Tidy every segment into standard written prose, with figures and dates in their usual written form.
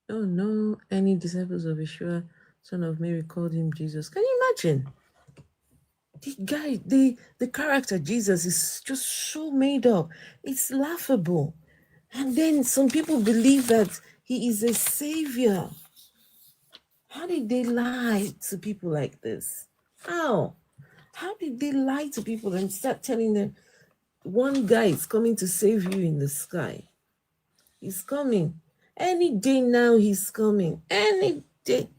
Oh no, any disciples of Yeshua, son of Mary, called him Jesus. Can you imagine? The guy, the character Jesus is just so made up. It's laughable. And then some people believe that he is a savior. How did they lie to people like this? How? How did they lie to people and start telling them one guy is coming to save you in the sky? He's coming. Any day now, he's coming. Any day.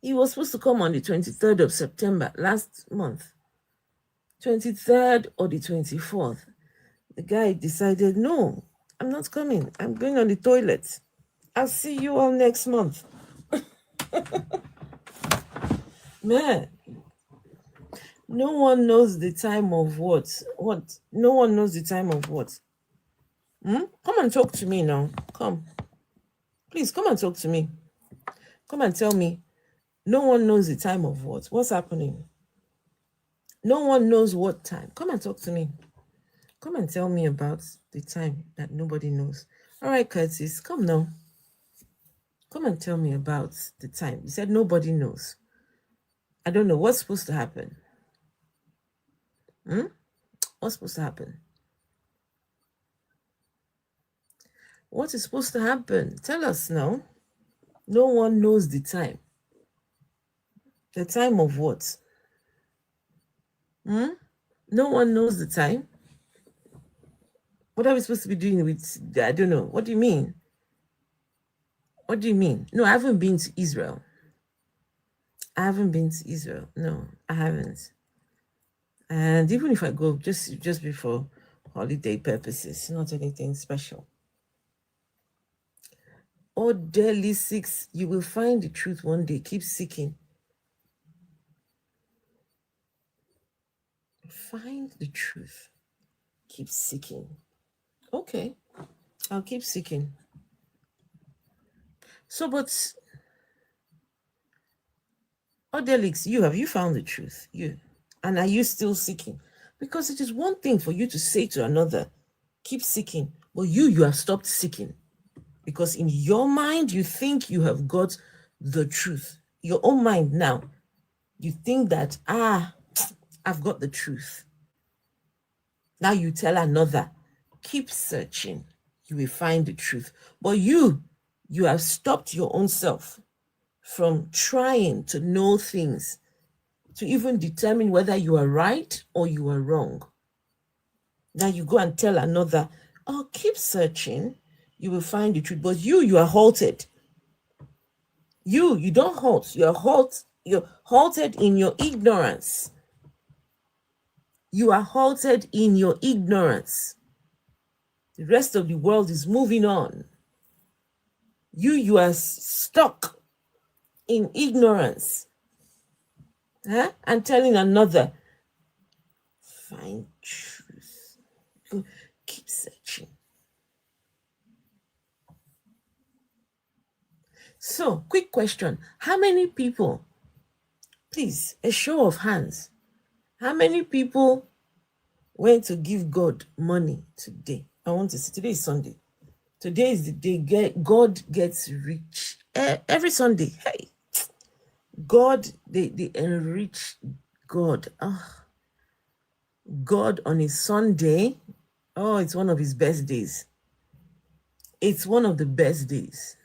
He was supposed to come on the 23rd of September last month. 23rd or the 24th. The guy decided, no, I'm not coming. I'm going on the toilet. I'll see you all next month. Man, no one knows the time of what? What? No one knows the time of what? Come and talk to me now. Come. Please, come and talk to me. Come and tell me. No one knows the time of what? What's happening? No one knows what time. Come and talk to me. Come and tell me about the time that nobody knows. All right, Curtis, come now. Come and tell me about the time. You said nobody knows. I don't know. What's supposed to happen? What's supposed to happen? What is supposed to happen? Tell us now. No one knows the time. The time of what? No one knows the time. What are we supposed to be doing with, I don't know. What do you mean? What do you mean? No, I haven't been to Israel. I haven't been to Israel. No, I haven't. And even if I go, just before holiday purposes, not anything special. Oh, daily 6, you will find the truth one day. Keep seeking. Find the truth. Keep seeking. Okay, I'll keep seeking. So, but Odelix, have you found the truth? And are you still seeking? Because it is one thing for you to say to another, keep seeking, but you have stopped seeking. Because in your mind, you think you have got the truth. Your own mind now, you think that, I've got the truth. Now you tell another, keep searching, you will find the truth. But you have stopped your own self from trying to know things, to even determine whether you are right or you are wrong. Now you go and tell another, keep searching, you will find the truth. But you are halted. You don't halt. You're halted in your ignorance. You are halted in your ignorance. The rest of the world is moving on. You are stuck in ignorance. And telling another, find truth. Keep searching. So, quick question. How many people, please, a show of hands, how many people went to give God money today? I want to see. Today is Sunday. Today is the day God gets rich. Every Sunday, hey, God, they enrich God. God on a Sunday, it's one of his best days. It's one of the best days.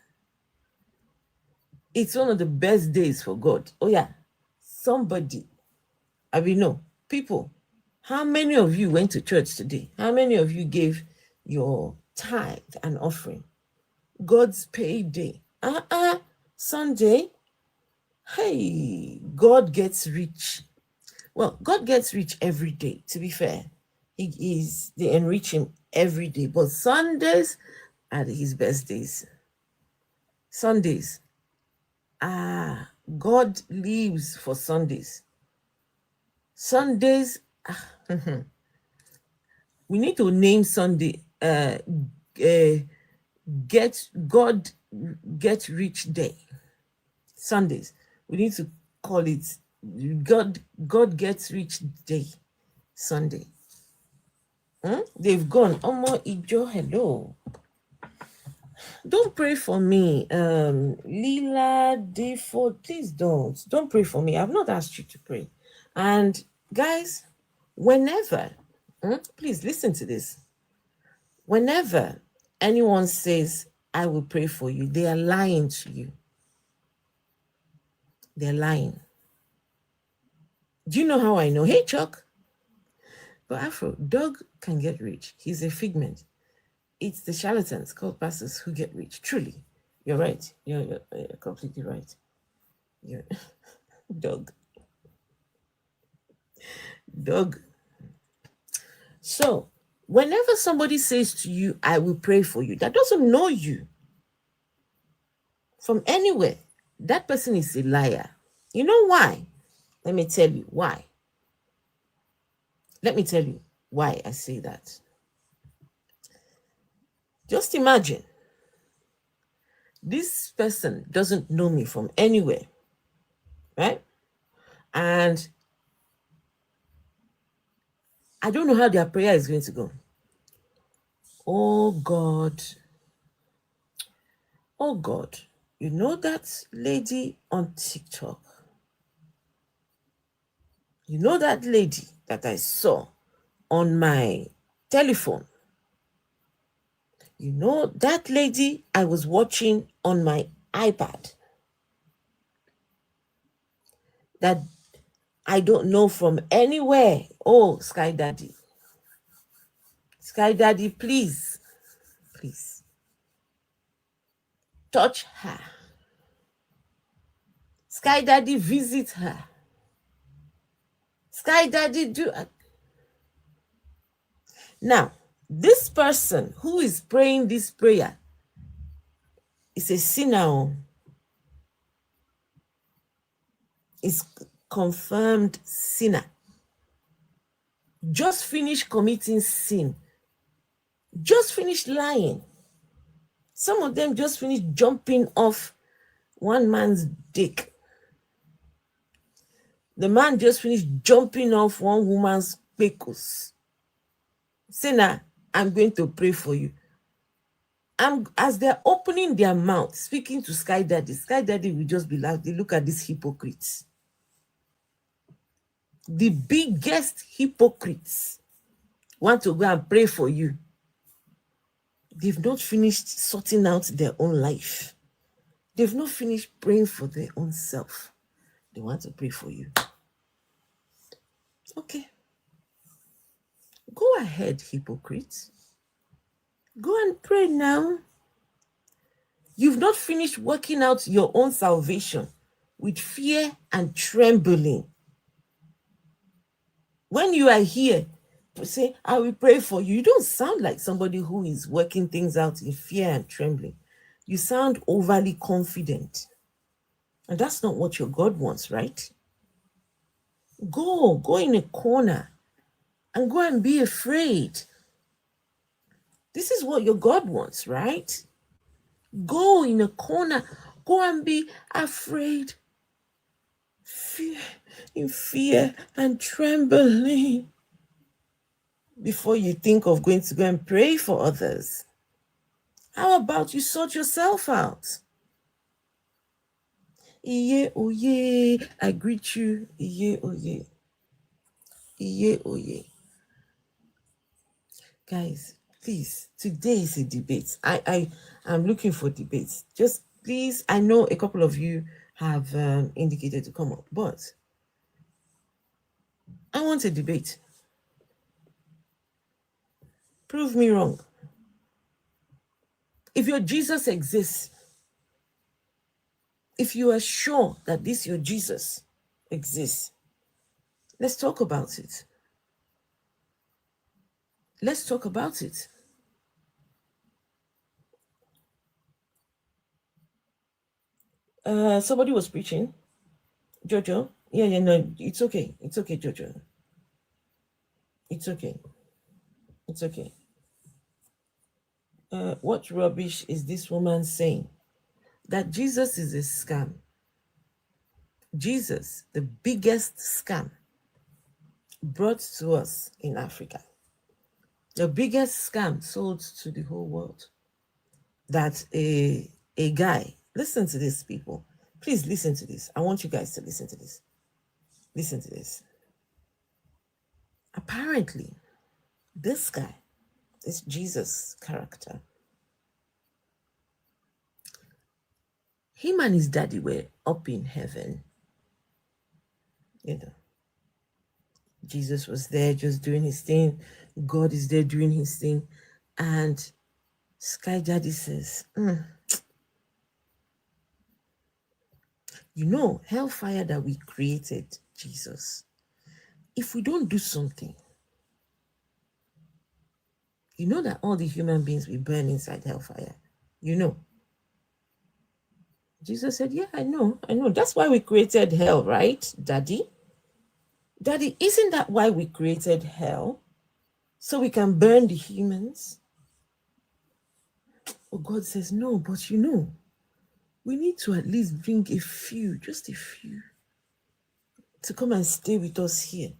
It's one of the best days for God. Oh yeah, somebody, people, how many of you went to church today? How many of you gave your tithe and offering? God's payday. Sunday. Hey, God gets rich. Well, God gets rich every day, to be fair. They enrich him every day. But Sundays are his best days. Sundays. God lives for Sundays. Sundays, we need to name Sunday God Get Rich Day. Sundays. We need to call it God Gets Rich Day. Sunday. They've gone. Omo Ijo, hello. Don't pray for me. Lila Deford, please don't pray for me. I've not asked you to pray. And guys, whenever, please listen to this. Whenever anyone says, I will pray for you, they are lying to you. They're lying. Do you know how I know? Hey, Chuck. But Afro, Doug can get rich. He's a figment. It's the charlatans called pastors who get rich. Truly. You're right. You're completely right. You're Doug. Doug. So, whenever somebody says to you, I will pray for you, that doesn't know you from anywhere, that person is a liar. You know why? Let me tell you why. Let me tell you why I say that. Just imagine this person doesn't know me from anywhere, right? And I don't know how their prayer is going to go. Oh God, you know that lady on TikTok? You know that lady that I saw on my telephone? You know that lady I was watching on my iPad that I don't know from anywhere? Oh, Sky Daddy. Sky Daddy, please, please, touch her. Sky Daddy, visit her. Sky Daddy, do. Now, this person who is praying this prayer is a sinner. Is confirmed sinner. Just finished committing sin. Just finished lying. Some of them just finished jumping off one man's dick. The man just finished jumping off one woman's pecos. Sinner, I'm going to pray for you. As they're opening their mouth, speaking to Sky Daddy will just be like, they look at these hypocrites. The biggest hypocrites want to go and pray for you. They've not finished sorting out their own life. They've not finished praying for their own self. They want to pray for you. Okay. Go ahead, hypocrites. Go and pray now. You've not finished working out your own salvation with fear and trembling. When you are here, say, I will pray for you. You don't sound like somebody who is working things out in fear and trembling. You sound overly confident. And that's not what your God wants, right? Go in a corner and go and be afraid. This is what your God wants, right? Go in a corner, go and be afraid. In fear and trembling. Before you think of going to go and pray for others. How about you sort yourself out? Iye oye, I greet you. Iye oye. Iye oye. Guys, please, today is a debate. I'm looking for debates. Just please, I know a couple of you have indicated to come up, but I want a debate. Prove me wrong. If your Jesus exists, if you are sure that this your Jesus exists, let's talk about it. Let's talk about it. Somebody was preaching. Jojo. Yeah, no, it's okay. It's okay, Jojo. It's okay. It's okay. What rubbish is this woman saying? That Jesus is a scam. Jesus, the biggest scam brought to us in Africa. The biggest scam sold to the whole world. that a guy, listen to this, people. Please listen to this. I want you guys to listen to this. Listen to this. Apparently, this guy, this Jesus character, him and his daddy were up in heaven. You know, Jesus was there just doing his thing. God is there doing his thing. And Sky Daddy says, you know, hellfire that we created, Jesus, if we don't do something, you know that all the human beings will burn inside hellfire. You know. Jesus said, yeah, I know. That's why we created hell, right, Daddy? Daddy, isn't that why we created hell? So we can burn the humans? Oh, God says, no, but you know, we need to at least bring a few, just a few, to come and stay with us here.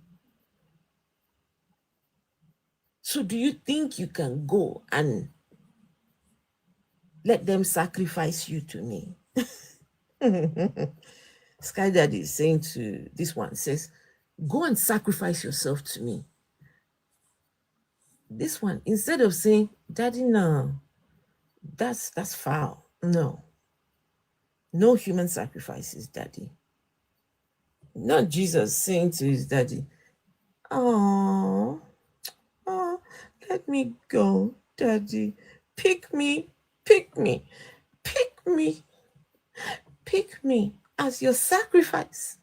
So do you think you can go and let them sacrifice you to me? Sky Daddy is saying to this one, says, go and sacrifice yourself to me. This one, instead of saying, Daddy, no, that's foul. No. No human sacrifices, Daddy. Not Jesus saying to his daddy, oh, let me go, Daddy. Pick me, pick me, pick me, pick me as your sacrifice.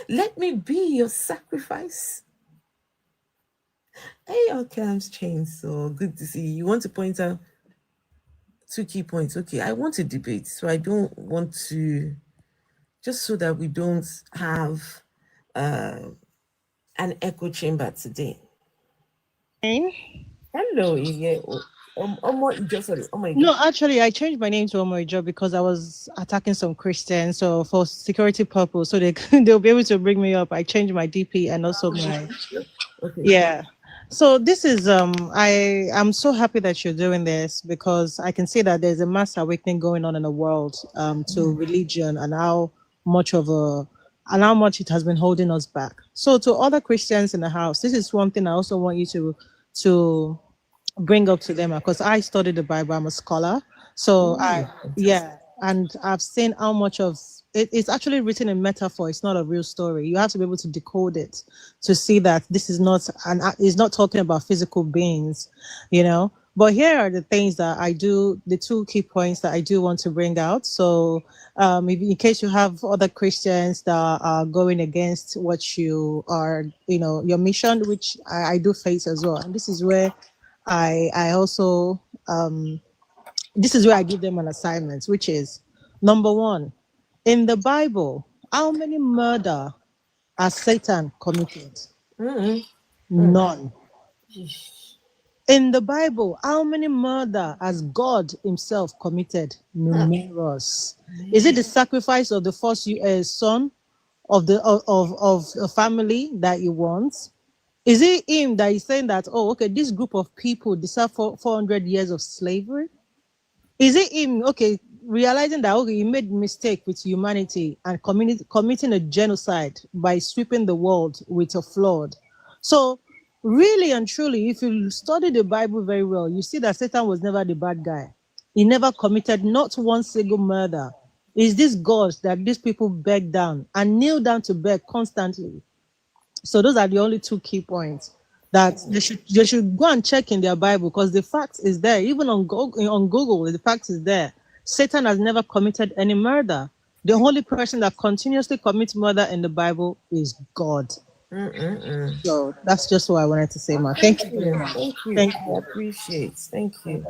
Let me be your sacrifice. Hey, okay, I'm Chainsaw. Good to see you. You want to point out two key points? Okay, I want to debate, so I don't want to, just so that we don't have an echo chamber today. Hello, yeah. Sorry. Oh my God. No, actually, I changed my name to Omoijo because I was attacking some Christians. So for security purpose, so they they'll be able to bring me up. I changed my DP and also my Okay. yeah. So this is I'm so happy that you're doing this because I can see that there's a mass awakening going on in the world to religion and how much it has been holding us back. So to other Christians in the house, this is one thing I also want you to bring up to them because I studied the Bible. I'm a scholar, so Fantastic. and I've seen how much of it's actually written in metaphor. It's not a real story. You have to be able to decode it to see that this is not and it's not talking about physical beings, you know. But here are the things that I do, the two key points that I do want to bring out. So, if, in case you have other Christians that are going against what you are, you know, your mission, which I do face as well. And this is where I also this is where I give them an assignment, which is number one, in the Bible, how many murder has Satan committed? Mm-hmm. None. In the Bible, how many murder has God Himself committed? Numerous. Is it the sacrifice of the first son of of a family that He wants? Is it Him that is saying that, oh, okay, this group of people deserve 400 years of slavery? Is it Him, okay, realizing that, okay, He made mistake with humanity and committing a genocide by sweeping the world with a flood? So, really and truly, if you study the Bible very well, you see that Satan was never the bad guy. He never committed not one single murder. It's this God that these people beg down and kneel down to beg constantly. So those are the only two key points that they should go and check in their Bible because the fact is there. Even on Google, the fact is there. Satan has never committed any murder. The only person that continuously commits murder in the Bible is God. Mm-mm-mm. So that's just what I wanted to say, Oh, ma. thank Thank you very you. much. Thank you. Thank I you. appreciate. Thank you.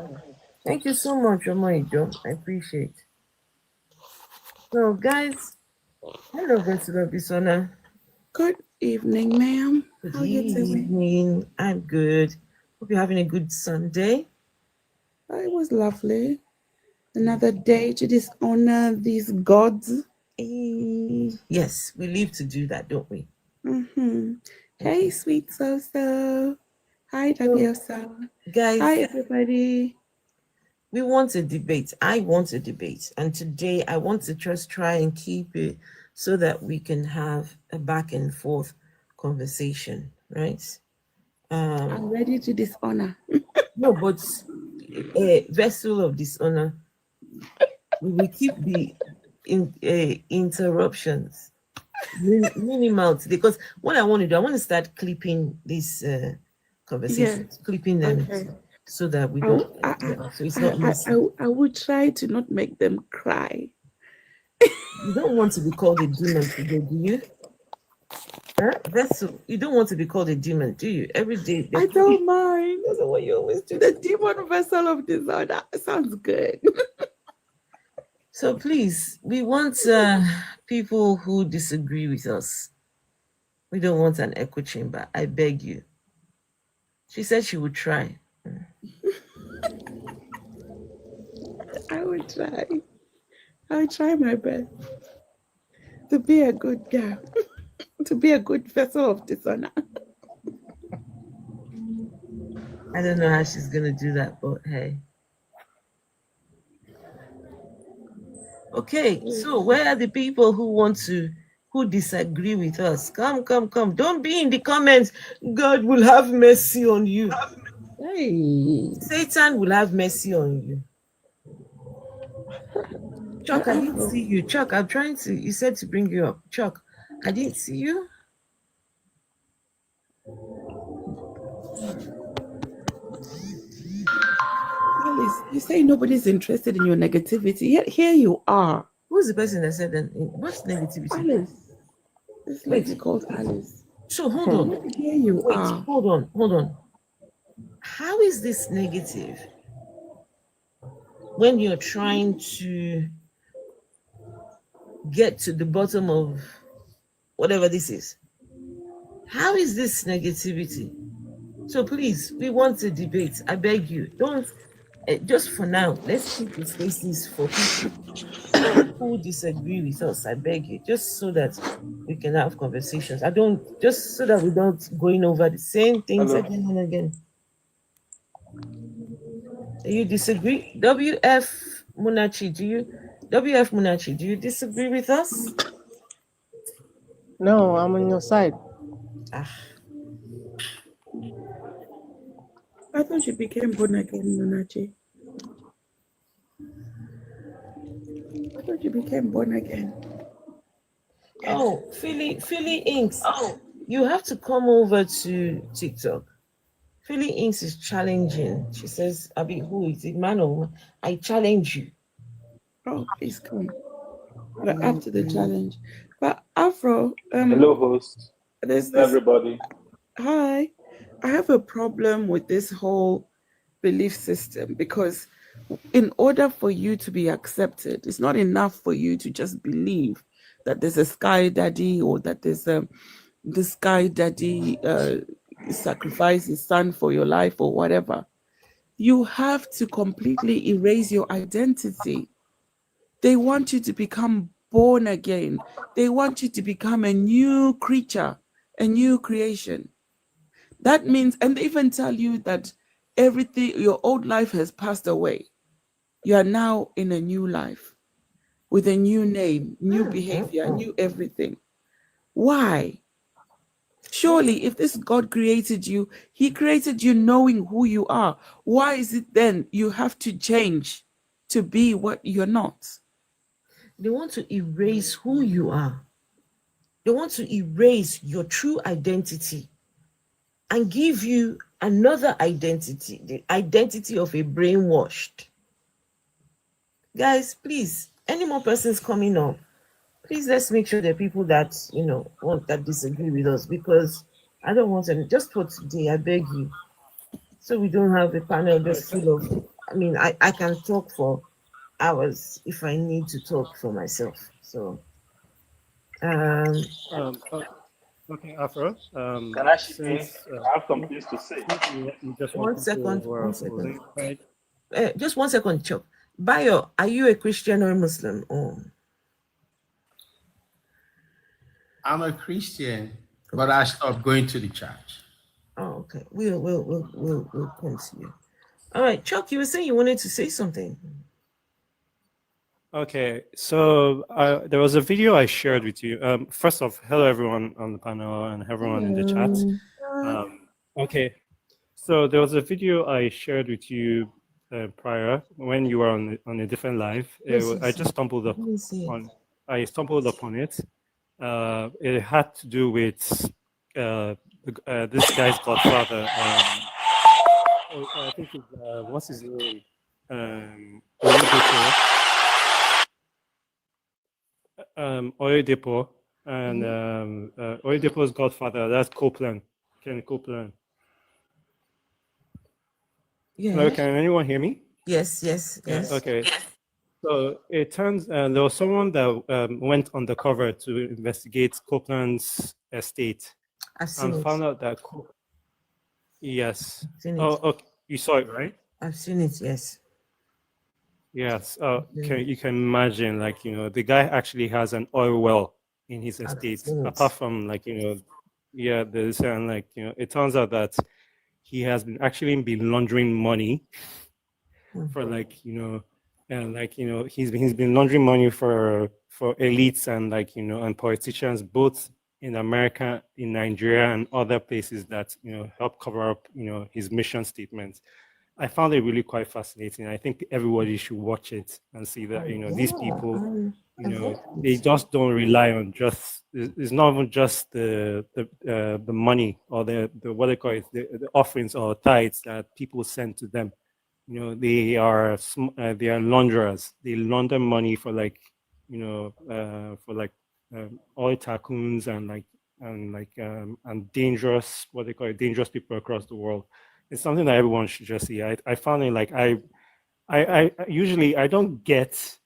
Thank you so much, Omoijo. I appreciate. So, guys, hello, Versula Bisona. Good evening, ma'am. Good How you doing? evening. I'm good. Hope you're having a good Sunday. Oh, it was lovely. Another day to dishonor these gods. Yes, we live to do that, don't we? Mm-hmm. Hey, Okay. sweet so. Hi, So, WSO. guys, Hi, everybody. we want a debate. I want a debate. And today I want to just try and keep it so that we can have a back and forth conversation, right? I'm ready to dishonor. No, but a vessel of dishonor, we will keep the interruptions minimal today, because what I want to do, I want to start clipping these Yeah. conversations, clipping them Okay. so that we I, don't, w- I, I, yeah, so it's not messy. I would try to not make them cry. You don't want to be called a demon today, do you? Huh? Vessel, you don't want to be called a demon, do you? Every day they I call you. don't mind. That's what you always do. The demon vessel of disorder sounds good. So please, we want people who disagree with us. We don't want an echo chamber. I beg you. She said she would try. I would try. I would try my best to be a good girl, to be a good vessel of dishonor. I don't know how she's gonna do that, but hey. Okay, so where are the people who disagree with us? Come, come, come. Don't be in the comments. God will have mercy on you. Hey. Satan will have mercy on you. Chuck, I didn't see you. Chuck, I'm trying to. You said to bring you up. Chuck, I didn't see you. Alice, you say nobody's interested in your negativity, yet here you are. Who's the person that said that? What's negativity? Alice, this Wait. lady called Alice. So hold on. Here you Wait, are. hold on, hold on. How is this negative when you're trying to get to the bottom of whatever this is? How is this negativity? So please, we want a debate. I beg you, don't. Just for now, let's keep the spaces for people who disagree with us. I beg you, just so that we can have conversations. I don't, just so that we don't going over the same things again and again. You disagree? WF Munachi, do you disagree with us? No, I'm on your side. Ah, I thought you became born again, Munachi. I thought you became born again. oh, Philly Inks. Oh, you have to come over to TikTok. Philly Inks is challenging. She says, Abi, who is it? Man or woman? I challenge you. Oh, please come. We're up to the challenge. But Afro, Hello, host. there's Hello, this. everybody. Hi, I have a problem with this whole belief system because, in order for you to be accepted, it's not enough for you to just believe that there's a sky daddy or that there's the sky daddy sacrifice his son for your life or whatever. You have to completely erase your identity. They want you to become born again. They want you to become a new creature, a new creation. That means, and they even tell you that everything, your old life has passed away. You are now in a new life with a new name, new behavior, new everything. Why? Surely, if this God created you, He created you knowing who you are. Why is it then you have to change to be what you're not? They want to erase who you are. They want to erase your true identity and give you another identity, the identity of a brainwashed. Guys, please, any more persons coming up, please let's make sure there are people that want that disagree with us, because I don't want any. Just for today, I beg you, so we don't have a panel just full of. I mean, I can talk for hours if I need to talk for myself. So, um, Um, uh, okay, Afro. Can I chip in? Since I have some things to say. you just one wanted to second, one second, right? just 1 second, Chuck. Bayo, are you a Christian or a Muslim? Oh, I'm a Christian, but I stopped going to the church. oh, okay. We'll come to you. All right, Chuck, you were saying you wanted to say something. Okay, so there was a video I shared with you. First off, hello everyone on the panel and everyone in the chat. Okay, so there was a video I shared with you prior when you were on a different live. I just stumbled up on. I stumbled upon it. It had to do with this guy's godfather. I think it's, what's his name? Oyedepo. Oyedepo. And Oyedepo's godfather, that's Copeland. Ken Copeland. Yeah. Hello, can anyone hear me? Yes, yes, yes. Okay. So it turns there was someone that went undercover to investigate Copeland's estate and found out that yes. Oh, okay. You saw it, right? I've seen it. Yes. Yes. You can imagine, like, the guy actually has an oil well in his estate. Apart from, like, there's and like, it turns out that he has been laundering money for, like, and like, he's been laundering money for elites and, like, and politicians both in America, in Nigeria, and other places that help cover up his mission statements. I found it really quite fascinating. I think everybody should watch it and see that these people, they just don't rely on just. It's not even just the money or the what they call it, the offerings or tithes that people send to them. They are launderers. They launder money for, like, oil tycoons and dangerous, what they call it, dangerous people across the world. It's something that everyone should just see. I found it, like, I usually I don't get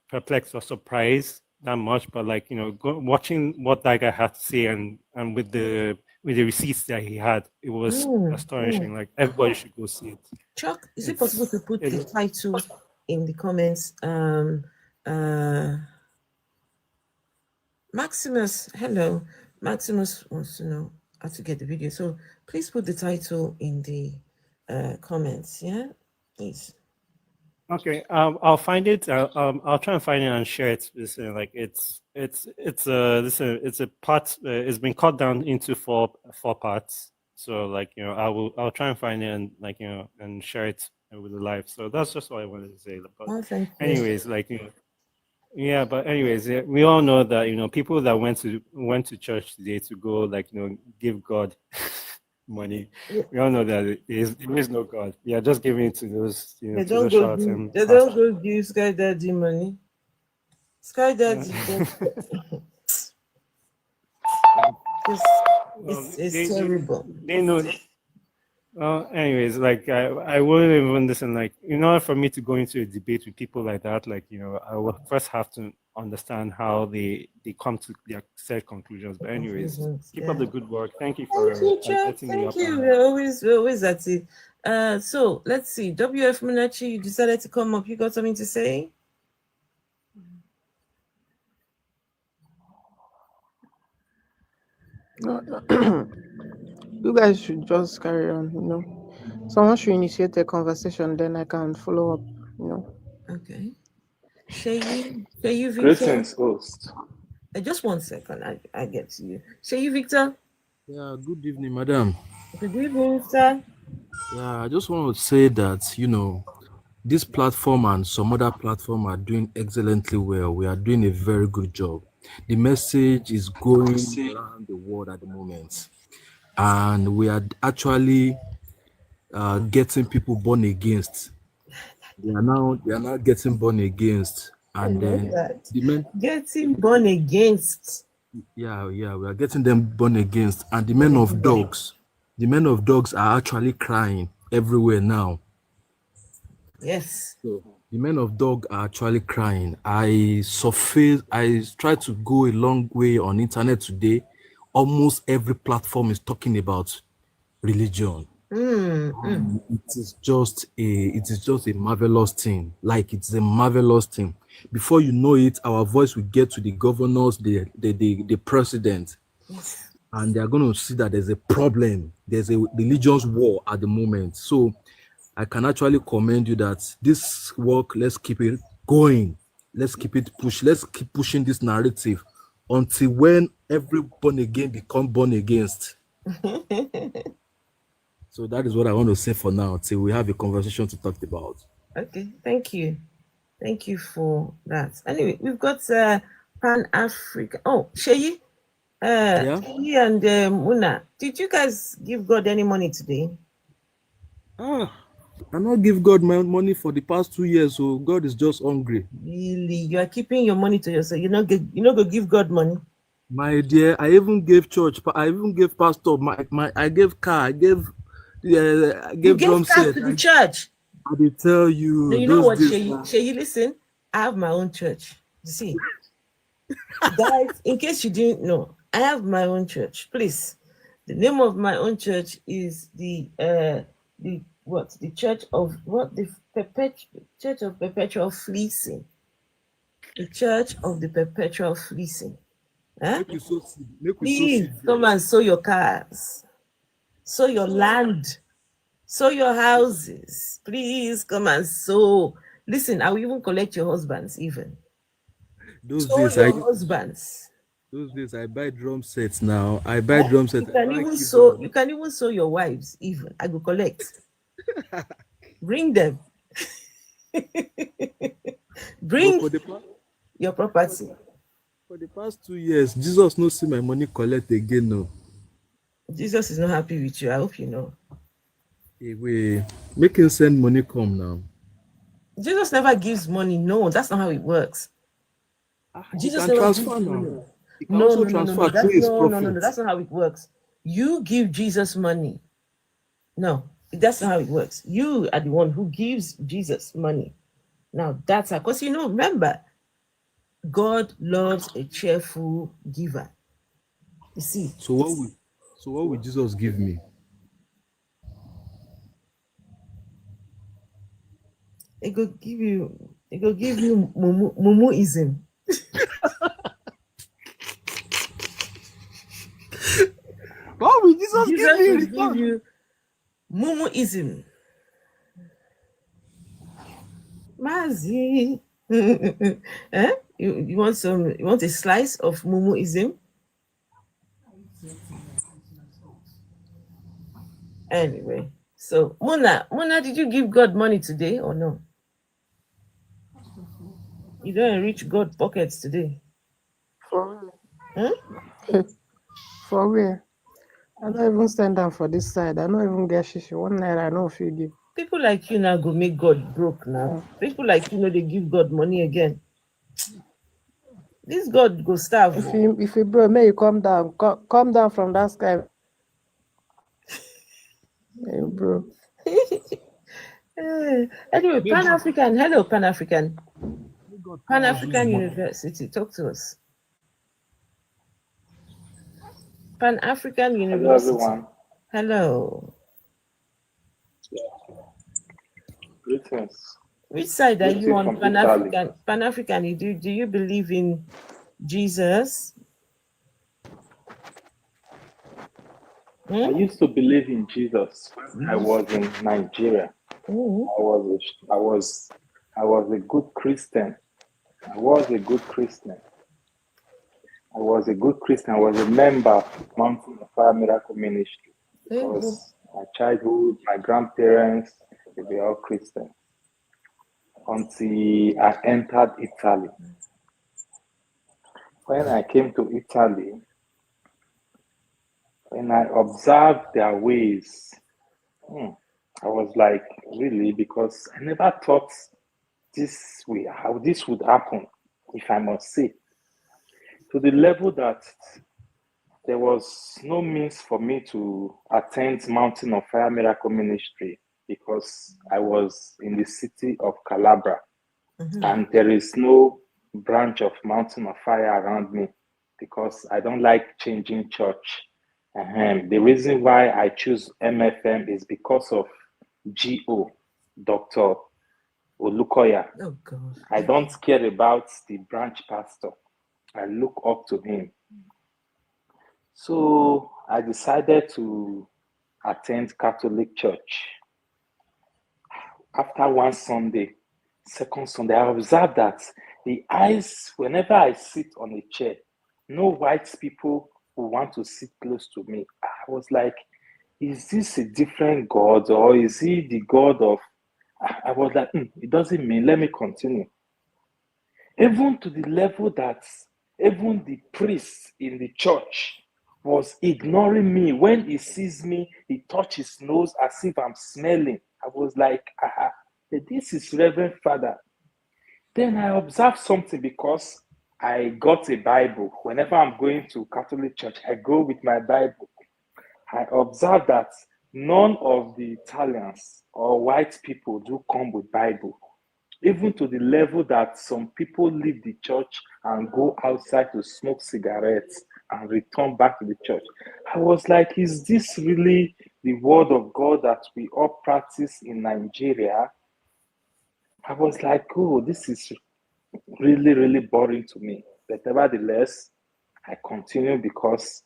perplexed or surprised that much, but, like, watching what that guy had to say and with the receipts that he had, it was astonishing. Like, everybody should go see it. Chuck, is it possible to put the title in the comments? Maximus, hello. Maximus wants to know how to get the video. So please put the title in the comments. Yeah, please. Okay, I'll find it. I'll try and find it and share it. It's a part. It's been cut down into four parts. So, like, I'll try and find it and, like, and share it with the live. So that's just what I wanted to say. But anyways, like, yeah, but anyways, we all know that people that went to church today to go, like, give God money. We all know that there is no God. We are just giving it to those, they don't go give Sky Daddy money. Sky Daddy. It's terrible. They know. Well, anyways, like, I wouldn't even listen. Like, in order for me to go into a debate with people like that, like, I will first have to understand how they come to their set conclusions. But anyways, keep up the good work. Thank you for letting me up. Thank you. We're always at it. So let's see. WF Munachi, you decided to come up. You got something to say? You guys should just carry on, Someone should initiate a conversation, then I can follow up, Okay. Shayu Victor. Greetings, host. Just 1 second, I get to you. Shayu Victor. Yeah, good evening, madam. Good evening, sir. Yeah, I just want to say that, this platform and some other platform are doing excellently well. We are doing a very good job. The message is going around the world at the moment. And we are actually getting people born against. They are now getting born against, and then getting born against. Yeah, we are getting them born against, and the men of dogs are actually crying everywhere now. Yes. So the men of dog are actually crying. I tried to go a long way on internet today. Almost every platform is talking about religion. It is just a marvelous thing. Like, it's a marvelous thing. Before you know it, our voice will get to the governors, the president. Yes. and they are going to see that there's a problem. There's a religious war at the moment. So I can actually commend you that this work, let's keep it going. Let's keep it push. Let's keep pushing this narrative until when every born again become born against. So that is what I want to say for now, till we have a conversation to talk about. Okay, thank you. Thank you for that. Anyway, we've got Pan Africa. Oh, Sheyi. Yeah. Sheyi and Muna. Did you guys give God any money today? I not give God my money for the past 2 years, so God is just hungry. Really? You are keeping your money to yourself. You not go give God money. My dear, I even gave church. I even gave pastor. I gave car. I gave You drum gave cash set. to the church. I will tell you. No, you know what, days, Sheyi, listen. I have my own church. You see, guys, in case you didn't know, I have my own church. Please, the name of my own church is the Church of Church of Perpetual Fleecing. The Church of the Perpetual Fleecing. Huh? Please come and sow your cars, sow your land, sow your houses. Please come and sow. Listen, I will even collect your husbands. Even those sow days, your husbands. Those days, I buy drum sets now. I buy drum sets. You can even sow. You can even sow your wives. Even I go collect. Bring them. Bring your property. For the past 2 years, Jesus no see my money collect again. No. Jesus is not happy with you. I hope you know. Hey, wait, make him send money come now. Jesus never gives money. No, that's not how it works. Jesus never gives money. No. That's not how it works. You give Jesus money. No, that's not how it works. You are the one who gives Jesus money. Now that's how, because remember, God loves a cheerful giver. You see. So what will Jesus give me? It go give you mumuism. What will Jesus give me? Will give you mumuism. Mazi. Eh? You want a slice of mumuism? Anyway, so Muna, did you give God money today or no? You don't enrich God pockets today. For real? For real. I don't even stand down for this side. I don't even get shishi. 1 naira, I know if you give. People like you now go make God broke now. People like you they give God money again. This God go starve. If you bro, may you come down. Come down from that sky. Hey, bro. Anyway, Pan-African. Hello, Pan-African. Pan-African University. Talk to us. Pan-African University. Hello, everyone. Hello. Greetings. Which side are you on, Pan-African? Pan-African, do you believe in Jesus? I used to believe in Jesus when I was in Nigeria. I was a good Christian. I was a member of Mountain of Fire Miracle Ministry because my childhood, my grandparents, they were all Christian. Until I entered Italy. When I came to Italy, when I observed their ways, I was like, really? Because I never thought how this would happen, if I must say. To the level that there was no means for me to attend Mountain of Fire Miracle Ministry because I was in the city of Calabria. And there is no branch of Mountain of Fire around me because I don't like changing church. The reason why I choose MFM is because of GO, Dr. Olukoya. Oh, God. I don't care about the branch pastor. I look up to him. So I decided to attend Catholic church. After one Sunday, second Sunday, I observed that the eyes, whenever I sit on a chair, no white people who want to sit close to me. I was like, is this a different God or is he the God of? I was like, it doesn't mean, let me continue. Even to the level that even the priest in the church was ignoring me. When he sees me, he touches his nose as if I'm smelling. I was like, this is Reverend Father. Then I observed something because I got a Bible. Whenever I'm going to Catholic church, I go with my Bible. I observed that none of the Italians or white people do come with Bible, even to the level that some people leave the church and go outside to smoke cigarettes and return back to the church. I was like, is this really the word of God that we all practice in Nigeria? I was like, oh, this is really, really boring to me. But nevertheless, I continue because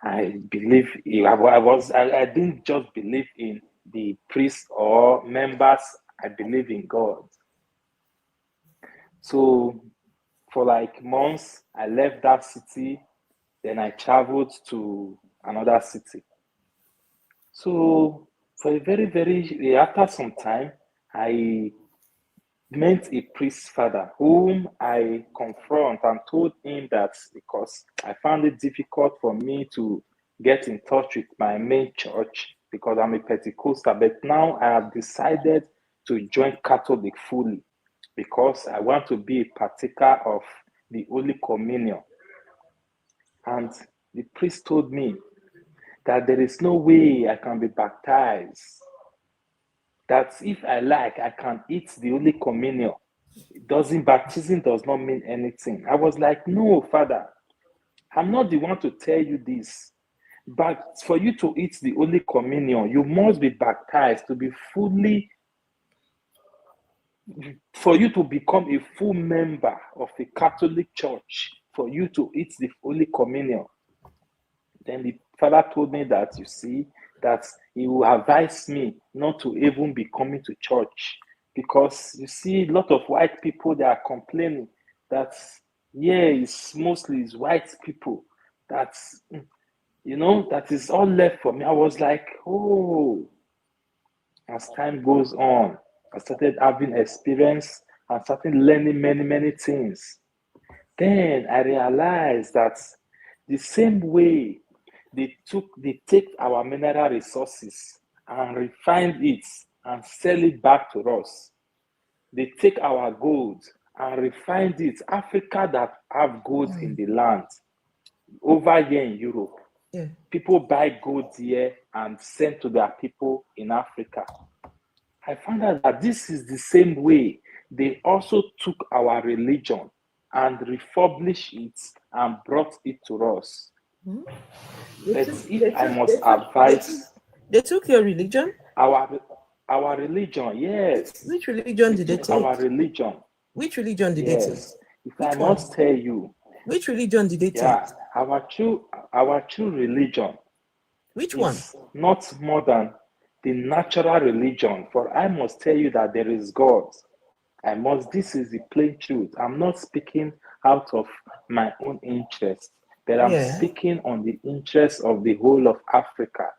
I believe I didn't just believe in the priests or members, I believe in God. So for like months, I left that city, then I traveled to another city. So for a very after some time, I met a priest father whom I confront and told him that because I found it difficult for me to get in touch with my main church because I'm a Pentecostal, but now I have decided to join Catholic fully because I want to be a partaker of the Holy Communion. And the priest told me that there is no way I can be baptized, that if I like, I can eat the Holy Communion. Baptism does not mean anything. I was like, no, Father, I'm not the one to tell you this. But for you to eat the Holy Communion, you must be baptized to be fully, for you to become a full member of a Catholic church, for you to eat the Holy Communion. Then the father told me that, you see, that he will advise me not to even be coming to church because you see a lot of white people, they are complaining that it's mostly white people that's that is all left for me. I was like, oh, as time goes on, I started having experience and started learning many things. Then I realized that the same way they take our mineral resources and refine it and sell it back to us. They take our gold and refine it. Africa that have gold in the land, over here in Europe, people buy gold here and send to their people in Africa. I found out that this is the same way they also took our religion and refurbished it and brought it to us. But if I must advise, they took your religion? Our religion, yes. Which religion did they take? Our religion. Which religion did they take? If I must tell you. Which religion did they take? Yeah, our true religion. Which one? Is not more than the natural religion. For I must tell you that there is God. This is the plain truth. I'm not speaking out of my own interest, but I'm speaking on the interest of the whole of Africa.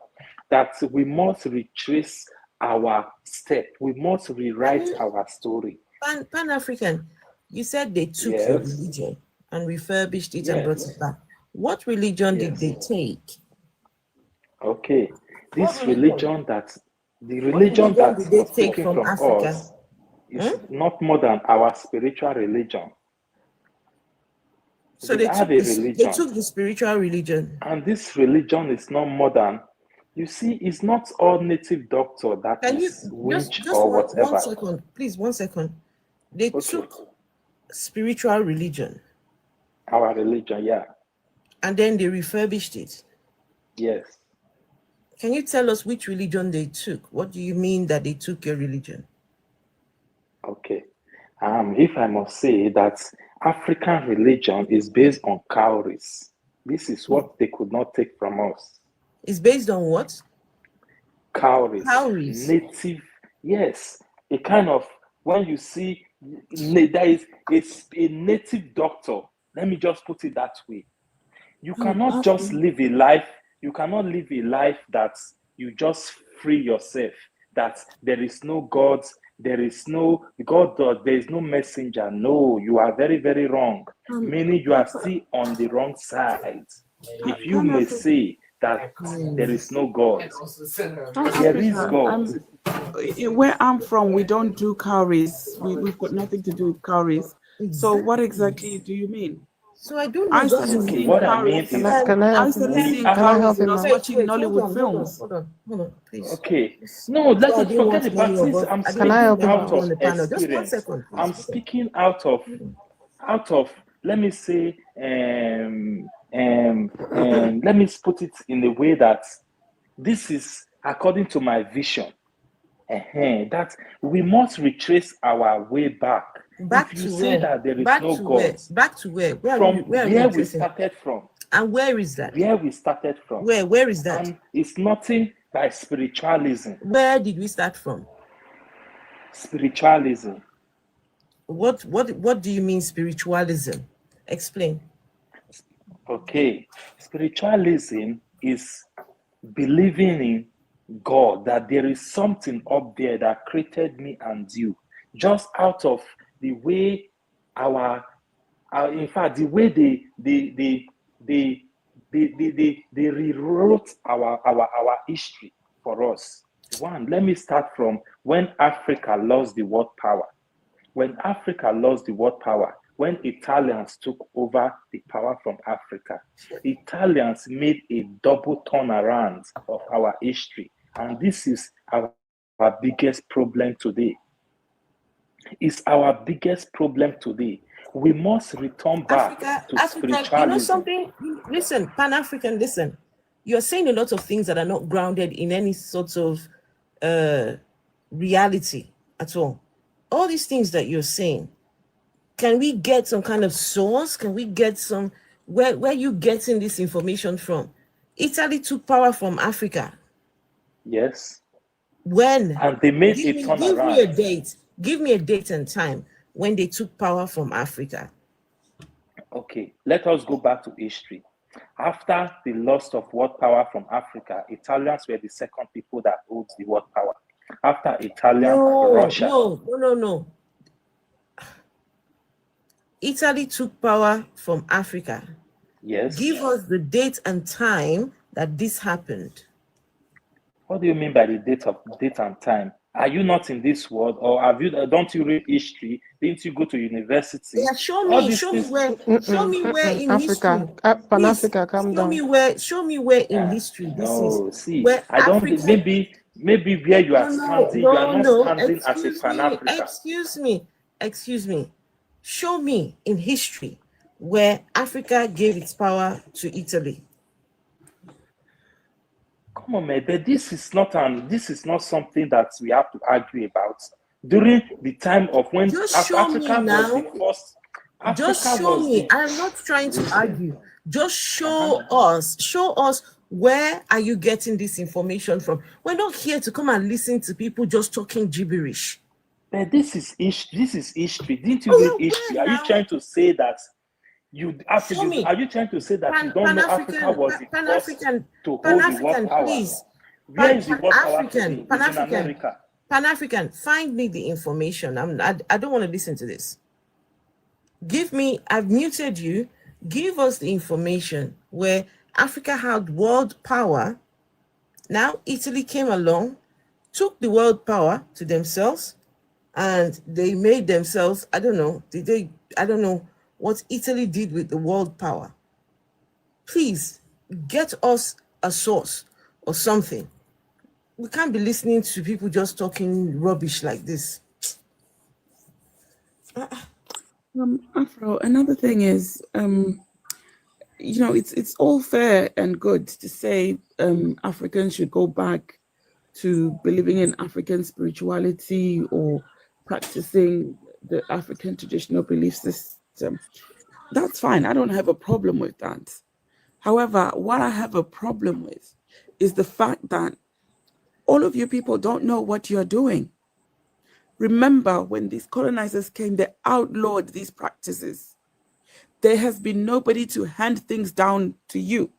That we must retrace our step. We must rewrite our story. Pan-African, you said they took your religion and refurbished it and brought it back. What religion did they take? Okay, this religion that the religion that was taken from Africa? Us is not more than our spiritual religion. So they took the spiritual religion. And this religion is not more than, you see, it's not all native doctor that is witch or whatever. 1 second, please, 1 second. They took spiritual religion. Our religion, yeah. And then they refurbished it. Yes. Can you tell us which religion they took? What do you mean that they took your religion? Okay. If I must say that African religion is based on cowries. This is what they could not take from us. It's based on what? Cowries. Cowries. Native, yes. A kind of, when you see, there is a native doctor. Let me just put it that way. You cannot just live a life. You cannot live a life that you just free yourself. That there is no God. There is no God. There is no messenger. No, you are very, very wrong. Meaning you are still on the wrong side. If you may say that there is no God, there is God. Where I'm from, we don't do cowries. We've got nothing to do with cowries. So what exactly do you mean? So I don't know. I started seeing What I mean cowries. is, I started seeing cowries when I was watching Nollywood films. Hold on, please. okay. No, let's I didn't forget want about many this. of us- I'm I speaking didn't help him out want of on the panel. Just 1 experience. second, please. I'm speaking out of, let me say, let me put it in a way that this is according to my vision. That we must retrace our way back. Back If you to say where? that there is Back no to God, where? Back to where? from Where are where we tracing? started from, And where is that? where we started from, Where is that? and it's nothing by spiritualism. Where did we start from? Spiritualism. What do you mean spiritualism? Explain. Okay, spiritualism is believing in God, that there is something up there that created me and you, just out of the way in fact, the way they rewrote our history for us. One, let me start from when Africa lost the world power. When Africa lost the world power, when Italians took over the power from Africa, Italians made a double turnaround of our history. And this is our biggest problem today. It's our biggest problem today. We must return back to spiritualism. You know something? Listen, Pan-African, listen. You're saying a lot of things that are not grounded in any sort of reality at all. All these things that you're saying, can we get some kind of source? Can we get some, where you getting this information from? Italy took power from Africa. Yes. When? And they made a turnaround. Give me a date. Give me a date and time when they took power from Africa. Okay, let us go back to history. After the loss of world power from Africa, Italians were the second people that hold the world power. After Italian, Russia. No. Italy took power from Africa. Yes. Give us the date and time that this happened. What do you mean by the date and time? Are you not in this world, or don't you read history? Didn't you go to university? Yeah, show me where in Africa, history. Pan-Africa, calm down. Show me where in history this is. See, where I don't. Africa, maybe where you are standing, you are not standing as a Pan-African. Excuse me. Show me in history where Africa gave its power to Italy. Come on, man, but this is not something that we have to argue about. During the time of when Africa was the first. Just show me. I'm not trying to argue. Just show us where are you getting this information from. We're not here to come and listen to people just talking gibberish. But this is history. Didn't you read history? Are you trying to say that are you trying to say that you don't know Africa was the first to hold the world power? Please. Where is the world power today? It's in America. Pan-African, find me the information. I don't want to listen to this. I've muted you. Give us the information where Africa had world power. Now Italy came along, took the world power to themselves, and they made themselves, I don't know what Italy did with the world power. Please get us a source or something. We can't be listening to people just talking rubbish like this. Afro, another thing is, it's all fair and good to say Africans should go back to believing in African spirituality or practicing the African traditional belief system. That's fine. I don't have a problem with that. However, what I have a problem with is the fact that all of you people don't know what you're doing. Remember, when these colonizers came, they outlawed these practices. There has been nobody to hand things down to you.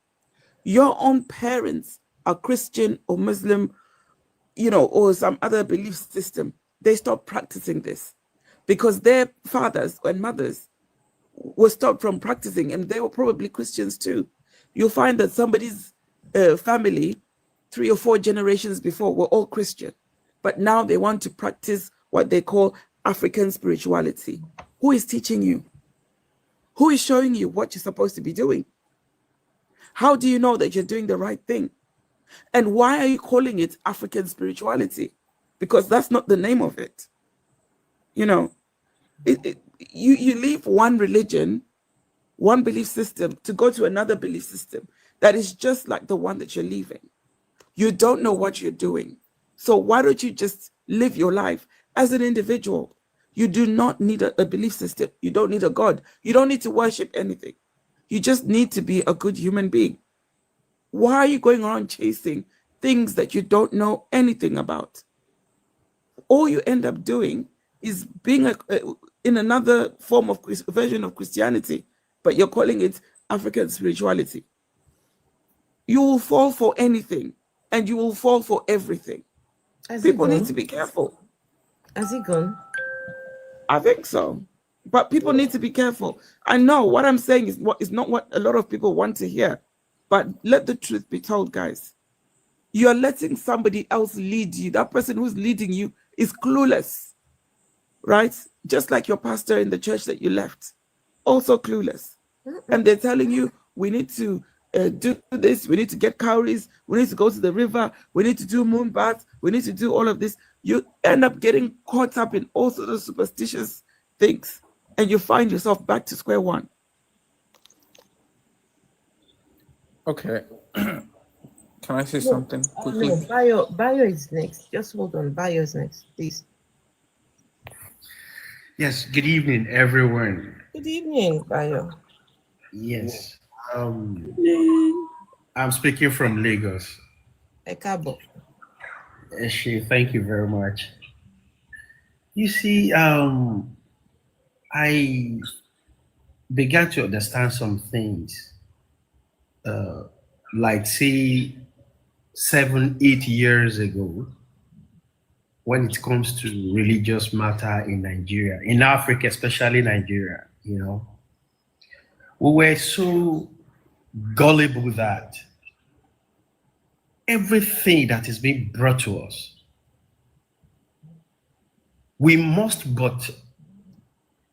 Your own parents are Christian or Muslim, or some other belief system. They stopped practicing this because their fathers and mothers were stopped from practicing, and they were probably Christians too. You'll find that somebody's family 3 or 4 generations before were all Christian, but now they want to practice what they call African spirituality. Who is teaching you? Who is showing you what you're supposed to be doing? How do you know that you're doing the right thing? And why are you calling it African spirituality? Because that's not the name of it. You leave one religion, one belief system to go to another belief system that is just like the one that you're leaving. You don't know what you're doing. So why don't you just live your life as an individual? You do not need a belief system. You don't need a God. You don't need to worship anything. You just need to be a good human being. Why are you going around chasing things that you don't know anything about? All you end up doing is being in another form of version of Christianity, but you're calling it African spirituality. You will fall for anything, and you will fall for everything. People need to be careful. Has he gone? I think so. But people need to be careful. I know what I'm saying is not what a lot of people want to hear. But let the truth be told, guys. You're letting somebody else lead you. That person who's leading you is clueless, right? Just like your pastor in the church that you left, also clueless. And they're telling you, we need to do this, we need to get cowries, we need to go to the river, we need to do moon baths, we need to do all of this. You end up getting caught up in all sorts of superstitious things, and you find yourself back to square one. Okay. Can I say something quickly? No, Bio is next. Just hold on. Bio is next, please. Yes, good evening, everyone. Good evening, Bio. Yes. I'm speaking from Lagos. Ekabo. Eshe, thank you very much. You see, I began to understand some things, like say 7, 8 years ago, when it comes to religious matter in Nigeria, in Africa, especially Nigeria, we were so gullible that everything that is being brought to us, we must but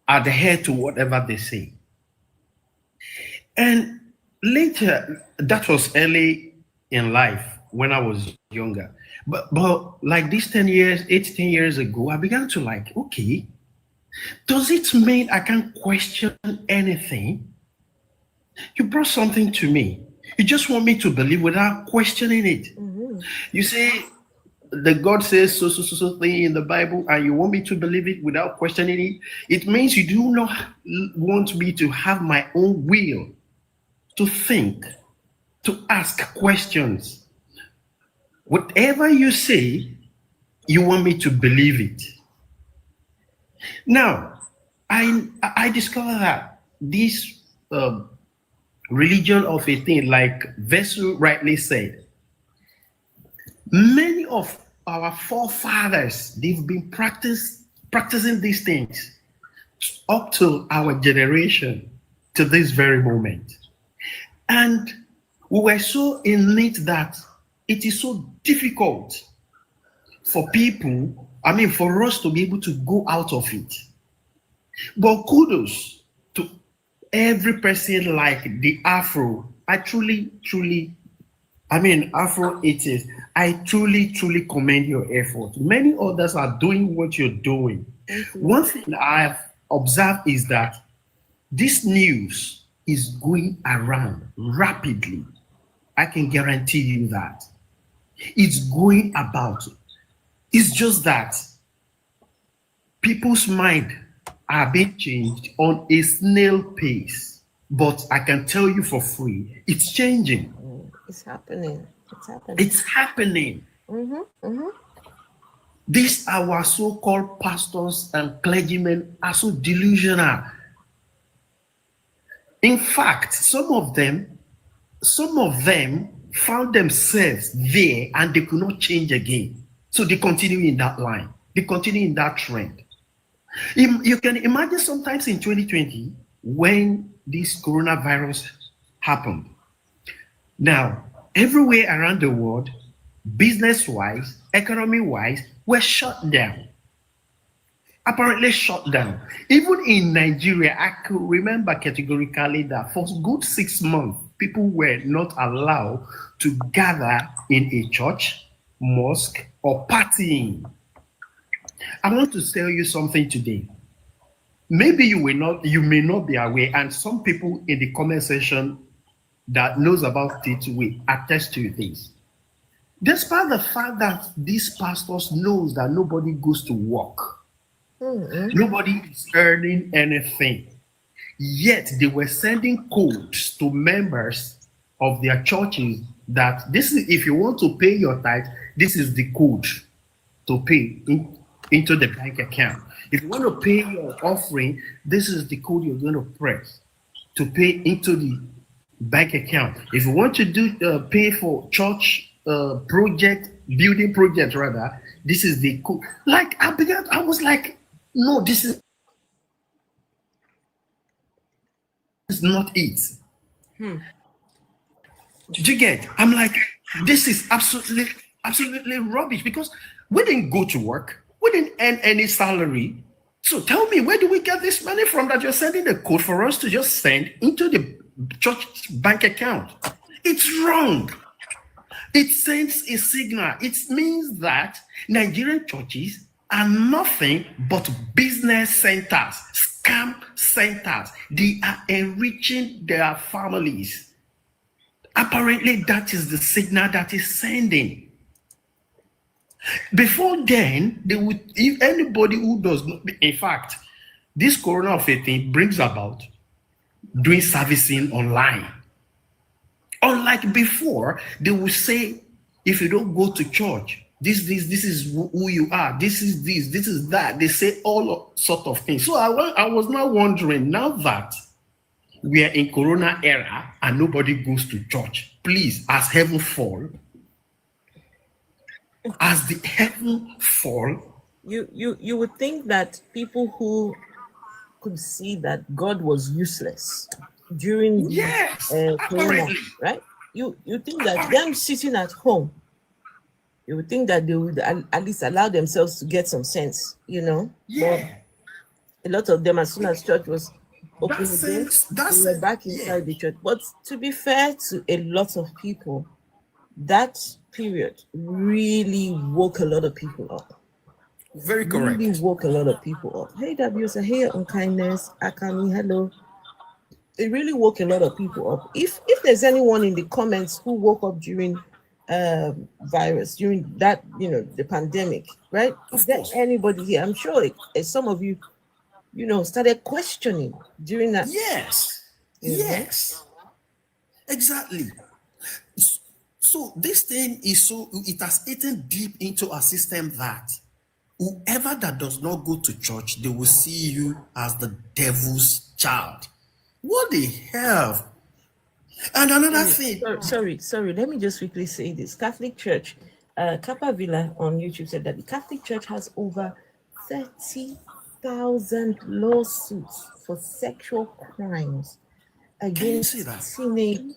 adhere to whatever they say. And later, that was early in life when I was younger. But like this 10 years, 8, 10 years ago, I began to okay, does it mean I can't question anything? You brought something to me. You just want me to believe without questioning it. Mm-hmm. You say the God says so thing in the Bible, and you want me to believe it without questioning it. It means you do not want me to have my own will, to think, to ask questions. Whatever you say, you want me to believe it. Now, I discovered that this religion of a thing, like Vesu rightly said, many of our forefathers, they've been practicing these things up to our generation, to this very moment. And we were so in it that it is so difficult for people, for us to be able to go out of it. But kudos to every person like the Afro. I truly, Afro it is. I truly commend your effort. Many others are doing what you're doing. One thing I've observed is that this news is going around rapidly. I can guarantee you that. It's going about. It's just that people's mind are being changed on a snail pace. But I can tell you for free, it's changing. It's happening. It's happening. It's happening. These our so-called pastors and clergymen are so delusional. In fact, some of them found themselves there and they could not change again. So they continue in that line. They continue in that trend. You can imagine sometimes in 2020 when this coronavirus happened. Now, everywhere around the world, business-wise, economy-wise, were shut down. Apparently shut down. Even in Nigeria, I could remember categorically that for a good 6 months, people were not allowed to gather in a church, mosque, or partying. I want to tell you something today. Maybe you may not be aware, and some people in the comment section that knows about it will attest to this. Despite the fact that these pastors knows that nobody goes to work, nobody is earning anything, yet they were sending codes to members of their churches that this is, if you want to pay your tithe, this is the code to pay into the bank account. If you want to pay your offering, this is the code you're going to press to pay into the bank account. If you want to do pay for church building project rather, this is the code. Like I was like, no, this is not it. Did you get? I'm like, this is absolutely rubbish, because we didn't go to work. We didn't earn any salary. So tell me, where do we get this money from that you're sending the code for us to just send into the church bank account? It's wrong. It sends a signal. It means that Nigerian churches are nothing but business centers, scam centers. They are enriching their families. Apparently, that is the signal that is sending. Before then, they would, if anybody who does not, in fact, this corona thing brings about doing servicing online. Unlike before, they would say, if you don't go to church, this is who you are, this is that. They say all sort of things. So I was now wondering, now that we are in corona era and nobody goes to church, please, as heaven fall, as the heaven fall, you would think that people who could see that God was useless during corona, right? You think that them sitting at home, you would think that they would at least allow themselves to get some sense, you know. Yeah. But a lot of them, as soon as church was open again, they were back inside the church. But to be fair to a lot of people, that period really woke a lot of people up. Very correct. Really woke a lot of people up. Hey, Dabusa, hey, Unkindness, Akami, hello. It really woke a lot of people up. If there's anyone in the comments who woke up during virus, during that, the pandemic, right? Is there anybody here? I'm sure some of you, started questioning during that. Yes. Yes. Exactly. So this thing is it has eaten deep into our system that whoever that does not go to church, they will see you as the devil's child. What the hell? And another thing. Sorry. Let me just quickly say this. Catholic Church, Kappa Villa on YouTube said that the Catholic Church has over 30,000 lawsuits for sexual crimes against teenage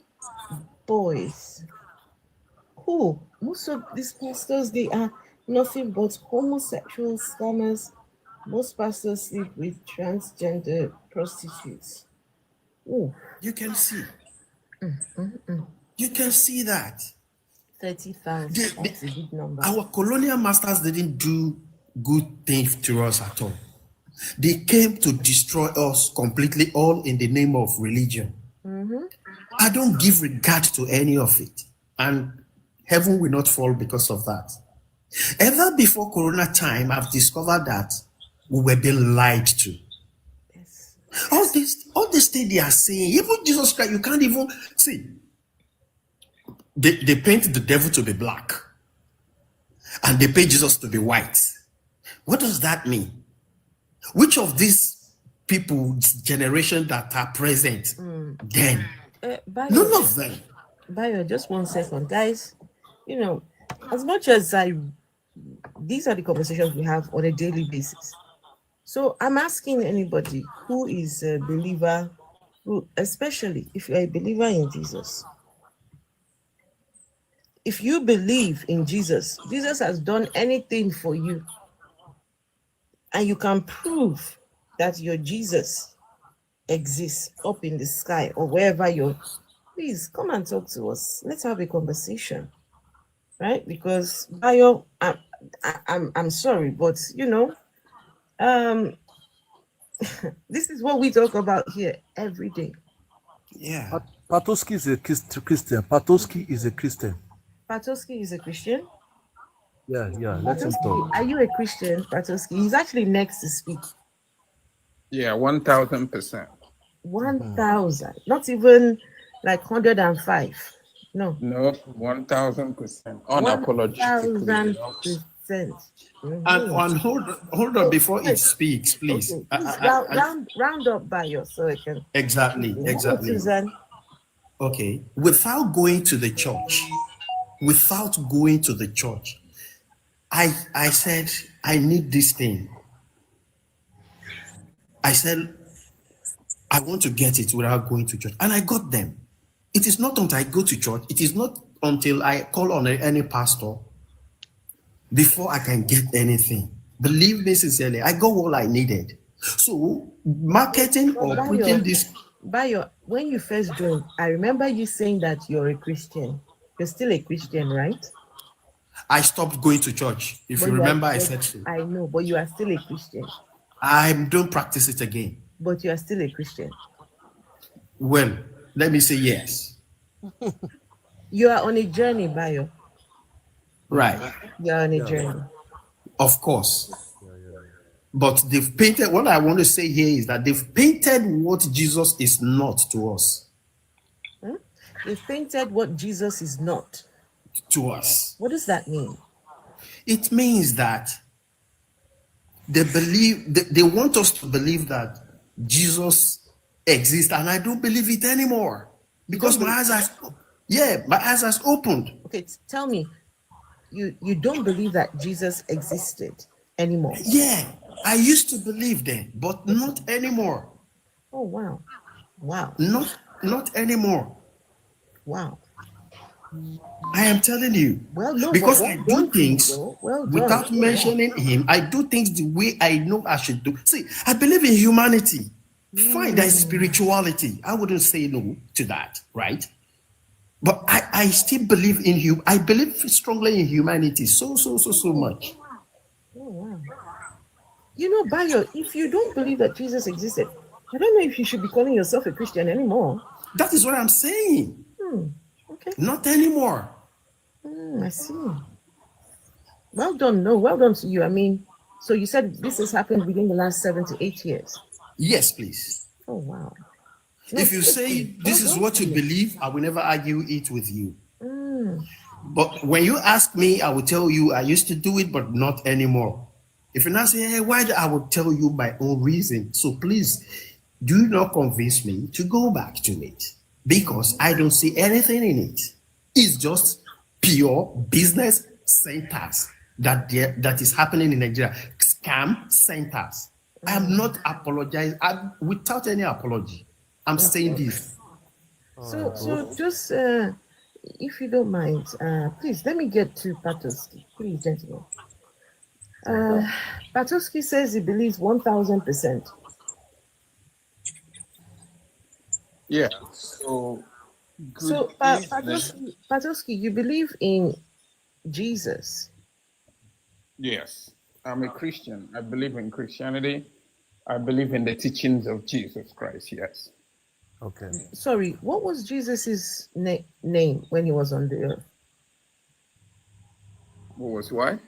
boys. Who? Most of these pastors, they are nothing but homosexual scammers. Most pastors sleep with transgender prostitutes. Ooh. You can see. You can see that. 30,000. That's a big number. Our colonial masters didn't do good things to us at all. They came to destroy us completely, all in the name of religion. I don't give regard to any of it. And heaven will not fall because of that. Ever before Corona time, I've discovered that we were being lied to. Yes. All this all this thing they are saying, even Jesus Christ, you can't even see. They paint the devil to be black and they paint Jesus to be white. What does that mean? Which of these people's generation that are present then? None of them. Bayo, just 1 second. Guys, you know, as much as these are the conversations we have on a daily basis. So I'm asking anybody who is a believer, who, especially if you're a believer in Jesus, if you believe in Jesus, Jesus has done anything for you, and you can prove that your Jesus exists up in the sky or wherever you're, please come and talk to us. Let's have a conversation, right? Because Bayo, I'm sorry, but you know, this is what we talk about here every day. Yeah. Patoski is a Christian. Patoski is a Christian. Patoski is a Christian. Yeah, let him talk. Are you a Christian, Patoski? He's actually next to speak. Yeah, 1000%. 1,000, not even like 105. No. No, 1000%. Unapologetically. 1,000%. And hold on before it speaks, please. Okay. Round up by your so I can. Exactly. Susan. Okay. Without going to the church, I said, I need this thing. I said, I want to get it without going to church. And I got them. It is not until I go to church, it is not until I call on any pastor before I can get anything. Believe me sincerely, I got what I needed. So, marketing or putting this. Bayo, when you first joined, I remember you saying that you're a Christian. You're still a Christian, right? I stopped going to church. If you remember, I said so. I know, but you are still a Christian. I don't practice it again. But you are still a Christian. Well, let me say yes. You are on a journey, Bayo. Right. You are on a journey. Of course. But they've painted, what I want to say here is that they've painted what Jesus is not to us. They've painted what Jesus is not to us. What does that mean? It means that they want us to believe that Jesus exists, and I don't believe it anymore because my eyes has opened. Okay, tell me, you don't believe that Jesus existed anymore? Yeah, I used to believe then, but not anymore. Oh wow. Not anymore. Wow. I am telling you. Well, no, because I do things without mentioning him. I do things the way I know I should do. See, I believe in humanity. Fine, there is spirituality. I wouldn't say no to that, right? But I still believe in you. I believe strongly in humanity so much. Oh wow. You know, Bayo, if you don't believe that Jesus existed, I don't know if you should be calling yourself a Christian anymore. That is what I'm saying. Okay. Not anymore. I see. Well done. No, well done to you. I mean, so you said this has happened within the last 7 to 8 years. Yes, please. Oh, wow. No, if you say this is what you believe, I will never argue it with you. But when you ask me, I will tell you I used to do it, but not anymore. If you now say, hey, why? I will tell you my own reason. So please do not convince me to go back to it because I don't see anything in it. It's just pure business centers that is happening in Nigeria. Scam centers. I'm not apologizing without any apology. I'm saying this. So just if you don't mind, please let me get to Patoski, please, gentlemen. Patoski says he believes 1,000%. Yeah. So Patoski, you believe in Jesus? Yes, I'm a Christian. I believe in Christianity. I believe in the teachings of Jesus Christ. Yes. Okay. Sorry, what was Jesus's name when he was on the earth? What was why?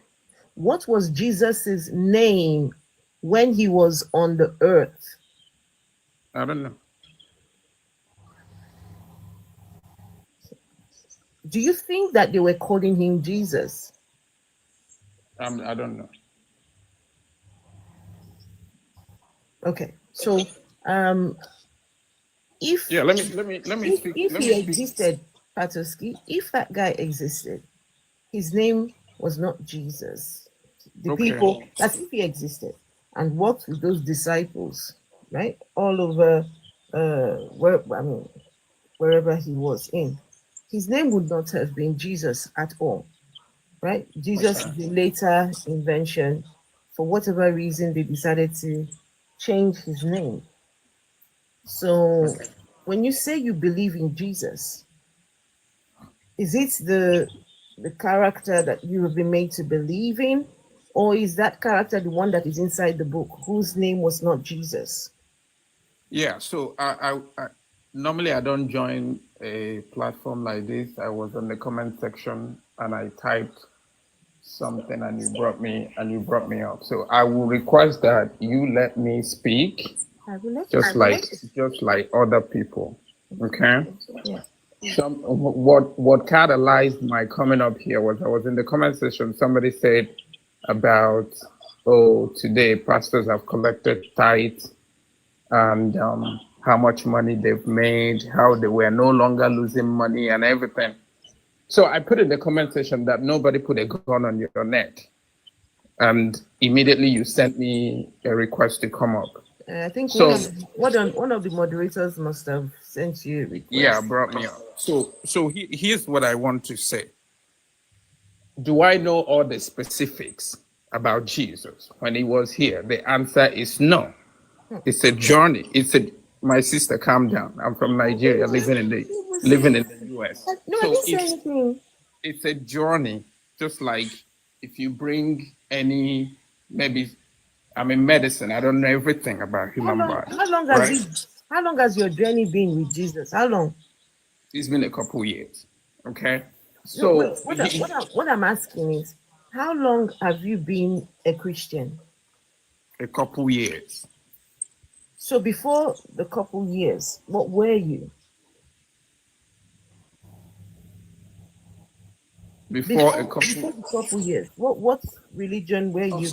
What was Jesus's name when he was on the earth? I don't know. Do you think that they were calling him Jesus? I don't know. Okay, so if let me speak. if Let he me speak. existed, Patoski, if that guy existed, his name was not Jesus. The Okay. people, that's if he existed and worked with those disciples, right, all over, wherever he was in, his name would not have been Jesus at all, right? Jesus is a later invention. For whatever reason, they decided to change his name. So when you say you believe in Jesus, is it the character that you have been made to believe in, or is that character the one that is inside the book whose name was not Jesus? Yeah, so I normally I don't join a platform like this. I was on the comment section and I typed something and you brought me up. So I will request that you let me speak, just like other people. Okay. Yeah. What catalyzed my coming up here was I was in the comment section. Somebody said about, oh, today pastors have collected tithes and how much money they've made, how they were no longer losing money and everything. So I put in the comment section that nobody put a gun on your neck. And immediately you sent me a request to come up. I think so, one of the moderators must have sent you a request. Yeah, brought me up. So here's what I want to say. Do I know all the specifics about Jesus when he was here? The answer is no. It's a journey. My sister, calm down. I'm from Nigeria, living in the US. No, I didn't say anything. It's a journey, just like if you bring any, maybe I'm in medicine. I don't know everything about human body. How long has your journey been with Jesus? How long? It's been a couple years. Okay. So no, what I'm asking is, how long have you been a Christian? A couple years. So before the couple years, what were you? Before a couple years, what religion were you?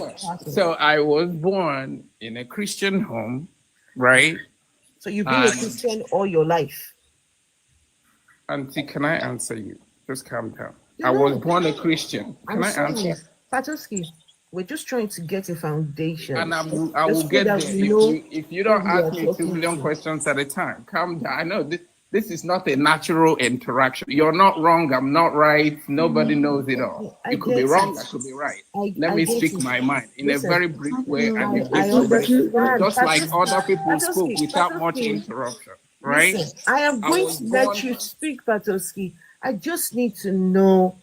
So I was born in a Christian home, right? So you've been a Christian all your life. Auntie, can I answer you? Just calm down. I was born a Christian. Can I answer? Patoski, we're just trying to get a foundation. And I will get there. If you don't ask me 2 million questions at a time, calm down. I know this is not a natural interaction. You're not wrong. I'm not right. Nobody knows it all. You could be wrong. I could be right. Let me speak my mind in a very brief way. And just like other people spoke without much interruption. Right? Listen, I am going to let you speak, Patoski. I just need to know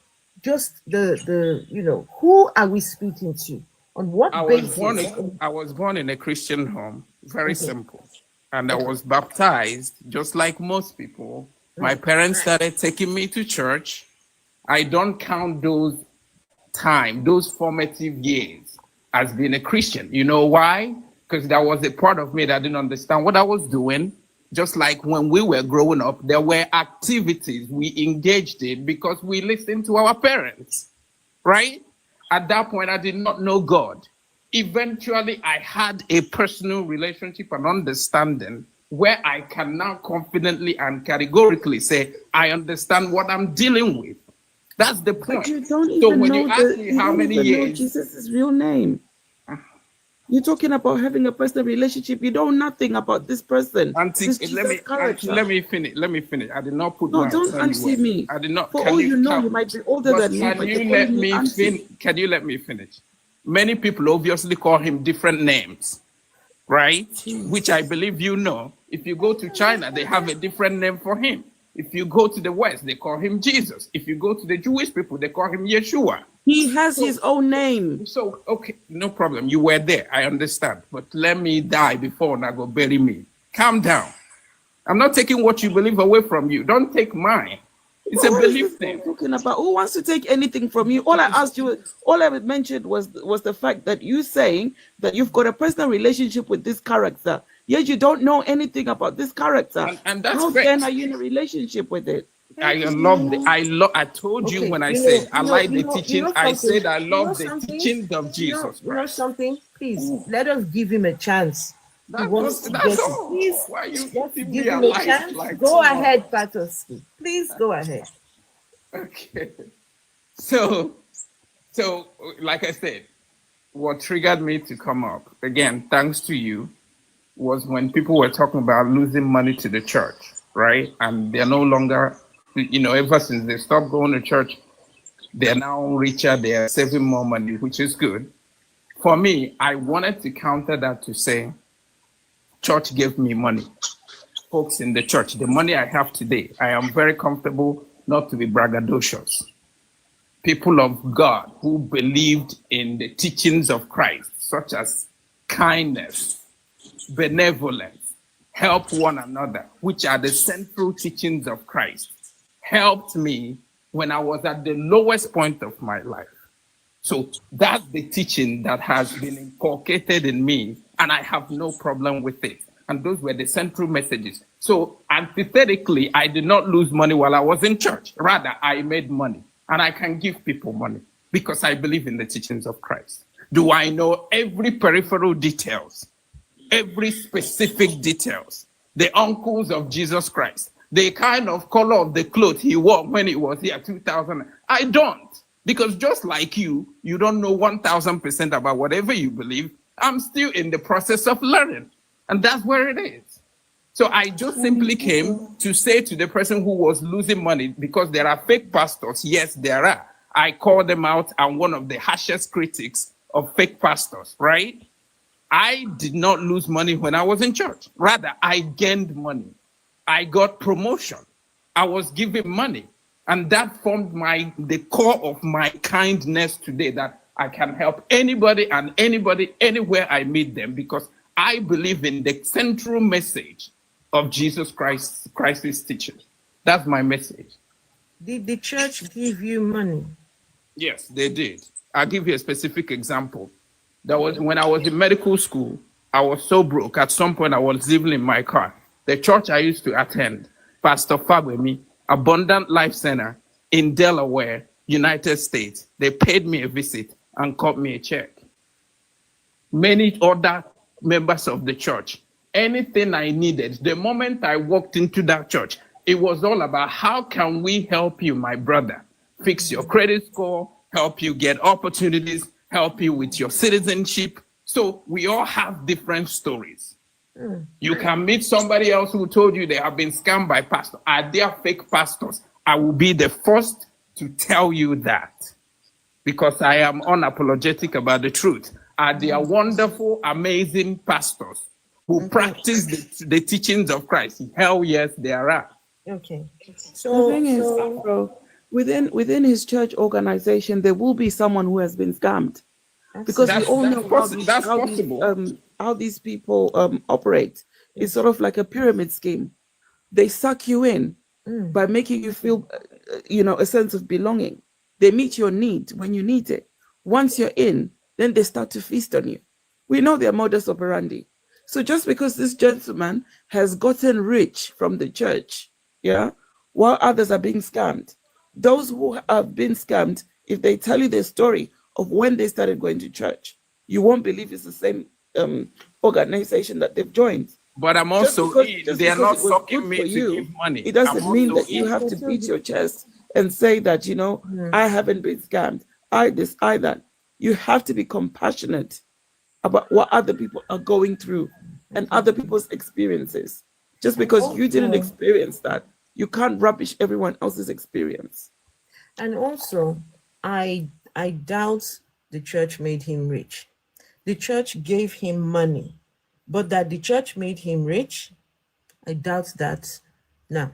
just the who are we speaking to? On what basis? I was born in a Christian home. Very simple. And I was baptized just like most people. My parents started taking me to church. I don't count those formative years as being a Christian. You know why? Because that was a part of me that didn't understand what I was doing. Just like when we were growing up, there were activities we engaged in because we listened to our parents, right? At that point, I did not know God. Eventually, I had a personal relationship and understanding where I can now confidently and categorically say, I understand what I'm dealing with. That's the point. But you don't even know how many years Jesus' real name. You're talking about having a personal relationship. You know nothing about this person. Auntie, let me finish. I did not put no, don't answer me. I did not. For all you know, you might be older than me. Can you let me finish? Many people obviously call him different names, right? Which I believe you know. If you go to China, they have a different name for him. If you go to the West, they call him Jesus. If you go to the Jewish people, they call him Yeshua. He has his own name. So, okay, no problem. You were there. I understand. But let me die before Nago bury me. Calm down. I'm not taking what you believe away from you. Don't take mine. It's a belief thing. Talking about who wants to take anything from you? All I asked you, all I mentioned was the fact that you saying that you've got a personal relationship with this character, yet you don't know anything about this character. And that's how great. then are you in a relationship with it? I told you when I said I like the teaching, I said I love the teachings of Jesus Christ. You know something? Please, let us give him a chance. He wants to get That's it. all. Please, Why you let's keeping give me him a alive chance. like Go so ahead, long? Patoski. Please go ahead. Okay. So, like I said, what triggered me to come up, again, thanks to you, was when people were talking about losing money to the church, right? And they're no longer, ever since they stopped going to church, they're now richer, they're saving more money, which is good. For me, I wanted to counter that to say, church gave me money. Folks in the church, the money I have today, I am very comfortable not to be braggadocious. People of God who believed in the teachings of Christ, such as kindness, benevolence, help one another, which are the central teachings of Christ, helped me when I was at the lowest point of my life. So that's the teaching that has been inculcated in me, and I have no problem with it. And those were the central messages. So antithetically, I did not lose money while I was in church. Rather, I made money, and I can give people money because I believe in the teachings of Christ. Do I know every peripheral details, every specific details? The uncles of Jesus Christ, the kind of color of the clothes he wore when he was here 2000. I don't. Because just like you don't know 1000% about whatever you believe. I'm still in the process of learning. And that's where it is. So I just simply came to say to the person who was losing money, because there are fake pastors. Yes, there are. I call them out. I'm one of the harshest critics of fake pastors, right? I did not lose money when I was in church. Rather, I gained money. I got promotion. I was given money. And that formed the core of my kindness today, that I can help anybody and anybody anywhere I meet them, because I believe in the central message of Jesus Christ's teaching. That's my message. Did the church give you money? Yes, they did. I'll give you a specific example. That was when I was in medical school. I was so broke. At some point, I was living in my car. The church I used to attend, Pastor Fabemi, Abundant Life Center in Delaware, United States, they paid me a visit and cut me a check. Many other members of the church, anything I needed, the moment I walked into that church, it was all about how can we help you, my brother, fix your credit score, help you get opportunities, help you with your citizenship. So we all have different stories. You can meet somebody else who told you they have been scammed by pastors. Are they fake pastors? I will be the first to tell you that, because I am unapologetic about the truth. Are they wonderful, amazing pastors who practice the teachings of Christ? Hell yes, there are. Okay. The thing is, Afro, within his church organization, there will be someone who has been scammed, because we all know how these people operate. It's sort of like a pyramid scheme. They suck you in by making you feel, a sense of belonging. They meet your need when you need it. Once you're in, then they start to feast on you. We know their modus operandi. So just because this gentleman has gotten rich from the church, while others are being scammed, those who have been scammed, if they tell you the story of when they started going to church, you won't believe it's the same organization that they've joined. But I'm also they are not sucking me to give money. It doesn't mean that you have to beat your chest and say that, I haven't been scammed. I this, I that. You have to be compassionate about what other people are going through and other people's experiences. Just because you didn't experience that, you can't rubbish everyone else's experience. And also, I doubt the church made him rich. The church gave him money, but that the church made him rich, I doubt that. No,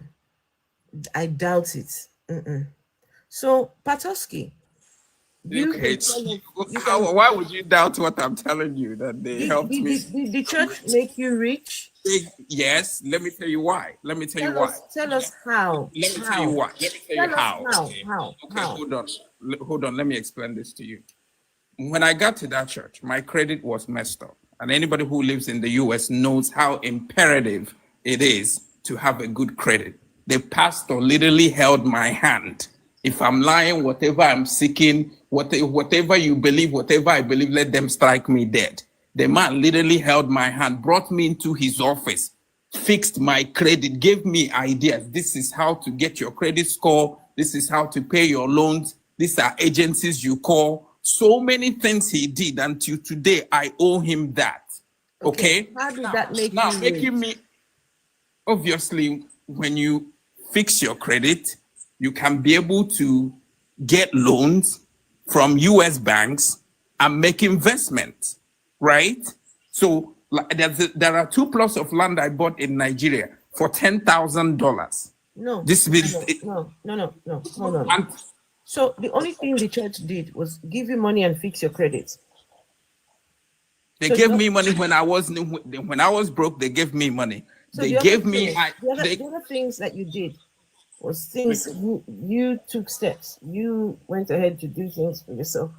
I doubt it. So, Patoski, why would you doubt what I'm telling you, that they helped me? Did the church make you rich? Yes. Let me tell you why. Tell us how. Let me tell you why. Let me tell you how. How? Hold on. Let me explain this to you. When I got to that church, my credit was messed up. And anybody who lives in the US knows how imperative it is to have a good credit. the pastor literally held my hand. If I'm lying, whatever I'm seeking, whatever you believe, whatever I believe, let them strike me dead. The man literally held my hand, brought me into his office, fixed my credit, gave me ideas. This is how to get your credit score. This is how to pay your loans. These are agencies you call. So many things he did until today. I owe him that. Okay. How did that make now you making me, obviously, when you fix your credit, you can be able to get loans from US banks and make investments, right? So there are 2 plots of land I bought in Nigeria for $10,000. No. This no. Hold on. So the only thing the church did was give you money and fix your credit. They gave me money when I was broke. They gave me money. So they gave me. The other things that you did was things you took steps. You went ahead to do things for yourself.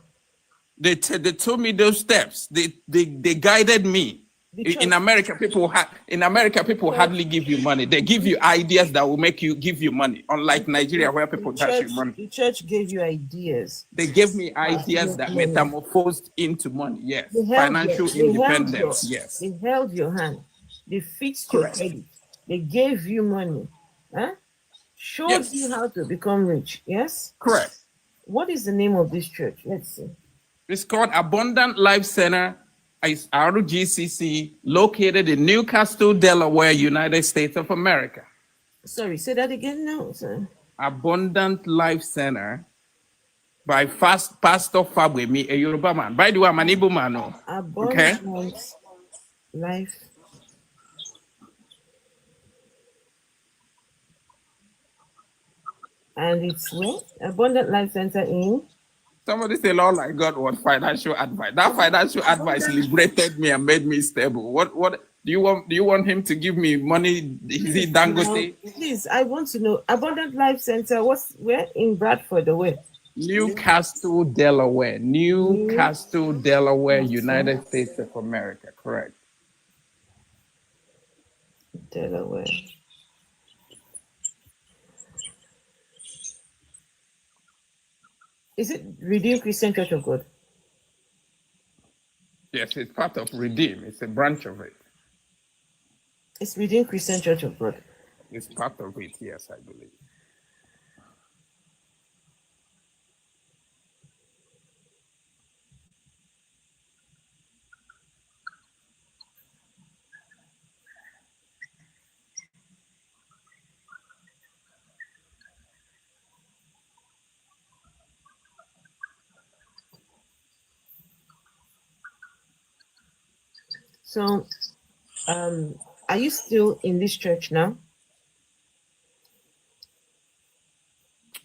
They told me those steps. They guided me. In America, people hardly give you money. They give you ideas that will make you give you money. Unlike Nigeria, where people touch you money. The church gave you ideas. They gave me ideas that metamorphosed into money. Yes, financial independence. Yes, they held your hand. They fixed your credit. They gave you money. Showed you how to become rich. Yes. Correct. What is the name of this church? Let's see. It's called Abundant Life Center. It's RGCC, located in Newcastle, Delaware, United States of America. Sorry, say that again now, sir. Abundant Life Center by Pastor Fabwemi, a Yoruba man. By the way, I'm an Igbo man. Abundant Life. And it's where? Abundant Life Center in? Somebody said, all I got was financial advice. That financial advice liberated me and made me stable. What do you want? Do you want him to give me money? Is he Dangote? Please, I want to know. Abundant Life Center, where in Bradford or where? Newcastle, Delaware. Newcastle, Delaware, United States of America. Correct. Delaware. Is it Redeemed Christian Church of God? Yes, it's part of Redeem. It's a branch of it. It's Redeemed Christian Church of God. It's part of it, yes, I believe. So, are you still in this church now?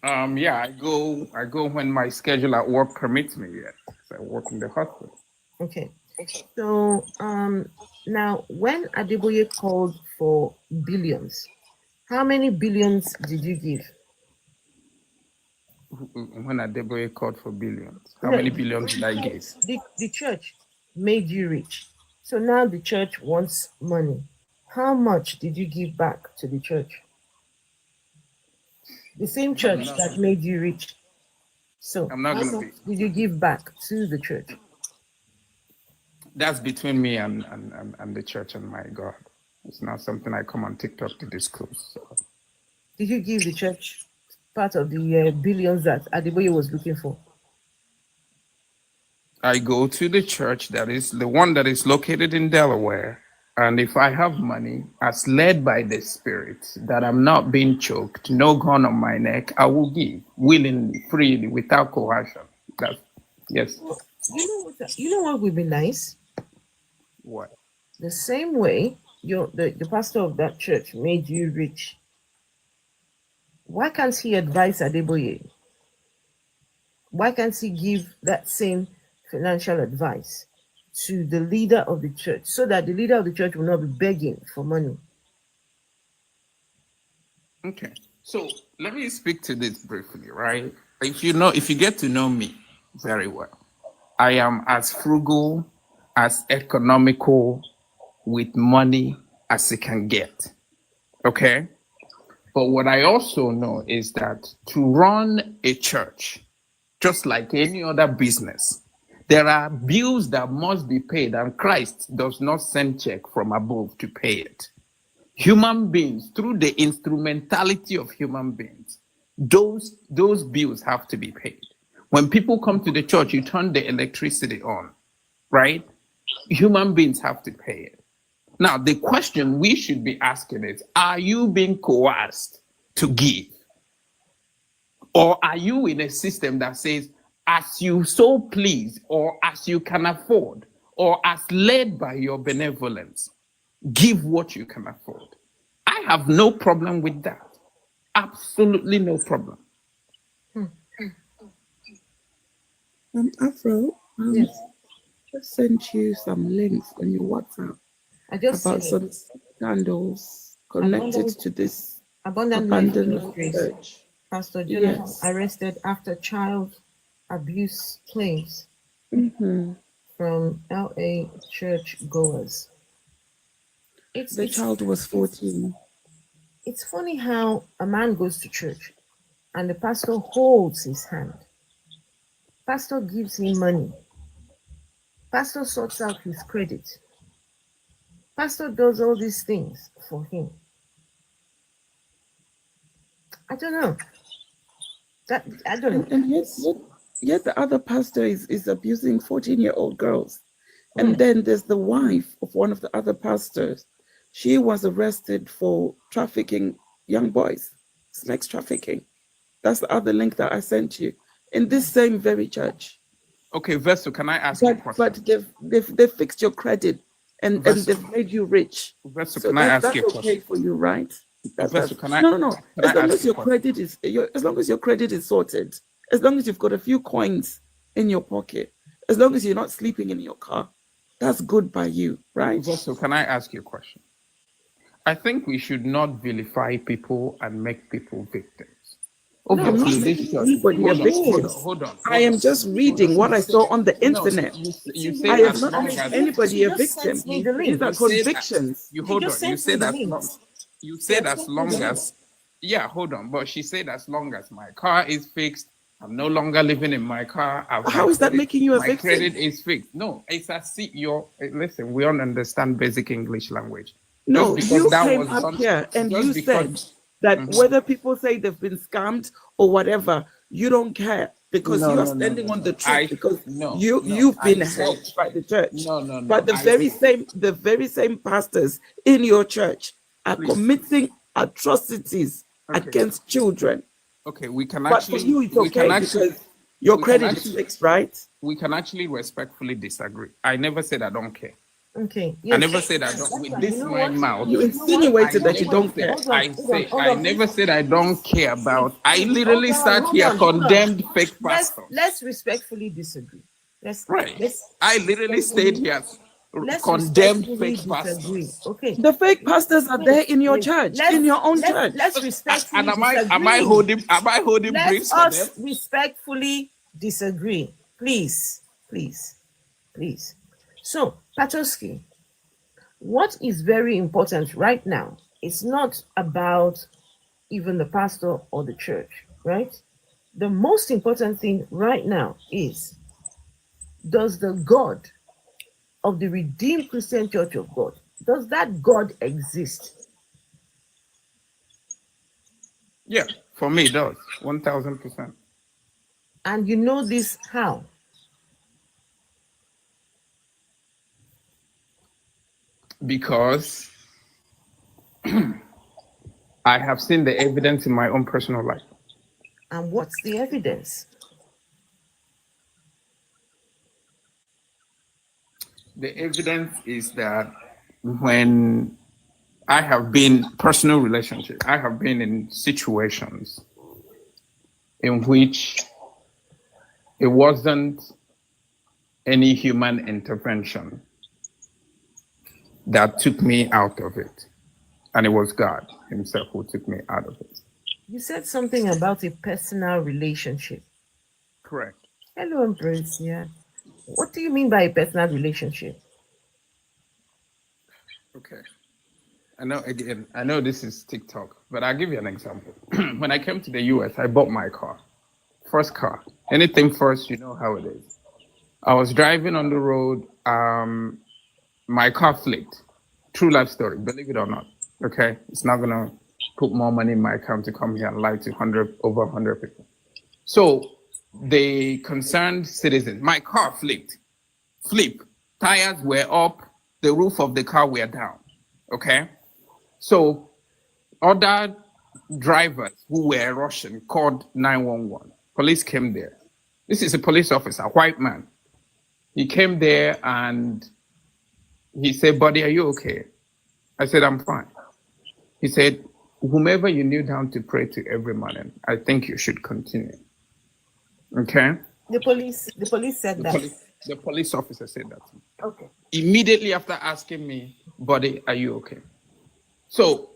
Yeah, I go when my schedule at work permits me. Yes, I work in the hospital. Okay. So, now when Adeboye called for billions, how many billions did you give? When Adeboye called for billions, how many billions did I give? The church made you rich. So now the church wants money. How much did you give back to the church? The same church that made you rich. So I'm not going to be. Did you give back to the church? That's between me and the church and my God. It's not something I come on TikTok to disclose. So. Did you give the church part of the billions that Adeboye was looking for? I go to the church that is the one that is located in Delaware. And if I have money, as led by the Spirit, that I'm not being choked, no gun on my neck, I will give willingly, freely, without coercion. Yes. Well, you know what would be nice? What? The same way the pastor of that church made you rich. Why can't he advise Adeboye? Why can't he give that same financial advice to the leader of the church so that the leader of the church will not be begging for money? Okay. So let me speak to this briefly, right? If you get to know me very well, I am as frugal, as economical with money as it can get. Okay? But what I also know is that to run a church, just like any other business, there are bills that must be paid, and Christ does not send check from above to pay it. Human beings, through the instrumentality of human beings, those bills have to be paid. When people come to the church, you turn the electricity on, right? Human beings have to pay it. Now, the question we should be asking is, are you being coerced to give? Or are you in a system that says, as you so please, or as you can afford, or as led by your benevolence, give what you can afford? I have no problem with that. Absolutely no problem. Afro, Yes. just sent you some links on your WhatsApp I just about seen some it. scandals connected to this Abundant Life abandoned Ministries. church. Pastor Jonathan Yes. arrested after child abuse claims from LA church goers. The child was 14. It's funny how a man goes to church and the pastor holds his hand. Pastor gives him money. Pastor sorts out his credit. Pastor does all these things for him. I don't know. I don't know. And yet the other pastor is abusing 14-year-old girls. And then there's the wife of one of the other pastors. She was arrested for trafficking young boys, sex trafficking. That's the other link that I sent you in this same very church. Okay, Vesu, can I ask you a question? But they've fixed your credit and they've made you rich. Vesu, So can I ask that's you a okay question? for you, right? Vesu, can I? No. Can As I long ask as you a your credit as long as your credit is sorted, as long as you've got a few coins in your pocket, as long as you're not sleeping in your car, that's good by you, right? Vesu, can I ask you a question? I think we should not vilify people and make people victims. Obviously, this church. Anybody a victim. Hold on. I am just reading what I saw on the internet. You say I have as not long made as anybody a Just victim. sent me the link. These are convictions. you hold on. You sent me said the as link. long. You said as long as. Yeah, hold on. But she said as long as my car is fixed, I'm no longer living in my car. How is that making you a my victim? credit is fixed. No, it's as see your. Listen, we don't understand basic English language. No, Just you because that came was up some- here and just you because- said that whether people say they've been scammed or whatever, you don't care because No, you are no, no, standing no, on no. the truth because No, you've been I said- helped by the church. No. But the very same pastors in your church are committing atrocities against children. Okay, we can But actually. for you, it's we can okay actually- because your we can credit actually- is fixed, right? We can actually respectfully disagree. I never said I don't care. Okay. I never said I don't. With this my mouth, You insinuated that you don't care. I never said I don't care about. I literally sat here condemned fake pastors. Let's respectfully disagree. I literally stayed here condemned fake pastors. Okay. The fake pastors are there in your church, in your own church. Let's respectfully And disagree. am I holding briefs for them? Let's respectfully disagree. Please. So, Patoski, what is very important right now is not about even the pastor or the church, right? The most important thing right now is, does the God of the Redeemed Christian Church of God, does that God exist? Yeah, for me it does. 1000%. And you know this how? Because I have seen the evidence in my own personal life. And what's the evidence? The evidence is that when I have been personal relationship, I have been in situations in which it wasn't any human intervention that took me out of it. And it was God himself who took me out of it. You said something about a personal relationship. Correct. Hello, Ambrosia. What do you mean by a personal relationship? Okay. I know this is TikTok, but I'll give you an example. When I came to the US, I bought my car. First car. Anything first, you know how it is. I was driving on the road. My car flipped. True life story, believe it or not. Okay, it's not gonna put more money in my account to come here and lie to over 100 people. So the concerned citizens, my car flip, tires were up, the roof of the car were down. Okay, so other drivers who were Russian called 911. Police came there. This is a police officer, white man. He came there and he said, "Buddy, are you okay?" I said, "I'm fine." He said, "Whomever you kneel down to pray to every morning, I think you should continue." Okay? The police said that. The police officer said that to me. Okay. Immediately after asking me, "Buddy, are you okay?" So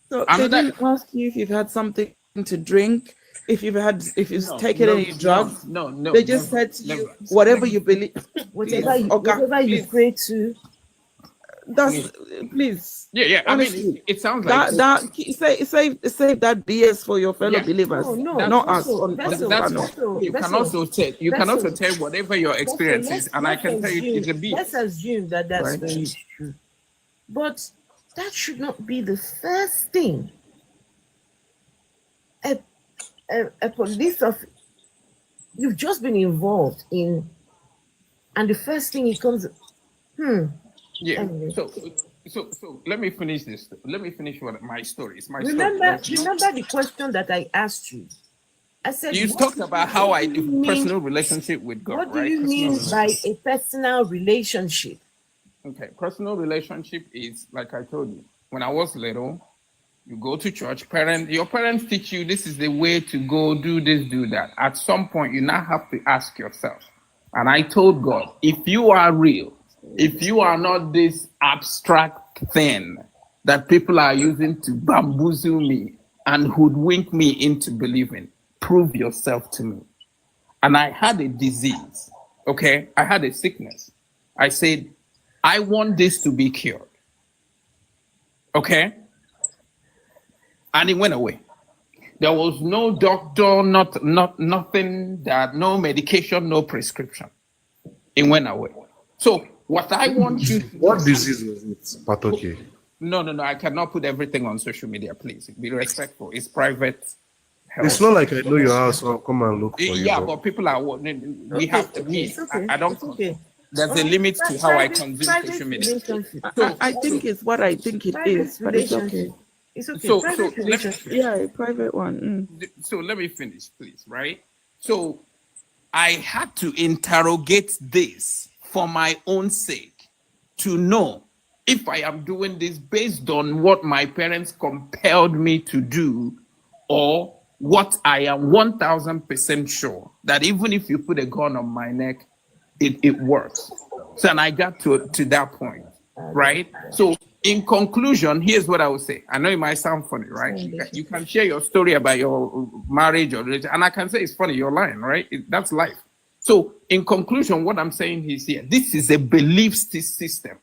they didn't ask you if you've had something to drink, if you've taken any drugs. No. They just said to you, whatever you believe, whatever you pray to. That's please. Yeah. Honestly, I mean, it sounds like say that BS for your fellow believers. No, not us. You can also tell whatever your experience is, and I can tell you it's a BS. Let's assume that that's very true, but that should not be the first thing a police officer you've just been involved in, and the first thing it comes, Yeah. Anyway. So let me finish this. Let me finish what my story is. Remember the question that I asked you. I said you talked about how I do personal relationship with God. What do you mean by a personal relationship? Okay, personal relationship is like I told you. When I was little, you go to church. Your parents teach you this is the way to go. Do this, do that. At some point, you now have to ask yourself. And I told God, if you are real, if you are not this abstract thing that people are using to bamboozle me and hoodwink me into believing, prove yourself to me. And I had a disease, okay? I had a sickness. I said, I want this to be cured, okay? And it went away. There was no doctor, nothing, no medication, no prescription. It went away. So what I want you to What disease was it, Patoke? No. I cannot put everything on social media, please. Be respectful. It's private health. It's not like I know your house, so I'll come and look for you. Yeah, but people are we have to meet. Okay. I don't. Okay. There's a limit to how I consume social media. I think it's what I think it is, but it's okay. It's okay. So a private one. So let me finish, please. Right. So I had to interrogate this for my own sake to know if I am doing this based on what my parents compelled me to do, or what I am 1000% sure that even if you put a gun on my neck, it works. So, and I got to that point, right? So in conclusion, here's what I would say. I know it might sound funny, right? You can share your story about your marriage or religion, and I can say it's funny, you're lying, right? That's life. So in conclusion, what I'm saying is here, this is a belief system.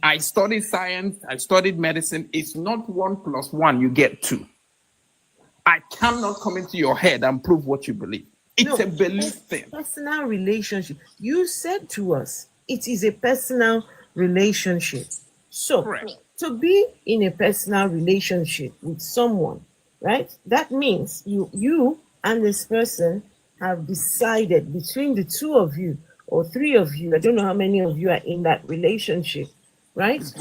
I studied science, I studied medicine. It's not 1 + 1, you get 2. I cannot come into your head and prove what you believe. It's a belief thing. Personal relationship. You said to us, it is a personal relationship. So to be in a personal relationship with someone, right? That means you and this person have decided between the two of you or three of you, I don't know how many of you are in that relationship, right? It's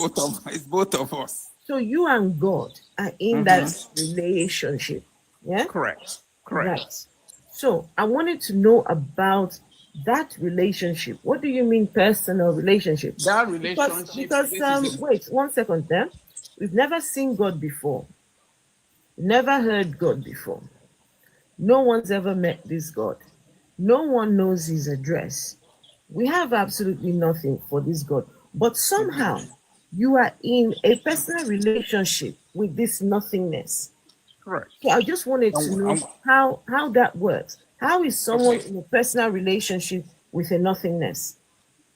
both of us. So you and God are in that relationship. Yeah? Correct. Right. So I wanted to know about that relationship. What do you mean personal relationship? That relationship. Because wait 1 second there. We've never seen God before. Never heard God before. No one's ever met this God. No one knows his address. We have absolutely nothing for this God. But somehow you are in a personal relationship with this nothingness. Correct. So I just wanted to know how that works. How is someone in a personal relationship with a nothingness?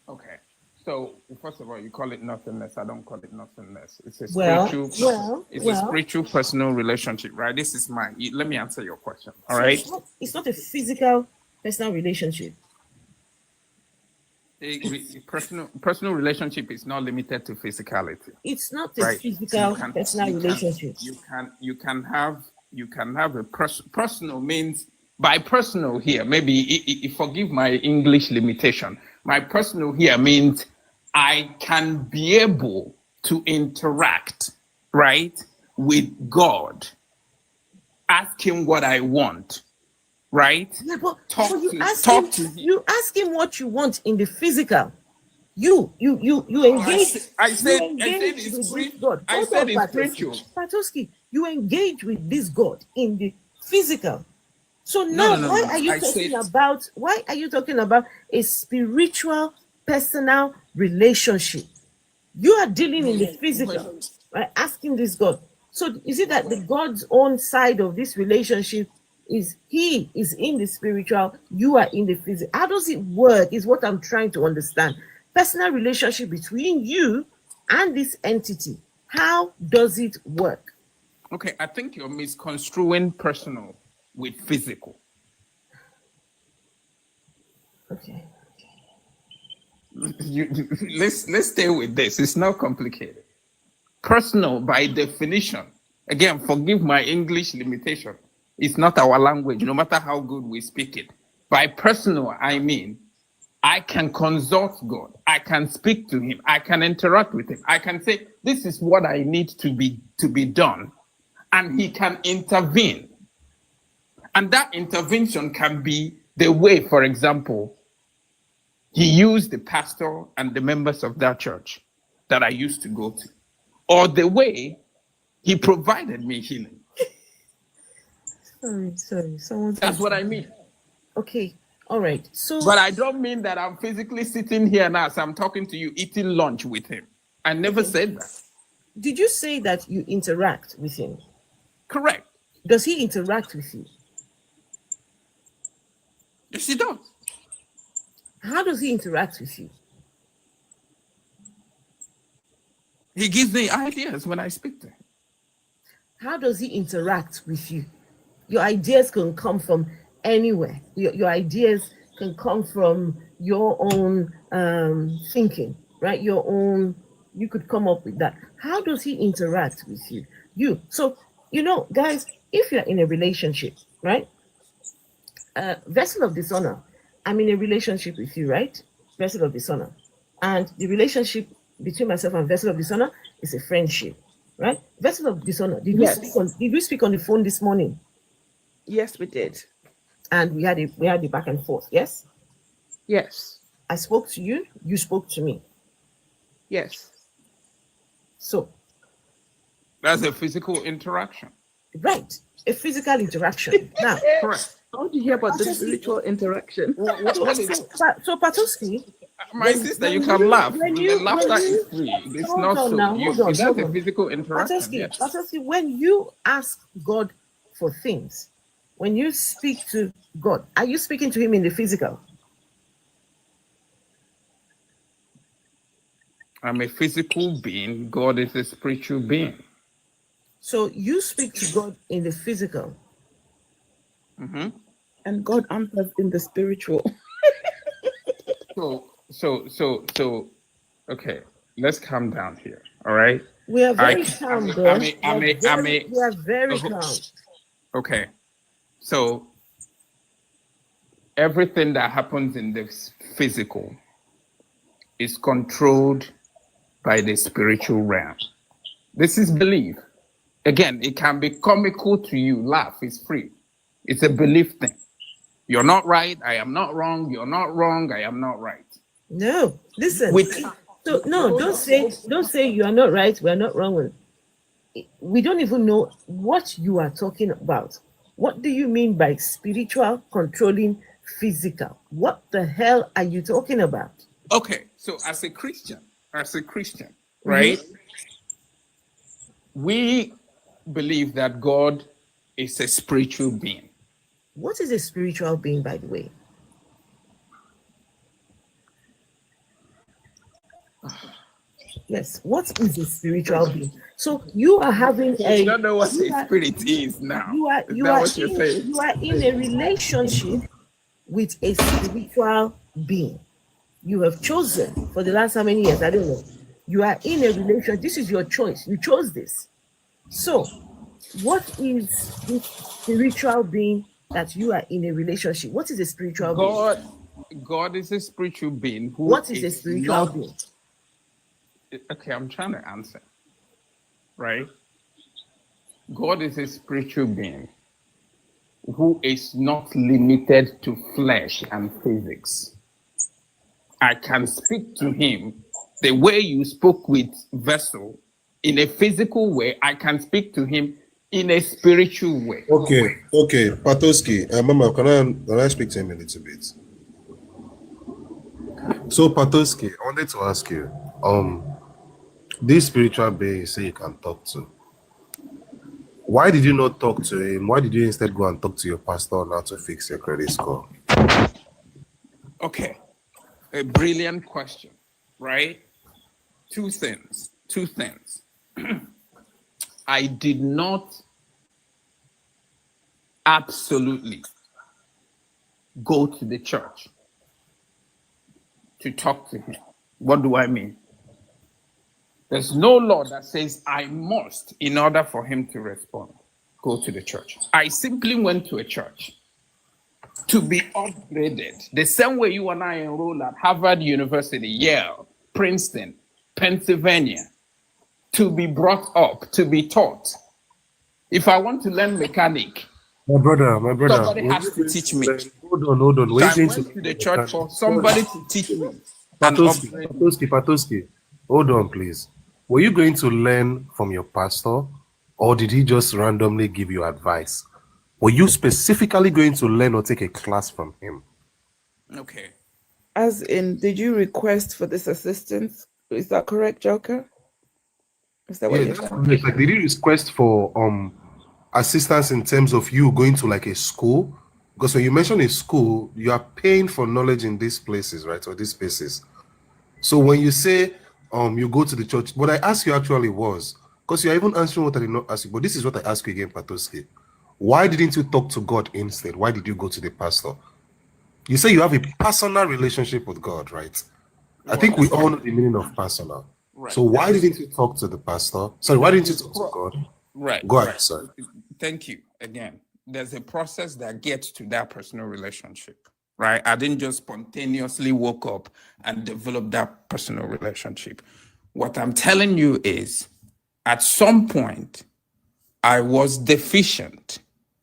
Okay. So first of all, you call it nothingness. I don't call it nothingness. It's a Well, spiritual, a spiritual personal relationship, right? This is my. Let me answer your question. All so right. it's not a physical personal relationship. Personal relationship is not limited to physicality. It's not a right? physical personal relationship. You can have a personal means by personal here. Maybe forgive my English limitation. My personal here means I can be able to interact, right, with God, ask Him what I want, right? Yeah, but you ask him what you want in the physical. You engage. I said with it's this God. I said it's spiritual. Patoski, you engage with this God in the physical. So now, why are you talking about a spiritual personal relationship? You are dealing in the physical, right? Asking this God. So is it that the God's own side of this relationship is He is in the spiritual, you are in the physical? How does it work is what I'm trying to understand. Personal relationship between you and this entity. How does it work? Okay, I think you're misconstruing personal with physical. Okay. Let's stay with this. It's not complicated. Personal, by definition, again, forgive my English limitation. It's not our language, no matter how good we speak it. By personal, I mean I can consult God. I can speak to Him. I can interact with Him. I can say, this is what I need to be done. And He can intervene. And that intervention can be the way, for example, He used the pastor and the members of that church that I used to go to, or the way He provided me healing. Sorry. That's what I mean. Okay, all right. So, but I don't mean that I'm physically sitting here now as I'm talking to you, eating lunch with Him. I never said that. Did you say that you interact with Him? Correct. Does He interact with you? Yes, He does. How does He interact with you? He gives me ideas when I speak to Him. How does He interact with you? Your ideas can come from anywhere. Your ideas can come from your own thinking, right? You could come up with that. How does He interact with you? So, guys, if you're in a relationship, right? Vessel of dishonor, I'm in a relationship with you, right? Vessel of dishonor. And the relationship between myself and Vessel of dishonor is a friendship, right? Vessel of dishonor, did we speak on the phone this morning? Yes, we did. And we had the back and forth, yes? Yes. I spoke to you, you spoke to me. Yes. So that's a physical interaction. Right. A physical interaction. Now, correct. How did you hear about the spiritual interaction? So Patoski, my sister, you can laugh. The laughter is free. It's not so. That's a physical interaction. Patoski, when you ask God for things, when you speak to God, are you speaking to Him in the physical? I'm a physical being. God is a spiritual being. So you speak to God in the physical. Mm-hmm. And God answers in the spiritual. So, okay, let's calm down here. All right. We are very calm, bro. We are very calm. Okay. So everything that happens in the physical is controlled by the spiritual realm. This is belief. Again, it can be comical to you. Laugh, it's free. It's a belief thing. You're not right. I am not wrong. You're not wrong. I am not right. No, listen. Don't say you are not right. We are not wrong. We don't even know what you are talking about. What do you mean by spiritual controlling physical? What the hell are you talking about? Okay, so as a Christian, right? We believe that God is a spiritual being. What is a spiritual being, by the way? Yes. What is a spiritual being? So you are having I don't know what a spirit is now. You are Is that what you're saying? you are in a relationship with a spiritual being. You have chosen for the last how many years? I don't know. You are in a relationship. This is your choice. You chose this. So, what is this spiritual being that you are in a relationship? What is a spiritual being? God is a spiritual being. What is a spiritual being? Okay, I'm trying to answer. Right? God is a spiritual being who is not limited to flesh and physics. I can speak to him the way you spoke with Vessel in a physical way. I can speak to him in a spiritual way. Okay, Patoski, Mama, can I speak to him a little bit? So, Patoski, I wanted to ask you, this spiritual being you say you can talk to, why did you not talk to him? Why did you instead go and talk to your pastor on how to fix your credit score? Okay, a brilliant question, right? Two things. I did not absolutely go to the church to talk to him. What do I mean? There's no law that says I must, in order for him to respond, go to the church. I simply went to a church to be upgraded. The same way you and I enroll at Harvard University, Yale, Princeton, Pennsylvania, to be brought up, to be taught. If I want to learn mechanic, my brother, somebody has to teach me. Hold on. So I went to the church for somebody to teach me. Patoski, hold on, please. Were you going to learn from your pastor, or did he just randomly give you advice? Were you specifically going to learn or take a class from him? Okay. As in, did you request for this assistance? Is that correct, Joker? Is that what you're saying? Like, did you request for assistance in terms of you going to like a school? Because when you mention a school, you are paying for knowledge in these places, right? Or these spaces. So when you say you go to the church, what I asked you actually was, because you're even answering what I did not ask you, but this is what I asked you again, Patoski. Why didn't you talk to God instead? Why did you go to the pastor? You say you have a personal relationship with God, right? I think we all know the meaning of personal. Right. So why didn't you talk to the pastor? Sorry, why didn't you talk to God? Right. Go ahead, sir. Thank you again. There's a process that gets to that personal relationship, right? I didn't just spontaneously woke up and develop that personal relationship. What I'm telling you is, at some point, I was deficient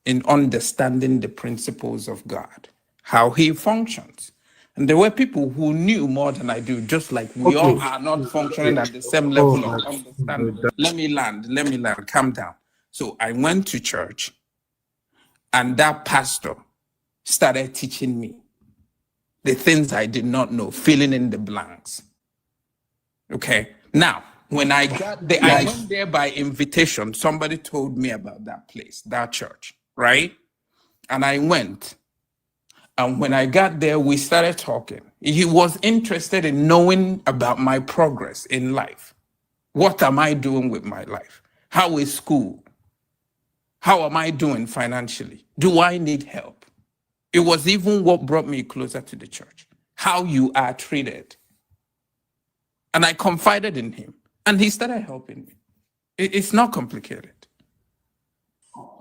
in understanding the principles of God, how he functions. And there were people who knew more than I do, just like we all are not functioning at the same level of understanding. Let me land, calm down. So I went to church, and that pastor started teaching me the things I did not know, filling in the blanks. Okay. Now, when I got there, I went there by invitation. Somebody told me about that place, that church, right? And I went. And when I got there, we started talking. He was interested in knowing about my progress in life. What am I doing with my life? How is school? How am I doing financially? Do I need help? It was even what brought me closer to the church. How you are treated. And I confided in him. And he started helping me. It's not complicated.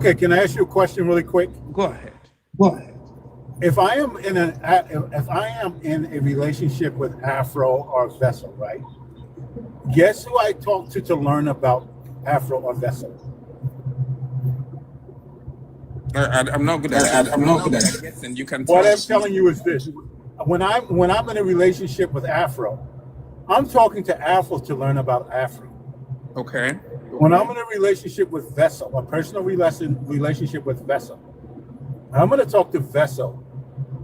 Okay, can I ask you a question really quick? Go ahead. If I am in a relationship with Afro or Vessel, right? Guess who I talk to learn about Afro or Vessel? I'm not good at guessing. You can. What I'm telling you is this: when I'm in a relationship with Afro, I'm talking to Afro to learn about Afro. Okay. When I'm in a relationship with Vessel, a personal relationship with Vessel, I'm going to talk to Vessel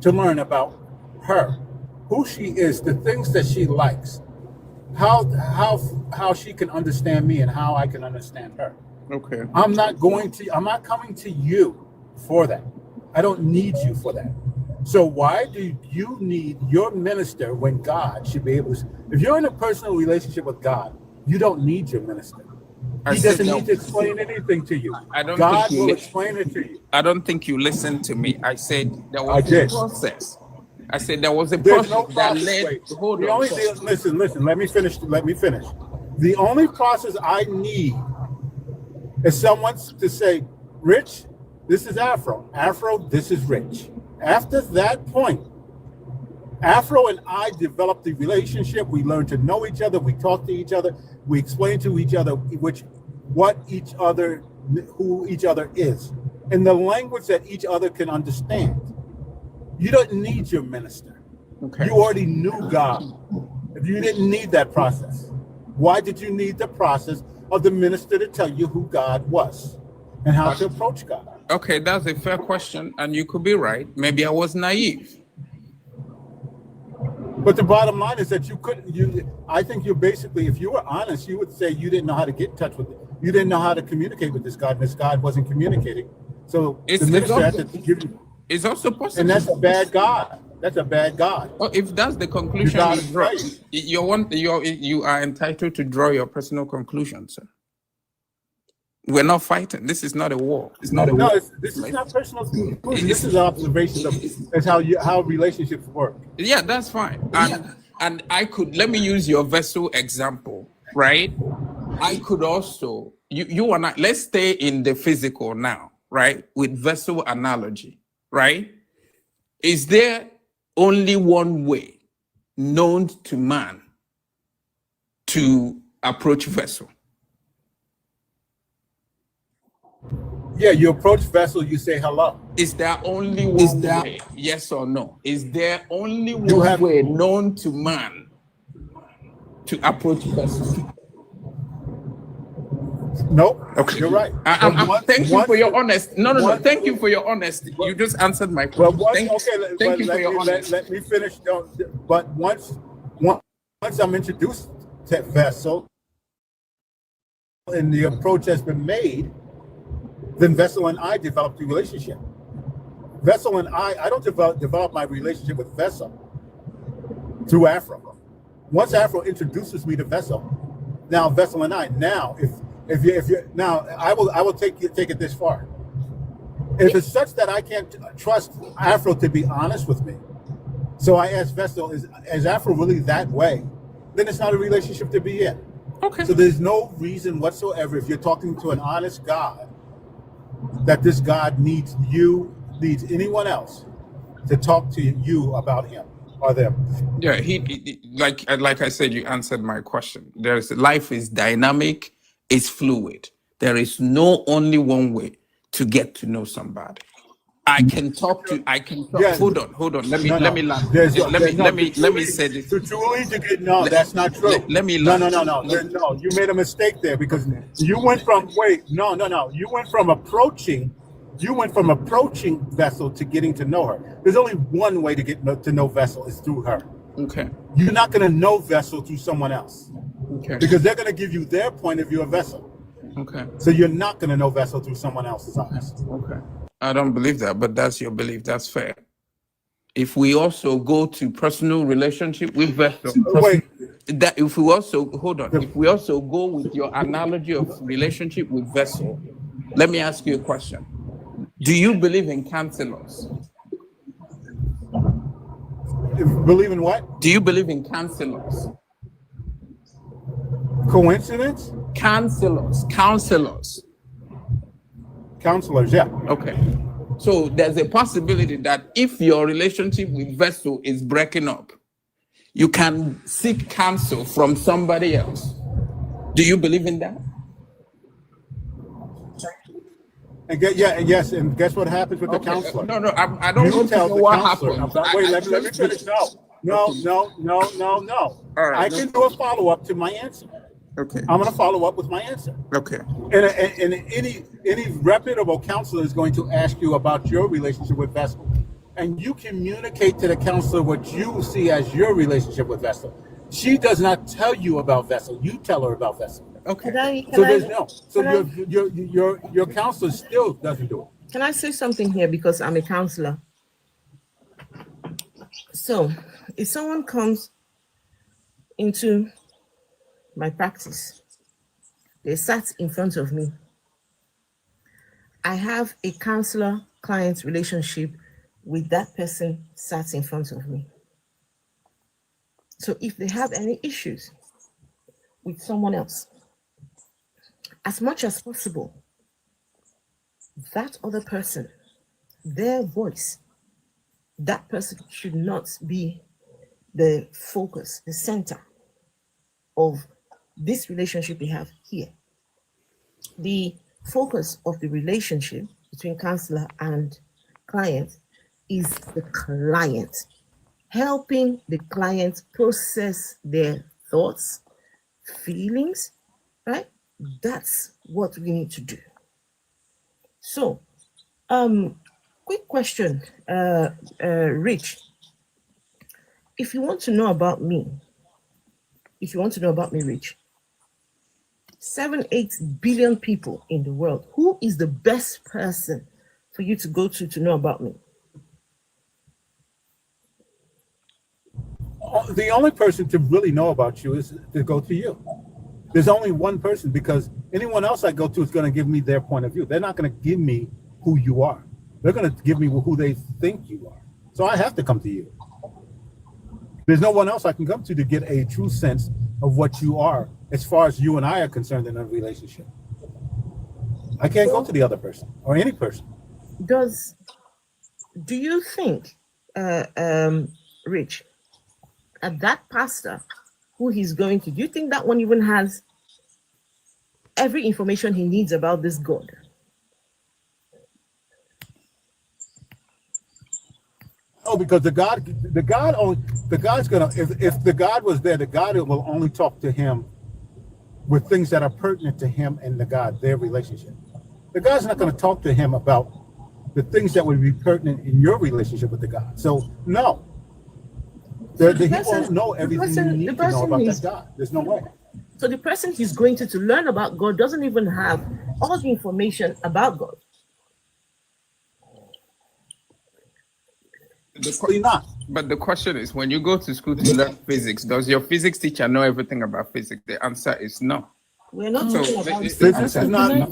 to learn about her, who she is, the things that she likes, how she can understand me and how I can understand her. Okay. I'm not coming to you for that. I don't need you for that. So why do you need your minister when God should be able to? If you're in a personal relationship with God, you don't need your minister. He doesn't need to explain anything to you. God will explain it to you. I don't think you listened to me. I said there I was a did. process. I said there was a There's process no that process. led. Wait. Hold The on. only thing, listen. Let me finish. The only process I need is someone to say, Rich, this is Afro. Afro, this is Rich. After that point, Afro and I developed the relationship. We learned to know each other. We talk to each other. We explain to each other who each other is, in the language that each other can understand. You don't need your minister. Okay. You already knew God. If you didn't need that process, why did you need the process of the minister to tell you who God was and how to approach God? Okay, that's a fair question, and you could be right. Maybe I was naive. But the bottom line is that I think you basically, if you were honest, you would say you didn't know how to get in touch with it. You didn't know how to communicate with this God, and this God wasn't communicating. So the minister had to give you. It's also possible. And that's a bad God. That's a bad God. Well, if that's the conclusion you draw, you are entitled to draw your personal conclusion, sir. We're not fighting. This is not a war. It's not a war. This is not personal. This is observation of how relationships work. Yeah, that's fine. And I could, let me use your vessel example, right? I could also, you and I, let's stay in the physical now, right? With vessel analogy, right? Is there only one way known to man to approach vessel? Yeah, you approach vessel, you say hello. Is there only one way? Yes or no? Is there only one way known to man to approach vessel? Nope. Okay. You're right. Thank you for your honesty. No. Thank you for your honesty. You just answered my question. Thank you for your honesty. Let me finish. But once I'm introduced to vessel and the approach has been made, then Vessel and I developed a relationship. Vessel and I don't develop my relationship with Vessel through Afro. Once Afro introduces me to Vessel, now Vessel and I, now if you now I will take it this far. If it's such that I can't trust Afro to be honest with me, so I ask Vessel, is Afro really that way? Then it's not a relationship to be in. Okay. So there's no reason whatsoever, if you're talking to an honest God, that this God needs anyone else to talk to you about him or them. Yeah, he like I said, you answered my question. Life is dynamic, it's fluid. There is no only one way to get to know somebody. I can talk. Yes. Hold on. Let me land. Let me say this. That's not true. Let me land. No. You made a mistake there because you went from You went from approaching Vessel to getting to know her. There's only one way to get to know Vessel is through her. Okay. You're not going to know Vessel through someone else. Okay. Because they're going to give you their point of view of Vessel. Okay. So you're not going to know Vessel through someone else's eyes. Okay. I don't believe that, but that's your belief. That's fair. If we also go to personal relationship with Vessel, if we also go with your analogy of relationship with Vessel, let me ask you a question. Do you believe in counselors? Believe in what? Do you believe in counselors? Coincidence? Counselors, yeah. Okay. So there's a possibility that if your relationship with Vessel is breaking up, you can seek counsel from somebody else. Do you believe in that? And yes. And guess what happens with the counselor? No. I don't want to know what happens. Wait, let me finish. No. All right. I can do a follow-up to my answer. Okay. I'm going to follow up with my answer. Okay. And any reputable counselor is going to ask you about your relationship with Vessel. And you communicate to the counselor what you see as your relationship with Vessel. She does not tell you about Vessel. You tell her about Vessel. Okay. Your counselor still doesn't do it. Can I say something here because I'm a counselor? So if someone comes into my practice, they sat in front of me, I have a counselor-client relationship with that person sat in front of me. So if they have any issues with someone else, as much as possible, that other person, their voice, that person should not be the focus, the center of this relationship we have here. The focus of the relationship between counselor and client is the client, helping the client process their thoughts, feelings, right? That's what we need to do. So, quick question, Rich. If you want to know about me, Rich, 7-8 billion people in the world, who is the best person for you to go to know about me? The only person to really know about you is to go to you. There's only one person, because anyone else I go to is going to give me their point of view. They're not going to give me who you are. They're going to give me who they think you are. So I have to come to you. There's no one else I can come to get a true sense of what you are, as far as you and I are concerned in a relationship. I can't go to the other person or any person. Do you think, Rich, that pastor who he's going to, do you think that one even has every information he needs about this God? Oh, because the God's gonna, if the God was there, the God will only talk to him with things that are pertinent to him and the God, their relationship. The God's not going to talk to him about the things that would be pertinent in your relationship with the God. So no, he won't know everything you need to know about that God. There's no way. So the person he's going to learn about God doesn't even have all the information about God. But the question is, when you go to school to learn physics, does your physics teacher know everything about physics? The answer is no. We're not So talking about physics is not a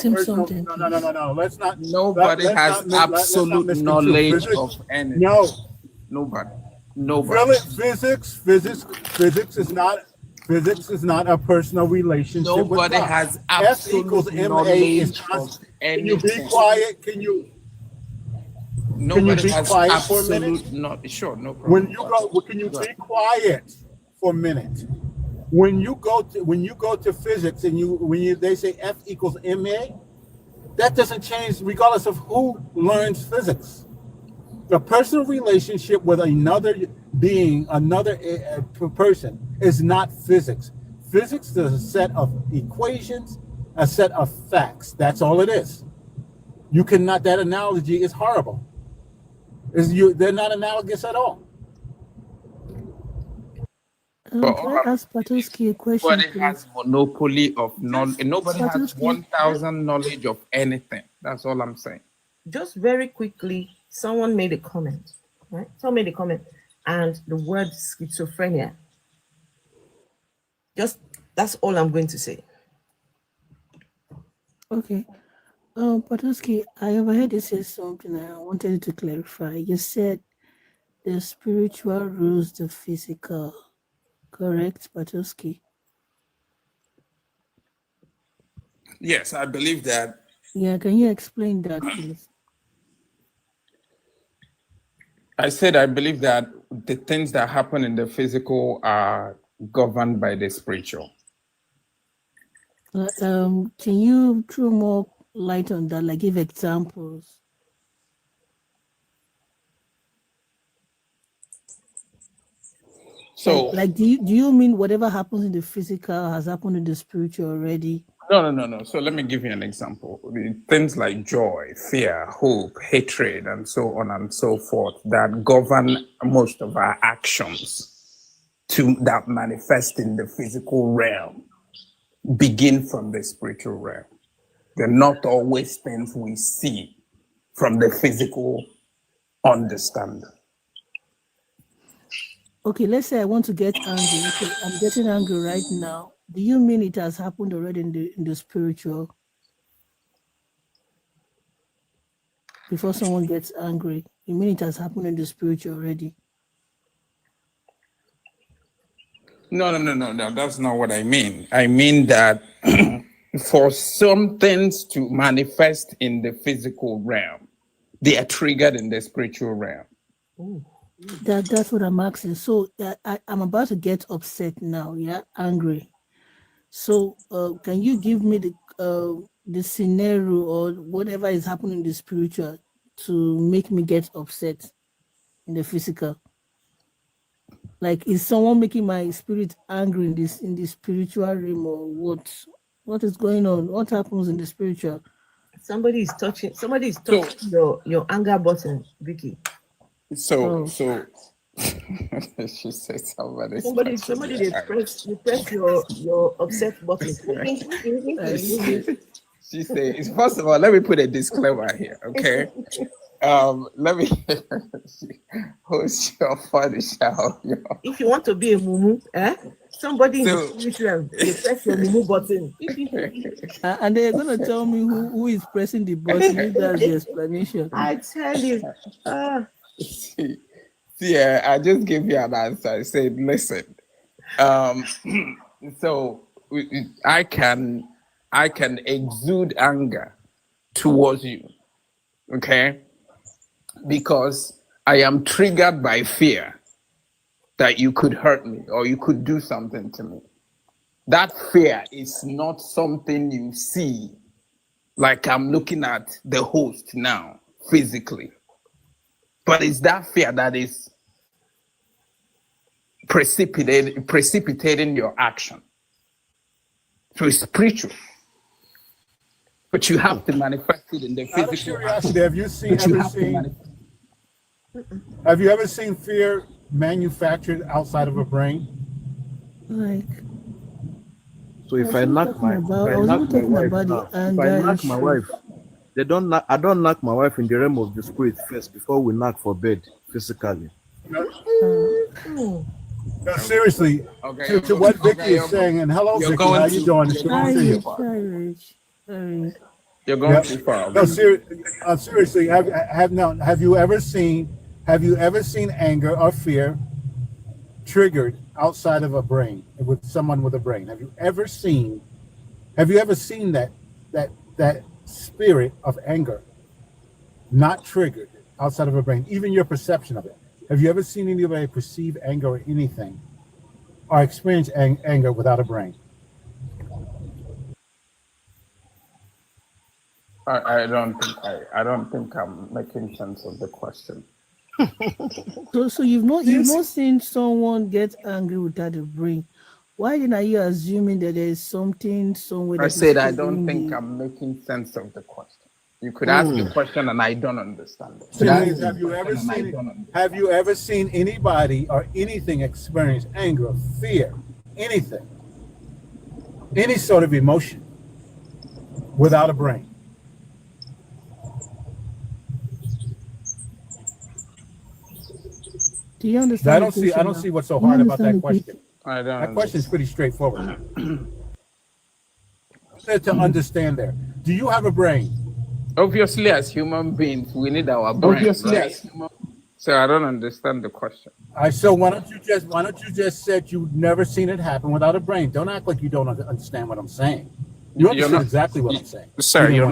personal. No. Let's not. Nobody has absolute knowledge of anything. No. Nobody. Physics is not a personal relationship. Nobody has absolute knowledge of anything. Can you be quiet? Can you Nobody be has quiet for a minute? Sure, no problem. Can you be quiet for a minute? When you go to physics and they say F equals ma, that doesn't change regardless of who learns physics. A personal relationship with another being, another person, is not physics. Physics is a set of equations, a set of facts. That's all it is. You cannot. That analogy is horrible. They're not analogous at all. Can I ask Patuski a question? Nobody has monopoly of knowledge. Nobody has 1,000 knowledge of anything. That's all I'm saying. Just very quickly, someone made a comment, right? Someone made a comment, and the word schizophrenia. That's all I'm going to say. Okay. Patuski, I overheard you say something I wanted to clarify. You said the spiritual rules the physical. Correct, Patuski? Yes, I believe that. Yeah, can you explain that, please? I said I believe that the things that happen in the physical are governed by the spiritual. Can you throw more light on that, like give examples? So, like do you mean whatever happens in the physical has happened in the spiritual already? No. So let me give you an example. Things like joy, fear, hope, hatred, and so on and so forth that govern most of our actions that manifest in the physical realm begin from the spiritual realm. They're not always things we see from the physical understanding. Okay, let's say I want to get angry. Okay, I'm getting angry right now. Do you mean it has happened already in the spiritual? Before someone gets angry, you mean it has happened in the spiritual already? No. That's not what I mean. I mean that for some things to manifest in the physical realm, they are triggered in the spiritual realm. That's what I'm asking. So I'm about to get upset now. Yeah, angry. So can you give me the scenario or whatever is happening in the spiritual to make me get upset in the physical? Like, is someone making my spirit angry in the spiritual realm, or what? What is going on? What happens in the spiritual? Somebody is touching your anger button, Vicky. So she said somebody. Somebody they press your upset button. She says, first of all, let me put a disclaimer here, okay? Let me host your funny show. If you want to be a mumu, somebody in the spiritual, they press your mumu button. And they're gonna tell me who is pressing the button. If that's the explanation. I tell you. Yeah, I just gave you an answer. I said, listen, so I can exude anger towards you, okay? Because I am triggered by fear that you could hurt me or you could do something to me. That fear is not something you see, like I'm looking at the host now, physically. But it's that fear that is precipitating your action. So it's spiritual. But you have to manifest it in the physical. Out of curiosity, have you ever seen fear manufactured outside of a brain? Like, so if I knock my wife, I don't knock my wife in the realm of the spirit first before we knock for bed physically. No, seriously. To what Vicky is saying, and hello, Vicky, how you doing? It's good to see you. You're going too far. No, seriously. Have you ever seen anger or fear triggered outside of a brain with someone with a brain? Have you ever seen that spirit of anger not triggered outside of a brain? Even your perception of it. Have you ever seen anybody perceive anger or anything, or experience anger without a brain? I don't think I'm making sense of the question. So you've not seen someone get angry without a brain. Why then are you assuming that there is something somewhere? I said I don't think I'm making sense of the question. You could ask the question and I don't understand it. So have you ever seen anybody or anything experience anger, fear, anything, any sort of emotion without a brain? Do you understand? I don't see what's so hard about that question. That question is pretty straightforward. To understand there. Do you have a brain? Obviously, as human beings, we need our brain. Right? So I don't understand the question. So why don't you just say you've never seen it happen without a brain? Don't act like you don't understand what I'm saying. You understand exactly what I'm saying. Sir, you're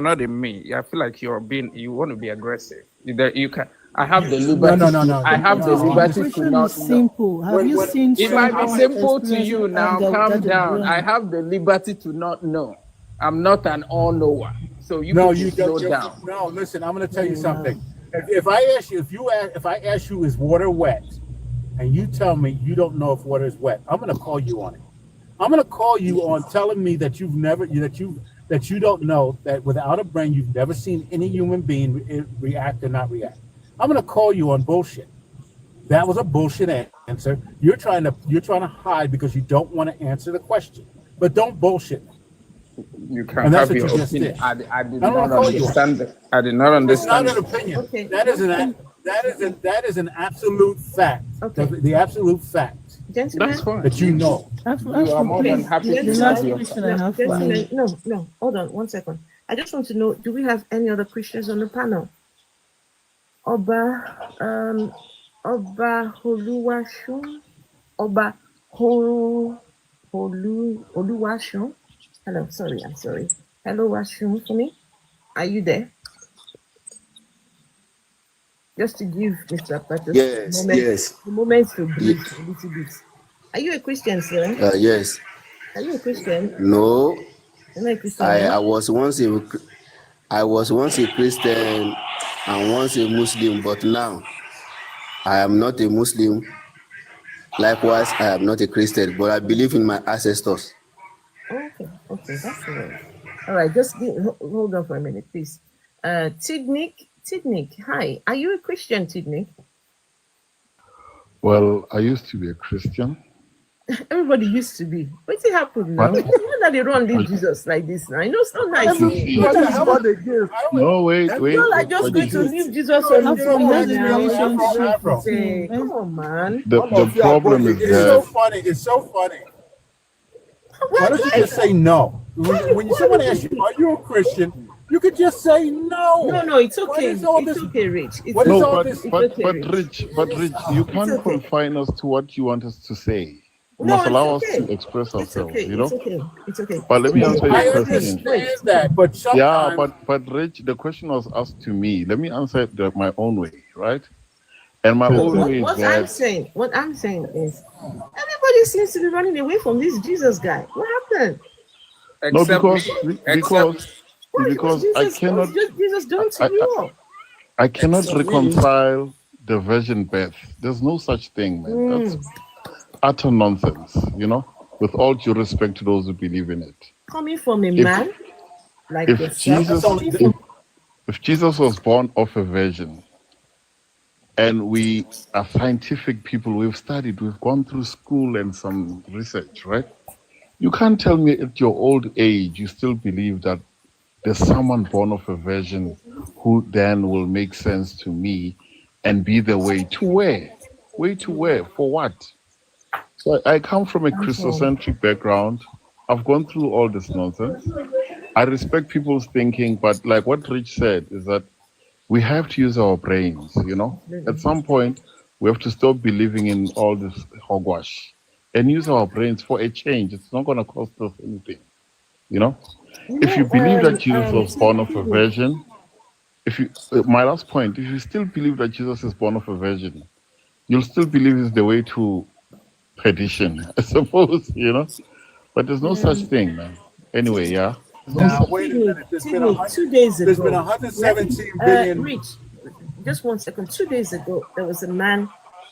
not in me. I feel like you want to be aggressive. You can. I have the liberty. No. I have the liberty to not. Simple. Have you seen? It might be simple to you now. Calm down. I have the liberty to not know. I'm not an all-knower. So you slow down. No, listen. I'm going to tell you something. If I ask you, is water wet, and you tell me you don't know if water is wet, I'm going to call you on it. I'm going to call you on telling me that you don't know that without a brain you've never seen any human being react or not react. I'm going to call you on bullshit. That was a bullshit answer. You're trying to hide because you don't want to answer the question. But don't bullshit me. You can't have your opinion. I did not understand. I did not understand. It's not an opinion. Okay. That isn't it. That is an absolute fact. Okay. The absolute fact. Gentlemen, That's fine. That you know. You are more than happy to The give last your question I have for you. gentlemen, no, hold on 1 second. I just want to know, do we have any other Christians on the panel? Oba Oluwashun, Oba Oluwashun. Hello, I'm sorry. Hello, Washun for me. Are you there? Just to give Mr. Patos the moment to breathe a little bit. Are you a Christian, sir? Yes. Are you a Christian? No. You're not a Christian, I was once a Christian and once a Muslim, but now I am not a Muslim. Likewise, I am not a Christian, but I believe in my ancestors. Okay, that's all right. All right, just hold on for a minute, please. Tidnik, hi. Are you a Christian, Tidnik? Well, I used to be a Christian. Everybody used to be. What's happened now? Why that they run leave Jesus like this now? I know it's not nice. No, wait. You're like just going to leave Jesus on the phone. Come on, man. The problem is that It's so funny. Why don't you just say no? When someone asks you, are you a Christian? You could just say no. No, it's okay. It's okay, Rich. But Rich, you can't confine us to what you want us to say. You must allow us to express ourselves, you know? It's okay. But let me answer your question. But sometimes... Yeah, but Rich, the question was asked to me. Let me answer it my own way, right? And my own way is that... What I'm saying is, everybody seems to be running away from this Jesus guy. What happened? No, because I cannot... Jesus done to you. I cannot reconcile the virgin birth. There's no such thing, man. That's utter nonsense, you know, with all due respect to those who believe in it. Coming from a man like yourself. If Jesus was born of a virgin, and we are scientific people, we've studied, we've gone through school and some research, right? You can't tell me at your old age you still believe that there's someone born of a virgin who then will make sense to me and be the way to where? Way to where? For what? So I come from a Christocentric background. I've gone through all this nonsense. I respect people's thinking, but like what Rich said is that we have to use our brains, you know? At some point, we have to stop believing in all this hogwash and use our brains for a change. It's not going to cost us anything, you know? If you believe that Jesus was born of a virgin, my last point, if you still believe that Jesus is born of a virgin, you'll still believe it's the way to perdition, I suppose, you know? But there's no such thing, man. Anyway, yeah. Now, wait a minute. There's been 2 days ago. There's been 117 billion. Rich, just 1 second. 2 days ago, there was a man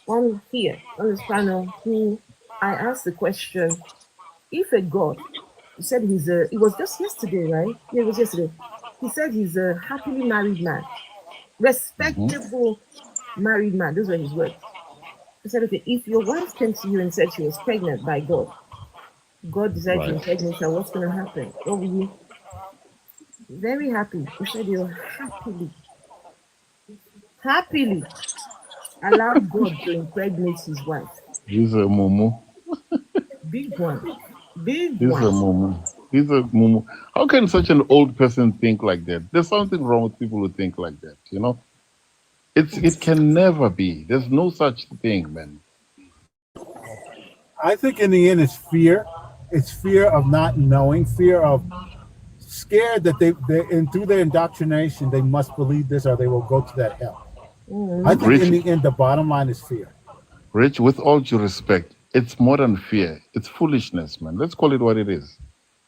on this panel who I asked the question, if a God, he said it was just yesterday, right? Yeah, it was yesterday. He said he's a happily married man, respectable married man. Those were his words. He said, okay, if your wife came to you and said she was pregnant by God, God decided to impregnate her, what's going to happen? What will you? Very happy. He said you're happily allow God to impregnate his wife. He's a mumu. Big one. He's a mumu. How can such an old person think like that? There's something wrong with people who think like that, you know? It can never be. There's no such thing, man. I think in the end it's fear. It's fear of not knowing, fear of scared that and through their indoctrination, they must believe this or they will go to that hell. I think in the end, the bottom line is fear. Rich, with all due respect, it's more than fear. It's foolishness, man. Let's call it what it is.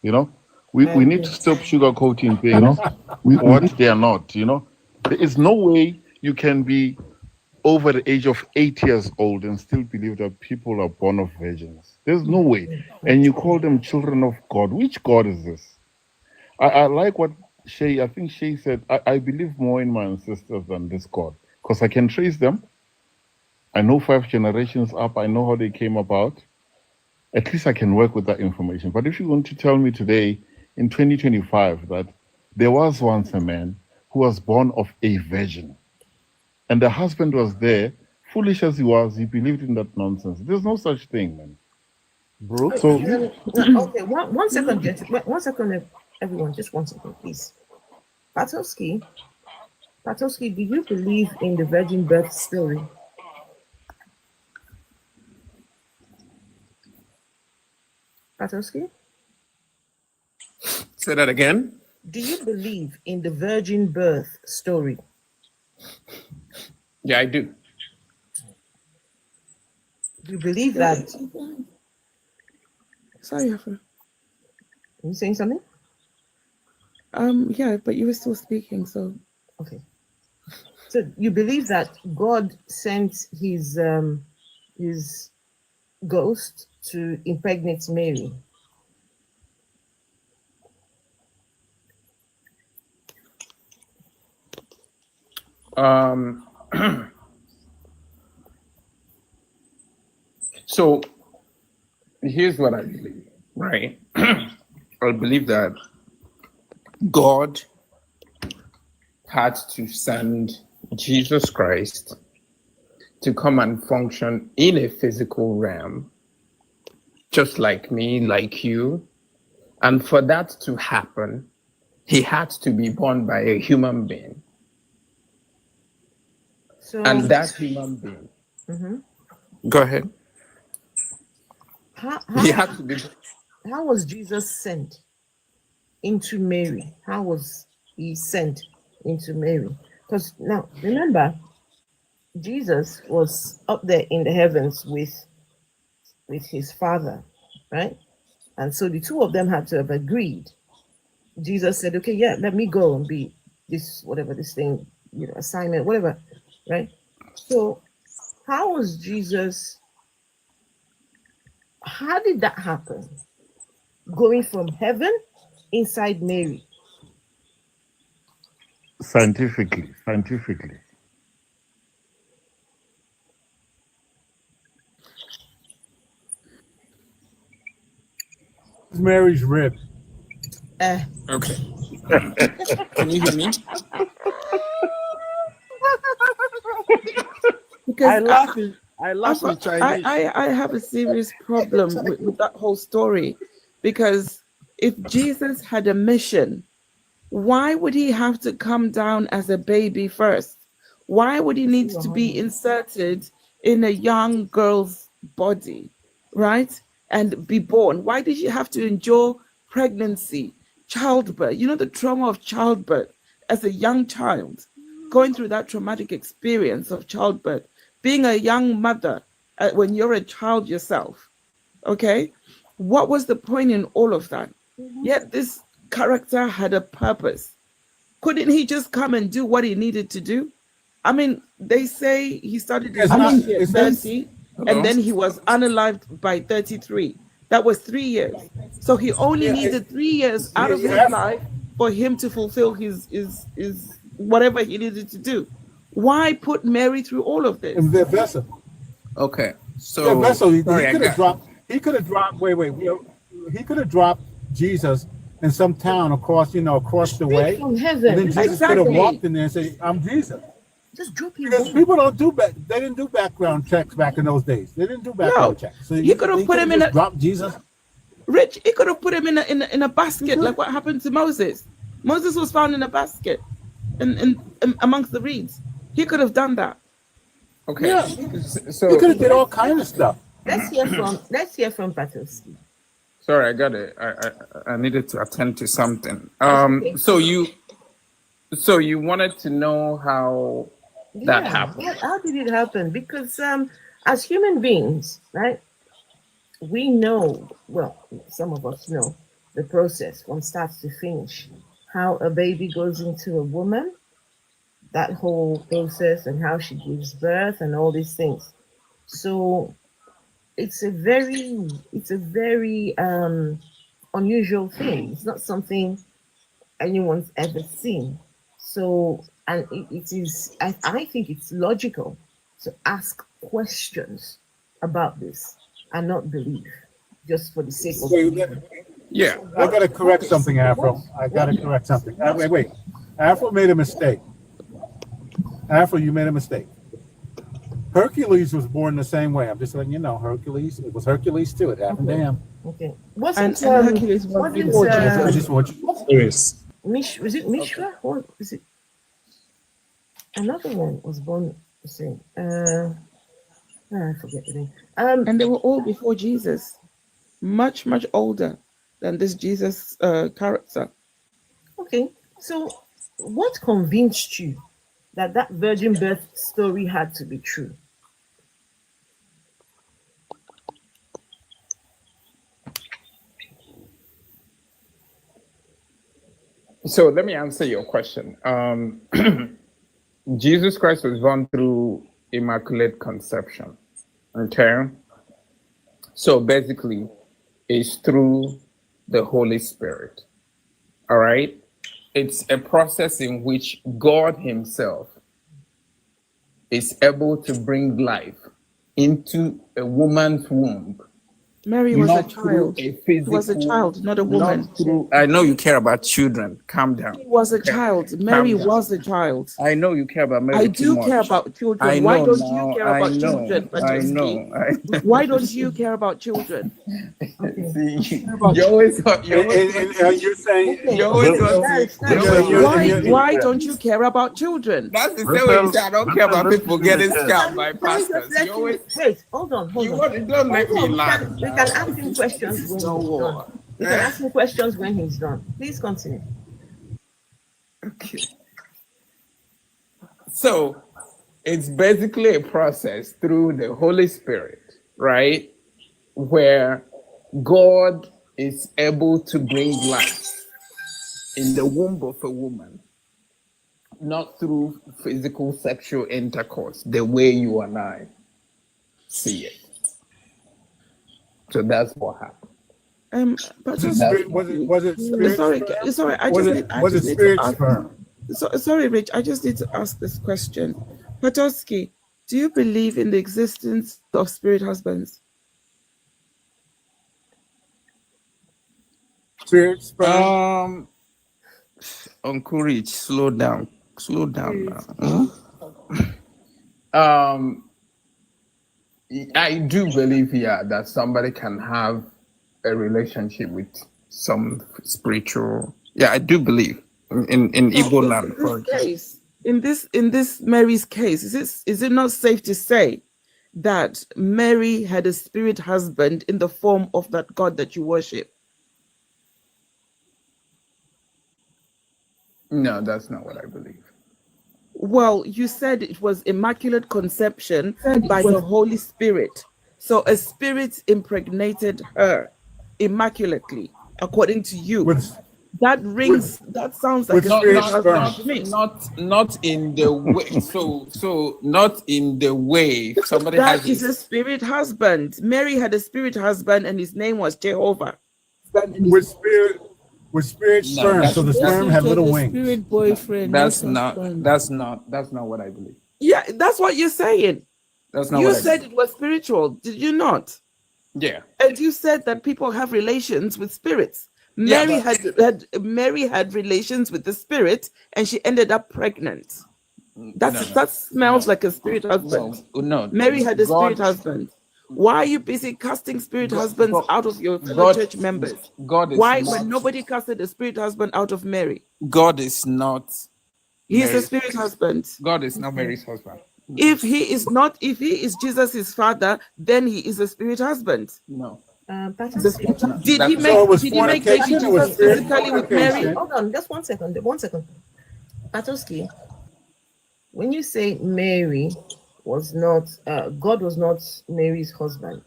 You know, we need to stop sugarcoating things, you know, what they are not, you know. There is no way you can be over the age of 8 years old and still believe that people are born of virgins. There's no way. And you call them children of God. Which God is this? I like what I think Shay said, I believe more in my ancestors than this God, because I can trace them. I know 5 generations up. I know how they came about. At least I can work with that information. But if you want to tell me today, in 2025, that there was once a man who was born of a virgin, And the husband was there, foolish as he was, he believed in that nonsense. There's no such thing, man. Bro. So okay, one second, gentlemen. 1 second, everyone. Just 1 second, please. Patowski, do you believe in the virgin birth story? Patowski? Say that again. Do you believe in the virgin birth story? Yeah, I do. You believe that? Sorry, Afro. Are you saying something? Yeah, but you were still speaking, so. Okay. So you believe that God sent his ghost to impregnate Mary? So here's what I believe, right? I believe that God had to send Jesus Christ to come and function in a physical realm, just like me, like you. And for that to happen, he had to be born by a human being. So, and that human being. Go ahead. He had to be. How was Jesus sent into Mary? How was he sent into Mary? Because now, remember, Jesus was up there in the heavens with his Father, right? And so the two of them had to have agreed. Jesus said, okay, yeah, let me go and be this, whatever this thing, assignment, whatever, right? So how was Jesus, how did that happen? Going from heaven inside Mary? Scientifically. Mary's rib. Okay. Can you hear me? Because I laugh in Chinese. I have a serious problem with that whole story, because if Jesus had a mission, why would he have to come down as a baby first? Why would he need to be inserted in a young girl's body, right? And be born? Why did you have to endure pregnancy, childbirth? You know, the trauma of childbirth as a young child, going through that traumatic experience of childbirth, being a young mother when you're a child yourself, okay? What was the point in all of that? Yet this character had a purpose. Couldn't he just come and do what he needed to do? I mean, they say he started his ministry at 30, and then he was unalived by 33. That was 3 years. So he only needed 3 years out of his life for him to fulfill his whatever he needed to do. Why put Mary through all of this? The vessel. Okay. So the vessel. He could have dropped. He could have dropped. Wait. He could have dropped Jesus in some town across the way. From heaven. And then Jesus could have walked in there and said, "I'm Jesus." Just drop him. Because people don't do they didn't do background checks back in those days. They didn't do background checks. So he could have put him in a drop Jesus. Rich, he could have put him in a basket, like what happened to Moses. Moses was found in a basket in amongst the reeds. He could have done that. Okay. Yeah. So he could have did all kind of stuff. Let's hear from Patowski. Sorry, I got it. I needed to attend to something. So you wanted to know how that happened. How did it happen? Because as human beings, right, we know, well, some of us know the process from start to finish, how a baby goes into a woman, that whole process, and how she gives birth and all these things. So it's a very unusual thing. It's not something anyone's ever seen. So, and it is, I think it's logical to ask questions about this and not believe just for the sake of yeah. I got to correct something, Afro. I got to correct something. Wait. Afro made a mistake. Afro, you made a mistake. Hercules was born the same way. I'm just letting you know. Hercules, it was Hercules too. It happened to him. Okay. And Hercules was before I Jesus. just want you. Yes. Was it Mishra? What is it? Another one was born the same. I forget the name. And they were all before Jesus, much, much older than this Jesus character. Okay, so what convinced you that that virgin birth story had to be true? So let me answer your question. Jesus Christ was born through Immaculate Conception. Okay. So basically, it's through the Holy Spirit. All right. It's a process in which God Himself is able to bring life into a woman's womb. Mary was a Not through child. a He was a physical, child, not a woman. not through, I know you care about children. Calm down. He was a Okay? child. Calm Mary down. was a child. I know you care about Mary I too do much. care about children. I Why know don't now. you care I about know. children, I Patoski? know. Why don't you care about children? See, you always, And you're saying, you always Why don't you care about children? That's the same way you say I don't care about people getting scammed by pastors. You always Wait, hold on. don't make me We laugh. can ask him questions when he's done. We can ask him questions when he's done. Please continue. Okay. So it's basically a process through the Holy Spirit, right? Where God is able to bring life in the womb of a woman, not through physical sexual intercourse, the way you and I see it. So that's what happened. But Was it spirit sorry, sperm? sorry. I Was just it- need. I was just it need spirit to ask. sperm? Sorry, Rich. I just need to ask this question. Patoski, do you believe in the existence of spirit husbands? Spirit sperm? Uncle Rich, slow down now. I do believe, that somebody can have a relationship with some spiritual. Yeah, I do believe in Igbo land. For example. In this Mary's case, is it not safe to say that Mary had a spirit husband in the form of that God that you worship? No, that's not what I believe. Well, you said it was immaculate conception by the Holy Spirit. So a spirit impregnated her immaculately, according to you. That sounds like a spirit husband to me. Not in the way. So not in the way somebody That has is a spirit husband. Mary had a spirit husband, and his name was Jehovah. With spirit sperm. So the sperm had little wings. Spirit boyfriend. That's not what I believe. Yeah, that's what you're saying. That's not you what I said believe. it was spiritual, did you not? Yeah. And you said that people have relations with spirits. Yeah, Mary had relations with the spirit, and she ended up pregnant. That smells like a spirit husband. No. Mary had a spirit husband. Why are you busy casting spirit husbands out of your fellow church members? Why, when nobody casted a spirit husband out of Mary? God is not. He is a spirit husband. God is not Mary's husband. If he is Jesus' father, then he is a spirit husband. No. Did he make baby Jesus physically with Mary? Hold on, just 1 second. 1 second. Patoski, when you say Mary was not, God was not Mary's husband,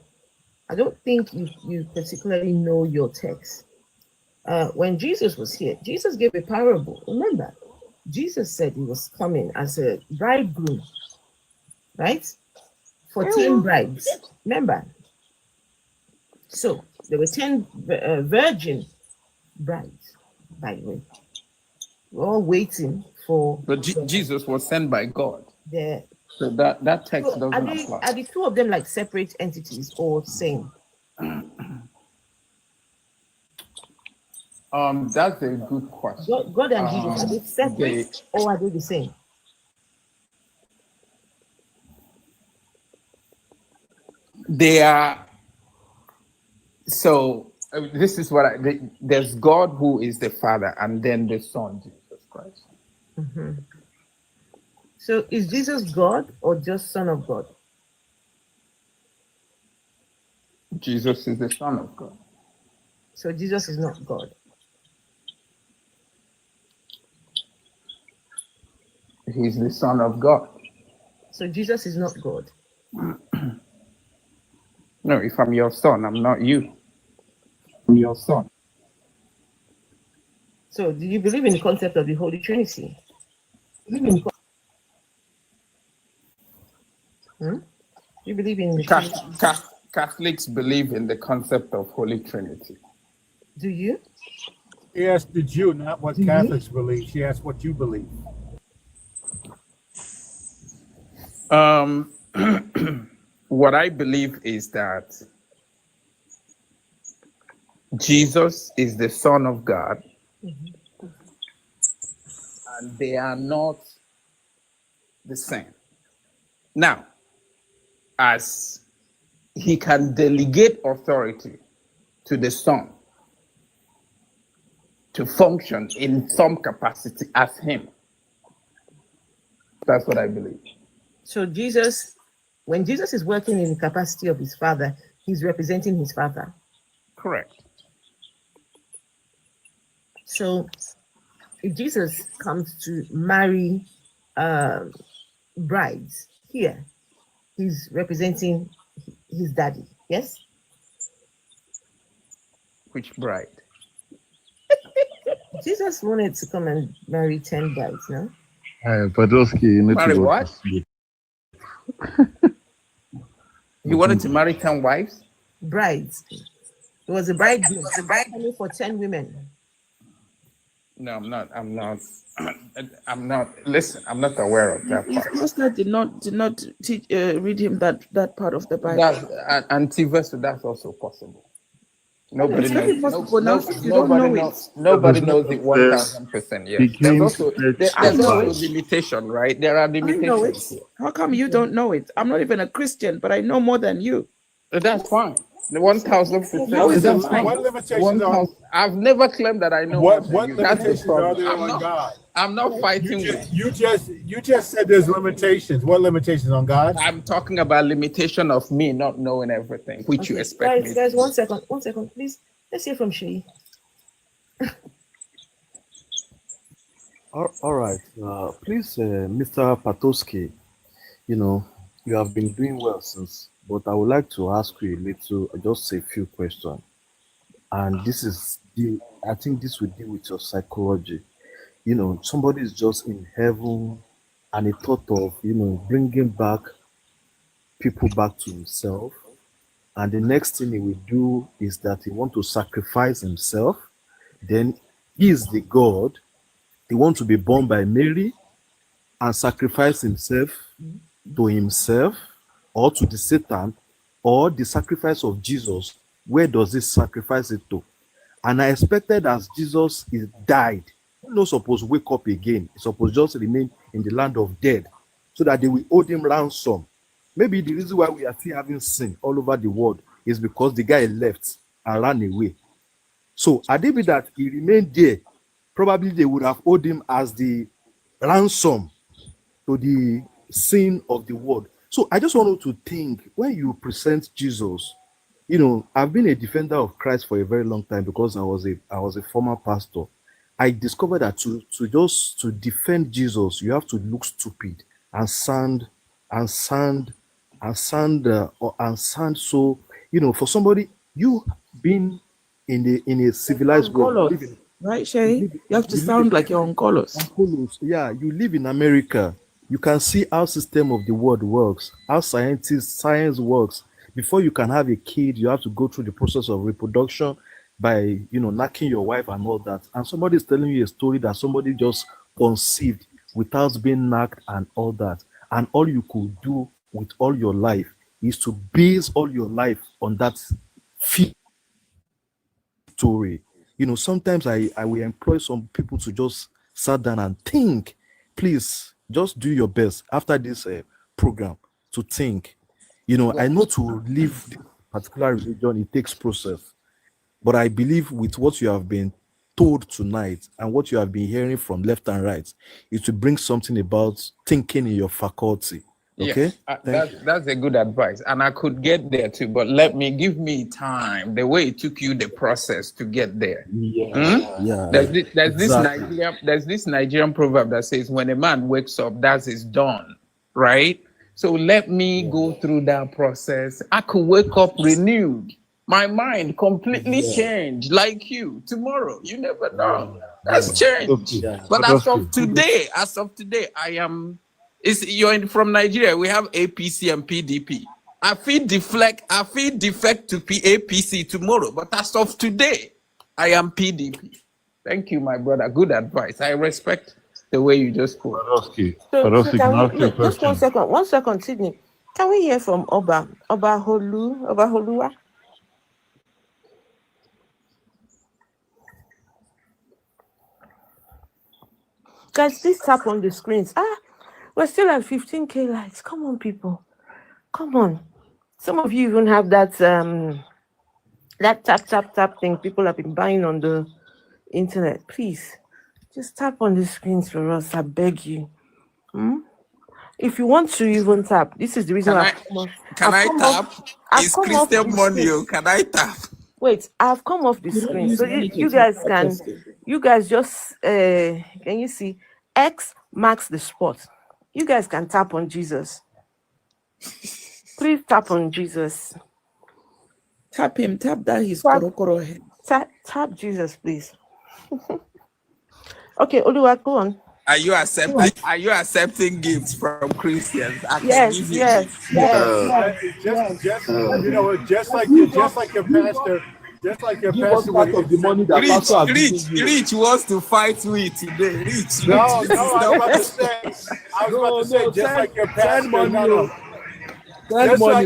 I don't think you particularly know your text. When Jesus was here, Jesus gave a parable. Remember, Jesus said he was coming as a bridegroom, right? For 10 brides. Remember? So there were 10 virgin brides, by the way. We're all waiting for. But Jesus was sent by God. So that text doesn't apply. Are the two of them like separate entities or same? That's a good question. God and Jesus, are they separate or are they the same? They are. So this is what there's God who is the Father, and then the Son, Jesus Christ. Mm-hmm. So is Jesus God or just Son of God? Jesus is the Son of God. So Jesus is not God. He's the Son of God. So Jesus is not God. No, if I'm your son, I'm not you. I'm your son. So do you believe in the concept of the Holy Trinity? You believe in the Catholics believe in the concept of Holy Trinity. Do you? She asked did you, not what Catholics believe. She asked what you believe. What I believe is that Jesus is the Son of God, and they are not the same. Now, as he can delegate authority to the Son to function in some capacity as him. That's what I believe. So Jesus, when Jesus is working in the capacity of his Father, he's representing his Father. Correct. So if Jesus comes to marry brides here, he's representing his daddy, yes? Which bride? Jesus wanted to come and marry 10 brides, no? Podolsky, you need Marry to go what? to sleep. He wanted to marry 10 wives? Brides. It was a bridegroom coming for 10 women. No, I'm not. Listen, I'm not aware of that His part. pastor did not teach, read him that part of the Bible. That's anti-verse. That's also possible. Nobody It's knows. very possible. Now, since you don't Nobody know knows. it. Nobody knows it 1000%. Yes. There's also limitation, right? There are I know it. limitations here. How come you don't know it? I'm not even a Christian, but I know more than you. That's fine. 1000%. How is it That's fine. What limitations are? I've never claimed that I know more than What you. That's the limitations are problem. there on God? I'm not fighting with You just said there's limitations. What limitations on God? I'm talking about limitation of me not knowing everything, which you expect me. Guys, 1 second, please. Let's hear from Shay. All right. Please, Mr. Patosky, you have been doing well since, but I would like to ask you just a few questions. And I think this will deal with your psychology. Somebody is just in heaven and he thought of, bringing people back to himself. And the next thing he will do is that he want to sacrifice himself. Then he is the God. He wants to be born by Mary and sacrifice himself to himself or to the Satan or the sacrifice of Jesus. Where does he sacrifice it to? And I expected as Jesus is died, he's not supposed to wake up again. He's supposed to just remain in the land of dead so that they will hold him ransom. Maybe the reason why we are still having sin all over the world is because the guy left and ran away. So had it been that he remained there, probably they would have owed him as the ransom to the sin of the world. So I just want you to think when you present Jesus. I've been a defender of Christ for a very long time because I was a former pastor. I discovered that to defend Jesus, you have to look stupid and sound so. For somebody you been in a civilized world, Right, Shay? You have to sound like you're on colors. Yeah, you live in America. You can see how system of the world works, how science works. Before you can have a kid, you have to go through the process of reproduction by knacking your wife and all that. And somebody is telling you a story that somebody just conceived without being knocked and all that. And all you could do with all your life is to base all your life on that story. Sometimes I will employ some people to just sit down and think. Please just do your best after this program to think. You know, I know to live this particular religion, it takes process. But I believe with what you have been told tonight and what you have been hearing from left and right, it will bring something about thinking in your faculty. Okay? That's a good advice, and I could get there too. But give me time. The way it took you, the process to get there. Yeah. There's this Nigerian proverb that says, "When a man wakes up, that's his dawn." Right. So let me go through that process. I could wake up renewed. My mind completely changed, like you. Tomorrow, you never know. That's change. But as of today, I am. From Nigeria. We have APC and PDP. I feel defect to APC tomorrow. But as of today, I am PDP. Thank you, my brother. Good advice. I respect the way you just put. Just 1 second. 1 second, Sydney. Can we hear from Oba Holua? Guys, please tap on the screens. We're still at 15K likes. Come on, people. Come on. Some of you even have that tap thing people have been buying on the internet. Please, just tap on the screens for us. I beg you. If you want to even tap, this is the reason why Can I tap? It's Christian money. Can I tap? Wait, I've come off the screen. So you guys just can you see X marks the spot. You guys can tap on Jesus. Please tap on Jesus. Tap him. Tap that his korokoro head. Tap Jesus, please. Okay, Oluwa, go on. Are you accepting gifts from Christians? Yes. Just like your pastor. Just like your pastor part of the money that pastor has given you. Rich wants to fight me today. Rich. No, I was about to say, just like your pastor.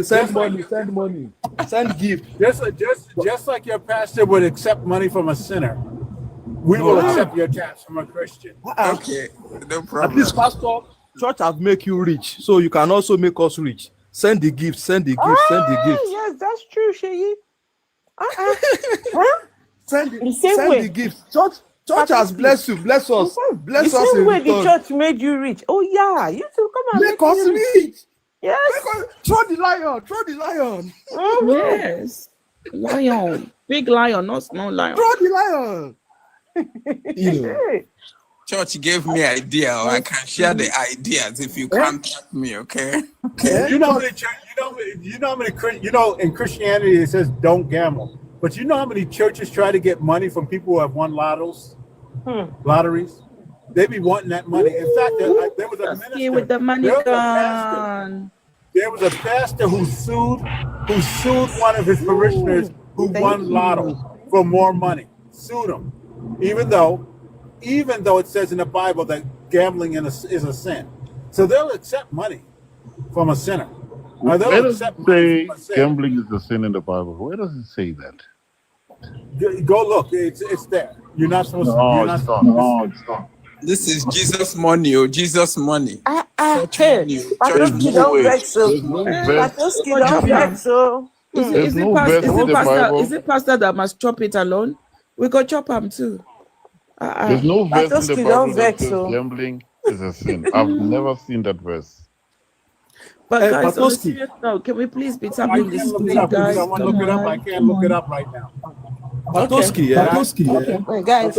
Send money. Send gift. Just like your pastor would accept money from a sinner, we will accept your taps from a Christian. Okay, no problem. At least, pastor, church have make you rich, so you can also make us rich. Send the gift. Send the gift. Yes, that's true, Sheyi. Send the gift. Church has blessed you. Bless us. Bless us. The same way the church made you rich. Oh yeah, you too. Come on, make us rich. Yes. Throw the lion. Yes. Lion. Big lion, not small lion. Throw the lion. Church gave me idea, or I can share the ideas if you contact me, okay? In Christianity it says don't gamble. But you know how many churches try to get money from people who have won lotteries? They be wanting that money. In fact, there was a minister with the money gone. There was a pastor who sued one of his parishioners who won lotto for more money. Sued him, even though it says in the Bible that gambling is a sin. So they'll accept money from a sinner. Where does it say gambling is a sin in the Bible? Where does it say that? Go look. It's there. You're not supposed to. No, it's not. This is Jesus money, Jesus money. Patoski don't vex so. Is it pastor that must chop it alone? We go chop him too. There's no verse in the Bible that says gambling is a sin. I've never seen that verse. But guys, on a serious note, can we please be tapping this screen, guys? I can't look it up right now. Patoski. Guys.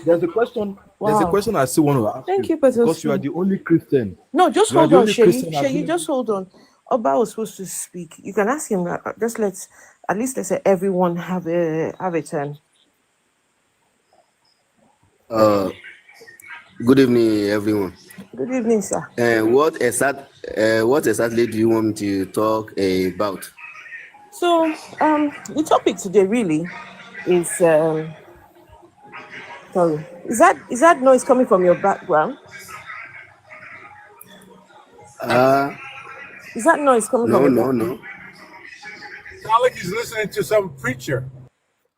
There's a question. Wow. There's a question I still want to ask. Thank you, Patoski. Because you are the only Christian. No, just hold on, Sheyi. Just hold on. Oba was supposed to speak. You can ask him. Let's say everyone have a turn. Good evening, everyone. Good evening, sir. What exactly do you want me to talk about? So, the topic today really is sorry. Is that noise coming from your background? Is that noise coming from your background? No. Sound like he's listening to some preacher.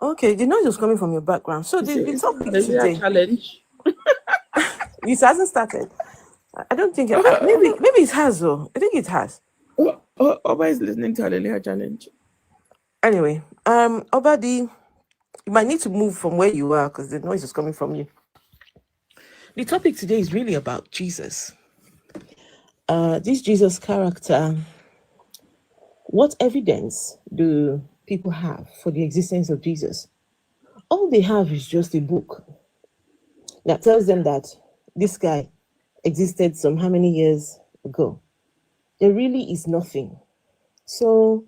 Okay, the noise was coming from your background. So the topic today. Challenge. It hasn't started. I don't think maybe it has though. I think it has. Oba is listening to Hallelujah Challenge. Anyway, Obadi, you might need to move from where you are because the noise is coming from you. The topic today is really about Jesus. This Jesus character, what evidence do people have for the existence of Jesus? All they have is just a book that tells them that this guy existed some how many years ago. There really is nothing. So,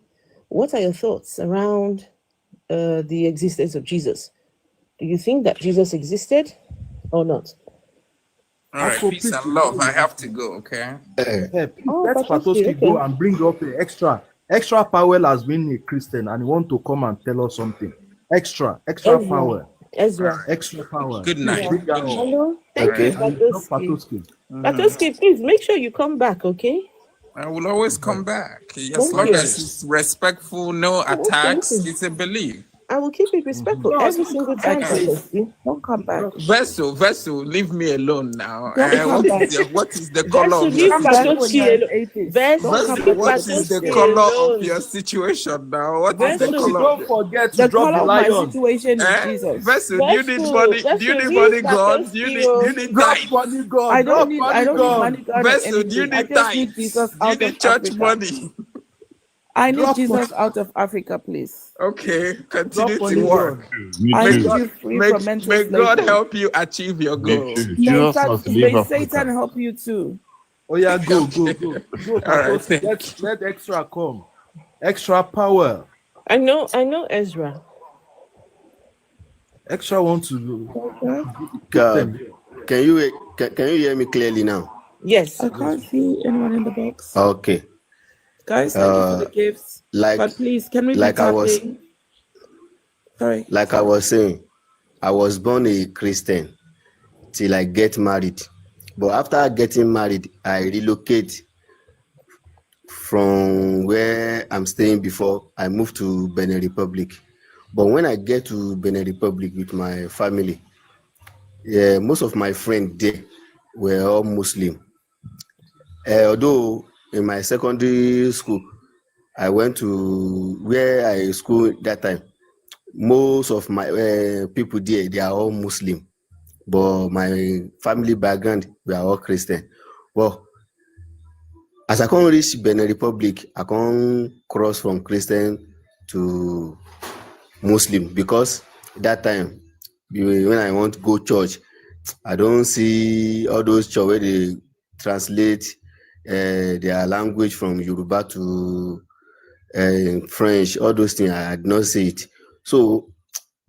what are your thoughts around the existence of Jesus? Do you think that Jesus existed or not? All right, peace and love. I have to go, okay? Let Patoski, Patoski okay. go and bring up the extra Powell has been a Christian and he want to come and tell us something. Extra Ezra. Powell. Ezra. Extra Power. Good night. Bring that up. Hello. Thank you, Okay. Not Patoski. Patoski. Patoski, please make sure you come back, okay? I will always come back. As Thank long you. as it's respectful, no attacks, it's a belief. I will keep it respectful every single time, Patoski. Don't come back. Vessel, leave me alone now. Don't come back. What is the color of leave your Patoski situation? alone. Vessel, What is the color of your situation now? What is the color? Don't forget to The drop color the of my lion. situation is Jesus. Vessel, do you need money? Do you need bodyguard? Do you need Drop tithe? bodyguard. I don't Drop need bodyguard. money guard or Vessel, do you anything. I need just need tithe? Jesus Do you out need of church Africa. money? I need Drop Jesus out of Africa, please. Okay, continue Drop to work. Me I too. need you free from mental May God slavery. help you achieve your Me goal. too. Jesus must leave May Africa. Satan help you too. Oh yeah, go. Go, All right, Patoski. Let extra come. Extra Power. I know, Ezra. Extra want to Can you hear me clearly now? Yes. I can't see anyone in the box. Okay. Guys, thank you for the gifts. But please, can we be tapping? Sorry. Like I was saying, I was born a Christian till I get married. But after getting married, I relocate from where I'm staying before. I moved to Benin Republic. But when I get to Benin Republic with my family, most of my friends there were all Muslim. Although in my secondary school, I went to where I school that time. Most of my people there, they are all Muslim. But my family background, we are all Christian. Well, as I can't reach Benin Republic, I can't cross from Christian to Muslim because that time, when I want to go church, I don't see all those church where they translate their language from Yoruba to French, all those things. I did not see it. So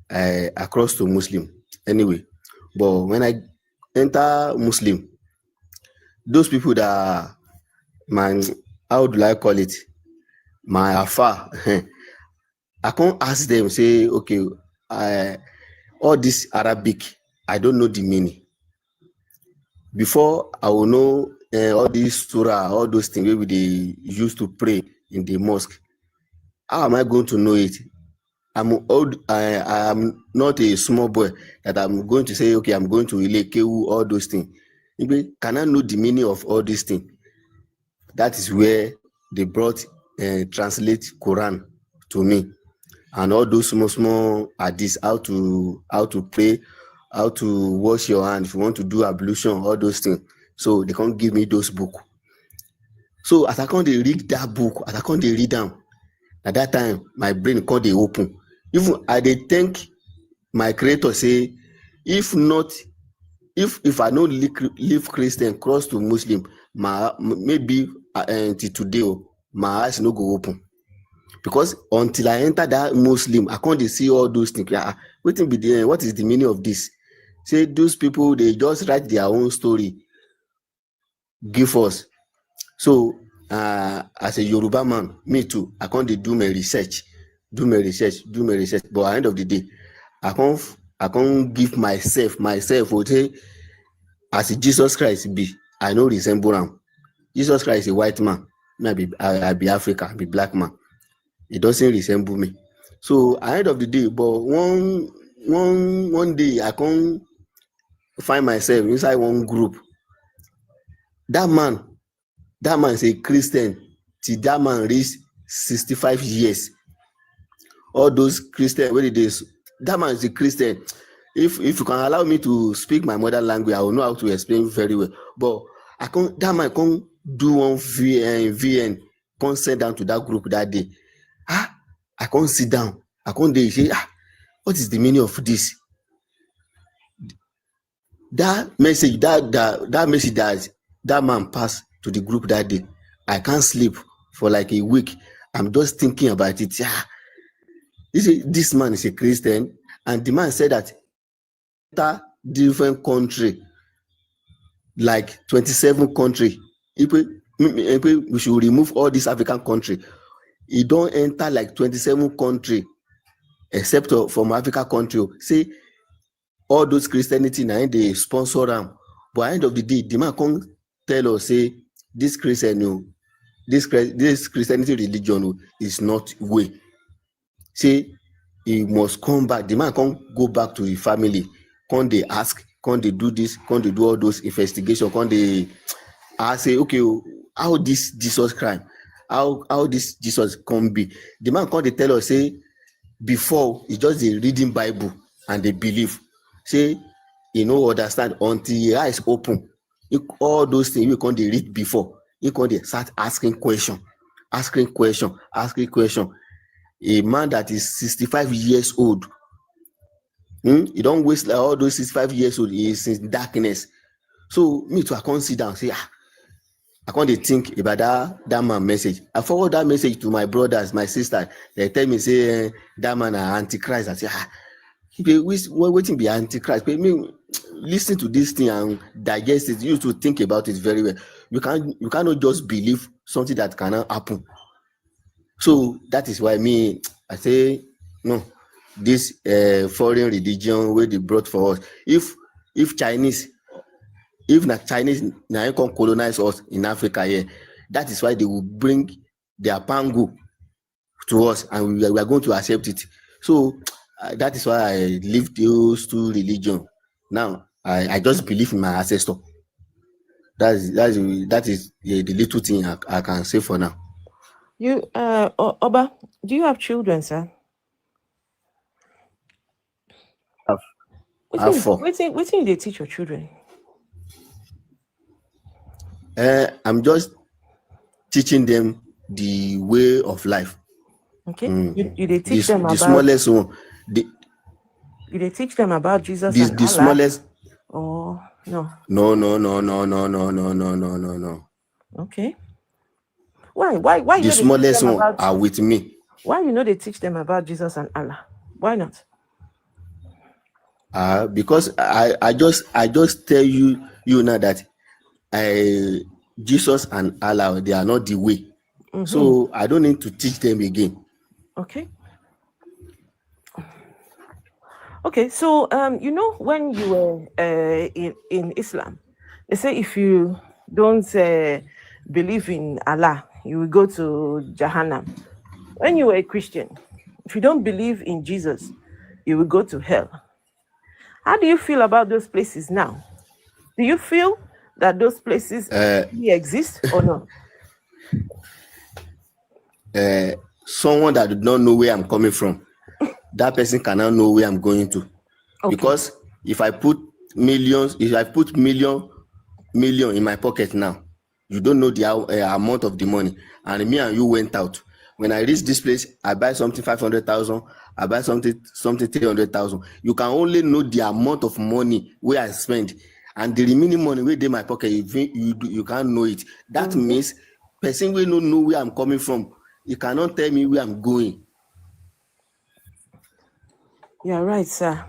I crossed to Muslim anyway. But when I enter Muslim, those people that how do I call it? My afar. I can't ask them, say, okay, all this Arabic, I don't know the meaning. Before I will know all these surah, all those things where they used to pray in the mosque. How am I going to know it? I'm old. I am not a small boy that I'm going to say, okay, I'm going to relate all those things. Can I know the meaning of all these things? That is where they brought translate Quran to me, and all those small hadiths, how to pray, how to wash your hand if you want to do ablution, all those things. So they can't give me those books. So as I can't read that book, as I can't read them, at that time my brain can't open. Even I thank my creator, say, if I don't leave Christian cross to Muslim, maybe until today my eyes no go open. Because until I enter that Muslim, I can't see all those things. What is the meaning of this? Say those people, they just write their own story, give us. So as a Yoruba man, me too, I can't do my research. But at the end of the day, I can't give myself say, as Jesus Christ be, I know resemble him. Jesus Christ is a white man. I be African, I be black man. It doesn't resemble me. So at the end of the day, but one day I can't find myself inside one group. That man is a Christian till that man reach 65 years. All those Christians, where it is, that man is a Christian. If you can allow me to speak my mother language, I will know how to explain very well. But I can't, that man can't do one VN, can't send down to that group that day. I can't sit down. I can't say, what is the meaning of this? That message, that message that man passed to the group that day, I can't sleep for like a week. I'm just thinking about it. This man is a Christian, and the man said that different country, like 27 country, if we should remove all these African country, he don't enter like 27 country except from Africa country. Say all those Christianity now they sponsor them, but at the end of the day, the man can't tell us say this Christian, this Christianity religion is not way. Say he must come back. The man can't go back to the family. Can't they ask? Can't they do this? Can't they do all those investigation? Can't they say, okay, how this Jesus crime? How this Jesus can be? The man can't they tell us say before it's just the reading Bible and they believe. Say understand until your eyes open. All those things you can't they read before. You can't they start asking question. A man that is 65 years old, you don't waste like all those 65 years old, he is in darkness. So me too, I can't sit down and say, I can't think about that man message. I forward that message to my brothers, my sister. They tell me say that man are antichrist. I say, waiting be antichrist. But me listen to this thing and digest it. You used to think about it very well. You cannot just believe something that cannot happen. So that is why I say no. This foreign religion where they brought for us. If Chinese now can colonize us in Africa here, that is why they will bring their pango to us, and we are going to accept it. So that is why I leave those two religions. Now I just believe in my ancestor. That is the little thing I can say for now. You, Oba, do you have children, sir? I have 4. What thing they teach your children? I'm just teaching them the way of life. Okay. You they teach them the about smallest one. You they teach them about Jesus and the Allah? smallest. Oh no. No. Okay. Why The smallest one are with me. Why they teach them about Jesus and Allah? Why not? Because I just tell you now that Jesus and Allah, they are not the way. So I don't need to teach them again. Okay. Okay, so when you were in Islam, they say if you don't believe in Allah, you will go to Jahannam. When you were a Christian, if you don't believe in Jesus, you will go to hell. How do you feel about those places now? Do you feel that those places really exist or not? Someone that did not know where I'm coming from, that person cannot know where I'm going to. Okay. Because if I put million in my pocket now, you don't know the amount of the money, and me and you went out. When I reach this place, I buy something 500,000, I buy something 300,000. You can only know the amount of money where I spend, and the remaining money where in my pocket, you can't know it. That means person will not know where I'm coming from. You cannot tell me where I'm going. You're right, sir.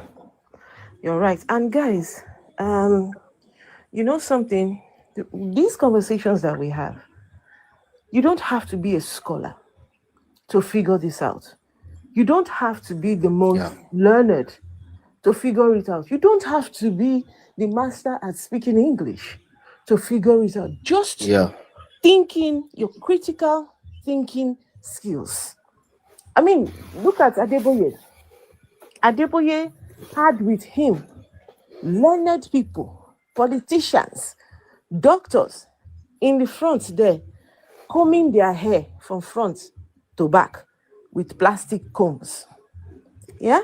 You're right. And guys, you know something? These conversations that we have, you don't have to be a scholar to figure this out. You don't have to be the most learned to figure it out. You don't have to be the master at speaking English to figure it out. Just thinking, your critical thinking skills. I mean, look at Adeboye. Adeboye had with him learned people, politicians, doctors in the front there. combing their hair from front to back with plastic combs. Yeah.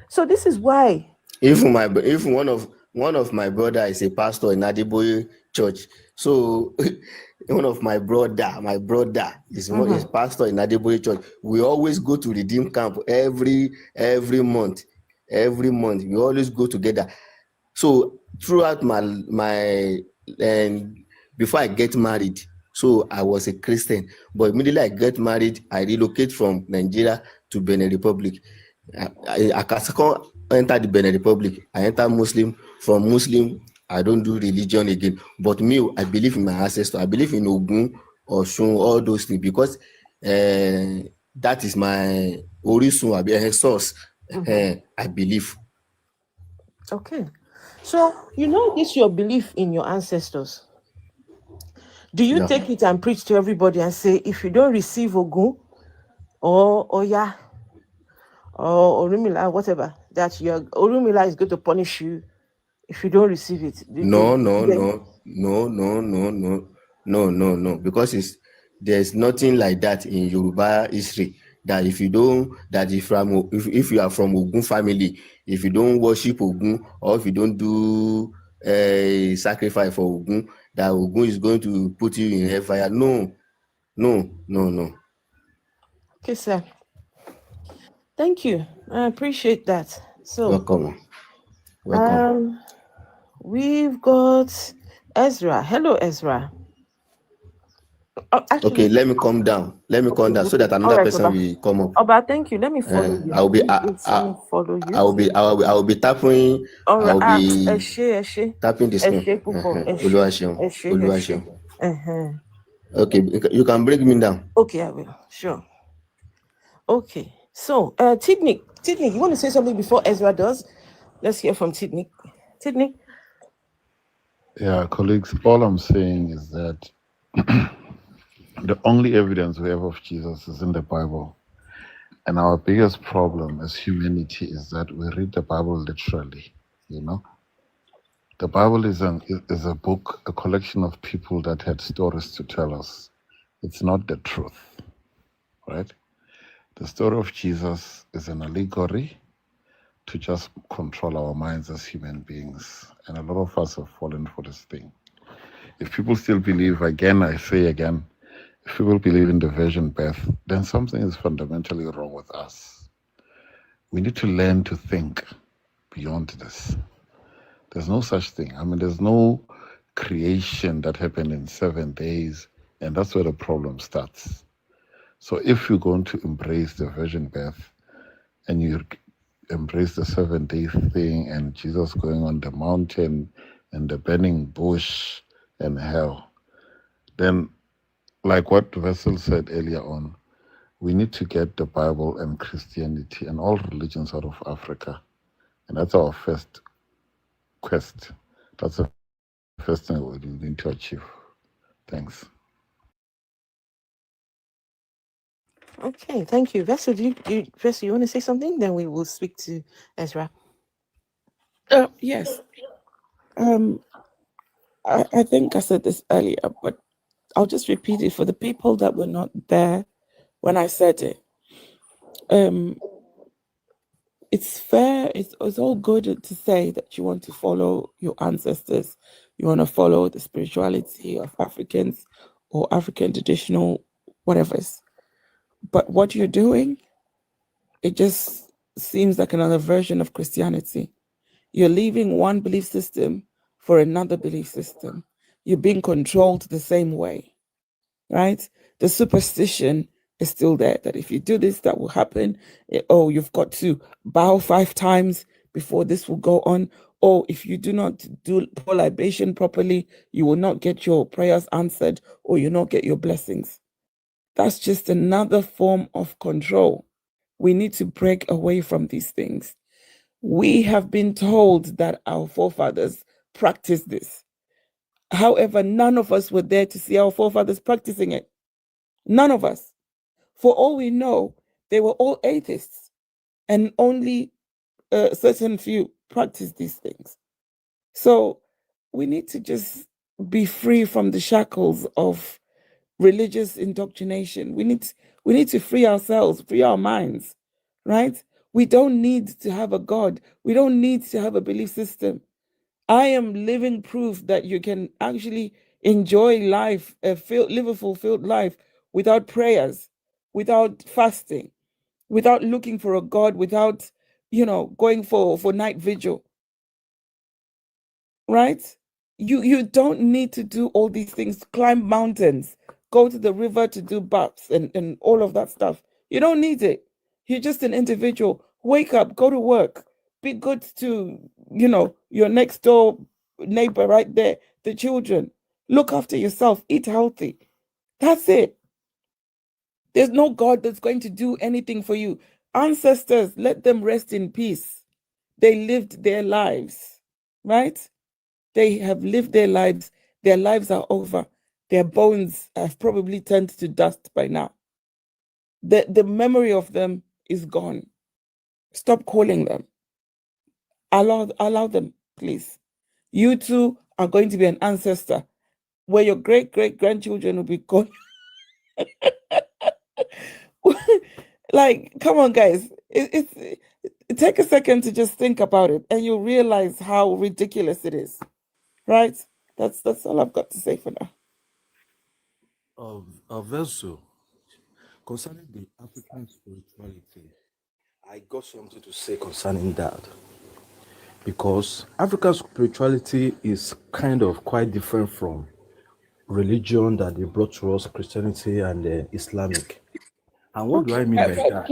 So this is why. Even one of my brother is a pastor in Adeboye Church. So one of my brother is pastor in Adeboye Church. We always go to Redeem Camp every month. Every month we always go together. So throughout my before I get married, so I was a Christian, but immediately I get married, I relocate from Nigeria to Benin Republic. I can enter the Benin Republic. I enter Muslim. From Muslim, I don't do religion again. But me, I believe in my ancestors. I believe in Ogun, Osun, all those things, because that is my orisun, source. I believe. Okay. So you know this your belief in your ancestors. Do you take it and preach to everybody and say, if you don't receive Ogun or Oya or Orumila, whatever, that your Orumila is going to punish you if you don't receive it? No, because there's nothing like that in Yoruba history. That if you are from Ogun family, if you don't worship Ogun, or if you don't do a sacrifice for Ogun, that Ogun is going to put you in hellfire. No. Okay, sir. Thank you. I appreciate that. So welcome. We've got Ezra. Hello, Ezra. Actually, okay, let me come down so that another person will come up. Oba, thank you. Let me follow you. I will be follow you. I will be tapping. All right. I will be tapping the screen. Okay, you can bring me down. Okay, I will. Sure. Okay. So, Tidnik, you want to say something before Ezra does? Let's hear from Tidnik. Tidnik. Yeah, colleagues, all I'm saying is that the only evidence we have of Jesus is in the Bible. And our biggest problem as humanity is that we read the Bible literally, you know? The Bible is a book, a collection of people that had stories to tell us. It's not the truth, right? The story of Jesus is an allegory to just control our minds as human beings. And a lot of us have fallen for this thing. If people still believe, again, I say again, if people believe in the virgin birth, then something is fundamentally wrong with us. We need to learn to think beyond this. There's no such thing. I mean, there's no creation that happened in 7 days, and that's where the problem starts. So if you're going to embrace the virgin birth and you embrace the 7 day thing and Jesus going on the mountain and the burning bush and hell, then like what Vessel said earlier on, we need to get the Bible and Christianity and all religions out of Africa. And that's our first quest. That's the first thing we need to achieve. Thanks. Okay, thank you. Vessel, you want to say something? Then we will speak to Ezra. Yes. I think I said this earlier, but I'll just repeat it for the people that were not there when I said it. It's fair, it's all good to say that you want to follow your ancestors, you want to follow the spirituality of Africans or African traditional whatever's. But what you're doing, it just seems like another version of Christianity. You're leaving one belief system for another belief system. You're being controlled the same way, right? The superstition is still there, that if you do this, that will happen. Oh, you've got to bow 5 times before this will go on. Or if you do not do pour libation properly, you will not get your prayers answered, or you'll not get your blessings. That's just another form of control. We need to break away from these things. We have been told that our forefathers practiced this. However, none of us were there to see our forefathers practicing it. None of us. For all we know, they were all atheists, and only a certain few practiced these things. So we need to just be free from the shackles of religious indoctrination. We need to free ourselves, free our minds, right? We don't need to have a God. We don't need to have a belief system. I am living proof that you can actually enjoy life, live a fulfilled life without prayers, without fasting, without looking for a God, without, going for night vigil, right? You don't need to do all these things, climb mountains, go to the river to do baths and all of that stuff. You don't need it. You're just an individual. Wake up, go to work, be good to, your next door neighbor right there, the children. Look after yourself, eat healthy. That's it. There's no God that's going to do anything for you. Ancestors, let them rest in peace. They lived their lives, right? They have lived their lives. Their lives are over. Their bones have probably turned to dust by now. The memory of them is gone. Stop calling them. Allow them, please. You too are going to be an ancestor where your great grandchildren will be gone. Like, come on, guys. Take a second to just think about it, and you'll realize how ridiculous it is. Right? That's all I've got to say for now. Verso, concerning the African spirituality, I got something to say concerning that. Because African spirituality is kind of quite different from religion that they brought to us, Christianity and Islamic. And what do I mean by that?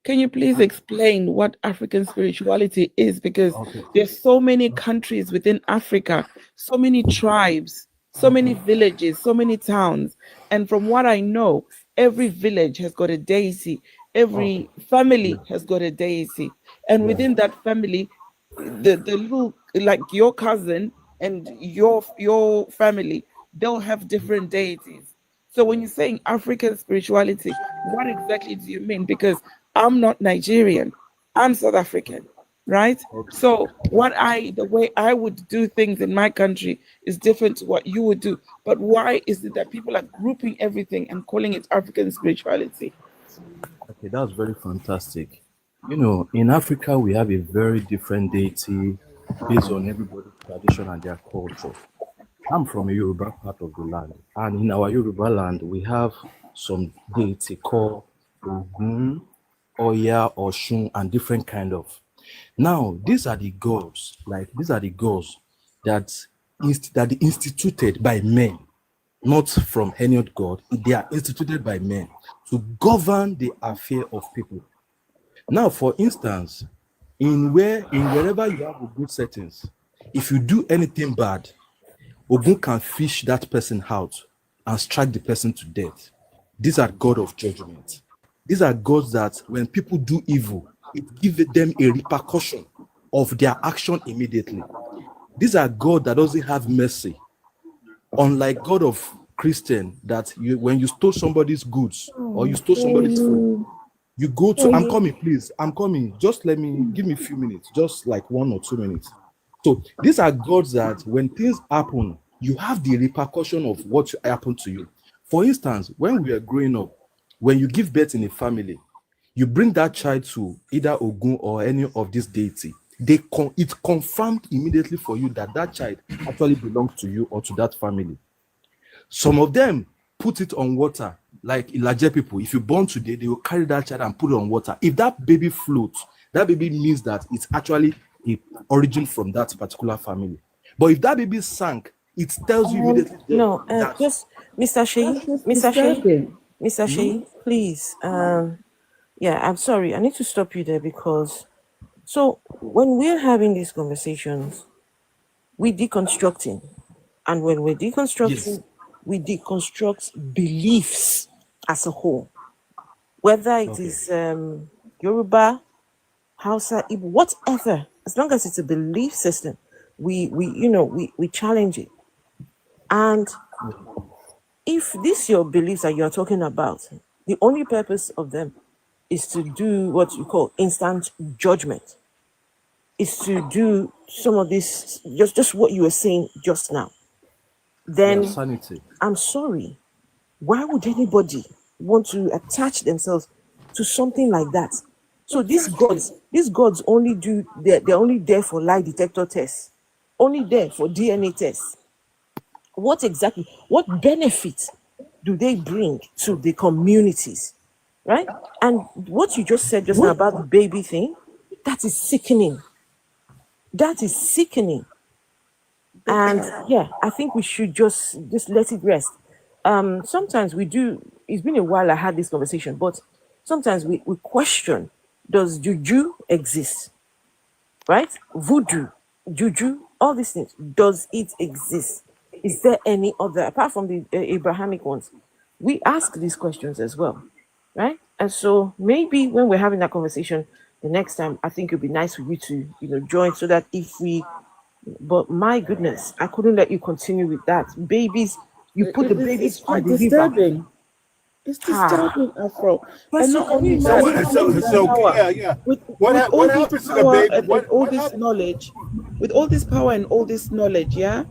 Can you please explain what African spirituality is? Because there's so many countries within Africa, so many tribes, so many villages, so many towns. And from what I know, every village has got a deity, every family has got a deity. And within that family, the little, like your cousin and your family, they'll have different deities. So when you're saying African spirituality, what exactly do you mean? Because I'm not Nigerian, I'm South African, right? So the way I would do things in my country is different to what you would do. But why is it that people are grouping everything and calling it African spirituality? Okay, that's very fantastic. In Africa, we have a very different deity based on everybody's tradition and their culture. I'm from a Yoruba part of the land, and in our Yoruba land, we have some deity called Ogun, Oya, Oshun, and different kind of. Now, these are the gods, that that are instituted by men, not from any other god. They are instituted by men to govern the affair of people. Now, for instance, wherever you have a good settings, if you do anything bad, Ogun can fish that person out and strike the person to death. These are God of judgment. These are gods that when people do evil, it gives them a repercussion of their action immediately. These are God that doesn't have mercy. Unlike God of Christian, that when you stole somebody's goods or you stole somebody's food, you go to, I'm coming, please, I'm coming. Just give me a few minutes, just like 1 or 2 minutes. So these are gods that when things happen, you have the repercussion of what happened to you. For instance, when we are growing up, when you give birth in a family, you bring that child to either Ogun or any of these deity. It confirmed immediately for you that that child actually belongs to you or to that family. Some of them put it on water, like Ilaje people. If you born today, they will carry that child and put it on water. If that baby floats, that baby means that it's actually a origin from that particular family. But if that baby sank, it tells you immediately. No, just Mr. Sheyi, Mr. Sheyi, please. Yeah, I'm sorry. I need to stop you there because so when we're having these conversations, we're deconstructing. And when we're deconstructing, we deconstruct beliefs as a whole. Whether it is Yoruba, Hausa, Igbo, whatever, as long as it's a belief system, we challenge it. And if these your beliefs that you're talking about, the only purpose of them is to do what you call instant judgment, is to do some of this, just what you were saying just now. then sanity. I'm sorry. Why would anybody want to attach themselves to something like that? So these gods only they're only there for lie detector tests, only there for DNA tests. What benefit do they bring to the communities? Right? And what you just said just now about the baby thing, that is sickening. That is sickening. And yeah, I think we should just let it rest. Sometimes we do. It's been a while I had this conversation, but sometimes we question: does juju exist? Right? Voodoo, juju, all these things. Does it exist? Is there any other apart from the Abrahamic ones? We ask these questions as well, right? And so maybe when we're having that conversation the next time, I think it'd be nice for you to join so that if we but my goodness, I couldn't let you continue with that. Babies, you put the babies It's on quite the river. disturbing. It's disturbing, Afro. But And so not can you only that, imagine with all this power, yeah. with all What this happens to the power baby? and all this knowledge, with all this power and all this knowledge, yeah.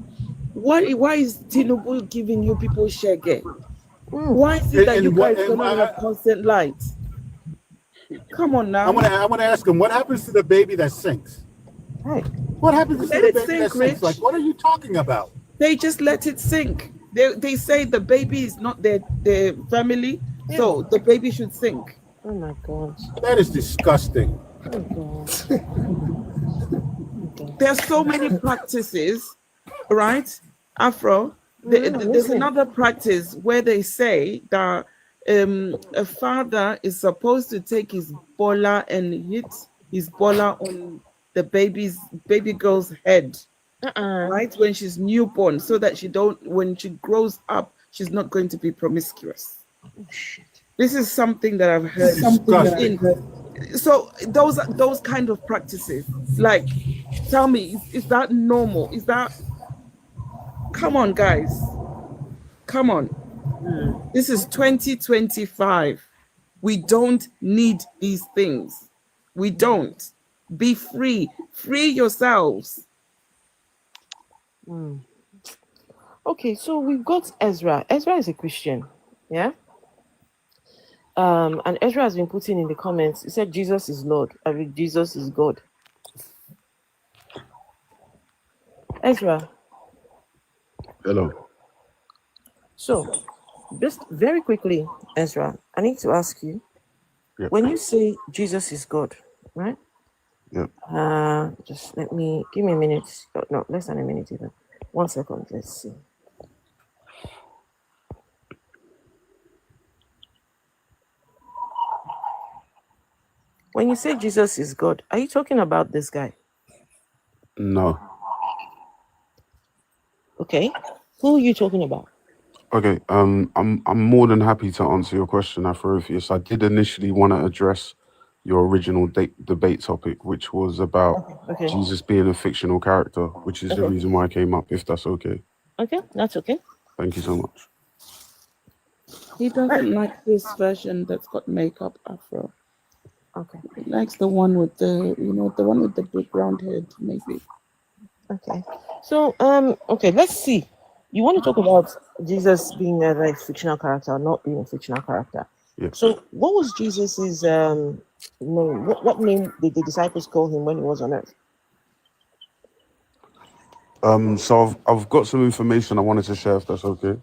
Why is Tinubu giving you people shege? Why is it that you guys cannot have constant light? Come on now. I want to ask him, what happens to the baby that sinks? Right. What happens to Let the it baby sink, that sinks? Rich. Like, what are you talking about? They just let it sink. They say the baby is not their family, so the baby should sink. Oh my God. That is disgusting. Oh God. There's so many practices, right? Afro. There's another practice where they say that a father is supposed to take his bola and hit his bola on the baby girl's head, right, when she's newborn, so that when she grows up, she's not going to be promiscuous. Oh, shit. This is something that I've heard. So those kind of practices, like, tell me, is that normal? Is that, come on, guys, come on. This is 2025. We don't need these things. We don't. Be free. Free yourselves. Okay, so we've got Ezra. Ezra is a Christian, yeah. And Ezra has been putting in the comments. He said Jesus is Lord. I mean, Jesus is God. Ezra. Hello. So, just very quickly, Ezra, I need to ask you, when you say Jesus is God, right? Yeah. Just give me a minute. No, less than a minute even. 1 second, let's see. When you say Jesus is God, are you talking about this guy? No. Okay. Who are you talking about? Okay. I'm more than happy to answer your question, Afrotheus. I did initially want to address your original debate topic, which was about Jesus being a fictional character, which is the reason why I came up, if that's okay. Okay, that's okay. Thank you so much. He doesn't like this version that's got makeup, Afro. Okay. He likes the one with the one with the big round head, maybe. Okay. So, okay, let's see. You want to talk about Jesus being a fictional character or not being a fictional character? Yeah. So, what was Jesus's name? What name did the disciples call him when he was on earth? So I've got some information I wanted to share, if that's okay.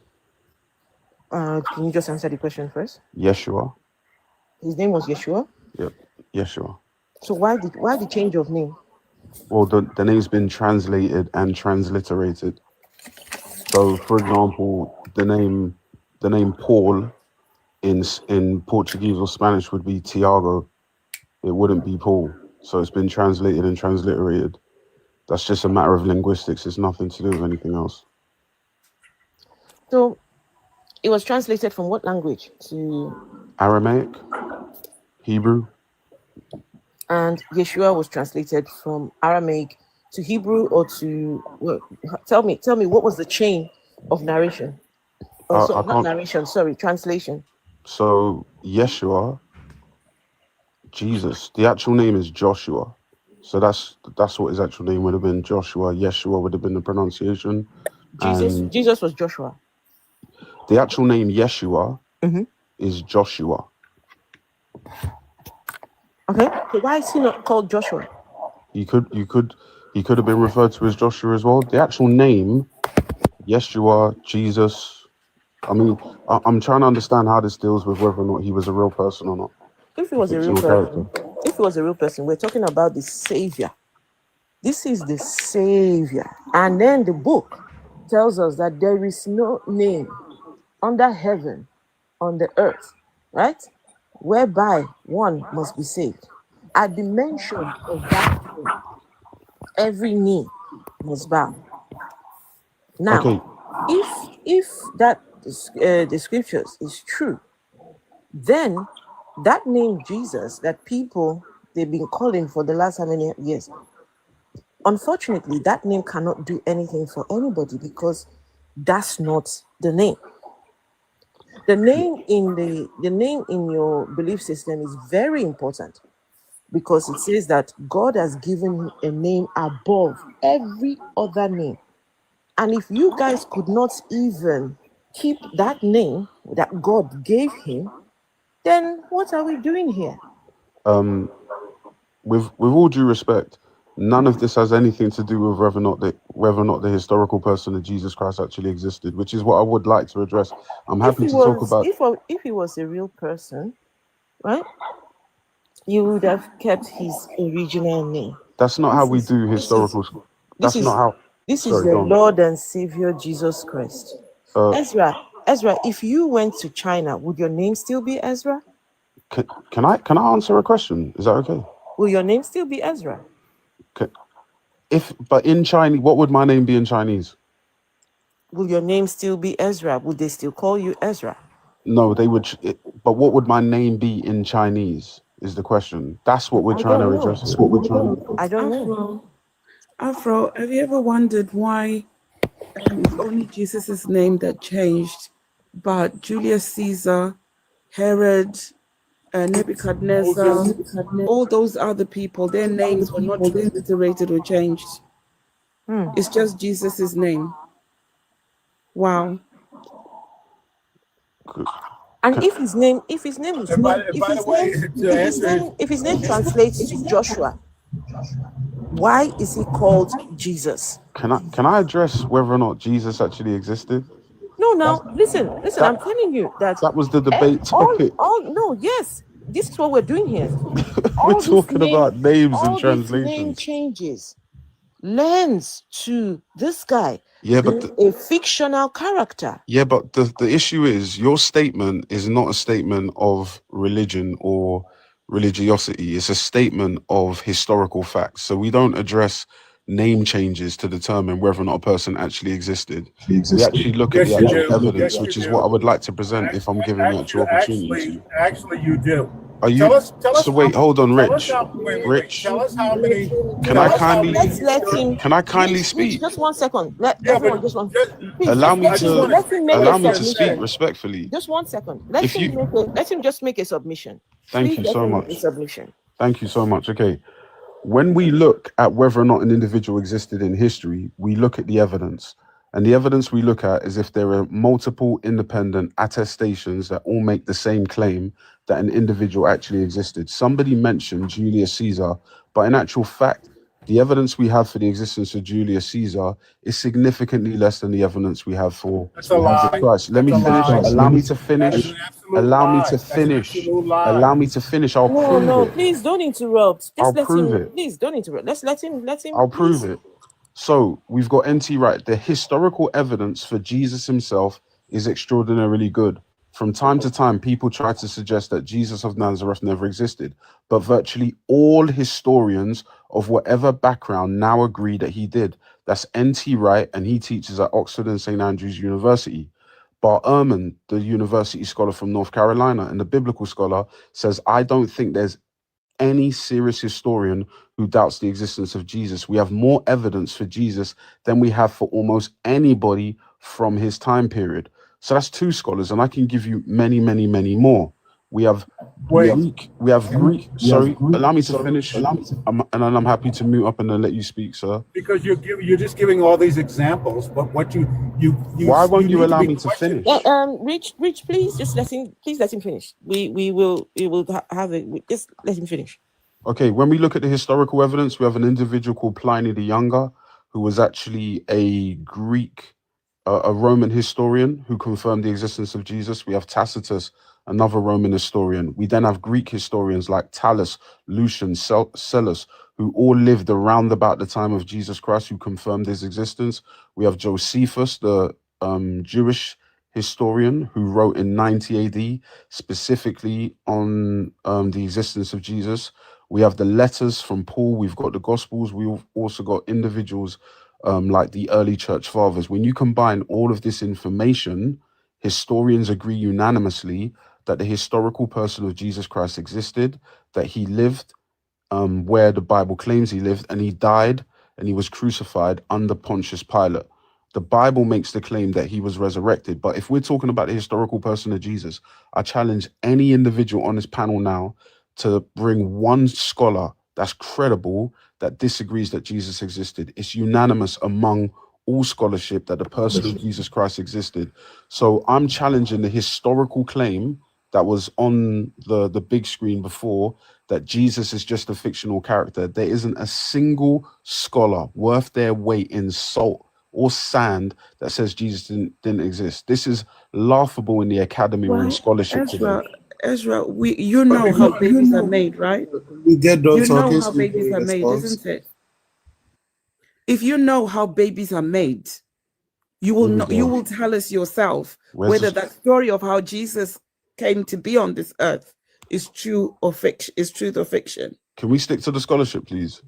Can you just answer the question first? Yeshua. His name was Yeshua. Yep. Yeshua. So why the change of name? Well, the name's been translated and transliterated. So, for example, the name Paul in Portuguese or Spanish would be Tiago. It wouldn't be Paul. So it's been translated and transliterated. That's just a matter of linguistics. It's nothing to do with anything else. So it was translated from what language to Aramaic, Hebrew. And Yeshua was translated from Aramaic to Hebrew or to tell me what was the chain of narration? Oh, sorry, not narration, sorry, translation. So Yeshua, Jesus, the actual name is Joshua. So that's what his actual name would have been. Joshua. Yeshua would have been the pronunciation. And Jesus was Joshua. the actual name Yeshua Mhm. is Joshua. Okay. So why is he not called Joshua? He could have been referred to as Joshua as well. The actual name, Yeshua, Jesus. I mean, I'm trying to understand how this deals with whether or not he was a real person or not. If he was a real Fictional person, we're talking about the Savior. This is the Savior. And then the book tells us that there is no name under heaven, on the earth, right? Whereby one must be saved. At the mention of that name, every knee must bow. Now, Okay. if that the scriptures is true, then that name Jesus that people they've been calling for the last how many years, unfortunately, that name cannot do anything for anybody because that's not the name. The name in your belief system is very important because it says that God has given him a name above every other name. And if you guys could not even keep that name that God gave him, then what are we doing here? With all due respect, none of this has anything to do with whether or not the historical person of Jesus Christ actually existed, which is what I would like to address. I'm happy to talk about. If he was a real person, right? You would have kept his original name. That's not how we do historical. That's not how. This is Sorry, the go on. Lord and Savior Jesus Christ. Ezra, if you went to China, would your name still be Ezra? Can I answer a question? Is that okay? Will your name still be Ezra? But in Chinese, what would my name be in Chinese? Will your name still be Ezra? Would they still call you Ezra? No, they would. But what would my name be in Chinese? Is the question. That's what we're trying to address. That's what we're trying to. I don't know. Afro, have you ever wondered why it's only Jesus' name that changed, but Julius Caesar, Herod, Nebuchadnezzar, all those other people, their names were not transliterated or changed. It's just Jesus' name. Wow. And if his name if his name translates to Joshua, why is he called Jesus? Can I address whether or not Jesus actually existed? No, listen. I'm telling you that was the debate topic. This is what we're doing here. We're talking about names and translations. Name changes lends to this guy. Yeah, but a fictional character. Yeah, but the issue is your statement is not a statement of religion or religiosity. It's a statement of historical facts. So we don't address name changes to determine whether or not a person actually existed. We actually look at the actual evidence, which is what I would like to present if I'm given the actual opportunity. Actually, you do. Are you? So wait, hold on, Rich. Rich, tell us how many. can I kindly? Let's let him. Can I kindly speak? Just 1 second. Everyone just one. Please, Allow me let him make allow a me to submission. speak respectfully. Just 1 second. Let him just make a submission. Thank Please you let so him make much. a submission. Thank you so much. Okay. When we look at whether or not an individual existed in history, we look at the evidence. And the evidence we look at is if there are multiple independent attestations that all make the same claim that an individual actually existed. Somebody mentioned Julius Caesar, but in actual fact, the evidence we have for the existence of Julius Caesar is significantly less than the evidence we have for Jesus Christ. Let me finish. Allow me to finish. Allow me to finish. Allow me to finish. I'll prove it. Please don't interrupt. I'll prove it. Please don't interrupt. Let's let him. I'll prove it. So we've got NT right. The historical evidence for Jesus himself is extraordinarily good. From time to time, people try to suggest that Jesus of Nazareth never existed, but virtually all historians of whatever background now agree that he did. That's NT Wright, and he teaches at Oxford and St. Andrews University. Bar Ehrman, the university scholar from North Carolina and the biblical scholar, says, I don't think there's any serious historian who doubts the existence of Jesus. We have more evidence for Jesus than we have for almost anybody from his time period. So that's two scholars, and I can give you many, many, many more. We have Greek. We have Greek. Sorry, allow me to finish. And then I'm happy to mute up and then let you speak, sir. Because you're just giving all these examples, but what you why won't you need allow be me to finish? Well, Rich, please just let him finish. We will have it. Just let him finish. Okay, when we look at the historical evidence, we have an individual called Pliny the Younger, who was actually a Greek, a Roman historian who confirmed the existence of Jesus. We have Tacitus, another Roman historian. We then have Greek historians like Thales, Lucian, Cellus, who all lived around about the time of Jesus Christ, who confirmed his existence. We have Josephus, the Jewish historian who wrote in 90 AD specifically on the existence of Jesus. We have the letters from Paul. We've got the Gospels. We've also got individuals like the early church fathers. When you combine all of this information, historians agree unanimously that the historical person of Jesus Christ existed, that he lived where the Bible claims he lived, and he died and he was crucified under Pontius Pilate. The Bible makes the claim that he was resurrected. But if we're talking about the historical person of Jesus, I challenge any individual on this panel now to bring one scholar that's credible that disagrees that Jesus existed. It's unanimous among all scholarship that the person of Jesus Christ existed. So I'm challenging the historical claim that was on the big screen before, that Jesus is just a fictional character. There isn't a single scholar worth their weight in salt or sand that says Jesus didn't exist. This is laughable in the academy or in scholarship today. Ezra, you know how babies are made, right? We get done You talking. know how babies are made, isn't it? If you know how babies are made, you will know, you will tell us yourself whether that story of how Jesus came to be on this earth is true or fiction, is truth or fiction. Can we stick to the scholarship, please?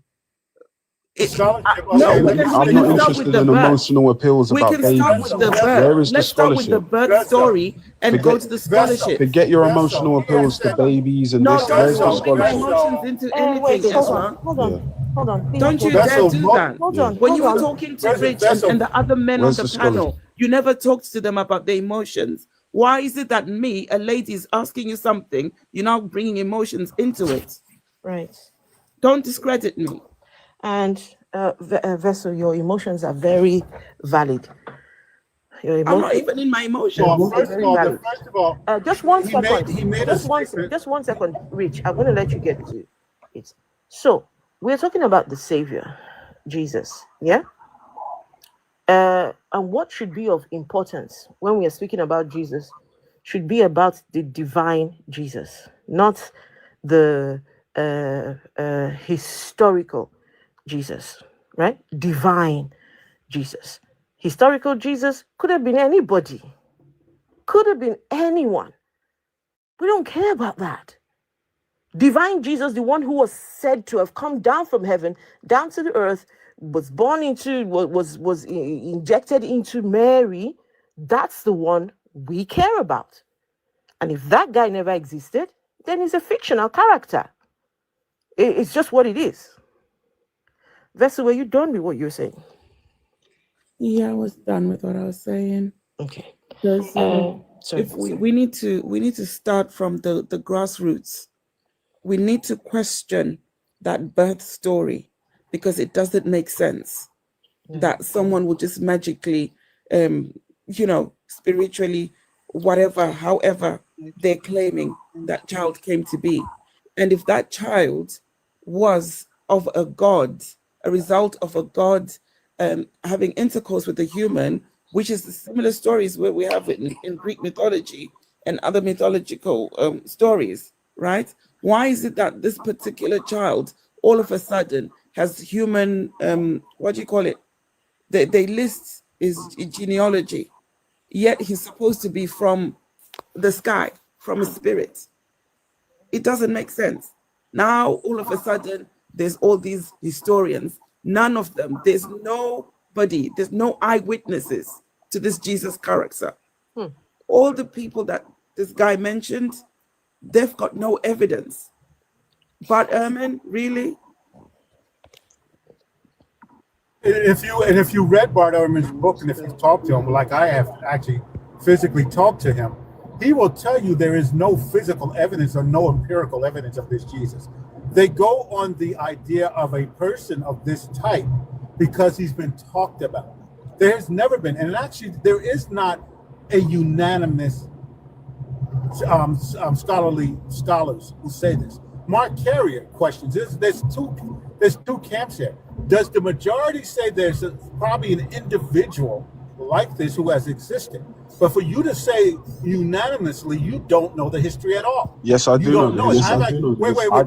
No, I'm not interested in emotional appeals we about can babies. start with the Where birth. is the Let's start with the scholarship? birth story and go to the scholarship. Forget your emotional appeals to babies and this. Where's the Don't bring my scholarship? emotions into anything, Ezra. Hold on. Please, Don't you hold on. dare do that. Hold on. When you were talking to Rich and the other men Where's on the the panel, scholarship? you never talked to them about their emotions. Why is it that me, a lady, is asking you something, you're now bringing emotions into it? Right. Don't discredit me. And Vessel, your emotions are very valid. I'm not even in my emotions. First of all, just one second. He made just one second, Rich. I'm going to let you get to it. So we're talking about the Savior, Jesus. Yeah. And what should be of importance when we are speaking about Jesus should be about the divine Jesus, not the historical Jesus, right? Divine Jesus. Historical Jesus could have been anybody, could have been anyone. We don't care about that. Divine Jesus, the one who was said to have come down from heaven, down to the earth, was born into, was injected into Mary, that's the one we care about. And if that guy never existed, then he's a fictional character. It's just what it is. Vessel, were you done with what you were saying? Yeah, I was done with what I was saying. Okay. Because if we need to start from the grassroots. We need to question that birth story because it doesn't make sense that someone will just magically, spiritually, whatever, however they're claiming that child came to be. And if that child was of a god, a result of a god having intercourse with a human, which is the similar stories where we have it in Greek mythology and other mythological stories, right? Why is it that this particular child all of a sudden has human, what do you call it? They list his genealogy, yet he's supposed to be from the sky, from a spirit. It doesn't make sense. Now, all of a sudden, there's all these historians. None of them, there's nobody, there's no eyewitnesses to this Jesus character. All the people that this guy mentioned, they've got no evidence. But Ermin, really? If you read Bart Ehrman's book and if you talked to him, like I have actually physically talked to him, he will tell you there is no physical evidence or no empirical evidence of this Jesus. They go on the idea of a person of this type because he's been talked about. There has never been, and actually there is not a unanimous scholars who say this. Mark Carrier questions. There's two camps here. Does the majority say there's probably an individual like this who has existed? But for you to say unanimously, you don't know the history at all. Yes, I do know. It. I'm like, wait. I'll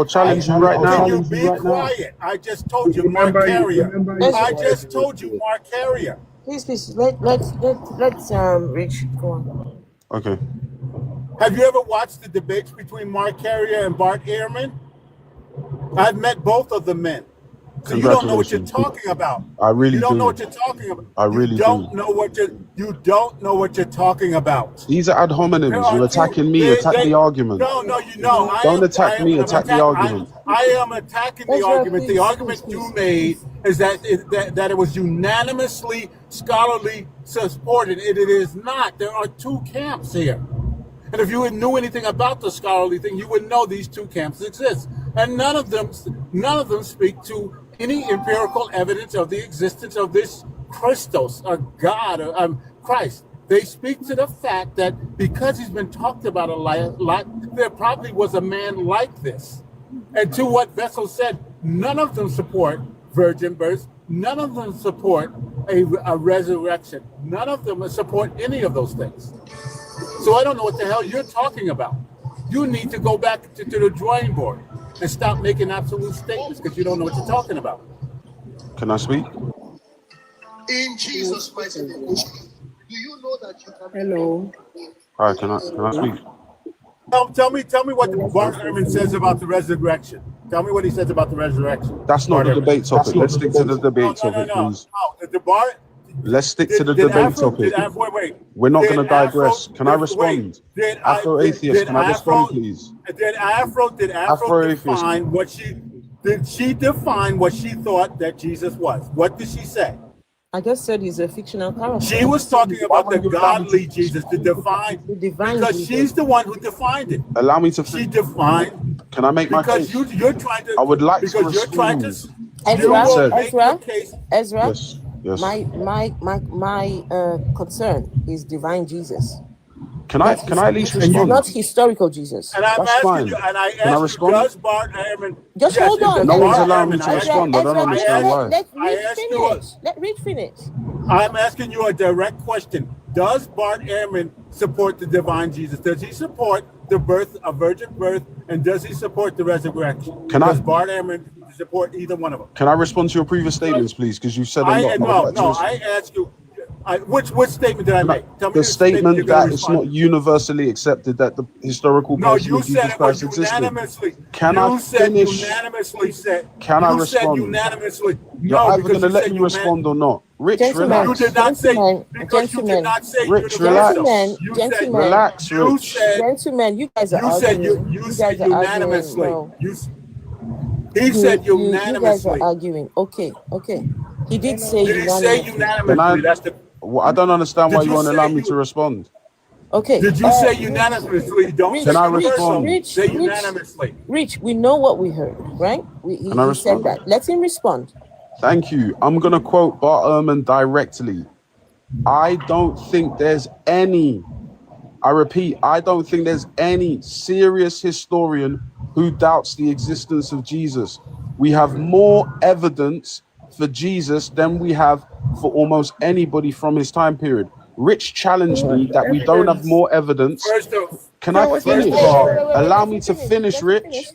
challenge you right now. Can you be quiet? I just told you, Mark Carrier. I just told you, Mark Carrier. Please. Let's Rich go on. Okay. Have you ever watched the debates between Mark Carrier and Bart Ehrman? I've met both of the men. So you don't know what you're talking about. I really do. You don't know what you're talking about. I really don't know what you don't know what you're talking about. These are ad hominems. You're attacking me. Attack the argument. No, you know. Don't attack me. Attack the argument. I am attacking the argument. The argument you made is that it was unanimously scholarly supported. It is not. There are two camps here. And if you knew anything about the scholarly thing, you would know these two camps exist. And none of them speak to any empirical evidence of the existence of this Christos, or God, or Christ. They speak to the fact that because he's been talked about a lot, there probably was a man like this. And to what Vessel said, none of them support virgin birth. None of them support a resurrection. None of them support any of those things. So I don't know what the hell you're talking about. You need to go back to the drawing board and stop making absolute statements because you don't know what you're talking about. Can I speak? In Jesus' mighty name. Do you know that you can... Hello. All right, can I speak? Tell me what Bart Ehrman says about the resurrection. Tell me what he says about the resurrection. That's not the debate topic. Let's stick to the debate topic, please. Let's stick to the debate topic. We're not going to digress. Can I respond? Afro-atheist, can I respond, please? Did Afro define what she... Did she define what she thought that Jesus was? What did she say? I just said he's a fictional character. She was talking about the godly Jesus, the divine because Jesus. She's the one who defined it. Allow me to... She defined... Can I make my case? Because you're trying to... I would like to You're trying to... Ezra, yes. My concern is divine Jesus. Can I at least respond? Not historical Jesus. And I'm That's asking fine. you, and I Can I asked you, respond? does Bart Ehrman... Just hold on. No one's allowing me to respond. I don't understand why. Let Rich finish. I'm asking you a direct question. Does Bart Ehrman support the divine Jesus? Does he support the birth, a virgin birth, and does he support the resurrection? Does Bart Ehrman support either one of them? Can I respond to your previous statements, please? Because you said a lot. I asked you... which statement did I make? Tell me the statement that it's not universally accepted that the historical person of Jesus Christ existed. Can I finish? Can I respond? Unanimously. You're either going to let me respond or not. Rich, relax. You did not say, because you did not say. Rich, relax. Relax, Rich. Gentlemen, you guys are arguing. You said unanimously. He said unanimously. You guys are arguing. Okay. He did say unanimously. That's the... I don't understand why you won't allow me to respond. Okay. Did you say unanimously? Don't Can I respond? Say unanimously. Rich, we know what we heard, right? He said that. Let him respond. Thank you. I'm going to quote Bart Ehrman directly. I don't think there's any, I repeat, I don't think there's any serious historian who doubts the existence of Jesus. We have more evidence for Jesus than we have for almost anybody from his time period. Rich challenged me that we don't have more evidence. Can I finish? Allow me to finish, Rich.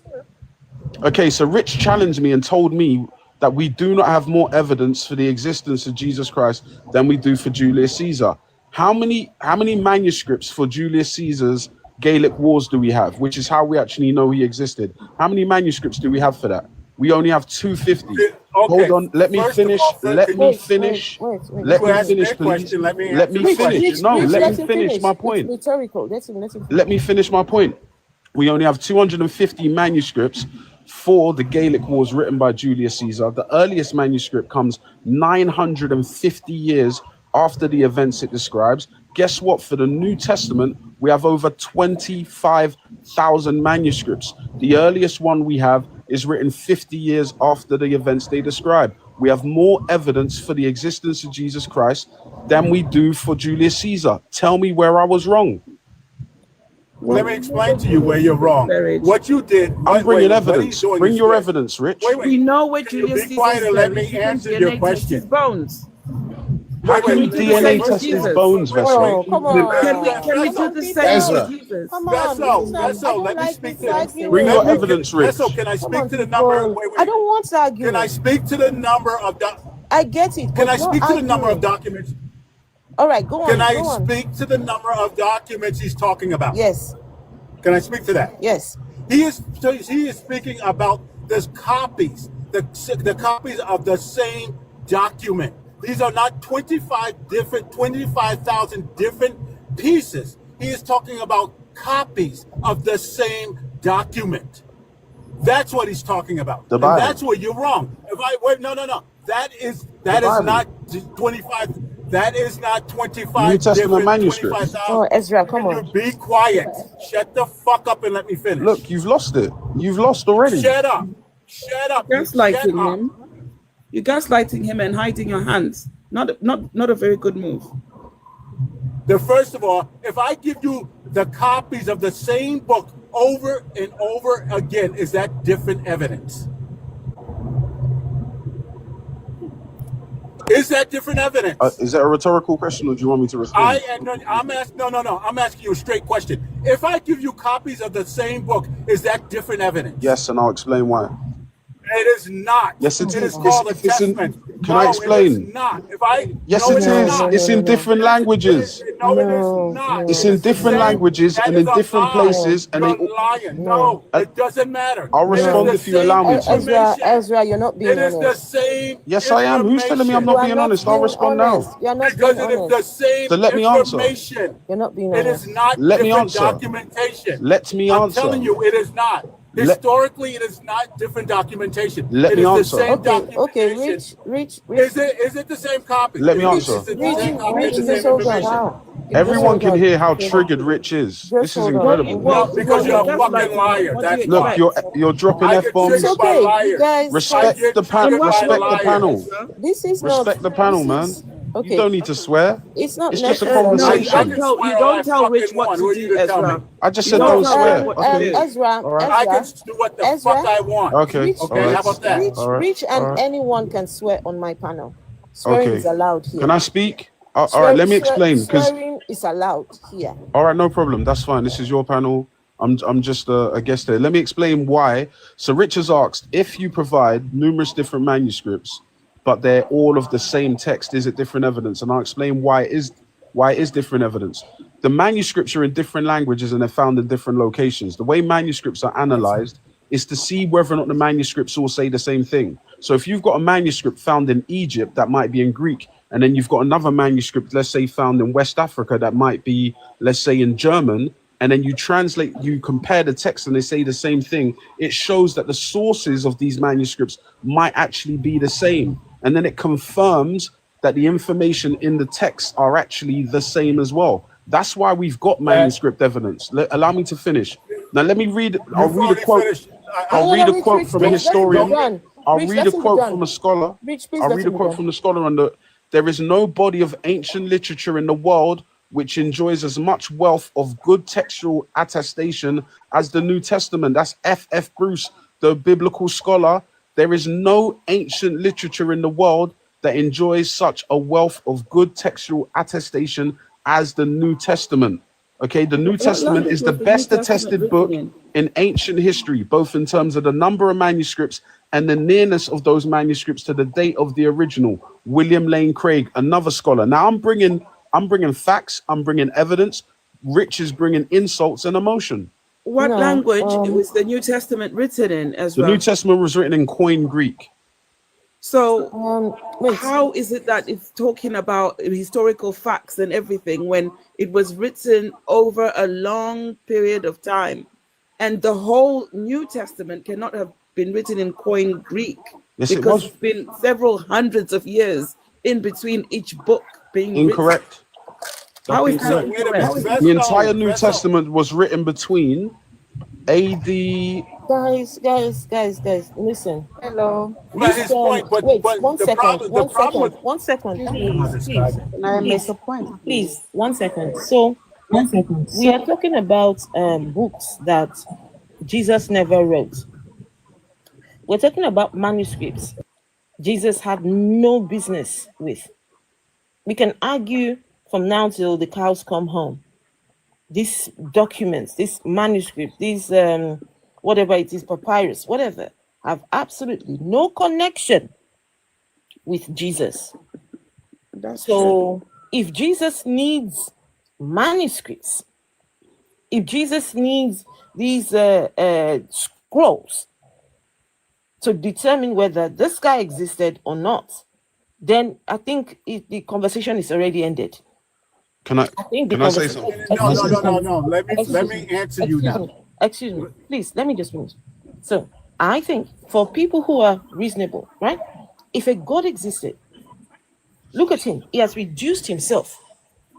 Okay, so Rich challenged me and told me that we do not have more evidence for the existence of Jesus Christ than we do for Julius Caesar. How many manuscripts for Julius Caesar's Gallic Wars do we have, which is how we actually know he existed? How many manuscripts do we have for that? We only have 250. Okay. Hold on, let me finish. Let me finish, please. Let me finish. No, let me finish my point. Let me finish my point. We only have 250 manuscripts for the Gallic Wars written by Julius Caesar. The earliest manuscript comes 950 years after the events it describes. Guess what? For the New Testament, we have over 25,000 manuscripts. The earliest one we have is written 50 years after the events they describe. We have more evidence for the existence of Jesus Christ than we do for Julius Caesar. Tell me where I was wrong. Let me explain to you where you're wrong. What you did. I'm bringing evidence. Bring your evidence, Rich. We know where Julius Be quiet Caesar and is let buried. me answer your question. Bones. How can we do the same DNA for test his Jesus? bones, Vessel? Oh, come on. Can we do the same for Jesus? Come on. Vessel, let me speak to arguing. Bring your evidence, Rich. Vessel, can I speak on, to the number? people. I don't want to argue. Can I speak to the number of I get it. Can but I speak not to the number of arguing. documents? All right, go on. Can I go on. speak to the number of documents he's talking about? Yes. Can I speak to that? Yes. He is speaking about the copies of the same document. These are not 25,000 different pieces. He is talking about copies of the same document. That's what he's talking about. The And Bible. that's where you're wrong. No. That is Bible. not 25. That is not 25 New Testament different manuscripts. 25,000. Oh, Ezra, come on. Be quiet. Shut the fuck up and let me finish. Look, you've lost it. You've lost already. Shut up. Shut up. Gaslighting Shut up. him. You're gaslighting him and hiding your hands. Not a very good move. First of all, if I give you the copies of the same book over and over again, is that different evidence? Is that different evidence? Is that a rhetorical question, or do you want me to respond? I'm asking you a straight question. If I give you copies of the same book, is that different evidence? Yes, and I'll explain why. It is not. Yes, it It is. is called a It's in- testament. Can I explain? It is not. Yes, No, it is. not. It's in different languages. No, it is not. It's in different languages That and is in a different lie. places, and You're they. lying. No, it doesn't matter. I'll respond It is if the you allow me same to. Ezra, you're not being It is honest. the same. Yes, I am. Who's telling me I'm not You are being not honest? I'll being respond honest. now. You're not Because being it is the honest. same So let me answer. information. You're not being It honest. is not Let me different answer. documentation. Let me I'm answer. telling you, it is not. Let- Historically, it is not different documentation. Let It me is answer. the same Okay, documentation. Rich. Is it the same copy? Let me Is answer. it the same copy? Rich, The just same hold on. information? Everyone can on. hear how triggered Rich is. Just This is hold on. incredible. No, because you're a fucking liar. That's Look, why. you're dropping I F get bombs. It's triggered by okay. You liars. guys Respect I get the panel. triggered by Respect the liars. panel. This is not. Respect the panel, this man. is- You Okay. don't need to swear. It's not It's just a necessary. No, you conversation. don't tell. You don't tell Rich what to do, Ezra. I just You said don't tell Rich swear. what to Okay. do. Ezra, I can do what the fuck I want. Okay. Rich, All right. How about that? All right. Rich and All right. anyone can swear on my panel. Swearing Okay. is allowed here. Can I speak? All right. Let me explain. Because Swearing is allowed here. all right, no problem. That's fine. This is your panel. I'm just a guest there. Let me explain why. So Rich has asked if you provide numerous different manuscripts, but they're all of the same text, is it different evidence? And I'll explain why it is different evidence. The manuscripts are in different languages and they're found in different locations. The way manuscripts are analyzed is to see whether or not the manuscripts all say the same thing. So if you've got a manuscript found in Egypt that might be in Greek, and then you've got another manuscript, let's say, found in West Africa that might be, let's say, in German, and then you translate, you compare the text and they say the same thing, it shows that the sources of these manuscripts might actually be the same. And then it confirms that the information in the text are actually the same as well. That's why we've got manuscript evidence. Allow me to finish. Now let me read. I'll read a quote. I'll read a quote from a historian. I'll read a quote from a scholar. I'll read a quote from the scholar on the. There is no body of ancient literature in the world which enjoys as much wealth of good textual attestation as the New Testament. That's F.F. Bruce, the biblical scholar. There is no ancient literature in the world that enjoys such a wealth of good textual attestation as the New Testament. Okay, the New Testament is the best attested book in ancient history, both in terms of the number of manuscripts and the nearness of those manuscripts to the date of the original. William Lane Craig, another scholar. Now I'm bringing facts, I'm bringing evidence. Rich is bringing insults and emotion. What language was the New Testament written in, Ezra? The New Testament was written in Koine Greek. So how is it that it's talking about historical facts and everything when it was written over a long period of time? And the whole New Testament cannot have been written in Koine Greek, Yes, it because was. it's been several hundreds of years in between each book being Incorrect. How is Okay, that so incorrect? the entire New Testament was written between AD. Guys, listen. Hello. But his point, but Wait, the problem, one second, Excuse me. Can I make a point, please, 1 second. So, we are talking about books that Jesus never wrote. We're talking about manuscripts Jesus had no business with. We can argue from now till the cows come home. These documents, this manuscript, these whatever it is, papyrus, whatever, have absolutely no connection with Jesus. So if Jesus needs manuscripts, if Jesus needs these scrolls to determine whether this guy existed or not, then I think the conversation is already ended. Can I think the can I say conversation. something? No. Let me answer you now. Excuse me, please. Let me just finish. So I think for people who are reasonable, right? If a God existed, look at him. He has reduced himself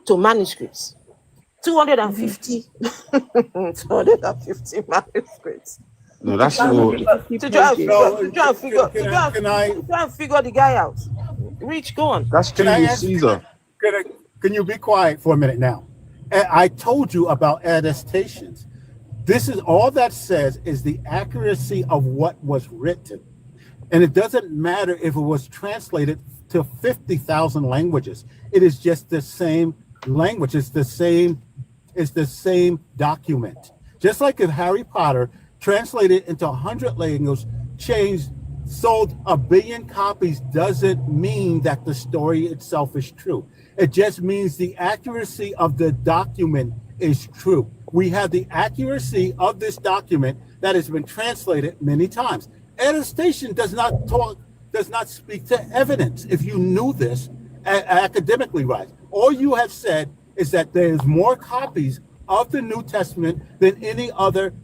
to manuscripts. 250, 250 manuscripts. No, that's to for. try and figure the guy out. Rich, go on. That's Julius Caesar. Can you be quiet for a minute now? I told you about attestations. This is all that says is the accuracy of what was written. And it doesn't matter if it was translated to 50,000 languages. It is just the same language. It's the same document. Just like if Harry Potter translated into 100 languages, changed, sold 1 billion copies, doesn't mean that the story itself is true. It just means the accuracy of the document is true. We have the accuracy of this document that has been translated many times. Attestation does not speak to evidence. If you knew this academically, right? All you have said is that there's more copies of the New Testament than any other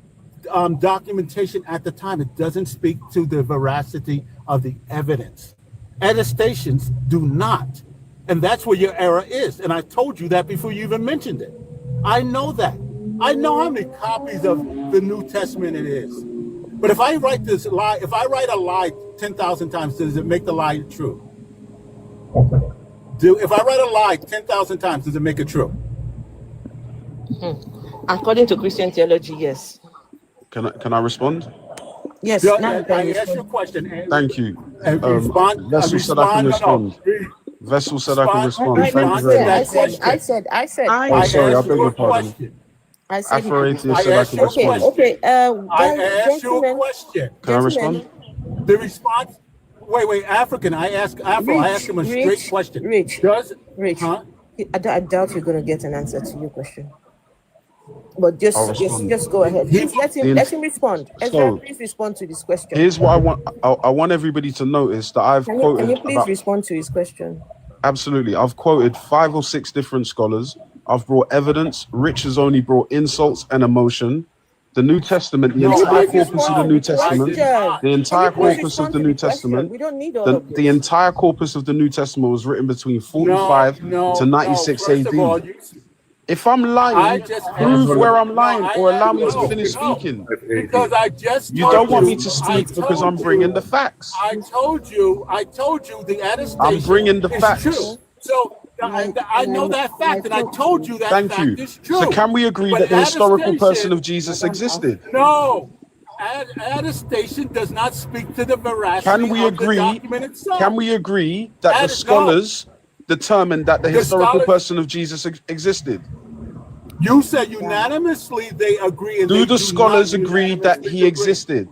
documentation at the time. It doesn't speak to the veracity of the evidence. Attestations do not. And that's where your error is. And I told you that before you even mentioned it. I know that. I know how many copies of the New Testament it is. But if I write this lie, if I write a lie 10,000 times, does it make the lie true? If I write a lie 10,000 times, does it make it true? According to Christian theology, yes. Can I respond? Yes. So, I asked you a question. Thank you. Vessel said I can respond. Vessel said I can respond. Thank you very much. I said. Oh, sorry, I beg your pardon. I said. Afroatia said I can respond. Okay. I asked you a question. Can I respond? The response. Wait. African. I asked him a straight question. Rich. Huh? I doubt you're going to get an answer to your question. But just go ahead. Please let him respond. Ezra, please respond to this question. Here's what I want. I want everybody to notice that I've quoted. Can you please respond to his question? Absolutely. I've quoted 5 or 6 different scholars. I've brought evidence. Rich has only brought insults and emotion. The New Testament, the entire corpus of the New Testament, the entire corpus of the New Testament, we don't need all of this. the entire corpus of the New Testament was written between 45 to 96 AD. If I'm lying, prove where I'm lying or allow me to finish speaking. Because you don't want me to speak because I'm bringing the facts. I told you the attestation. I'm bringing the facts. True. So I know that fact, and I told you that Thank fact you. is true. So can we agree that the historical person of Jesus existed? No. Attestation does not speak to the veracity of the document itself. Can we agree that the scholars determined that the historical person of Jesus existed? You said unanimously they agree. Do the scholars agree that he existed?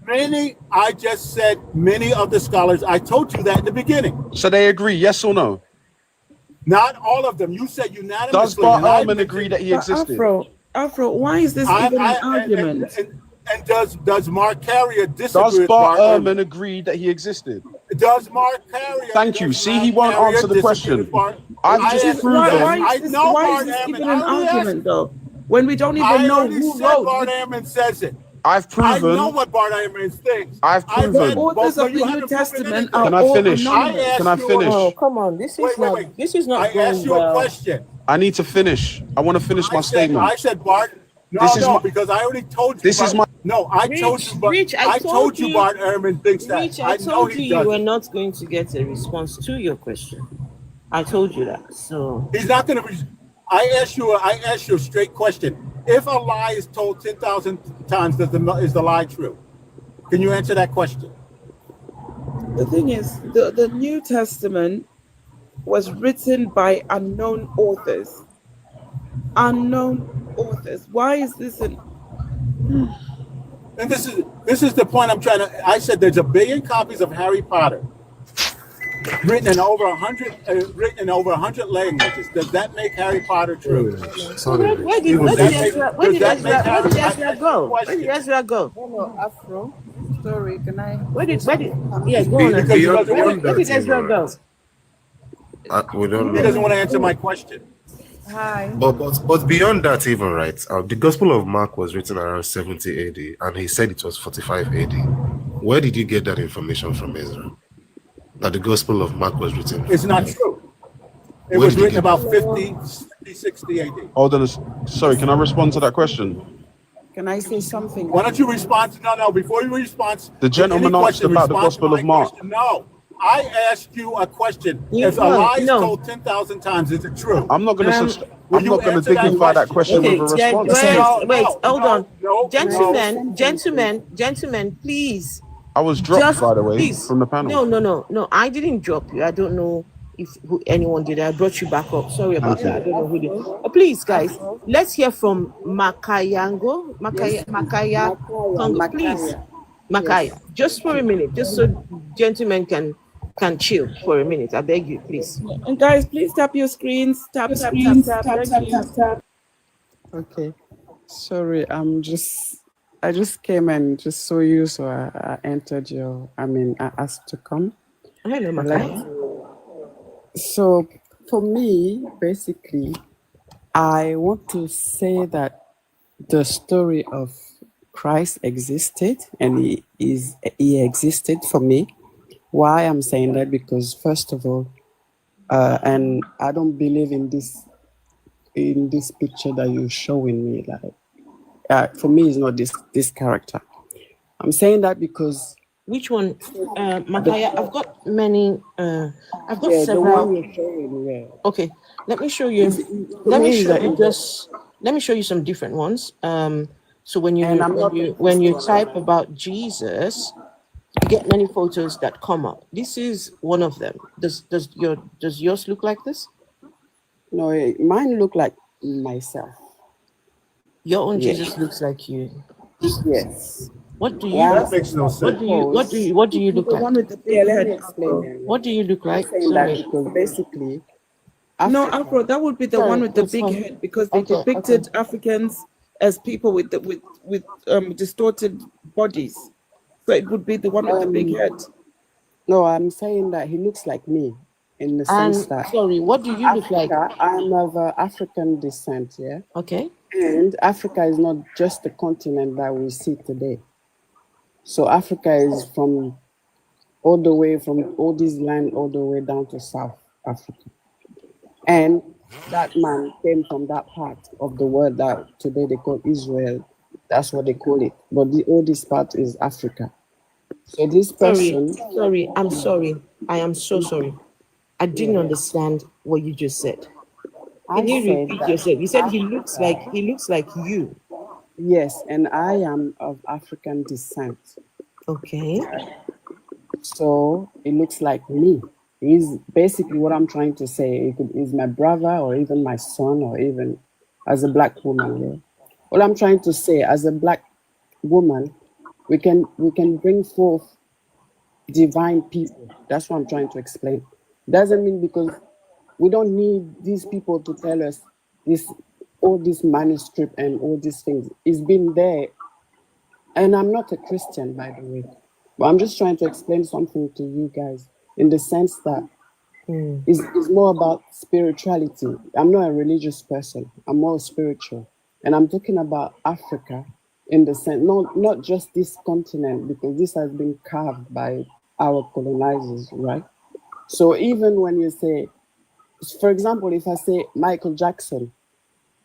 I just said many of the scholars. I told you that at the beginning. So they agree, yes or no? Not all of them. You said unanimously. Does Bart Ehrman agree that he existed? Afro, why is this even an argument? And does Mark Carrier disagree? Does Bart Ehrman agree that he existed? Does Mark Carrier? Thank you. See, he won't answer the question. I've just proven. Why is this even an argument, though? When we don't even know who wrote. Bart Ehrman says it. I've proven. I know what Bart Ehrman thinks. I've proven. The authors of the New Testament are Can I all finish? anonymous. Can I finish? Oh, come on. This is not. This is not I going asked you a question. I need to finish. I want to finish my statement. I said, Bart. Because I already told you. This is my. No, I told you. Rich, I told you Bart Ehrman thinks that. Rich, I told you you were not going to get a response to your question. I told you that. So he's not going to. I asked you a straight question. If a lie is told 10,000 times, is the lie true? Can you answer that question? The thing is, the New Testament was written by unknown authors. Unknown authors. Why is this an... And this is the point I'm trying to... I said there's 1 billion copies of Harry Potter written in over 100 languages. Does that make Harry Potter true? where did Ezra go? Where did Ezra go? No, Afro. Sorry, can I? Where did yeah, go on. Where did Ezra go? We don't know. He doesn't want to answer my question. Hi. But beyond that, even right, the Gospel of Mark was written around 70 AD, and he said it was 45 AD. Where did you get that information from, Ezra? That the Gospel of Mark was written? It's not true. It was written about 50, 60 AD. Hold on. Sorry, can I respond to that question? Can I say something? Why don't you respond? No. Before you respond, the gentleman asked about the Gospel of Mark. Question. No, I asked you a question. If a lie is told 10,000 times, is it true? I'm not going to. I'm not going to dignify that question with a response. Wait, hold on, gentlemen, please. I was dropped, by the way, from the panel. No. I didn't drop you. I don't know if anyone did. I brought you back up. Sorry about that. I don't know who did. Please, guys, let's hear from Makayango. Makaya, please. Makaya, just for a minute, just so gentlemen can chill for a minute. I beg you, please. And guys, please tap your screens. Tap. Okay. Sorry, I just came and just saw you, so I entered I asked to come. Hello, Makaya. So for me, basically, I want to say that the story of Christ existed, and he existed for me. Why I'm saying that? Because first of all, and I don't believe in this picture that you're showing me. Like, for me, it's not this character. I'm saying that because which one, Makaya? I've got many. I've got several. The one you're showing, yeah. Okay, let me show you. Let me show you some different ones. So when you type about Jesus, you get many photos that come up. This is one of them. Does yours look like this? No, mine look like myself. Your own Jesus looks like you. Yes. What do you? That makes no sense. What do you look the like? One with the big head. What do you look like? Because basically, Africa. No, Afro, that would be the one with the big head, because they depicted Africans as people with distorted bodies. So it would be the one with the big head. No, I'm saying that he looks like me in the sense that. Sorry, what do you look like? I'm of African descent, yeah. Okay. And Africa is not just the continent that we see today. So Africa is from all this land all the way down to South Africa. And that man came from that part of the world that today they call Israel. That's what they call it. But all this part is Africa. So this person... I'm sorry. I am so sorry. I didn't understand what you just said. Can you repeat yourself? You said he looks like you. Yes, and I am of African descent. Okay. So it looks like me. He's basically what I'm trying to say. He's my brother, or even my son, or even as a black woman. Yeah? What I'm trying to say, as a black woman, we can bring forth divine people. That's what I'm trying to explain. Doesn't mean because we don't need these people to tell us all this manuscript and all these things. It's been there. And I'm not a Christian, by the way. But I'm just trying to explain something to you guys in the sense that it's more about spirituality. I'm not a religious person. I'm more spiritual. And I'm talking about Africa in the sense, not just this continent, because this has been carved by our colonizers, right? So even when you say, for example, if I say Michael Jackson,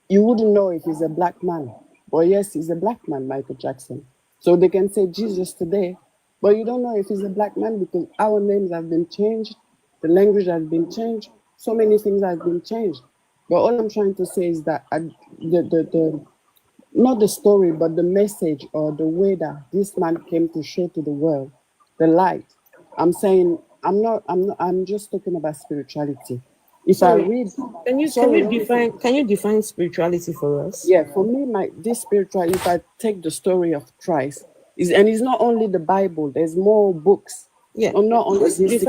you wouldn't know if he's a black man. But yes, he's a black man, Michael Jackson. So they can say Jesus today, but you don't know if he's a black man because our names have been changed, the language has been changed, so many things have been changed. But all I'm trying to say is that the not the story, but the message or the way that this man came to show to the world, the light. I'm saying I'm just talking about spirituality. If I read, can you define spirituality for us? Yeah, for me, this spiritual, if I take the story of Christ, and it's not only the Bible, there's more books. Yeah, or not only just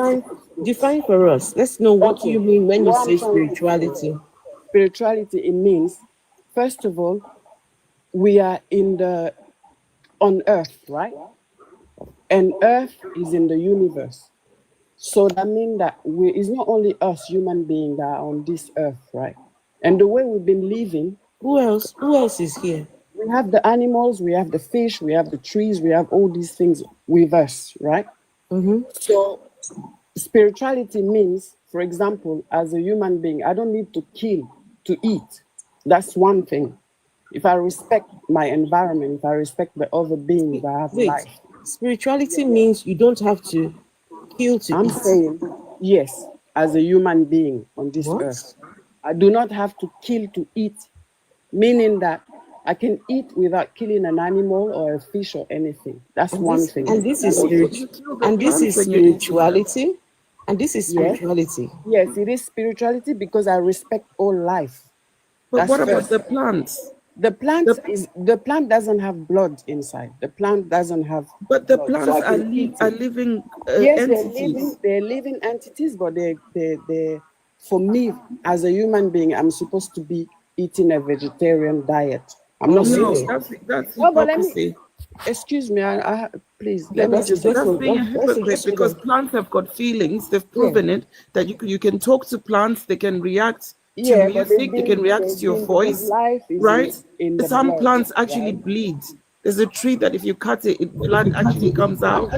define for us. Let's know what you mean when you say spirituality. Spirituality, it means, first of all, we are on earth, right? And earth is in the universe. So that means that it's not only us human beings that are on this earth, right? And the way we've been living. Who else is here? We have the animals, we have the fish, we have the trees, we have all these things with us, right? Mm-hmm. So spirituality means, for example, as a human being, I don't need to kill to eat. That's one thing. If I respect my environment, if I respect the other beings that have life. Spirituality means you don't have to kill to eat. I'm saying, yes, as a human being on this earth, I do not have to kill to eat, meaning that I can eat without killing an animal or a fish or anything. That's one thing. And this is spirituality. And this is spirituality. Yes, it is spirituality because I respect all life. But what about the plants? The plant doesn't have blood inside. The plant doesn't have. But the plants are living yes, entities. They're living entities, but they for me as a human being, I'm supposed to be eating a vegetarian diet. I'm not saying that's hypocrisy. Excuse me, please. That's being a hypocrite because plants have got feelings. They've proven it that you can talk to plants. They can react to music. They can react to your voice, right? Some plants actually bleed. There's a tree that if you cut it, blood actually comes out.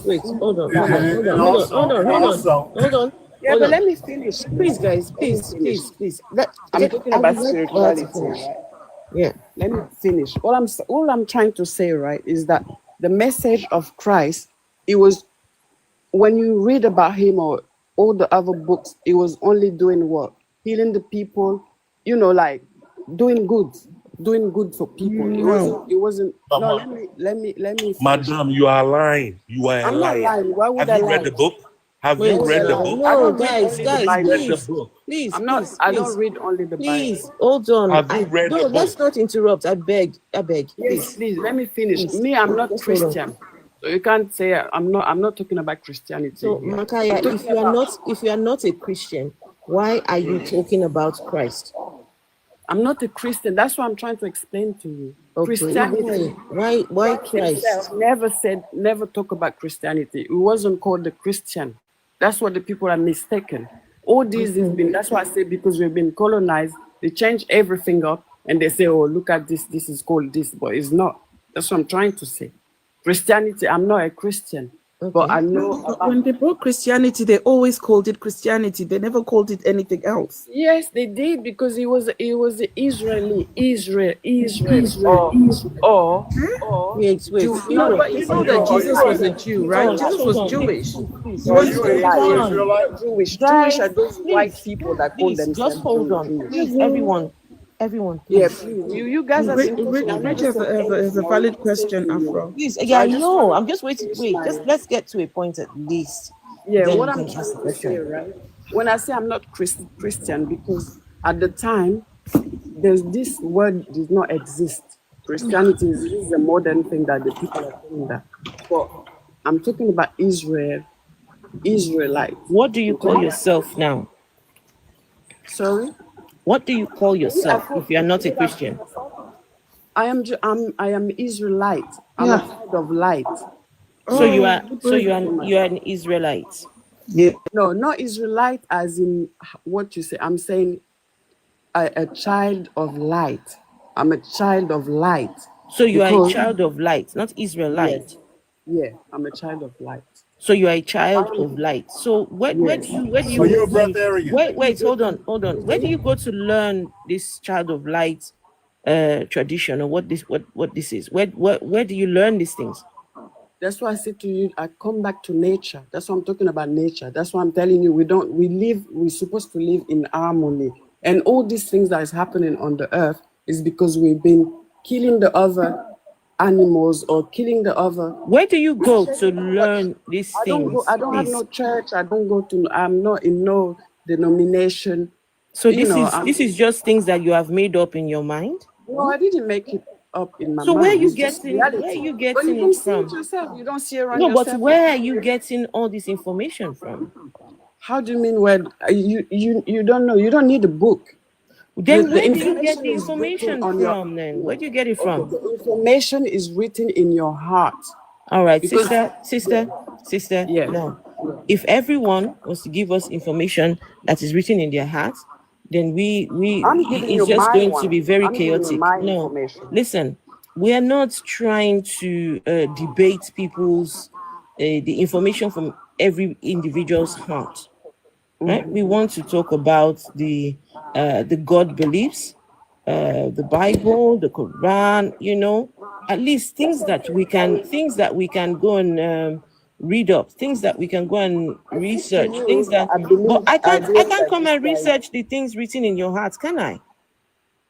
Wait, hold on. Yeah, but let me finish. Please, guys, please. I'm talking about spirituality, right? Yeah. Let me finish. All I'm trying to say, right, is that the message of Christ, it was, when you read about him or all the other books, it was only doing what? Healing the people, like doing good for people. No. It wasn't. No, let me finish. Madam, you are lying. You are a I'm liar. not lying. Why would Have I you lie? read the book? Have you read the book? No, guys, please. I don't read only the Bible. Please, hold on. Have you read the book? Let's not interrupt. I beg. Yes, please. Let me finish. Me, I'm not Christian, so you can't say I'm not talking about Christianity. So, Makaya, if you are not a Christian, why are you talking about Christ? I'm not a Christian. That's what I'm trying to explain to you. Okay. Christianity. Why Christ? Never talk about Christianity. It wasn't called the Christian. That's what the people are mistaken. All this has been, that's why I say, because we've been colonized, they change everything up and they say, oh, look at this is called this, but it's not. That's what I'm trying to say. Christianity, I'm not a Christian. Okay. But I know when they brought Christianity, they always called it Christianity. They never called it anything else. Yes, they did, because it was Israel. Wait. But you know that Jesus was a Jew, right? Jesus was Jewish. He was Jewish. Jewish are those white people that call themselves. Just hold on. Please, everyone. Yeah, please. You guys are Rich has a valid question, Afro. Please, yeah, I know. I'm just waiting. Wait, let's get to a point at least. Yeah, then what I'm trying to say, right? When I say I'm not Christian, because at the time, this word did not exist. Christianity is a modern thing that the people are saying that. But I'm talking about Israelite. What do you call yourself now? Sorry? What do you call yourself if you are not a Christian? I am Israelite. I'm a child of light. So you are an Israelite. Yeah. No, not Israelite as in what you say. I'm saying a child of light. I'm a child of light. So you are a Because child of light, not Israelite. yeah, I'm a child of light. So you are a child of light. So where do you Are you go a to? breatharian? Wait, hold on. Where do you go to learn this child of light tradition, or what this is? Where do you learn these things? That's why I said to you, I come back to nature. That's why I'm talking about nature. That's why I'm telling you, we're supposed to live in harmony. And all these things that is happening on the earth is because we've been killing the other animals or killing the other. Where do you go to learn these things? I don't have no church. I'm not in no denomination. So this is just things that you have made up in your mind? No, I didn't make it up in my so mind. where are you It's just getting reality. where are you But getting you can it see it from? yourself. You don't see around No, yourself. but where are you getting all this information from? How do you mean where you don't know? You don't need a book. Then where do you get information the is written information on from then? Where do you get it from? The information is written in your heart. All right, Because- sister. Yeah. No. If everyone was to give us information that is written in their hearts, then I'm giving it's you just my going one. to be very I'm giving you chaotic. my No, information. listen, we are not trying to debate people's the information from every individual's heart. Right? We want to talk about the God beliefs, the Bible, the Quran, at least things that we can go and read up, things that we can go and research, things that. But I can't come and research the things written in your heart, can I?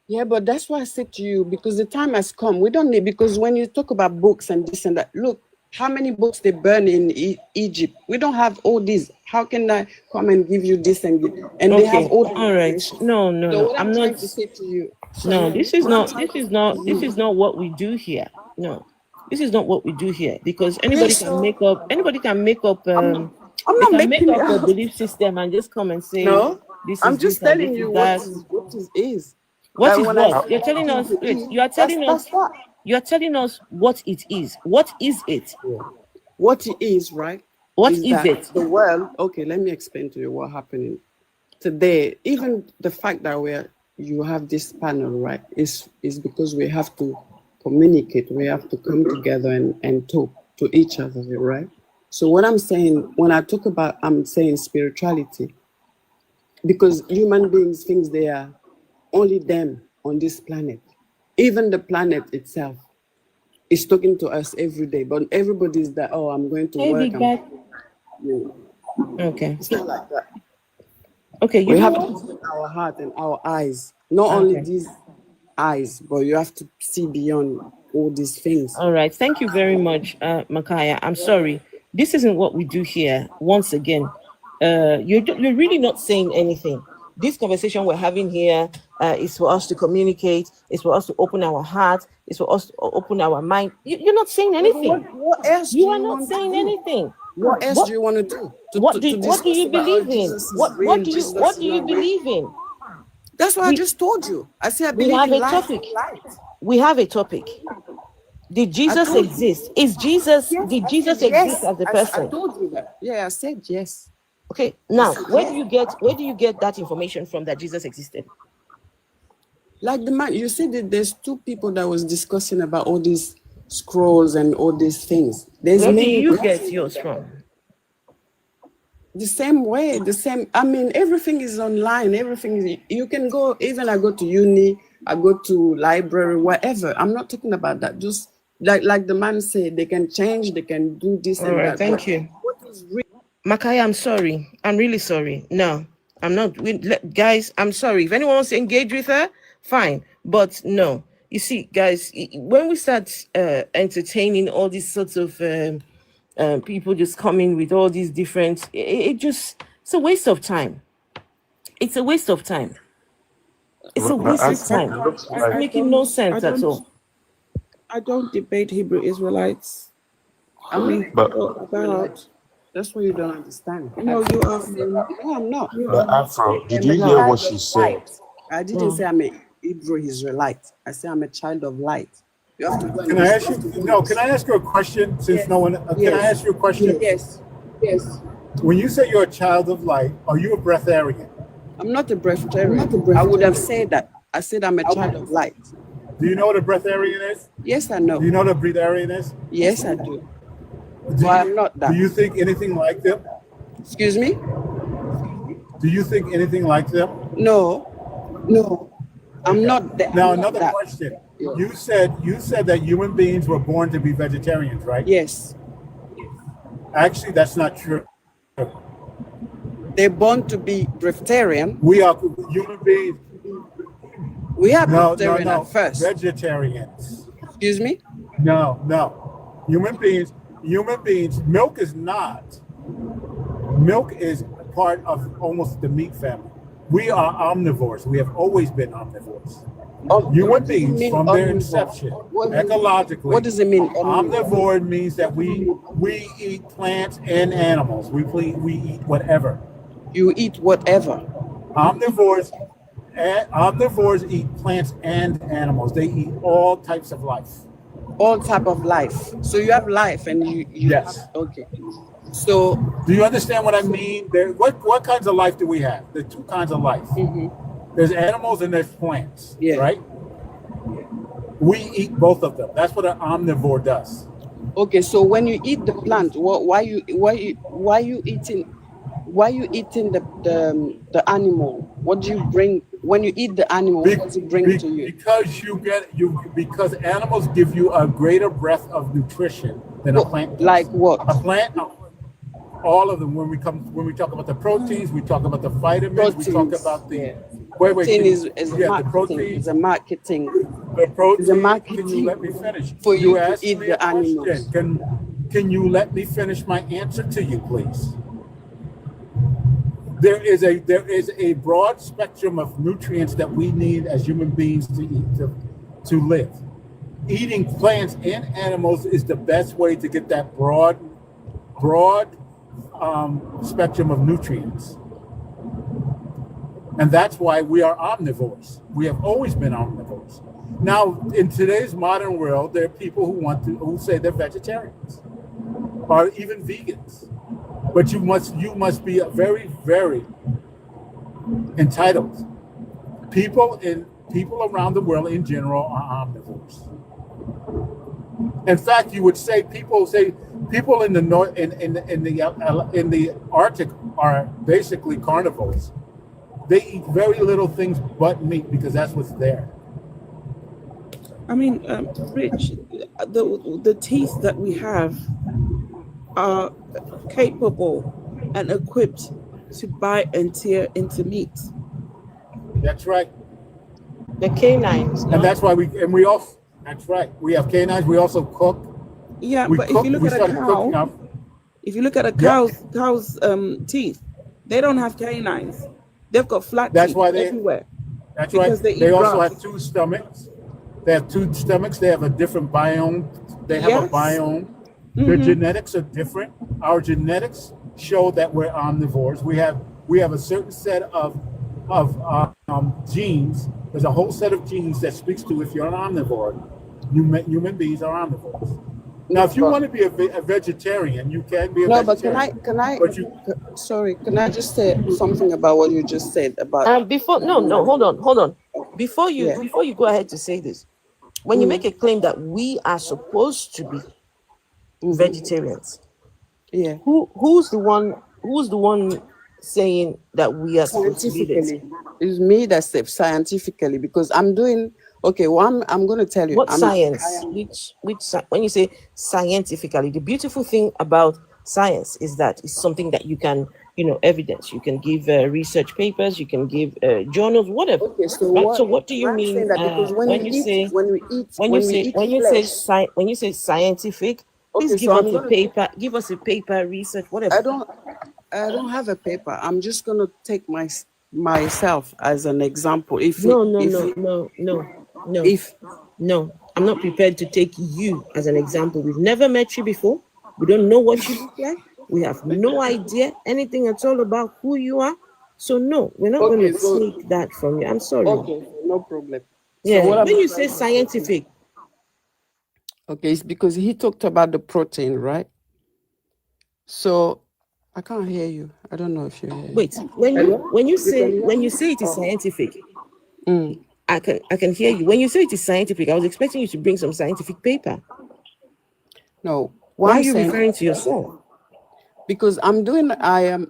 Yeah, but that's why I said to you, because the time has come. We don't need, because when you talk about books and this and that, look, how many books they burn in Egypt? We don't have all these. How can I come and give you this and they have all the information. No. So what I'm trying not. to say to you. No, this is what I'm not. trying This is to not. say to This you- is not what we do here. No, this is not what we do here because anybody can make up. Anybody can make up. I'm They not can make making up a it up. belief system and just come and say No, this I'm is this just and this telling is you that. what is. What is When I what? say You're telling that us. thing to Wait, eat, you are telling us. that's that. You are telling us what it is. What is it? What it is, right? What is is that it? The world. Okay, let me explain to you what happening today. Even the fact that you have this panel, right, is because we have to communicate. We have to come together and talk to each other, right? So what I'm saying when I talk about, I'm saying spirituality, because human beings think they are only them on this planet. Even the planet itself is talking to us every day, but everybody's that, oh, I'm going to Hey, work. big bag. Okay. It's not like that. Okay, you We know have what? to open our heart and our eyes. Not only these eyes, but you have to see beyond all these things. All right. Thank you very much, Makaya. I'm sorry. This isn't what we do here. Once again, you're really not saying anything. This conversation we're having here is for us to communicate. It's for us to open our heart. It's for us to open our mind. You're not saying anything. What else You do are you not want saying to do? anything. What else do you want to do? What do discuss you about, oh, believe in? Jesus is real, Jesus What is do you not real. believe in? That's what I just told you. I said I We believe have in a life topic. and light. We have a topic. Did Jesus told you. exist? Did Jesus Yes, exist as a I person? told you that. Yeah, I said yes. Okay. Now, where do you get that information from that Jesus existed? Like the man, you said that there's two people that was discussing about all these scrolls and all these things. There's Where do many. you get yours from? The same way, I mean, everything is online. You can go, even I go to uni, I go to library, whatever. I'm not talking about that. Just like the man said, they can change, they can do this All and right, that. thank you. Makaya, I'm sorry. I'm really sorry. No, I'm not. Guys, I'm sorry. If anyone wants to engage with her, fine. But no. You see, guys, when we start entertaining all these sorts of people just coming with all these different, it's a waste of time. It's a waste of time. It's a waste of time. It's making no sense at all. I don't debate Hebrew Israelites. I mean, about. That's what you don't understand. No, you are. No, I'm not. But Afro, did you hear what she said? I didn't say I'm a Hebrew Israelite. I say I'm a child of light. You have to go. Can I ask you? No, can I ask you a question? Since no one, can I ask you a question? Yes. When you say you're a child of light, are you a breatharian? I'm not a breatharian. I would have said that. I said I'm a child of light. Do you know what a breatharian is? Yes, I know. Do you know what a breatharian is? Yes, I do. But I'm not that. Do you think anything like them? Excuse me? Do you think anything like them? No. I'm not that. Now I'm not another that. question. Yeah. You said that human beings were born to be vegetarians, right? Yes. Actually, that's not true. They're born to be breatharian. We are human beings. We are No, breatharian at first. Vegetarians. Excuse me? No. Human beings. Milk is not. Milk is part of almost the meat family. We are omnivores. We have always been omnivores. Human beings, from their inception, ecologically. What does it mean? Omnivore means that we eat plants and animals. We eat whatever. You eat whatever. Omnivores eat plants and animals. They eat all types of life. All type of life. So you have life, and you yes. Have, okay. So do you understand what I mean? What kinds of life do we have? There are two kinds of life. Mm-hmm. There's animals and there's plants. Yeah. Right? We eat both of them. That's what an omnivore does. Okay, so when you eat the plant, why you eating the animal? What do you bring when you eat the animal? What does it bring to you? Because animals give you a greater breadth of nutrition than a plant does. Like what? A plant, all of them. When we talk about the proteins, we talk about the vitamins, we talk about the protein is marketing. protein. It's a marketing. The protein. It's a marketing. Can you let me finish? For you to eat the animals. Can you let me finish my answer to you, please? There is a broad spectrum of nutrients that we need as human beings to eat to live. Eating plants and animals is the best way to get that broad spectrum of nutrients. And that's why we are omnivores. We have always been omnivores. Now, in today's modern world, there are people who say they're vegetarians or even vegans. But you must be very, very entitled. People around the world in general are omnivores. In fact, you would say people in the north in the Arctic are basically carnivores. They eat very little things but meat because that's what's there. I mean, Rich, the teeth that we have are capable and equipped to bite and tear into meat. That's right. The canines. And that's why that's right. We have canines. We also cook. Yeah, but if you look at a cow, cow's teeth, they don't have canines. They've got flat teeth everywhere. That's right. They also have two stomachs. They have two stomachs. They have a different biome. They have a biome. Mm-hmm. Their genetics are different. Our genetics show that we're omnivores. We have a certain set of genes. There's a whole set of genes that speaks to if you're an omnivore. Human beings are omnivores. Now, if you want to be a vegetarian, you can be a vegetarian. But can I? Sorry, can I just say something about what you just said about? Hold on. Before you go ahead to say this, when you make a claim that we are supposed to be vegetarians, who's the one saying that we are supposed to be this? It's me that says scientifically because I'm doing. Okay, well, I'm going to tell you. What science? When you say scientifically, the beautiful thing about science is that it's something that you can, evidence. You can give research papers, you can give journals, whatever. Okay, so right? So what do you mean when you say scientific? Please give us a paper, research, whatever. I don't have a paper. I'm just going to take myself as an example. No, I'm not prepared to take you as an example. We've never met you before. We don't know what you look like. We have no idea anything at all about who you are. So no, we're not going to take that from you. I'm sorry. Okay, no problem. Yeah, so when you say scientific. Okay, it's because he talked about the protein, right? So I can't hear you. I don't know if you hear. Wait, when you say it is scientific, I can hear you. When you say it is scientific, I was expecting you to bring some scientific paper. No. Why are you referring to yourself? Because I am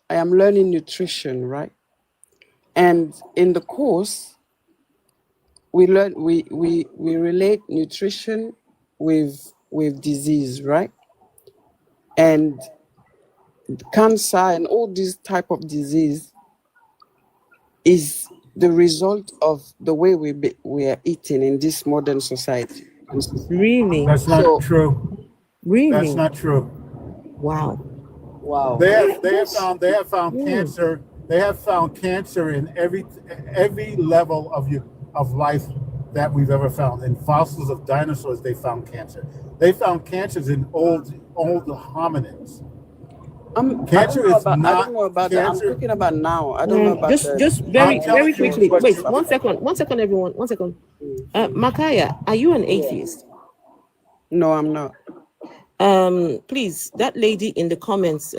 learning nutrition, right? And in the course, we relate nutrition with disease, right? And cancer and all this type of disease is the result of the way we are eating in this modern society. Really? That's not true. Really? That's not true. Wow. Wow. They have found cancer. They have found cancer in every level of life that we've ever found. In fossils of dinosaurs, they found cancer. They found cancers in old hominins. Cancer is not. I don't know about that. I'm talking about now. I don't know about just very quickly. Wait, 1 second. 1 second, everyone. 1 second. Makaya, are you an atheist? No, I'm not. Please, that lady in the comments,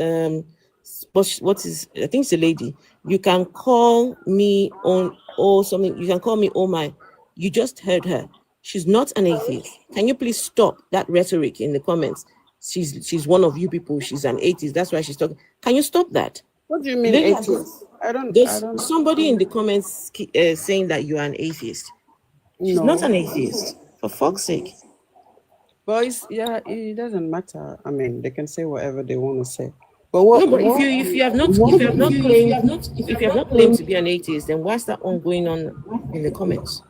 what is, I think it's a lady. You can call me on or something. You can call me my. You just heard her. She's not an atheist. Can you please stop that rhetoric in the comments? She's one of you people. She's an atheist. That's why she's talking. Can you stop that? What do you mean atheist? I don't. There's somebody in the comments saying that you are an atheist. She's not an atheist. For fuck's sake. But it doesn't matter. I mean, they can say whatever they want to say. But if you have not claimed to be an atheist, then why's that one going on in the comments?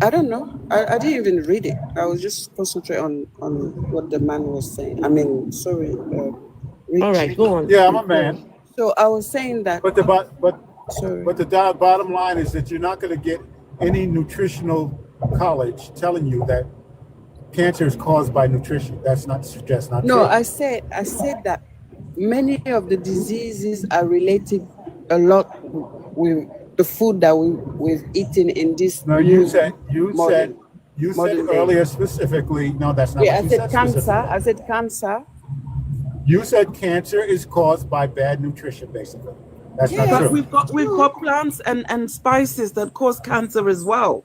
I don't know. I didn't even read it. I was just concentrating on what the man was saying. I mean, sorry. All right, go on. Yeah, I'm a man. So I was saying that. But the bottom line is that you're not going to get any nutritional college telling you that cancer is caused by nutrition. That's not true. No, I said that many of the diseases are related a lot with the food that we've eaten in this. No, you said earlier specifically. No, that's not. Yeah, what you said cancer. I said cancer. You said cancer is caused by bad nutrition, basically. That's not true. We've got plants and spices that cause cancer as well.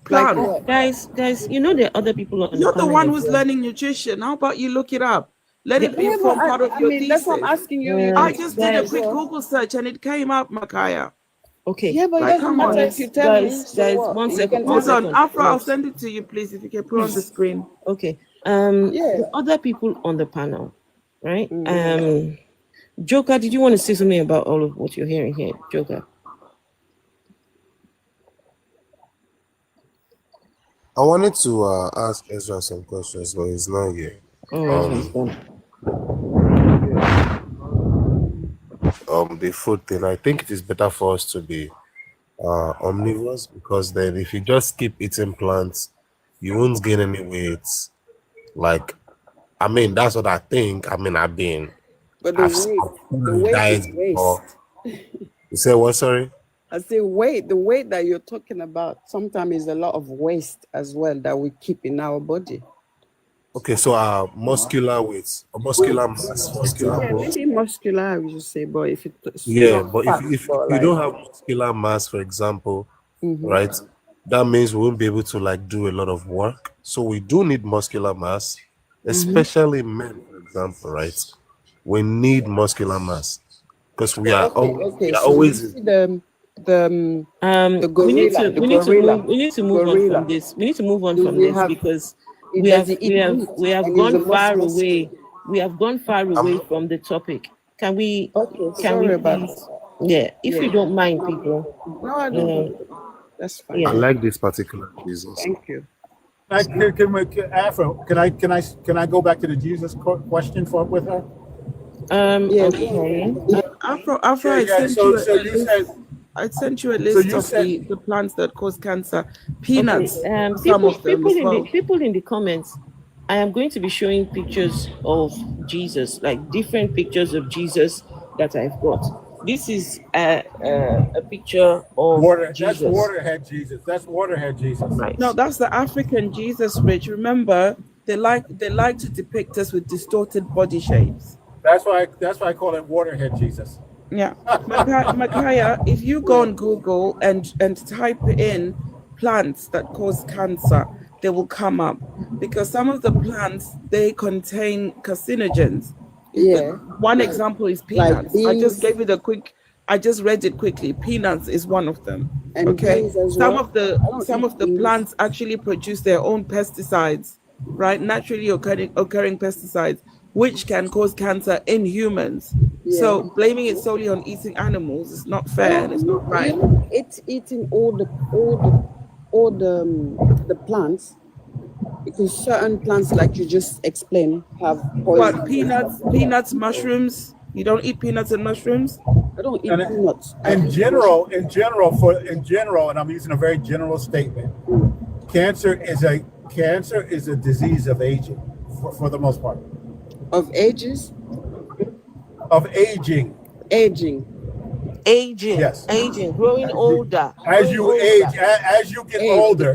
Like, guys, you know there are other people on You're the one who's learning nutrition. How about you look it up? Let it be form part of your thesis. That's what I'm asking you. I just did a quick Google search and it came up, Makaya. Okay. Yeah, but it doesn't matter if you tell me. Guys, 1 second. Hold on, Afro, I'll send it to you, please, if you can put on the screen. Okay. The other people on the panel, right? Joker, did you want to say something about all of what you're hearing here, Joker? I wanted to ask Ezra some questions, but he's not here. The food thing, I think it is better for us to be omnivores, because then if you just keep eating plants, you won't gain any weight. Like, I mean, that's what I think. I mean, But the weight is waste. You say what? Sorry. I say the weight that you're talking about sometimes is a lot of waste as well that we keep in our body. Okay, so muscular weight or muscular mass, maybe muscular, I would just say, but if it's if you don't have muscular mass, for example, right, that means we won't be able to like do a lot of work. So we do need muscular mass, especially men, for example, right? We need muscular mass because we are always the gorilla. We need to move on from this. We need to move on from this because we have gone far away. We have gone far away from the topic. Can we? Sorry about it. Yeah, if you don't mind, people. No, I don't. That's fine. I like this particular Jesus. Thank you. Afro, can I go back to the Jesus question with her? Okay. Afro, I sent you a list of the plants that cause cancer. Peanuts. People in the comments, I am going to be showing pictures of Jesus, like different pictures of Jesus that I've got. This is a picture of Jesus. That's waterhead Jesus. That's waterhead Jesus. Right. No, that's the African Jesus, Rich. Remember, they like to depict us with distorted body shapes. That's why I call it waterhead Jesus. Yeah, Makaya, if you go on Google and type in plants that cause cancer, they will come up because some of the plants they contain carcinogens. Yeah. One example is Like peanuts. I just beans. gave it a quick. I just read it quickly. Peanuts is one of them. And Okay, beans as some well. of the I don't eat beans. plants actually produce their own pesticides, right? Naturally occurring pesticides, which can cause cancer in humans. Yeah. So blaming it solely on eating animals is not fair and it's not right. It's eating all the plants, because certain plants, like you just explained, have poison. What, peanuts, mushrooms? You don't eat peanuts and mushrooms? I don't eat And peanuts. in general, and I'm using a very general statement. Cancer is a disease of aging, for the most part. Of ages? Of aging. Aging. Yes. Aging, growing older. As you age, as you get older,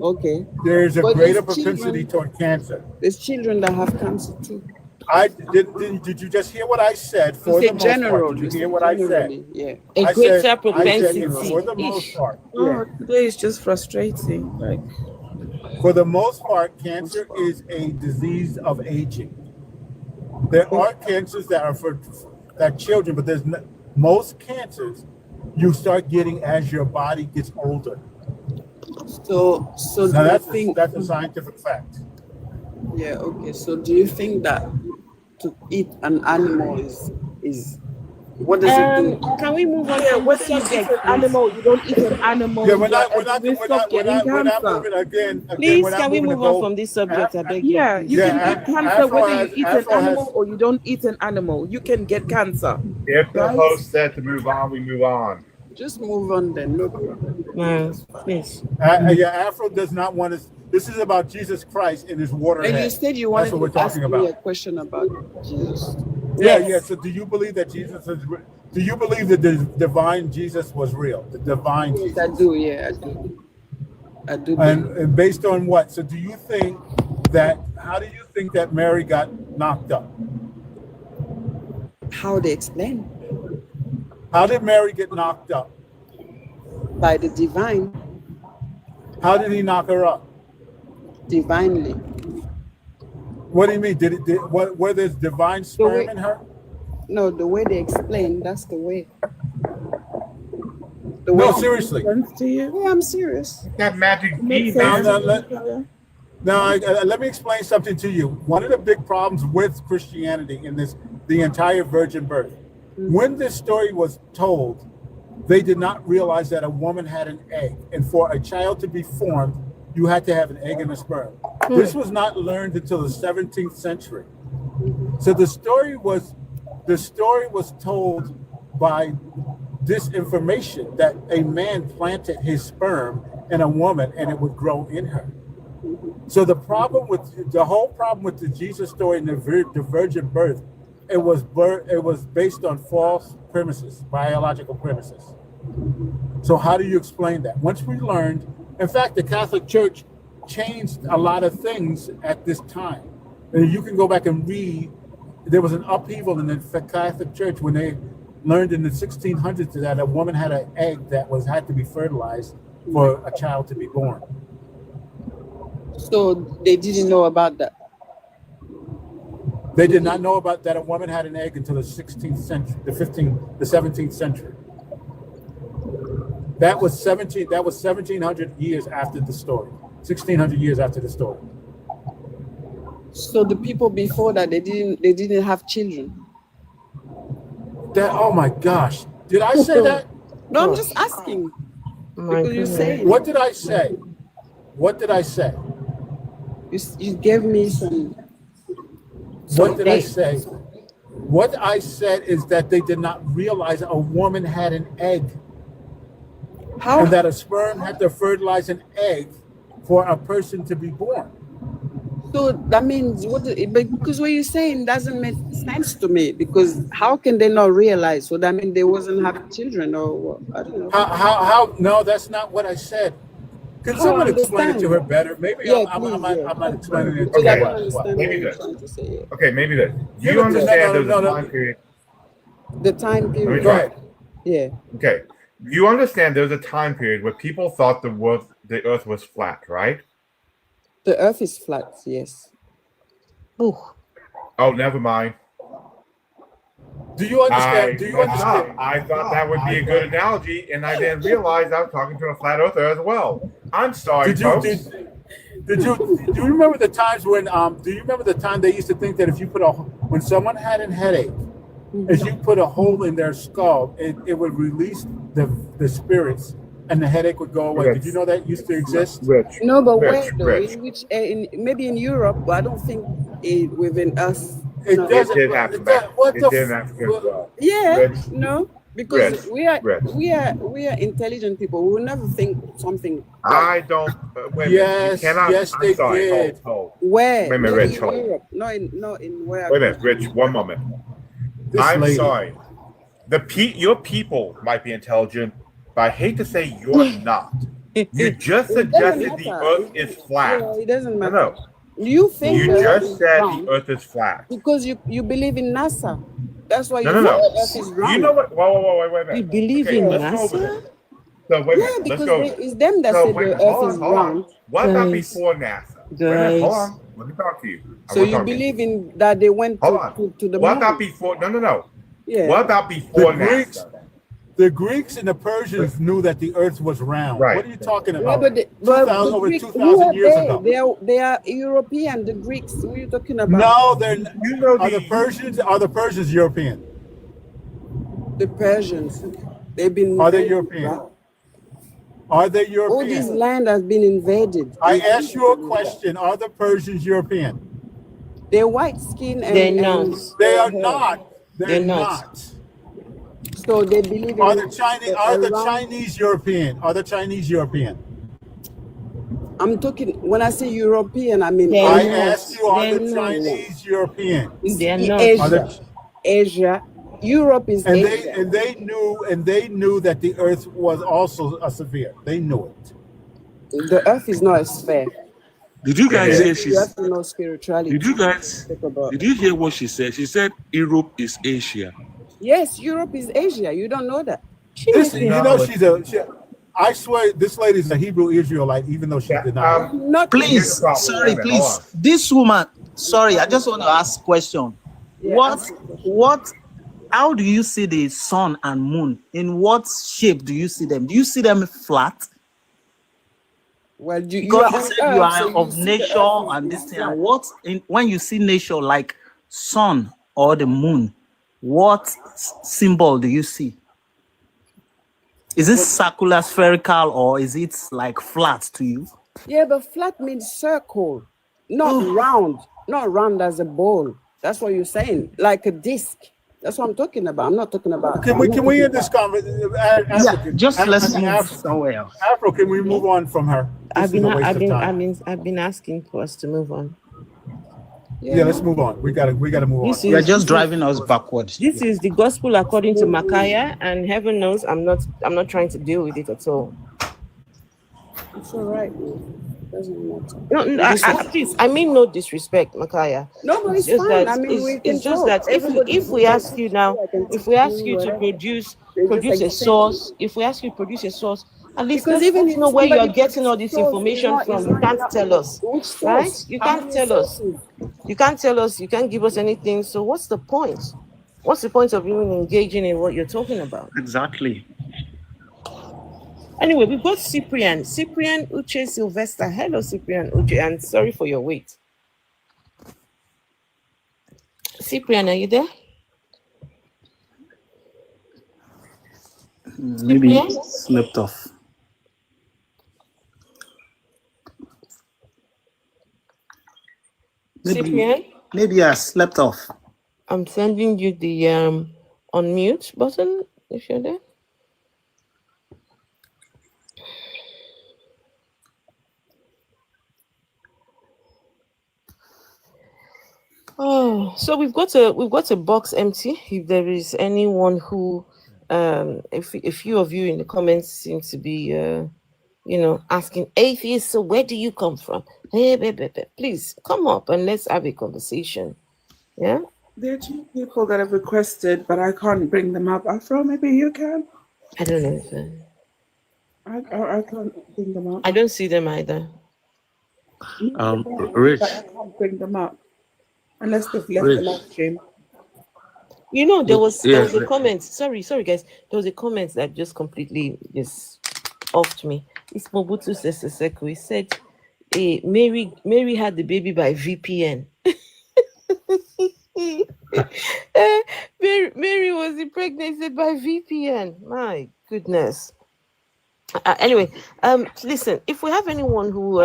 okay, there's a But greater there's propensity toward cancer. There's children that have cancer too. Did you just hear what I said? For the most part, did you hear what I said? Yeah. A greater for the propensity. most part. Oh, today is just frustrating. Like, for the most part, cancer is a disease of aging. There are cancers that are for children, but there's most cancers you start getting as your body gets older. So now that's a scientific fact. Yeah. Okay. So do you think that to eat an animal is what does it do? Can we move on? Yeah, whether you eat an animal, you don't eat an animal. Yeah, we're not getting cancer. again. Please, we're not can we moving move on from this subject? I beg you. Yeah, you Yeah, can get cancer Afro whether has- you eat Afro an has- animal or you don't eat an animal. You can get cancer. If the Right? host said to move on, we move on. Just move on then. No problem. Please. Afro does not want us. This is about Jesus Christ in his water. And you said you wanted That's what we're to ask talking me about. a question about Jesus. Yeah. So, do you believe that Jesus is? Do you believe that the divine Jesus was real? The divine Jesus. I do. Yeah, I do. I do. And based on what? So, do you think that? How do you think that Mary got knocked up? How they explain? How did Mary get knocked up? By the divine. How did he knock her up? Divinely. What do you mean? Were there divine sperm in her? No, the way they explain, that's the way. No, seriously. Yeah, I'm serious. That magic Makes key, sense. man. Now, let me explain something to you. One of the big problems with Christianity in the entire virgin birth, when this story was told, they did not realize that a woman had an egg, and for a child to be formed, you had to have an egg and a sperm. This was not learned until the 17th century. So the story was told by this information that a man planted his sperm in a woman and it would grow in her. So the whole problem with the Jesus story and the virgin birth, it was based on false premises, biological premises. So how do you explain that? Once we learned, in fact, the Catholic Church changed a lot of things at this time. And you can go back and read, there was an upheaval in the Catholic Church when they learned in the 1600s that a woman had an egg that had to be fertilized for a child to be born. So they didn't know about that. They did not know about that a woman had an egg until the 16th century, the 17th century. That was 1700 years after the story. 1600 years after the story. So the people before that, they didn't have children. Oh my gosh. Did I say that? No, I'm just asking. Because you say. What did I say? What did I say? You gave me some. What did I say? What I said is that they did not realize a woman had an egg. How? And that a sperm had to fertilize an egg for a person to be born. So that means because what you're saying doesn't make sense to me, because how can they not realize? So that means they wasn't having children or what? I don't know. How? No, that's not what I said. Can someone explain it to her better? Maybe I'm not explaining it to Okay, her. I don't understand maybe what you're this. trying to say. Okay, maybe this. Do Give you it to- understand no, there's no, a no. time period? The time Let me period. try. Yeah. Okay. You understand there's a time period where people thought the earth was flat, right? The earth is flat, yes. Oh, never mind. Do you understand? I messed up. I thought that would be a good analogy, and I then realized I was talking to a flat earther as well. I'm sorry, folks. Do you remember the times when do you remember the time they used to think that if you put when someone had a headache, if you put a hole in their skull, it would release the spirits and the headache would go away. Did you know that used to exist? No, but where though? In which maybe in Europe, but I don't think within us. It no. doesn't. It did happen. What It the did happen as well. Yeah, Rich. no, because Rich. we are Rich. intelligent people. We will never think something. I don't. Wait a minute. Yes, You cannot. yes, I'm they sorry. did. Hold. Where? Wait a minute, Maybe Rich. in Hold. Europe. Not in where. Wait a minute, Rich. One moment. I'm sorry. Your people might be intelligent, but I hate to say you're not. You just suggested the earth is flat. Yeah, it doesn't matter. No. You think You the earth just is said round the earth is flat. because you believe in NASA. That's why you No. think the earth is round. You know what? Whoa, wait a minute. You believe in let's go over NASA? this. So wait a Yeah, minute. because Let's go over this. it's them that So said wait, the hold earth is on, hold on. round. What about Guys. before NASA? Wait a minute, hold Guys. on. Let me talk to you. So you believe in that they went Hold on. to the What moon? about before? No. Yeah. What about before The Greeks and the Persians knew that the earth was round. Right. What are you talking Yeah, about? but the over Greek, 2,000 years they? ago. They are European. The Greeks. What are you talking about? No, they're are the Persians European? The Persians. They've been. Are they invaded, European? right? Are they All this European? land has been invaded. I asked you a question. Are the Persians European? They're white skin and They're not. They are hair. not. They're not. So they believe in Are the Chinese? Are the around- Chinese European? Are the Chinese European? I'm talking when I say European, I mean They're I not. asked you, are the They're not. Chinese European? They're not. Asia. Asia. Europe is And Asia. they knew that the earth was also a sphere. They knew it. The earth is not a sphere. Did you guys hear You have to know spirituality. Did you hear what she said? She said Europe is Asia. Yes, Europe is Asia. You don't know that. Listen, you know I swear this lady's a Hebrew Israelite, even though she did not. Not Please, sorry, please. This woman, sorry, I just want to ask a question. How do you see the sun and moon? In what shape do you see them? Do you see them flat? Well, you Because are you said you are of nature and this thing. And when you see nature like sun or the moon, what symbol do you see? Is it circular, spherical, or is it like flat to you? Yeah, but flat means circle, not round. Not round as a ball. That's what you're saying, like a disc. That's what I'm talking about. I'm not talking about. Can we end this conversation? Let's move somewhere else. Afro, can we move on from her? I've been asking for us to move on. Yeah, let's move on. We gotta move on. You're just driving us backwards. This is the gospel according to Micaiah, and heaven knows I'm not trying to deal with it at all. It's all right. Doesn't matter. No, please, I mean no disrespect, Micaiah. No, but it's just fine. that I mean, we can it's just talk. that if we ask you now, if we ask you to produce a source, if we ask you to produce a source, at least Because let even us if know where you are somebody getting all this source is information not- from. is You not can't tell us, Which source? right? You How can't many tell us. sources? You can't tell us. You can't give us anything. So what's the point? What's the point of even engaging in what you're talking about? Exactly. Anyway, we've got Cyprian Uche Sylvester. Hello, Cyprian Uche, and sorry for your wait. Cyprian, are you there? Maybe slept off. Cyprian? Maybe I slept off. I'm sending you the unmute button if you're there. Oh, so we've got a box empty. If there is anyone who, if a few of you in the comments seem to be, asking atheists, so where do you come from? Hey, please come up and let's have a conversation. Yeah, There are two people that have requested, but I can't bring them up. Afro, maybe you can? I don't know. Sir. I can't bring them up. I don't see them either. Rich. I can't bring them up unless they've left the live stream. You know, there was a comment. Sorry, guys. There was a comment that just completely just offed me. It's Mobutu Sese Seko. He said, Mary had the baby by VPN. Mary was impregnated by VPN. My goodness. Anyway, listen. If we have anyone who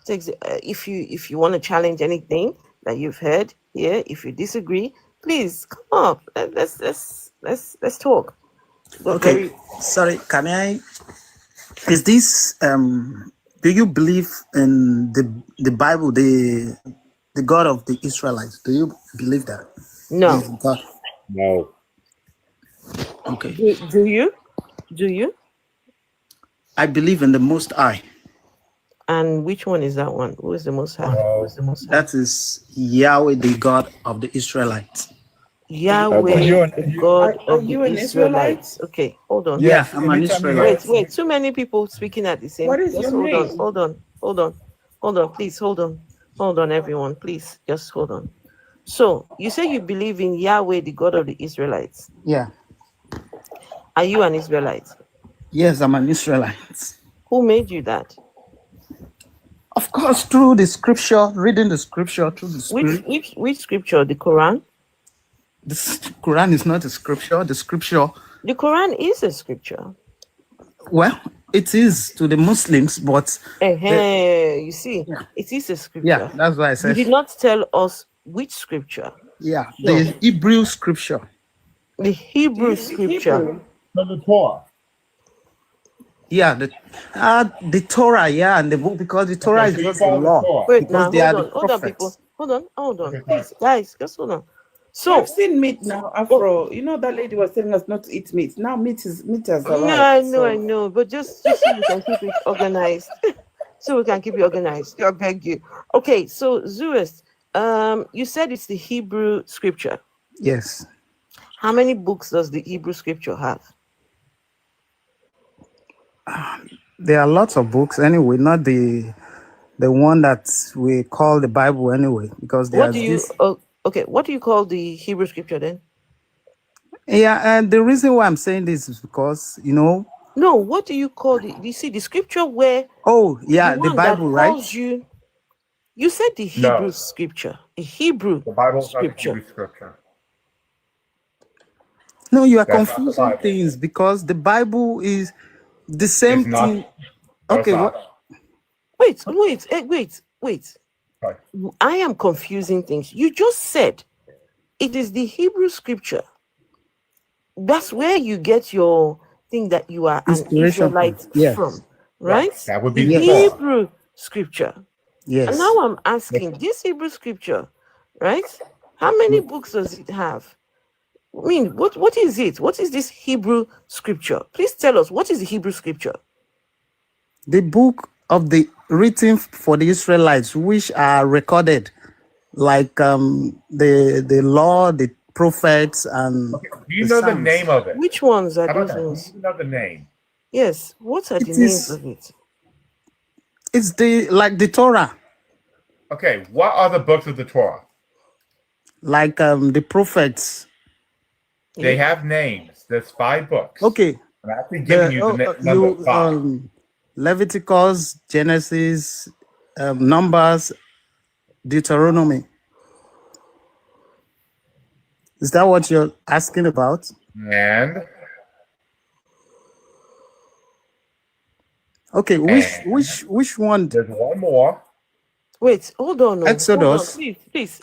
takes, if you want to challenge anything that you've heard here, if you disagree, please come up. Let's talk. Okay. Sorry. Can I? Is this do you believe in the Bible, the God of the Israelites? Do you believe that? No. God? No. Okay. Do you? Do you? I believe in the Most High. And which one is that one? Who is the Most High? Who is the Most High? That is Yahweh, the God of the Israelites. Yahweh, the God of the Israelites. Okay, hold on. Yeah, I'm an Israelite. Wait. Too many people speaking at the same. What is Just your hold name? on. Please hold on, everyone. Please just hold on. So you say you believe in Yahweh, the God of the Israelites. Yeah. Are you an Israelite? Yes, I'm an Israelite. Who made you that? Of course, through the scripture, reading the scripture through the spirit. Which scripture? The Quran? The Quran is not a scripture. The Quran is a scripture. Well, it is to the Muslims, but you see, it is a scripture. Yeah, that's why I said. You did not tell us which scripture. Yeah, the Hebrew scripture. The Hebrew scripture. The Torah. Yeah, the Torah, and the book, because the Torah is just the law. Wait, now hold on, people. Hold on, please, guys, just hold on. So I've seen meat now, Afro. You know that lady was telling us not to eat meat. Now meat has arrived. I know, but just so we can keep it organized. I beg you. Okay, so Zeus, you said it's the Hebrew scripture. Yes. How many books does the Hebrew scripture have? There are lots of books anyway, not the one that we call the Bible anyway, because What do you call the Hebrew scripture then? Yeah, and the reason why I'm saying this is because, No, what do you call the scripture where the Bible, right? You said the Hebrew scripture. The Hebrew scripture. No, you are confusing things because the Bible is the same thing. Okay, what? Wait. I am confusing things. You just said it is the Hebrew scripture. That's where you get your thing that you are an Israelite from, right? That would be the Hebrew scripture. Yes. And now I'm asking, this Hebrew scripture, right? How many books does it have? I mean, what is it? What is this Hebrew scripture? Please tell us, what is the Hebrew scripture? The book of the written for the Israelites, which are recorded, like the law, the prophets, and do you know the name of it? Which ones are those ones? Do you know the name? Yes. What are the names of it? It's the Torah. Okay, what are the books of the Torah? Like the prophets. They have names. There's 5 books. Okay. I'm actually giving you the number 5. Leviticus, Genesis, Numbers, Deuteronomy. Is that what you're asking about? And okay, which one? There's one more. Wait, hold on. Exodus. Hold on, please.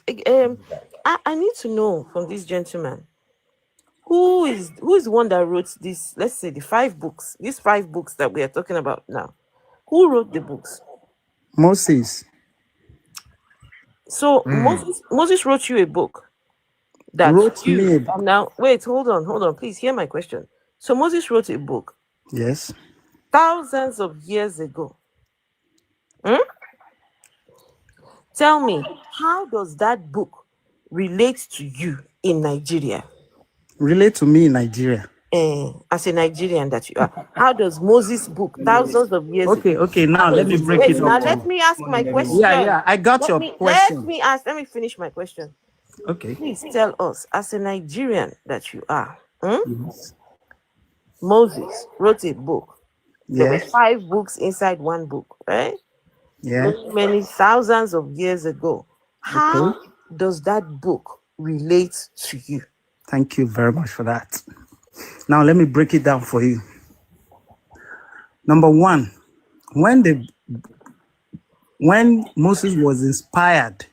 I need to know from this gentleman who is the one that wrote this. Let's say the 5 books. These 5 books that we are talking about now. Who wrote the books? Moses. So Moses wrote you a book. That wrote me. Now wait, hold on. Please hear my question. So Moses wrote a book. Yes. Thousands of years ago. Tell me, how does that book relate to you in Nigeria. Relate to me in Nigeria. As a Nigerian that you are. How does Moses' book, thousands of years ago? Okay, now let me break it Now up. let me ask my question. Yeah, I got your question. Let me finish my question. Okay. Please tell us, as a Nigerian that you are, Yes. Moses wrote a book. There were Yes. 5 books inside one book, right? Yeah. Many thousands of years ago. How does that book relate to you? Thank you very much for that. Now let me break it down for you. Number one, when Moses was inspired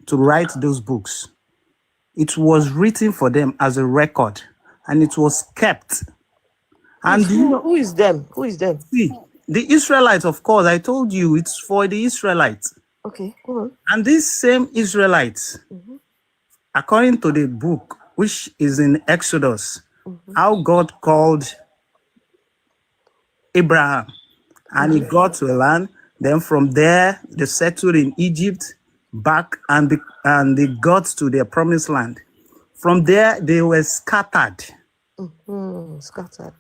to write those books, it was written for them as a record, and it was kept. And who is them? Who is them? See, the Israelites, of course, I told you it's for the Israelites. Okay, go on. And these same Israelites, according to the book, which is in Exodus, how God called Abraham, and he got to a land. Then from there, they settled in Egypt, back, and they got to their promised land. From there, they were scattered. Scattered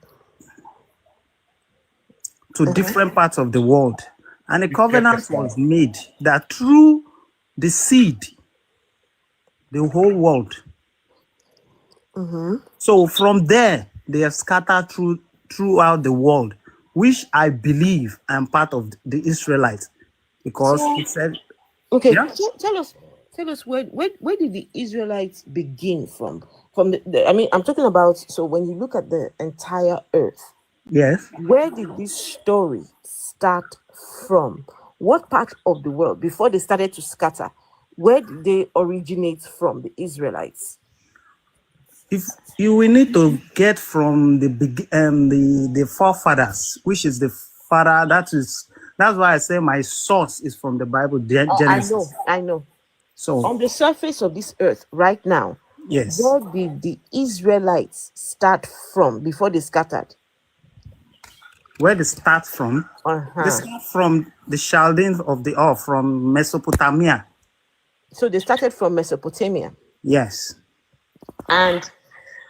to different parts of the world. And a covenant was made that through the seed, the whole world. So from there, they are scattered throughout the world, which I believe I'm part of the Israelites, because it said. Okay, yeah? tell us where did the Israelites begin from? From I mean, I'm talking about, so when you look at the entire earth, yes, where did this story start from? What part of the world, before they started to scatter, where did they originate from, the Israelites? If you will need to get from the forefathers, which is the father, that's why I say my source is from the Bible, Genesis. I know. So on the surface of this earth right now, yes, where did the Israelites start from before they scattered? Where they start from? They start from the Chaldeans of the earth, from Mesopotamia. So they started from Mesopotamia. Yes. And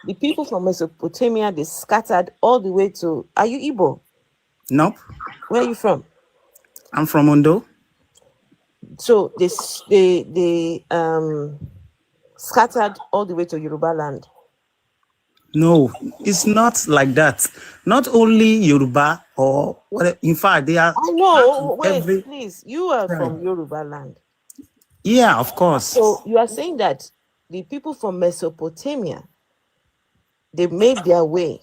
the people from Mesopotamia, they scattered all the way to. Are you Igbo? Nope. Where are you from? I'm from Ondo. So they scattered all the way to Yoruba land. No, it's not like that. Not only Yoruba or whatever. In fact, they are. I know. Wait, please. You are from Yoruba land. Yeah, of course. So you are saying that the people from Mesopotamia, they made their way.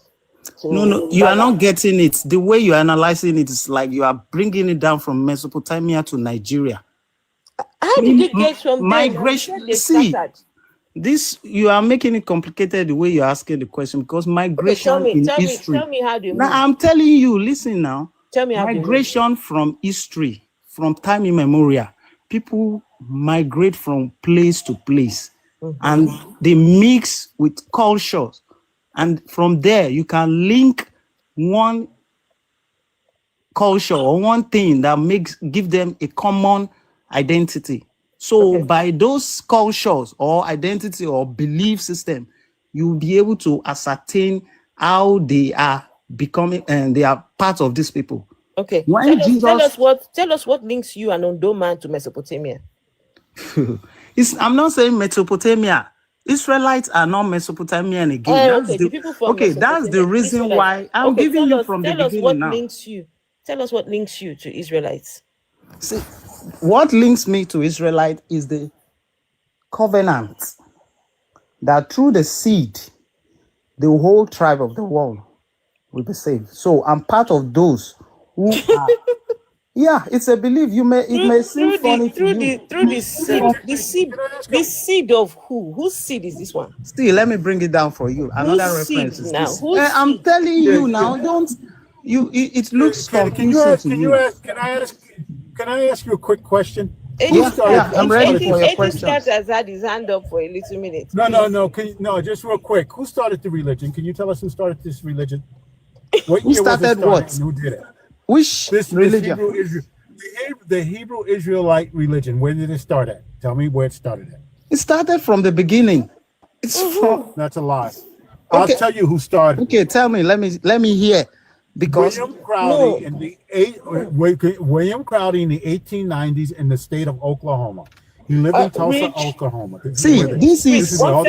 No, you are not getting it. The way you are analyzing it is like you are bringing it down from Mesopotamia to Nigeria. How did they get from migration? See, this you are making it complicated the way you're asking the question, because migration in history. Tell me how they now I'm telling you. Listen now. Tell me how migration from history, from time immemorial. People migrate from place to place, and they mix with cultures. And from there, you can link one culture or one thing that give them a common identity. So by those cultures or identity or belief system, you'll be able to ascertain how they are becoming, and they are part of these people. Okay. When tell us what links you and Ondo man to Mesopotamia. I'm not saying Mesopotamia. Israelites are not Mesopotamian again. That's the reason why I'm giving you from the beginning now. Tell us what links you to Israelites. See, what links me to Israelite is the covenant that through the seed, the whole tribe of the world will be saved. So I'm part of those who are. Yeah, it's a belief. It may seem funny to you. Through the seed of who? Whose seed is this one? See, let me bring it down for you. Another reference is now. this. I'm telling you now. Don't you? It looks confusing to you. Can I ask you a quick question? I'm ready for your question. has had his hand up for a little minute. No, just real quick. Who started the religion? Can you tell us who started this religion? Who started what? Who did it? Which religion? The Hebrew Israelite religion. Where did it start at? Tell me where it started at. It started from the beginning. It's from. That's a lie. I'll Okay. tell you who started. Okay, tell me. Let me hear, because William Crowdy in the William Crowdy in the 1890s in the state of Oklahoma. He lived in Tulsa, Rich. Oklahoma. See, this is One not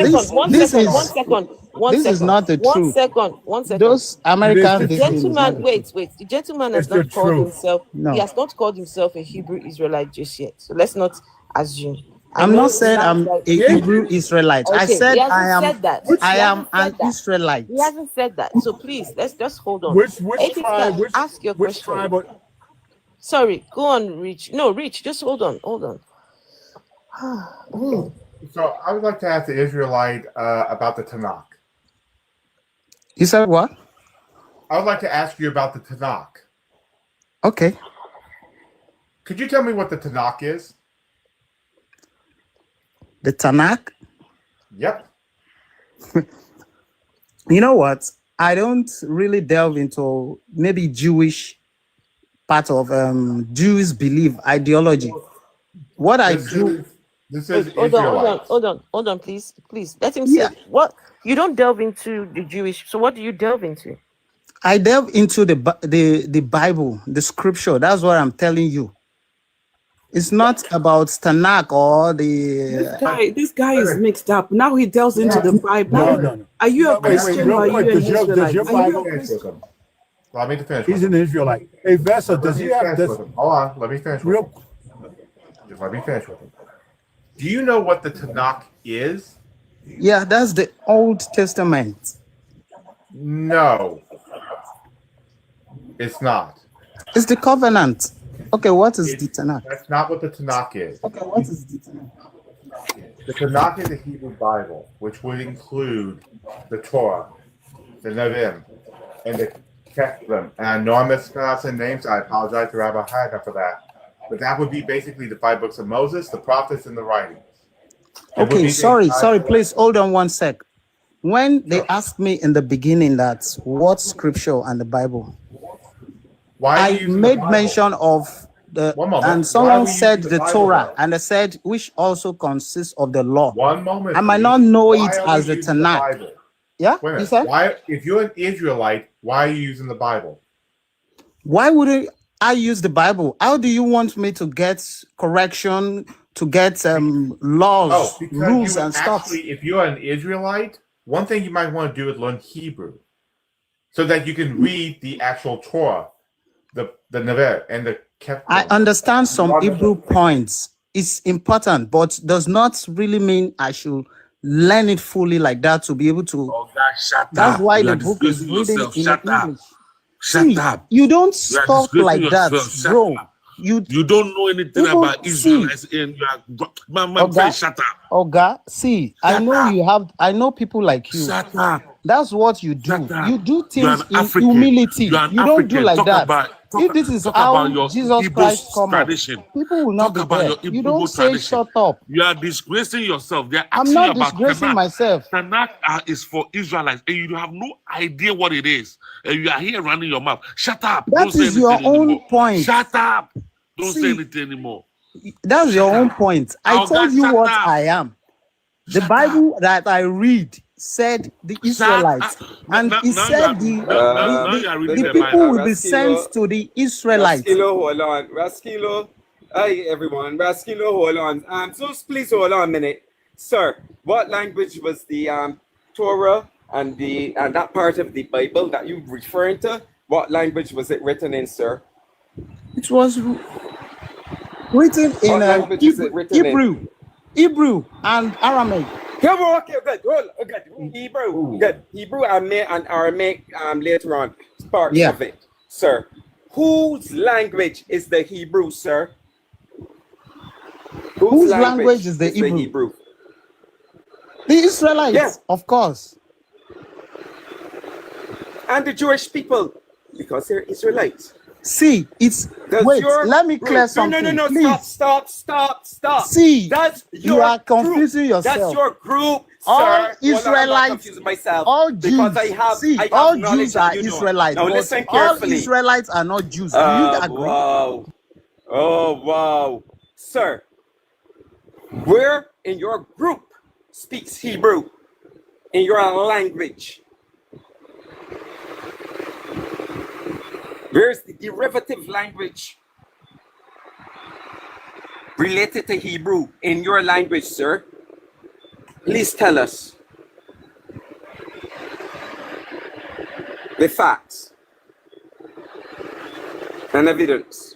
the truth. One second. Those American The this thing is not gentleman, the wait. truth. The gentleman has It's the not called truth. himself. No. He has not called himself a Hebrew Israelite just yet. So let's not assume. I'm not saying I'm a Hebrew Israelite. I Okay, said he I hasn't am. said that. I am an Israelite. He hasn't said that. So please, let's just hold on. Which Atheist tribe? man, ask your Which question. tribe? Sorry, go on, Rich. No, Rich, just hold on. So I would like to ask the Israelite about the Tanakh. You said what? I would like to ask you about the Tanakh. Okay. Could you tell me what the Tanakh is? The Tanakh? Yep. You know what? I don't really delve into maybe Jewish part of Jewish belief ideology. What I do. This is hold on, please. Let him say what you don't delve into the Jewish. So what do you delve into? I delve into the Bible, the scripture. That's what I'm telling you. It's not about Tanakh or the. This guy is mixed up. Now he delves into the Bible. No. Are you a Christian or are you an Does your Israelite? Bible? Let me finish. He's an Israelite. Hey, Vessa, does he have this? Hold on. Let me finish. Just let me finish with him. Do you know what the Tanakh is? Yeah, that's the Old Testament. No, it's not. It's the covenant. Okay, what is the Tanakh? That's not what the Tanakh is. Okay, what is the Tanakh? The Tanakh is the Hebrew Bible, which would include the Torah, the Nevi'im, and the Ketuvim. And I know I'm mispronouncing names. I apologize to Rabbi Haida for that. But that would be basically the 5 books of Moses, the prophets, and the writings. Okay, sorry, please hold on one sec. When they asked me in the beginning that what scripture and the Bible, I made mention of the, and someone said the Torah, and they said which also consists of the law. One moment. I might not know it as the Tanakh. Yeah, Wait a you said? minute. Why, if you're an Israelite, why are you using the Bible? Why wouldn't I use the Bible? How do you want me to get correction, to get laws, rules, and stuff? If you're an Israelite, one thing you might want to do is learn Hebrew, so that you can read the actual Torah, the Nevi'im, and the Ketuvim. I understand some Hebrew points. It's important, but does not really mean I should learn it fully like that to be able to. Oh, God, shut That's up. why You the are book is disgracing written in yourself. Shut up. English. Shut up. You don't You are talk disgracing like that, yourself. Shut bro. up. You don't know anything Even- about Israelites. And you are, my friend, shut up. Oga, see, I know I know people like you. Shut up. That's what you do. Shut up. You do You are things an in African. humility. You are an You don't do African. like Talk that. about- If this is talk how about your Jesus Igbo Christ come up, tradition. people will not Talk be about there. your You Igbo don't say tradition. shut up. You are disgracing yourself. They are I'm asking not you about disgracing Tanakh. myself. Tanakh is for Israelites, and you have no idea what it is. And you are here running your mouth. Shut up. That Don't say is your anything own anymore. point. Shut up. Don't say See, anything anymore. That's your own point. I Oh, told God, you shut what up. I am. The Bible that I read said the Israelites, and it said the people will be sent to the Israelites. Raskilo, hold on. Raskilo, hi everyone. Raskilo, hold on. So please hold on a minute, sir. What language was the Torah and that part of the Bible that you referring to? What language was it written in, sir? It was written in What language is it written in? Hebrew and Aramaic. Come on, okay, good. Hold on, good. Hebrew, good. Hebrew and Aramaic later on, parts of it, sir. Whose language is the Hebrew, sir? Whose language is the Hebrew? The Israelites, of course. And the Jewish people, because they're Israelites. See, it's wait. Let me clear something. No, please. Stop. See, that's you are confusing yourself. That's your group, all sir. Israelites, all Jews. Because I have all knowledge Jews that are you don't. Israelites. Now but listen all carefully. Israelites are not Jews. Do you agree? Wow. Oh wow, sir. Where in your group speaks Hebrew? in your language. Where's the derivative language related to Hebrew in your language, sir? Please tell us the facts and evidence.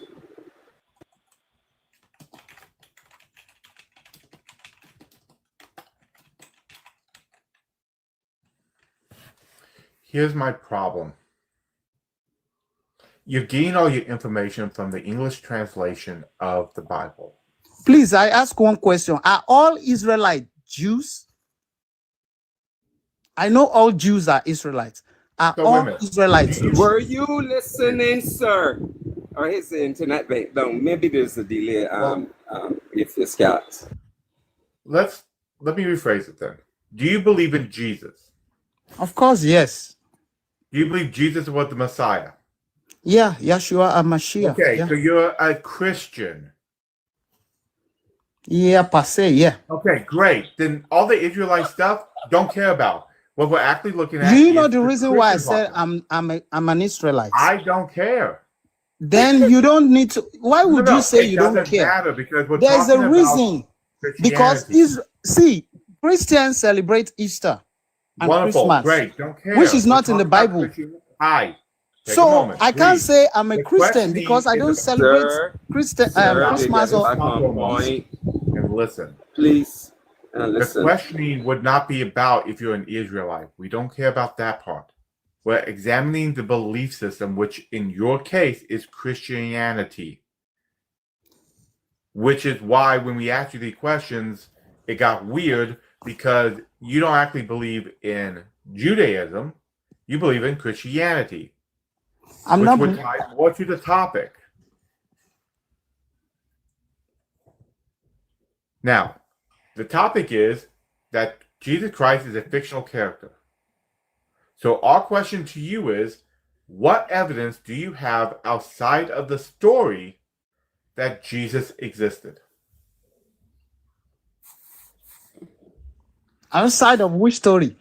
Here's my problem. You're getting all your information from the English translation of the Bible. Please, I ask one question. Are all Israelite Jews? I know all Jews are Israelites. Are So wait a all minute. Israelites Jews? Were you listening, sir? Or his internet went down? Maybe there's a delay. If it's got. Let me rephrase it then. Do you believe in Jesus? Of course, yes. Do you believe Jesus was the Messiah? Yeah, Yeshua HaMashiach. Okay, Yeah. so you're a Christian. Yeah, per se, yeah. Okay, great. Then all the Israelite stuff, don't care about. What we're actually looking at Do you know is the reason why I Christian said doctrine. I'm an Israelite? I don't care. Then you don't need to. Why would you say it you don't doesn't care? matter because we're There's talking a about reason. Because see, Christians celebrate Easter and wonderful, Christmas, great, don't care. which is We're not in the talking about Bible. Christian. Hi, take a So moment, I can't please. say I'm a The Christian questioning because I is don't a- celebrate Sir, Christmas or back on point. And listen, please, the listen. questioning would not be about if you're an Israelite. We don't care about that part. We're examining the belief system, which in your case is Christianity. Which is why when we asked you these questions, it got weird because you don't actually believe in Judaism. You believe in Christianity. I'm which not. would tie more to the topic. Now, the topic is that Jesus Christ is a fictional character. So our question to you is, what evidence do you have outside of the story that Jesus existed? Outside of which story?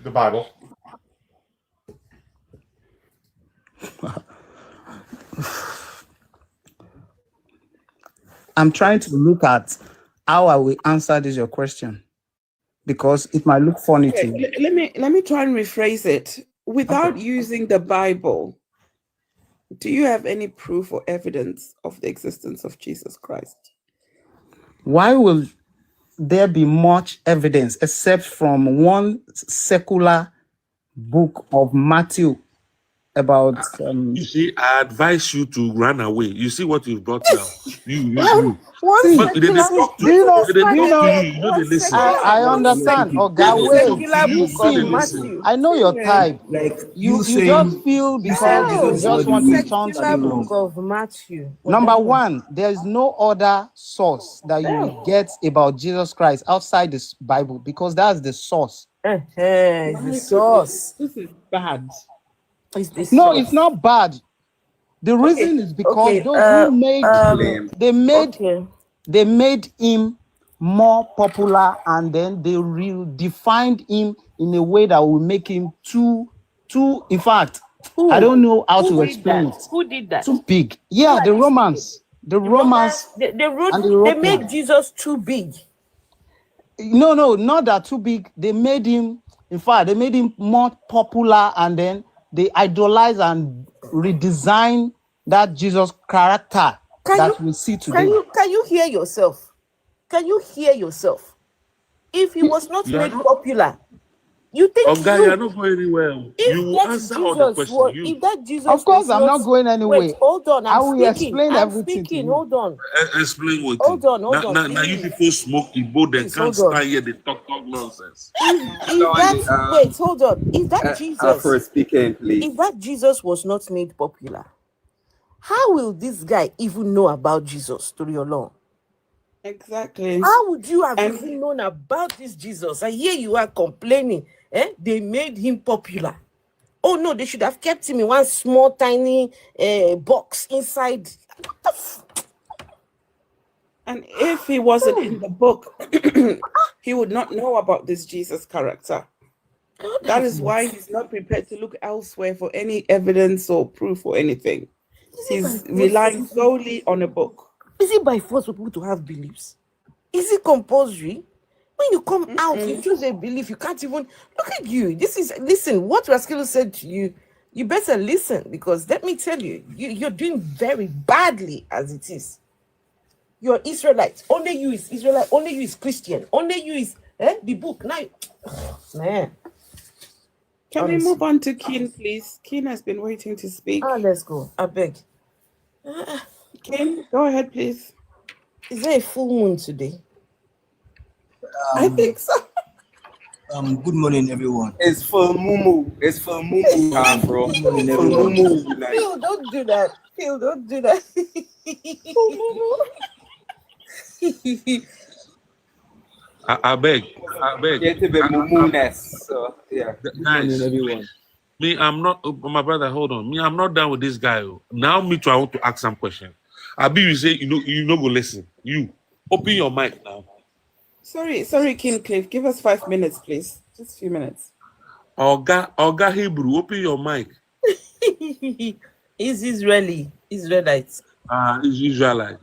The Bible. I'm trying to look at how I will answer this your question because it might look funny to you. Let me try and rephrase it. Without using the Bible, do you have any proof or evidence of the existence of Jesus Christ? Why will there be much evidence except from one secular book of Matthew about You see, I advise you to run away. You see what you've brought now. You. But they talk to you. They talk to you. You know they listen. I understand. Oh, God, wait. You see, I know your type. Like You just saying feel you saying because Jesus you is just not want the to way. taunt Secular people. book of Matthew. Number one, there is no other source that you will get about Jesus Christ outside this Bible because that's the source. It's the source. This is bad. It's the No, source. it's not bad. The reason is because those who made they made him more popular, and then they redefined him in a way that will make him too. In fact, I don't know how to explain it. Who did that? Too big. Yeah, the Romans. The Romans. They and the made Europeans. Jesus too big. No, not that too big. They made him, in fact, they made him more popular, and then they idolize and redesign that Jesus character that we see today. Can you hear yourself? Can you hear yourself? If he was not made popular, you think Oh, guy, you're not going anywhere. You will answer all the questions. if that Jesus Of course, was I'm not going anywhere. Wait, hold on. I will explain I'm everything to speaking. you. Hold on. Explain what. Hold on. Now you people smoke Igbo, they Please, can't hold on. stand here, they talk nonsense. Wait, hold on. If that Jesus, For speaking, please. if that Jesus was not made popular, how will this guy even know about Jesus to your law? Exactly. How would you have even known about this Jesus? And here you are complaining. They made him popular. Oh no, they should have kept him in one small, tiny box inside. What the And if he wasn't in the book, he would not know about this Jesus character. That is why he's not prepared to look elsewhere for any evidence or proof or anything. He's relying solely on a book. Is it by force for people to have beliefs? Is it compulsory? When you come out, you choose a belief. You can't even look at you. Listen, what Raskilo said to you, you better listen, because let me tell you, you're doing very badly as it is. You're Israelite. Only you is Israelite. Only you is Christian. Only you is the book. Now, man. Can we move on to Kin, please? Kin has been waiting to speak. Let's go. I beg. Kin, go ahead, please. Is there a full moon today? I think so. Good morning, everyone. It's for Mumu. It's for Mumu, bro. Good morning, For everyone. Mumu. Like. Phil, don't do that. Phil, don't do that. I beg. Yeah, to be Mumu-ness. So, yeah. Guys, everyone. me, I'm not, my brother, hold on. Me, I'm not done with this guy. Now, me too, I want to ask some question. Abi, you say, you know, go listen. You, open your mic now. Sorry, King Cliff. Give us 5 minutes, please. Just a few minutes. Oga Hebrew, open your mic. He's Israelite. It's Israelite.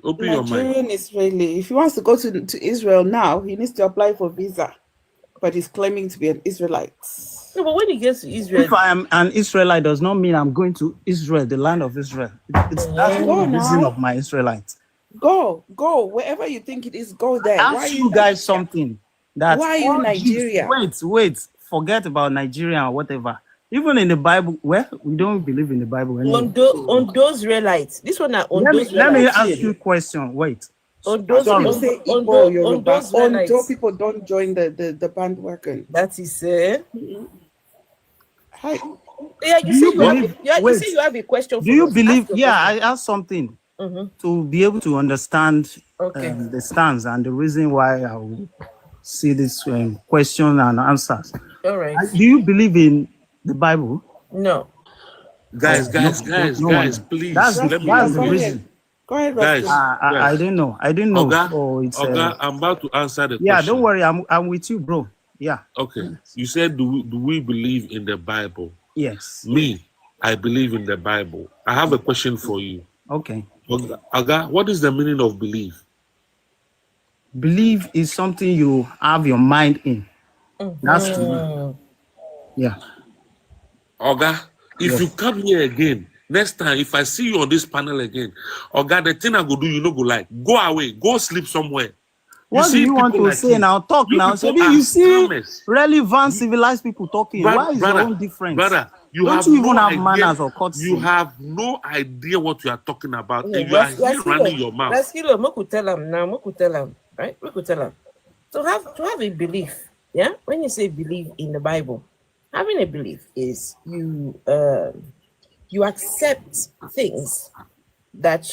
Open your mic. Nigerian Israeli. If he wants to go to Israel now, he needs to apply for visa. But he's claiming to be an Israelite. No, but when he gets to Israel, if I am an Israelite, does not mean I'm going to Israel, the land of Israel. That's the reason of my Israelites. Go wherever you think it is. Go there. Ask you guys something. That why are you Nigeria? Wait. Forget about Nigeria or whatever. Even in the Bible, well, we don't believe in the Bible anymore. On those Israelites. This one are on those. Let me ask you a question. Wait. On those people say Igbo, Yoruba. Ondo people don't join the bandwagon. That is Hi. Yeah, you say you have a question. Do you believe? Yeah, I asked something to be able to understand the stance and the reason why I will see this question and answers. All right. Do you believe in the Bible? No. Guys, please. That's the reason. Go ahead, guys. I didn't know. Oga, Oh, it's Oga, I'm about to answer the question. Yeah, don't worry. I'm with you, bro. Yeah. Okay. You said, do we believe in the Bible? Yes. Me, I believe in the Bible. I have a question for you. Okay. Oga, what is the meaning of belief? Belief is something you have your mind in. That's true. Yeah. Oga, if you come here again, next time, if I see you on this panel again, Oga, the thing I go do, you know, go like, go away, go sleep somewhere. What do you want to say now? Talk now. So you see relevant, civilized people talking. Why is your own different? Brother, don't you even have manners or courtesy? You have no idea what you are talking about. And you are here running your mouth. Let's hear him. Tell him now. Tell him. Right? Tell him. To have a belief, yeah? When you say believe in the Bible, having a belief is you accept things that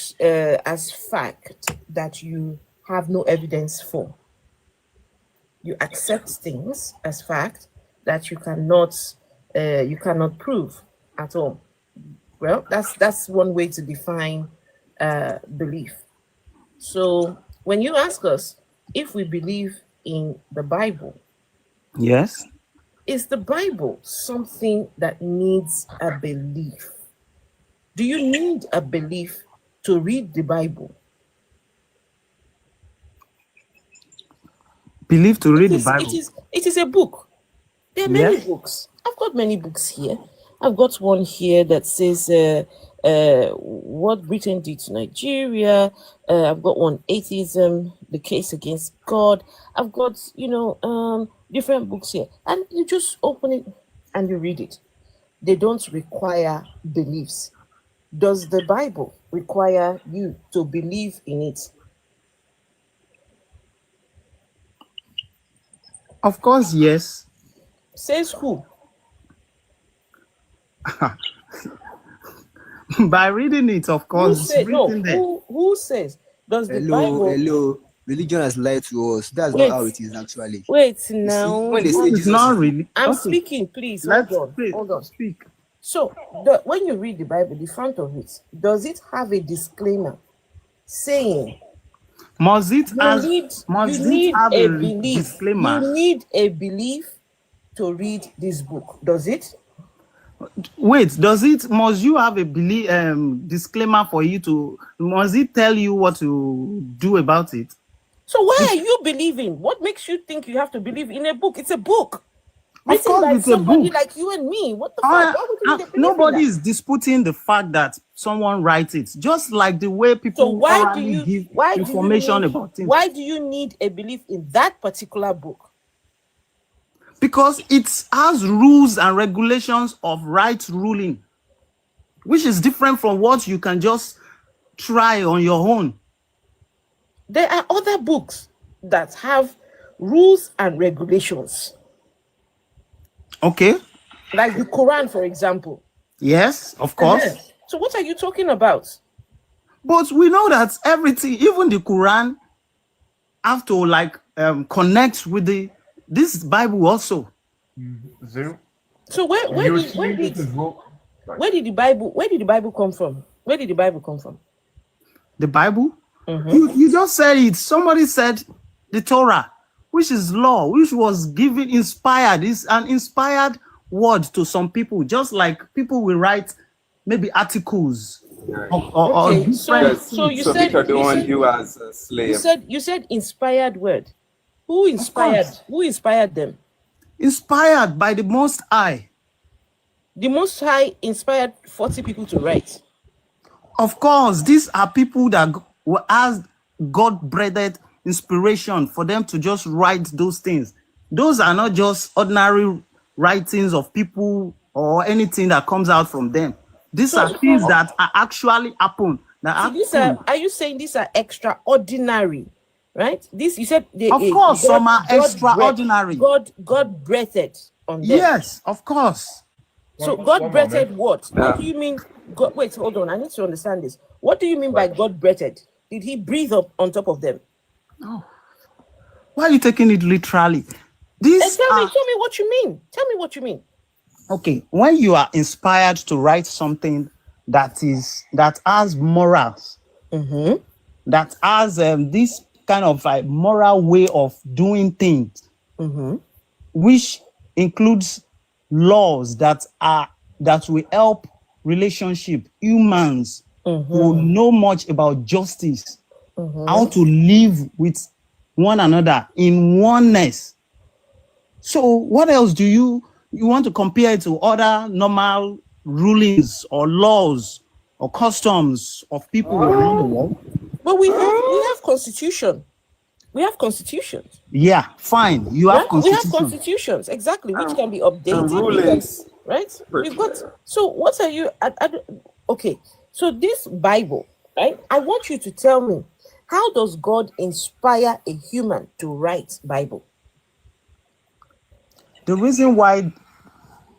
as fact that you have no evidence for. You accept things as fact that you cannot prove at all. Well, that's one way to define belief. So when you ask us if we believe in the Bible, yes, is the Bible something that needs a belief? Do you need a belief to read the Bible? Believe to read the Bible. It is a book. There are many books. I've got many books here. I've got one here that says what Britain did to Nigeria. I've got one, Atheism, the Case Against God. I've got, different books here. And you just open it and you read it. They don't require beliefs. Does the Bible require you to believe in it? Of course, yes. Says who? By reading it, of course. Who says? Does the Bible? Hello. Religion has lied to us. That's not how it is actually. Wait now. When they say Jesus, not really. I'm speaking, please. Hold on. Speak. So when you read the Bible, the front of it, does it have a disclaimer saying Must it You have a a belief. disclaimer? You need a belief to read this book. Does it? Wait, must you have a disclaimer for you to, must it tell you what to do about it? So why are you believing? What makes you think you have to believe in a book? It's a book. Of Written course, by it's a somebody book. like you and me. What the fuck? Why would you need to believe Nobody in is disputing the fact that someone writes it, just like the way that? So people orally give information about things. why do you need a belief in that particular book? Because it has rules and regulations of right ruling, which is different from what you can just try on your own. There are other books that have rules and regulations. Okay. Like the Quran, for example. Yes, of course. So what are you talking about? But we know that everything, even the Quran, have to like connect with this Bible also. So where did the Bible come from? Where did the Bible come from? The Bible? You just said it. Somebody said the Torah, which is law, which was given inspired, is an inspired word to some people, just like people will write maybe articles or different. So Victor don't want you as a slave. You said inspired word. Who inspired them? Inspired by the Most High. The Most High inspired 40 people to write. Of course, these are people that were asked God-breathed inspiration for them to just write those things. Those are not just ordinary writings of people or anything that comes out from them. These are things that are actually happen. Are you saying these are extraordinary? Right? This you said of course some are extraordinary. God breathed on them. Yes, of course. So God breathed what? What do you mean? God, wait, hold on. I need to understand this. What do you mean by God breathed? Did he breathe up on top of them? No. Why are you taking it literally? Tell me what you mean. Tell me what you mean. Okay, when you are inspired to write something that has morals, that has this kind of like moral way of doing things, which includes laws that will help relationship, humans who know much about justice, how to live with one another in oneness. So what else do you want to compare it to other normal rulings or laws or customs of people around the world? But we have constitution. We have constitutions. Yeah, fine. You have constitutions. We have constitutions, exactly, which can be updated. Rulings. Right? We've got. So what are you? Okay. So this Bible, right? I want you to tell me, how does God inspire a human to write Bible? The reason why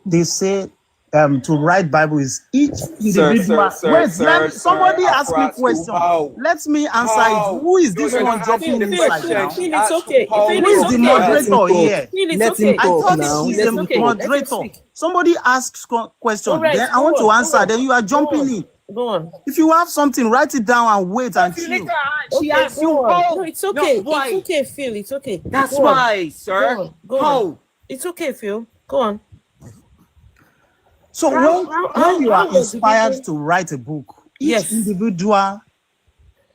they say to write Bible is each individual. Somebody ask me a question. Let me answer it. Who is this one dropping inside now? It's okay. Who is the moderator here? Let him talk now. He's the moderator. Somebody asks question. Then I want to answer. Then you are jumping in. Go on. If you have something, write it down and wait and chill. She asked you. No, it's okay. It's okay, Phil. It's okay. That's why, sir. Go on. It's okay, Phil. Go on. So when you are inspired to write a book, each individual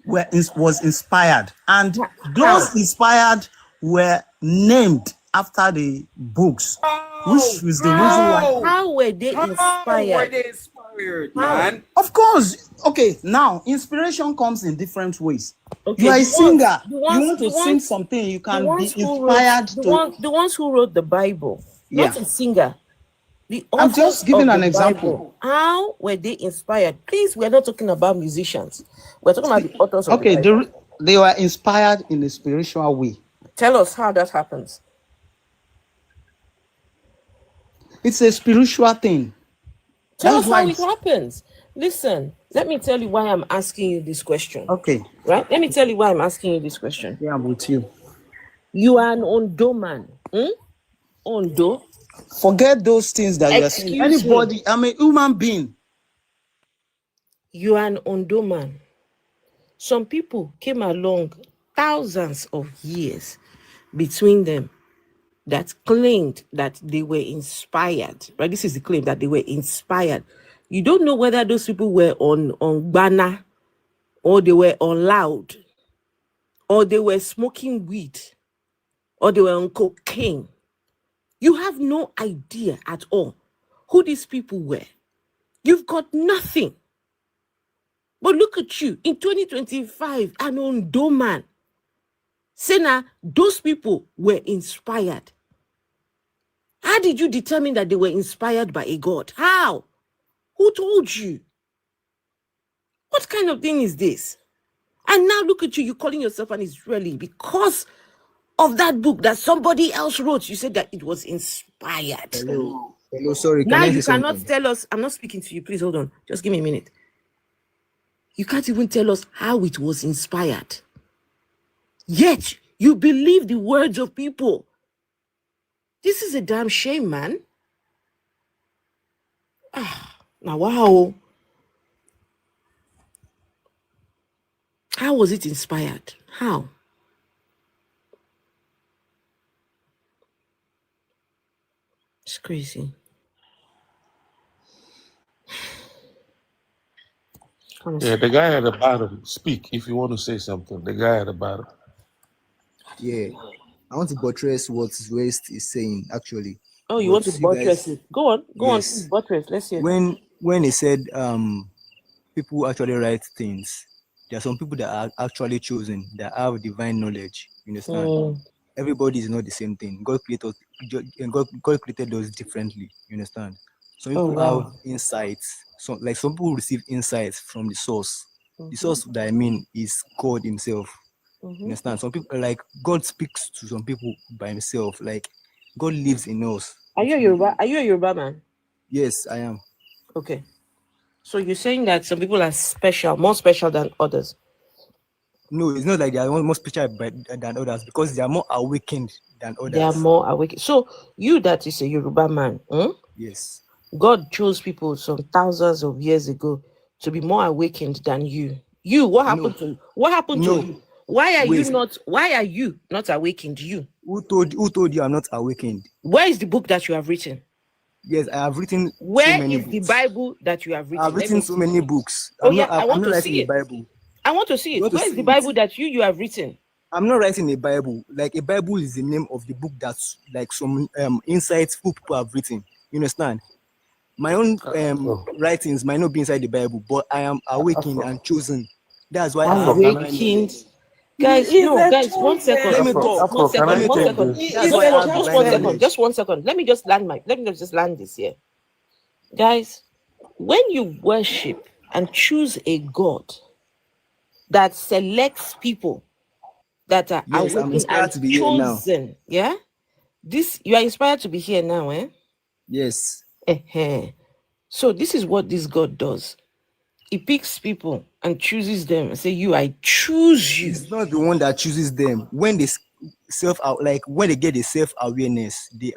was inspired, and those inspired were named after the books, which was the reason why. How were they inspired? How were they inspired, man? Of course. Okay, now inspiration comes in different ways. Okay, you are a singer. You want to sing something, you can be inspired the ones who wrote the Bible, not a singer. I'm just giving an example. How were they inspired? Please, we're not talking about musicians. We're talking about the authors of the Bible. They were inspired in a spiritual way. Tell us how that happens. It's a spiritual thing. Tell us how it happens. Listen, let me tell you why I'm asking you this question. Okay. Right? Let me tell you why I'm asking you this question. Yeah, I'm with you. You are an Ondo man. Ondo. Forget those things that you are saying. Anybody, I'm a human being. You are an Ondo man. Some people came along thousands of years between them that claimed that they were inspired, right? This is the claim that they were inspired. You don't know whether those people were on banner, or they were on loud, or they were smoking weed, or they were on cocaine. You have no idea at all who these people were. You've got nothing. But look at you in 2025, an Ondo man. Sena, those people were inspired. How did you determine that they were inspired by a God? How? Who told you? What kind of thing is this? And now look at you, you're calling yourself an Israeli because of that book that somebody else wrote. You said that it was inspired. Hello, sorry. Now Can I you say cannot something? tell us, I'm not speaking to you, please hold on. Just give me a minute. You can't even tell us how it was inspired. Yet, you believe the words of people. This is a damn shame, man. Now, wow. How was it inspired? How? It's crazy. Yeah, the guy at the bottom, speak if you want to say something. The guy at the bottom. Yeah, I want to buttress what West is saying actually. Oh, you But want to you buttress guys, it? Go on, yes. please buttress. Let's hear. When he said people actually write things, there are some people that are actually chosen that have divine knowledge. You understand? Everybody is not the same thing. God created us differently. You understand? Some Oh, people wow. have insights. Some people receive insights from the source. The Mhm. source that I mean is God Himself. Mhm. You understand? Some people, like, God speaks to some people by Himself. Like, God lives in us. Are you a Yoruba? Are you a Yoruba man? Yes, I am. Okay. So you're saying that some people are special, more special than others? No, it's not like they are more special than others because they are more awakened than others. They are more awake. So you that is a Yoruba man, Yes. God chose people some thousands of years ago to be more awakened than you. You, what happened to you? Why are you not awakened? You. Who told you I'm not awakened? Where is the book that you have written? Yes, I have written Where so many is books. the Bible that you have written? I've written so many books. I want I'm not to writing see a it. Bible. I want to see it. want to Where is see the it? Bible that you have written? I'm not writing a Bible. Like, a Bible is the name of the book that's like some insightful people have written. You understand? My own writings might not be inside the Bible, but I am awakened and chosen. That's why I have divine knowledge. Guys, one second. Let me talk. One second. That's why I have divine knowledge. Just 1 second. Let me just land this here. Guys, when you worship and choose a God that selects people that are Yes, I'm awakened inspired and to be here now. chosen, yeah? You are inspired to be here now, eh? Yes. So this is what this God does. He picks people and chooses them and say, I choose you. It's not the one that chooses them. When they when they get the self-awareness, they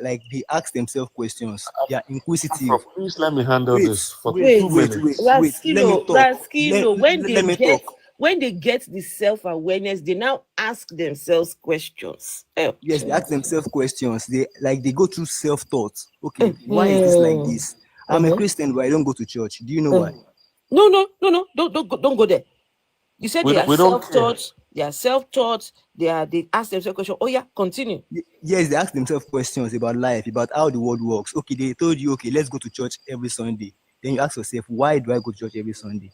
ask themselves questions. They are inquisitive. Please let me handle this for 2 minutes. Raskino, Let me talk. When they get the self-awareness, they now ask themselves questions. Yes, they ask themselves questions. They go through self-thought. Okay, why is this like this? I'm a Christian, but I don't go to church. Do you know why? No, don't go there. You said they are self-taught. They are self-taught. They ask themselves questions. Oh yeah, continue. Yes, they ask themselves questions about life, about how the world works. Okay, they told you, okay, let's go to church every Sunday. Then you ask yourself, why do I go to church every Sunday?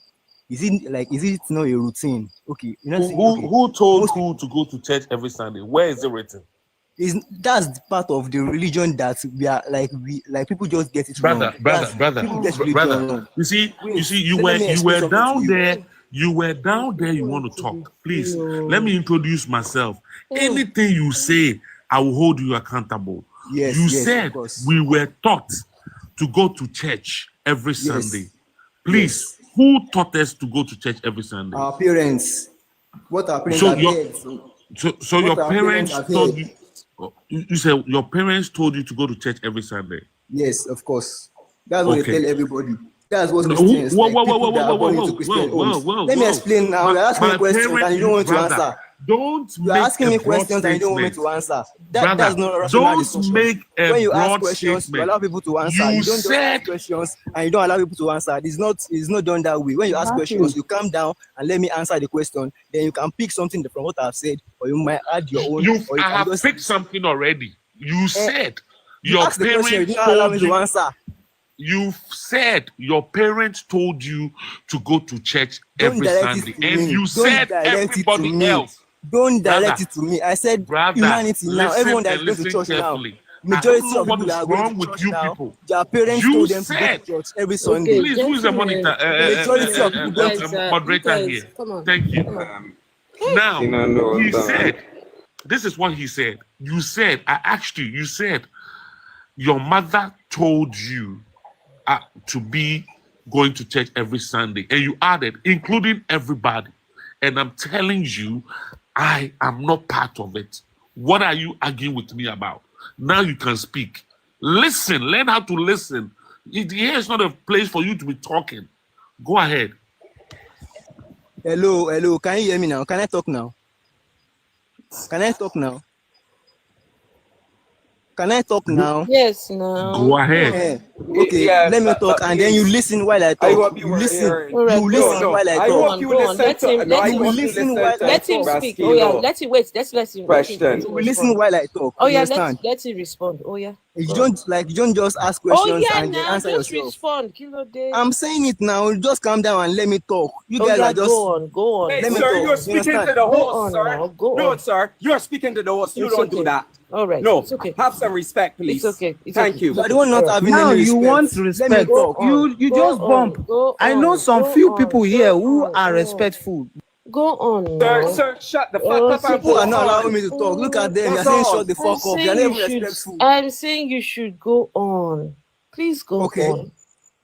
Is it not a routine? Okay, Who told who to go to church every Sunday? Where is it written? That's the part of the religion that we are people just get it wrong. People get religion wrong. You see, you were down there. You were down there. You want to talk? Please let me introduce myself. Anything you say, I will hold you accountable. Yes, you yes, said we were taught to go to church every Sunday. Please, who taught us to go to church every Sunday? Our parents. What our parents have heard. So your parents told you. You said your parents told you to go to church every Sunday. Yes, of course. That's what they tell everybody. That's what Christians. Let me explain now. You're asking me questions and you don't want to answer. Don't You're make asking a me broad questions and you don't want me statement. to answer. That's Brother, not a rational don't discussion. make a When you ask broad questions, you statement. allow people to answer. You You don't just said ask questions and you don't allow people to answer. It's not done that way. When you ask questions, you calm down and let me answer the question. Then you can pick something from what I've said, or you might add your own, or you I can have just picked something already. You said you your asked the question, you parents didn't allow told me to you. answer. You said your parents told you to go to church Don't every direct it Sunday, to and me. you Don't said direct it to everybody me. else. Don't direct Brother, it to me. I said brother, humanity now. listen Everyone that and is going to listen church now, carefully. I majority don't know of people what that is are going wrong to with church you now, people. their parents You told them to go to said, church every Sunday. please, who is the monitor, Majority of people going to moderator here? Thank you. Now, he said, this is what he said. You said, I asked you, you said, your mother told you to be going to church every Sunday, and you added, including everybody. And I'm telling you, I am not part of it. What are you arguing with me about? Now you can speak. Listen, learn how to listen. Here is not a place for you to be talking. Go ahead. Hello. Can you hear me now? Can I talk now? Can I talk now? Can I talk now? Yes, no. Go ahead. Okay, Yeah, let me talk but and then you please, listen while I I talk. hope you were hearing. All right, You go listen on. while I I talk. hope you Go on. listen Let to. him. No, Let I him hope you speak. listen to Let him speak. Oh yeah. Raskilo. Let him wait. Let's let him. Question. You listen while I talk. Oh You yeah. understand? Let him respond. Oh yeah. You Go on. don't just ask Oh questions yeah. and then Now answer just yourself. respond. Kilo day. I'm saying it now. Just calm down and let me talk. You Oh guys yeah. are just Go on. Go on. Hey, let me sir, talk. you're You speaking understand? to the Go host, on sir. now. Go No, on. sir, you're speaking to the host. You It's don't do okay. that. All right. No, It's okay. have some respect, please. It's okay. It's Thank okay. you. You are the one not having Now any you respect. want Let me respect. talk. You Go just on. bump. Go I know on. some Go few on. people Go here who on. are Go on. respectful. Go on Sir, now. sir, shut the fuck Oh, up it's and People go are not allowing on. me to talk. Look at them. They're That's saying all. shut the I'm fuck up. They're saying not you even should. respectful. I'm saying you should go on. Please go Okay. on.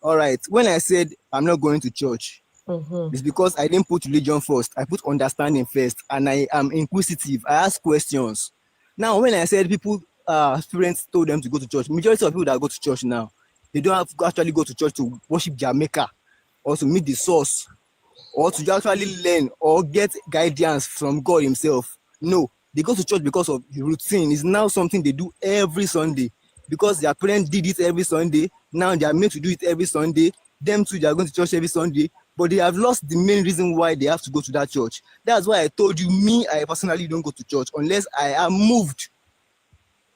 All right. When I said I'm not going to church, Mm-hmm. it's because I didn't put religion first. I put understanding first, and I am inquisitive. I ask questions. Now, when I said people, parents told them to go to church, majority of people that go to church now, they don't have to actually go to church to worship their maker or to meet the source or to actually learn or get guidance from God himself. No, they go to church because of the routine. It's now something they do every Sunday because their parents did it every Sunday. Now they are made to do it every Sunday. Them too, they are going to church every Sunday, but they have lost the main reason why they have to go to that church. That's why I told you, I personally don't go to church unless I am moved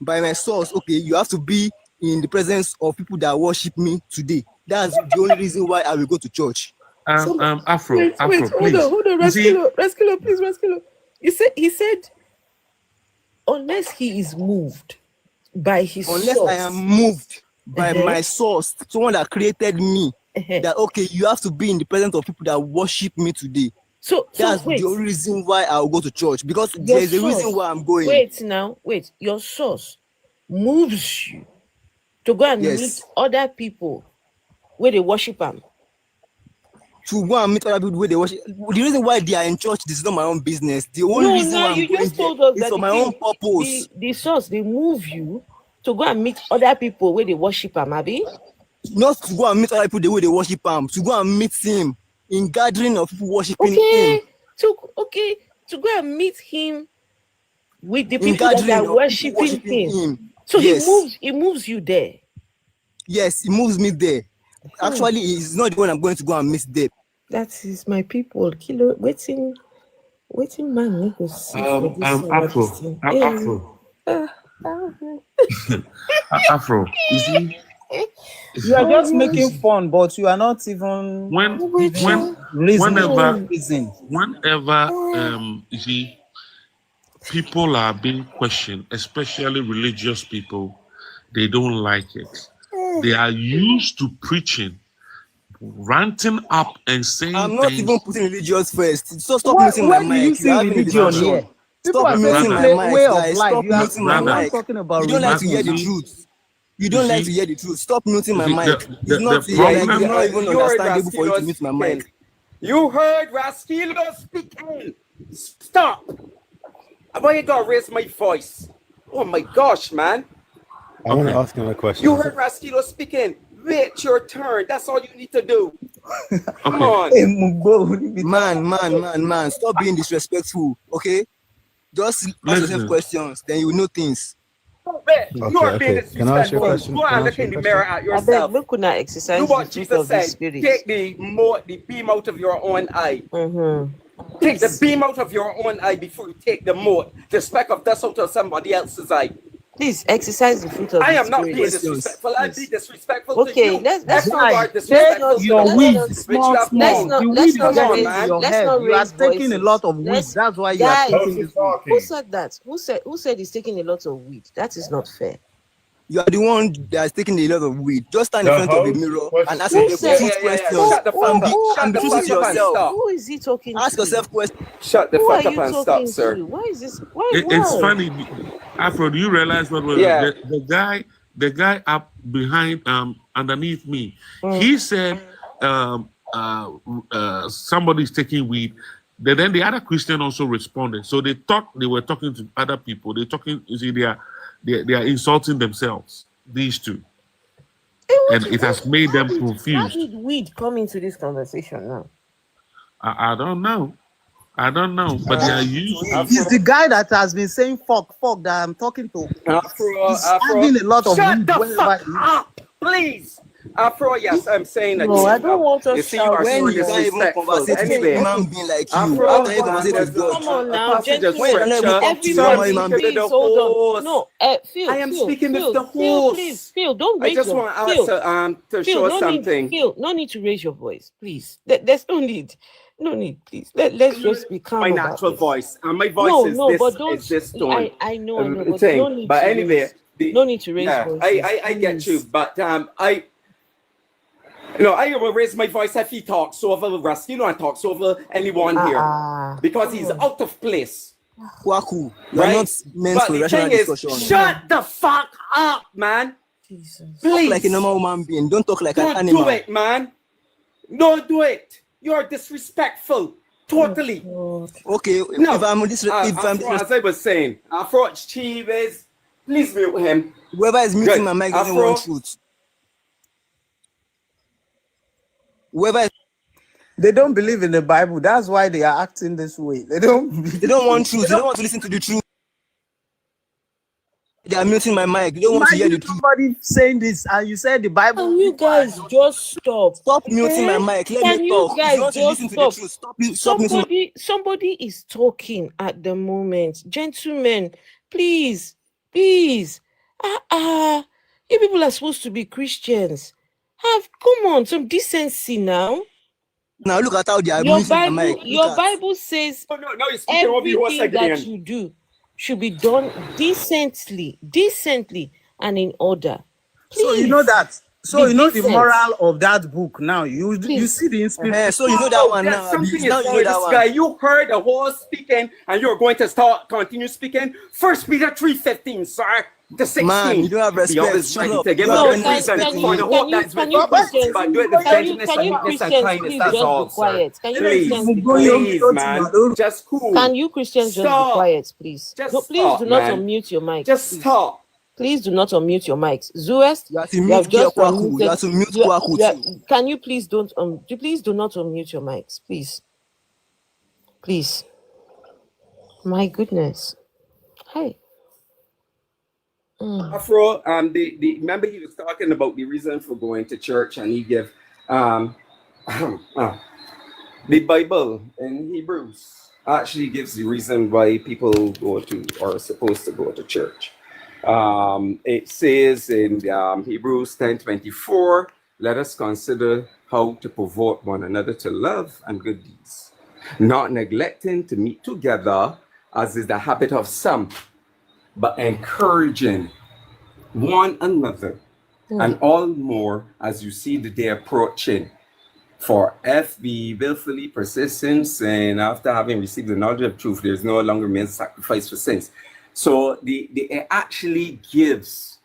by my source. Okay, you have to be in the presence of people that worship me today. That's the only reason why I will go to church. Afro, Wait, hold please. on, You see, Raskilo, please, Raskilo. He said, unless he is moved by his Unless source. I am moved by my source, someone that created me, that okay, you have to be in the presence of people that worship me today. So that's wait. the only reason why I'll go to church, because there's a reason why I'm going. Wait, your source moves you to go and meet other people where they worship him. To go and meet other people where they worship. The reason why they are in church, this is not my own business. The only reason why I'm going there is for my own purpose. The source, they move you to go and meet other people where they worship him, Abi? Not to go and meet other people the way they worship him, to go and meet him in gathering of people worshiping him. To go and meet him with the people that are worshiping him. So he moves you there. Yes, he moves me there. Actually, he's not the one I'm going to go and meet there. That is my people. Kilo, waiting man. Afro. You see, you are just making fun, but you are not even whenever reason. you see, people are being questioned, especially religious people, they don't like it. They are used to preaching, ranting up and saying I'm not things. even putting religious first. So stop muting my mic. Do you see religion here? People Stop muting my mic, way of guys. life. Stop muting my mic. Talking about You don't like to hear the religion. truth. You don't like to hear the truth. Stop muting my mic. The It's not even understandable for you to mute my mic. You heard Raskilo speaking. Stop. Why you gotta raise my voice? Oh my gosh, man. I want to ask him a question. You heard Raskilo speaking. Wait your turn. That's all you need to do. Come on. Man. Stop being disrespectful, okay? Just ask yourself Listen. questions, then you will know things. You are being Can I ask you a disrespectful. question? Go Can I and ask look you a in the question? mirror at I beg, yourself. look could not Do exercise the what fruit Jesus of the said. spirit. Take the beam out of your own eye. Take the Please. beam out of your own eye before you take the speck of dust out of somebody else's eye. Please exercise the fruit of I the am not spirit. being disrespectful. I'll be disrespectful to Okay, you. let's After you not are let's disrespectful not to Your the weed, word which small, you have small. known. The let's weed not is Come on, getting raise into man. your let's head. not You are raise taking a voices. lot of weed. That's why you are Guys, talking this way. who said that? Who said he's taking a lot of weed? That is not fair. You are the one that is taking a lot of weed. Just stand in The front of the host mirror was and ask Who yourself said truth questions. Shut the fuck up. Shut And be the truthful fuck to up and yourself. stop. Who is he talking Ask to? yourself questions. Shut the Who are fuck up you and stop, talking sir. to? Why is this? Why? It's Why? funny, Afro. Do you realize what was Yeah. the guy up behind underneath me? Mm. He said somebody's taking weed. Then the other Christian also responded. So they thought they were talking to other people. They're talking. You see, they are insulting themselves. These two, and it has made them How confused. did weed come into this conversation now? I don't know. I don't know, but they are using. It's the guy that has been saying fuck that I'm talking to. He's having a lot of Shut weed the wherever fuck he is. up, please. Afro, yes, I'm saying No, I again. don't want us You see, you are shouting so When you can't even disrespectful. conversate with Anyway, a human being like you, Afro, how can you conversate there's with God? Come on a now, passage of When you gentlemen. cannot even scripture. talk to a So I'm normal Everybody, human speaking being. to the please hold on. host. No, Phil, I am Phil, speaking with Phil, the Phil, host. please, Phil, don't I raise just your want Phil. to Phil, show no something. need, Phil, no need to raise your voice, please. There's no need, please. Let's just be calm My about natural this. voice, and my voice is No, this but don't. tone. I know, but Thing. no need But to anyway, raise. No need to raise yeah, voices. I get you, please. but I will raise my voice if he talks over Rusty, and talks over anyone here because he's out of place. Kwaku, you are Right? not meant But for the rational thing is, discussion. shut the fuck up, man. Jesus. Talk like a Please. normal human being. Don't talk like an Don't animal. do it, man. Don't do it. You're disrespectful. Totally. Okay, No. if I'm as I was saying, Afro Chives, please mute him. whoever is muting Good. my mic doesn't Afro. want truth. Whoever is They don't believe in the Bible. That's why they are acting this way. They don't want truth. They don't want to listen to the truth. They are muting my mic. They don't want to hear the Imagine truth. somebody saying this and you said the Bible. Can you guys just stop? Stop muting my mic. Let Can me you talk. If you guys want to just listen to the stop? truth, stop muting my Somebody is talking at the moment. Gentlemen, please. You people are supposed to be Christians. Come on, some decency now. Now look at how they are Your muting my Bible, mic. your Bible says No, you're speaking over your everything that again. you do should be done decently, and in order. Please. So you know that. So be you know the decent. moral of that book now. You see the inspiration. So you know that one There's now. something Now is you wrong know with that this one. guy. You heard the horse speaking, and you're going to continue speaking. 1 Peter 3:15, sir. The 16. Man, you don't have respect. Be always Shut ready up. to give You a don't good have any reason respect for the hope that's with you. Christians, But do it with gentleness and meekness and kindness. please That's just all, be sir. quiet? Can you Please, Christians be quiet? please, man. Just cool. Can you Christians just be Stop. quiet, please? Just No, please stop, do not man. unmute your mic. Just please. stop. Please do not unmute your mics. Zuest, You have to you mute have just Kwaku. unmuted. You have to mute Kwaku too. Can you please please do not unmute your mics, please. Please. My goodness. Hey. Afro, remember he was talking about the reason for going to church, and he gave the Bible in Hebrews actually gives the reason why people go to or are supposed to go to church. It says in Hebrews 10:24, let us consider how to provoke one another to love and good deeds, not neglecting to meet together, as is the habit of some, but encouraging one another, and all more as you see the day approaching. For if we willfully persist in sin after having received the knowledge of truth, there is no longer mere sacrifice for sins. So it actually gives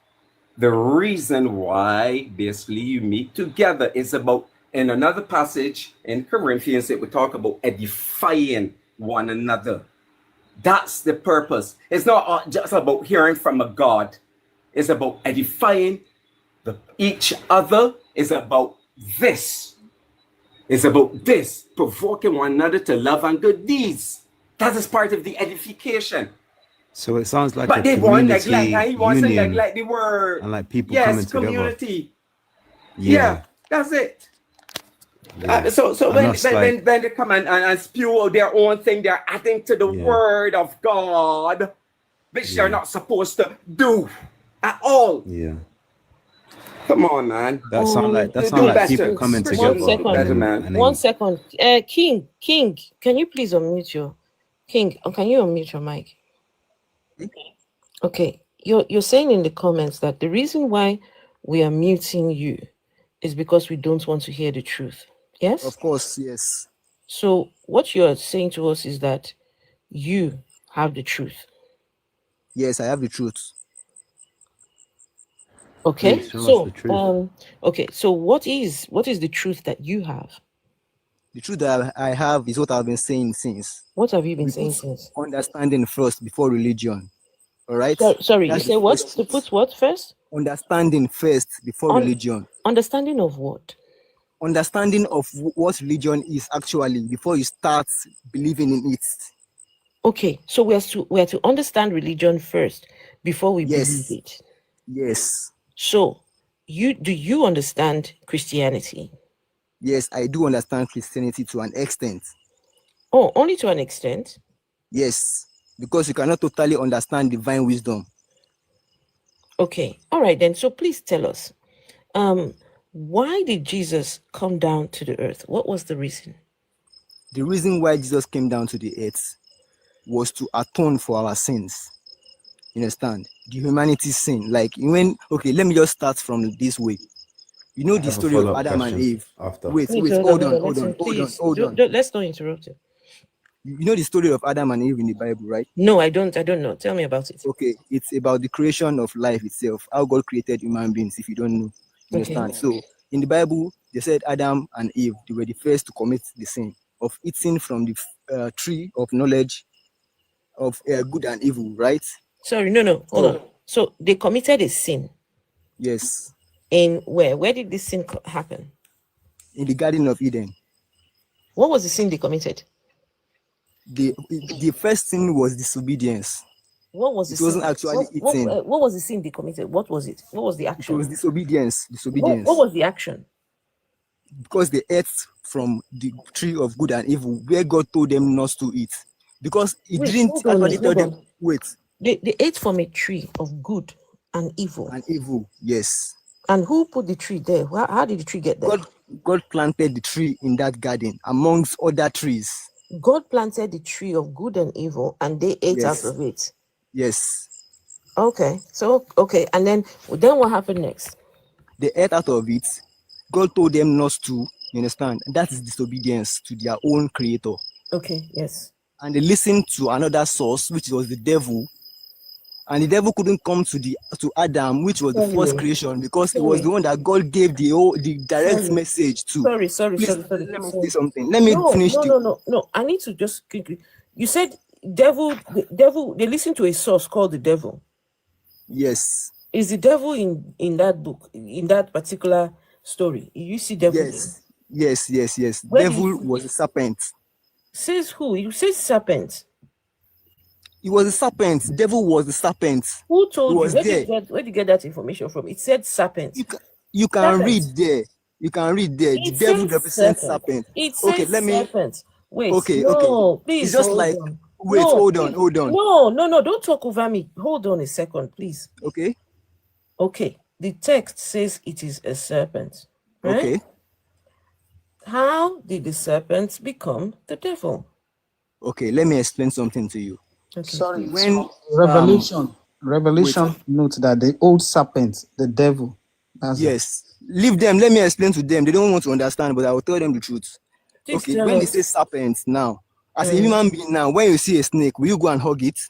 the reason why basically you meet together. It's about, in another passage in Corinthians, it would talk about edifying one another. That's the purpose. It's not just about hearing from a God. It's about edifying each other. It's about this. It's about this, provoking one another to love and good deeds. That is part of the edification. So it sounds like But a they want neglect, community and he wants to union neglect the word. and like people Yes, coming together. community. Yeah. That's it. Yeah. So And when that's like, when they come and spew out their own thing, they're adding to the word of God, which they're not supposed to do at all. yeah. Come on, man. That sound like people better. coming Christians together. do better, man. And One then, second. King, can you please unmute your King? Or can you unmute your mic? Okay. You're saying in the comments that the reason why we are muting you is because we don't want to hear the truth. Yes? of course, yes. So what you're saying to us is that you have the truth. Yes, I have the truth. Okay. Please show us the truth. Okay. So what is the truth that you have? The truth that I have is what I've been saying since. What have you been We saying put since? understanding first before religion. All right? Sorry, That's you the say what? first To truth. put what first? Understanding first before religion. Understanding of what? Understanding of what religion is actually before you start believing in it. Okay, so we are to understand religion first before we believe it. Yes. So do you understand Christianity? Yes, I do understand Christianity to an extent. Oh, only to an extent? Yes, because you cannot totally understand divine wisdom. Okay, all right then. So please tell us, why did Jesus come down to the earth? What was the reason? The reason why Jesus came down to the earth was to atone for our sins. You understand? The humanity's sin. Like when, okay, let me just start from this way. You know I the have a story of follow-up Adam and question Eve. after. Wait, hold on. Let's not interrupt you. You know the story of Adam and Eve in the Bible, right? No, I don't know. Tell me about it. Okay, it's about the creation of life itself, how God created human beings, if you don't know. You understand? Okay. So in the Bible, they said Adam and Eve, they were the first to commit the sin of eating from the tree of knowledge of good and evil, right? Sorry, no, hold on. So they committed a sin. Yes. In where? Where did this sin happen? In the Garden of Eden. What was the sin they committed? The first sin was disobedience. What was the sin? It wasn't actually eating. What was the sin they committed? What was it? What was the action? It was disobedience. What was the action? Because they ate from the tree of good and evil, where God told them not to eat. Because He didn't actually tell them, wait. They ate from a tree of good and evil. And evil, yes. And who put the tree there? How did the tree get there? God planted the tree in that garden amongst other trees. God planted the tree of good and evil, and they ate out of it. Yes. Okay. So and then what happened next? They ate out of it. God told them not to. You understand? That is disobedience to their own creator. Okay. Yes. And they listened to another source, which was the devil. And the devil couldn't come to Adam, which was the first creation, because it was the one that God gave the direct message to. Sorry. Let me say something. Let me finish. No. I need to just. You said the devil. They listened to a source called the devil. Yes. Is the devil in that book, in that particular story? You see devil? Yes. Devil was a serpent. Says who? You say serpent. It was a serpent. Devil was the serpent. Who told you? Where did you get that information from? It said serpent. You can read there. You can read there. The devil represents serpent. It says serpent. Wait. Okay. Please. It's just like on. Wait. Hold on. No. Don't talk over me. Hold on a second, please. Okay. The text says it is a serpent. Right? Okay. How did the serpent become the devil? Okay. Let me explain something to you. Okay. Sorry, when Revelation notes that the old serpent, the devil. Leave them. Let me explain to them. They don't want to understand, but I will tell them the truth. When they say serpent now, as a human being now, when you see a snake, will you go and hug it?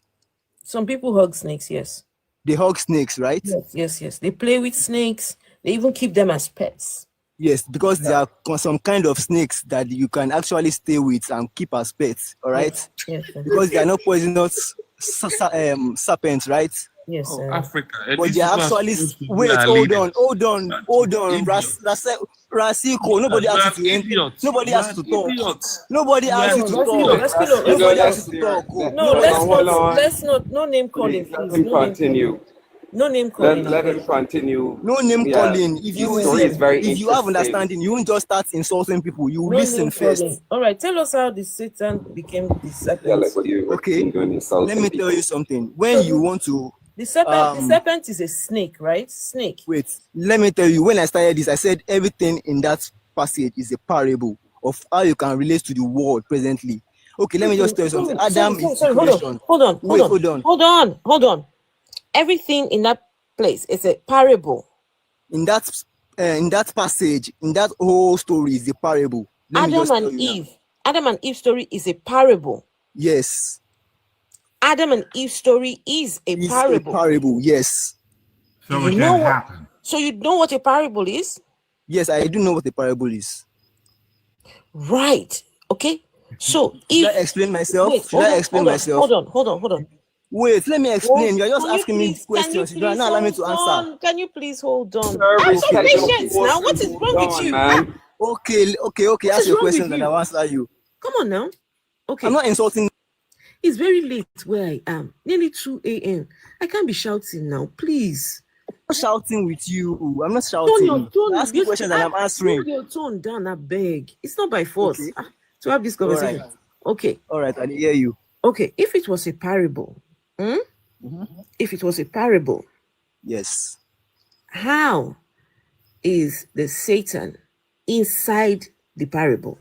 Some people hug snakes, yes. They hug snakes, right? Yes. They play with snakes. They even keep them as pets. Yes, because there are some kind of snakes that you can actually stay with and keep as pets, all right? Yes. Because they are not poisonous serpents, right? Yes, Oh, sir. Africa. And But these they are people are actually supposed to be wait, our hold leaders. on, hold on, hold on. Idiots. Rasiko, nobody You are asked an you to idiot. nobody You are asked an you to talk. idiot. Nobody You are asked an you to Rescue, talk. rescue, Nobody rescue. asked you to talk. Oh. No, Hold let's on, not. hold on. Let's not. No name calling, Please let please. him No name continue. calling. No name calling. Let I him beg. continue. No name Yeah, calling. If the you story see, is very if you have interesting. understanding, you won't just start insulting people. You No listen name calling. first. All right. Tell us how the Satan became the serpent. Yeah, like what you've Okay. been doing, Let insulting me people. tell you something. When you want to The serpent is a snake, right? Snake. wait, let me tell you, when I started this, I said everything in that passage is a parable of how you can relate to the world presently. Okay, let me just tell you something. Adam is the creation. Hold on. Hold on. Everything in that place is a parable. In that passage, in that whole story is a parable. Let me just tell you now. Adam and Eve story is a parable. Yes. Adam and Eve story is a parable. A parable, yes. So you know what? So you know what a parable is? Yes, I do know what a parable is. Right. Okay. So Should I explain myself? Wait, Should I explain myself? Hold on. Wait, let me explain. You're just Can you asking me please- questions. Can You are not allowing me to hold answer. on? Can you please hold on? Sir, Have some respect your patience now. What is wrong with you? man? Okay. What Ask is your wrong question with and you? I'll answer you. Come on now. Okay. I'm not insulting. It's very late where I am. Nearly 2 a.m. I can't be shouting now. Please. I'm not shouting with you. I'm not Tone shouting. your tone. You're asking questions and I'm answering. Tone your tone down, I beg. It's not by force to have this conversation. All right. Okay. All right, I hear you. Okay. If it was a parable, if it was a parable, yes. How is the Satan inside the parable?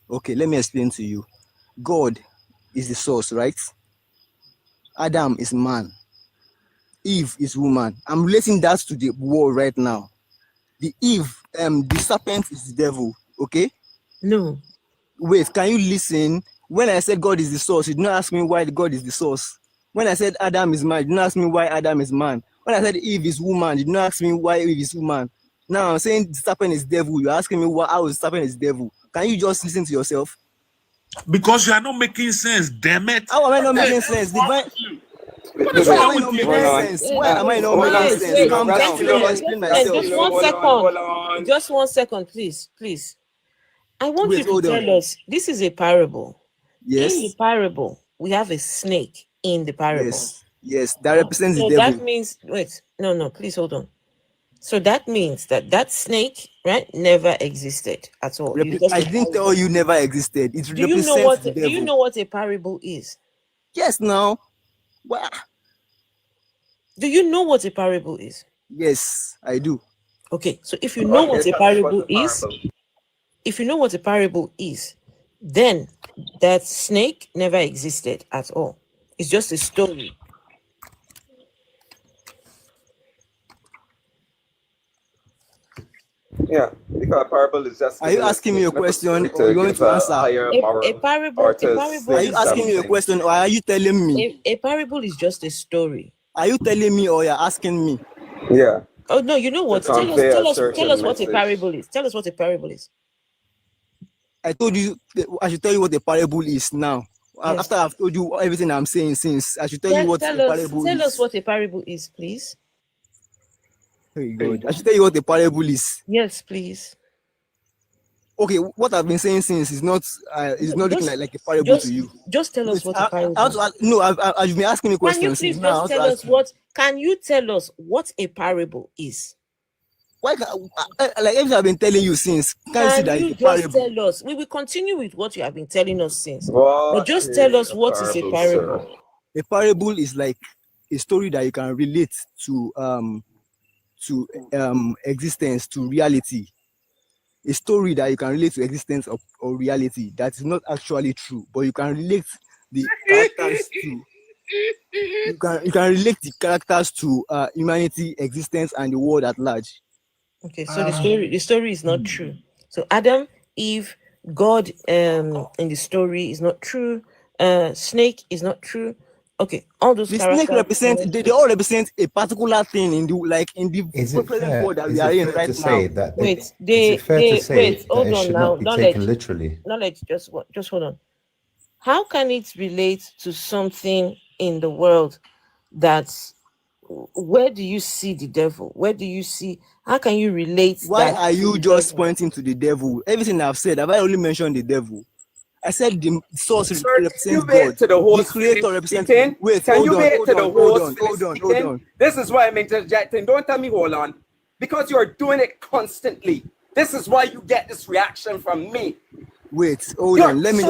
Okay, let me explain to you. God is the source, right? Adam is man. Eve is woman. I'm relating that to the world right now. The serpent is the devil, okay? No. Wait, can you listen? When I said God is the source, you did not ask me why God is the source. When I said Adam is man, you did not ask me why Adam is man. When I said Eve is woman, you did not ask me why Eve is woman. Now I'm saying the serpent is devil. You're asking me how the serpent is devil. Can you just listen to yourself? Because you are not making sense, damn it. How am I not making sense? Divine. What is wrong with you? Why am I not making sense? Calm down. Let me explain myself. Just 1 second. Just 1 second, please. I want you to tell us, this is a parable. Yes. In the parable, we have a snake in the parable. Yes, that represents the So devil. that means, no, please hold on. So that means that snake, right, never existed at all. I didn't tell you never existed. It Do you know represents the devil. Do you know what a parable is? Yes, now. Well, do you know what a parable is? Yes, I do. Okay, so if you know what a parable is, then that snake never existed at all. It's just a story. Yeah, because a parable is just. Are you asking me a question or you want to answer? A parable. Are you asking me a question or are you telling me? A parable is just a story. Are you telling me or you're asking me? Yeah. Oh no, you know what? Tell us what a parable is. Tell us what a parable is. I told you I should tell you what a parable is now. Yes. After I've told you everything I'm saying since, I should tell you what a parable is. Tell us what a parable is, please. Very good. I should tell you what a parable is. Yes, please. Okay, what I've been saying since is not looking like a parable to you. Just tell us what a parable is. You've been asking me questions. Can you please just tell us what? Can you tell us what a parable is? Why like everything I've been telling you since? Can you just tell us? We will continue with what you have been telling us since. But just tell us what is a parable. A parable is like a story that you can relate to existence, to reality. A story that you can relate to existence or reality that is not actually true, but you can relate the characters to. You can relate the characters to humanity, existence, and the world at large. Okay, so the story is not true. So Adam, Eve, God in the story is not true. Snake is not true. Okay, all those characters. Snake represent they all represent a particular thing in the present world that we are in right now. Hold on now. Knowledge, just hold on. How can it relate to something in the world that where do you see the devil? Where do you see? How can you relate? Why that are to you the just devil? pointing to the devil? Everything I've said, have I only mentioned the devil? I said the source Sir, can represents you wait God. till the The host creator finish represents. speaking? Wait, Can you wait hold till the on, hold host on, finish hold on, hold speaking? on. This is why I'm interjecting. Don't tell me hold on. Because you're doing it constantly. This is why you get this reaction from me. Wait, hold You're on. Let me so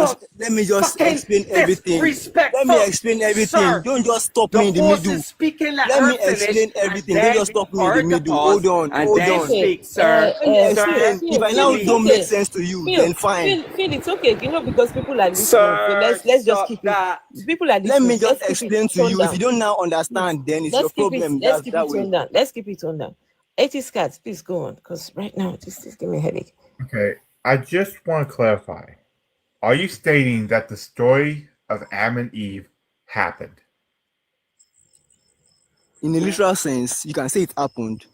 just fucking explain everything. Let me disrespectful. explain everything. Sir, Don't just stop the me in the host middle. is speaking, let Let her me finish, explain and everything. Don't then just stop me in the record the middle. pause, Hold on, and hold then on. speak, sir. Let me Sir, explain. If I now It's don't please. make okay. sense to you, Phil, then fine. Phil, it's okay. Because people are listening. So Sir, let's just stop keep it. that. People are Let listening. me So just let's keep it explain to toned you. If you down. don't now Please, understand, then it's your problem. let's That's keep that it way. toned down. Let's keep it toned down. 80 cats, please go on. Because right now, this is giving me a headache. Okay, I just want to clarify. Are you stating that the story of Adam and Eve happened? In a literal sense, you can say it happened,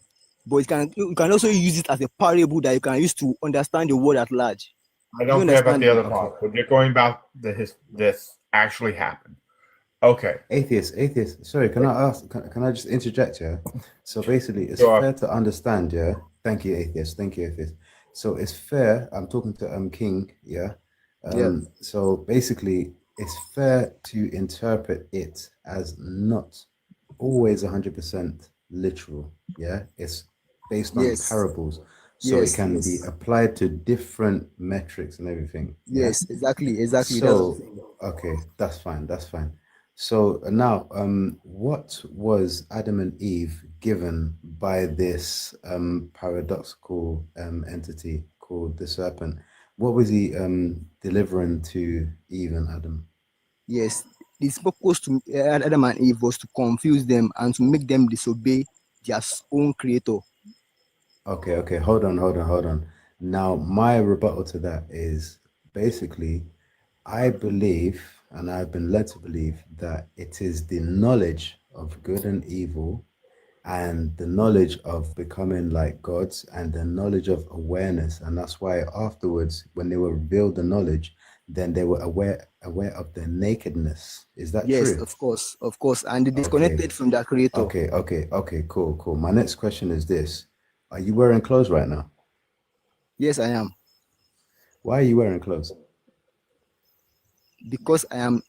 but you can also use it as a parable that you can use to understand the world at large. I Do you don't care about understand the me? other part. But you're going about this actually happened. Okay. Atheist. Sorry, can I ask? Can I just interject here? So basically, it's Sure. fair to understand. Yeah. Thank you, atheist. Thank you, atheist. So it's fair. I'm talking to King. Yeah. Yeah. So basically, it's fair to interpret it as not always 100% literal. Yeah. It's based on Yes. parables, so it Yes. can Yes. be applied to different metrics and everything. Yeah. Yes. Exactly. Exactly. That's So okay, that's fine. That's fine. So now, what was Adam and Eve given by this paradoxical entity called the serpent? What was he delivering to Eve and Adam? yes. It's purpose to Adam and Eve was to confuse them and to make them disobey their own creator. Okay, hold on. Now, my rebuttal to that is basically, I believe, and I've been led to believe, that it is the knowledge of good and evil and the knowledge of becoming like gods and the knowledge of awareness. And that's why afterwards, when they were revealed the knowledge, then they were aware of their nakedness. Is that Yes, true? of course. And they disconnected from their creator. Okay, cool. My next question is this. Are you wearing clothes right now? Yes, I am. Why are you wearing clothes? Because I'm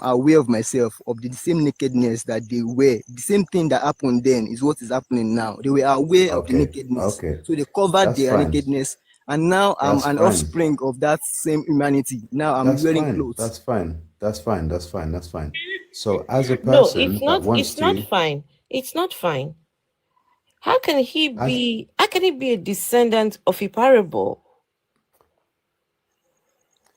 aware of myself, of the same nakedness that they were. The same thing that happened then is what is happening now. They were aware of the nakedness. So they covered That's their fine. nakedness. And now I'm That's an fine. offspring of that same humanity. Now I'm That's wearing fine. clothes. That's fine. So as a No, person it's that not. wants It's not to, fine. It's not fine. How can he be a descendant of a parable?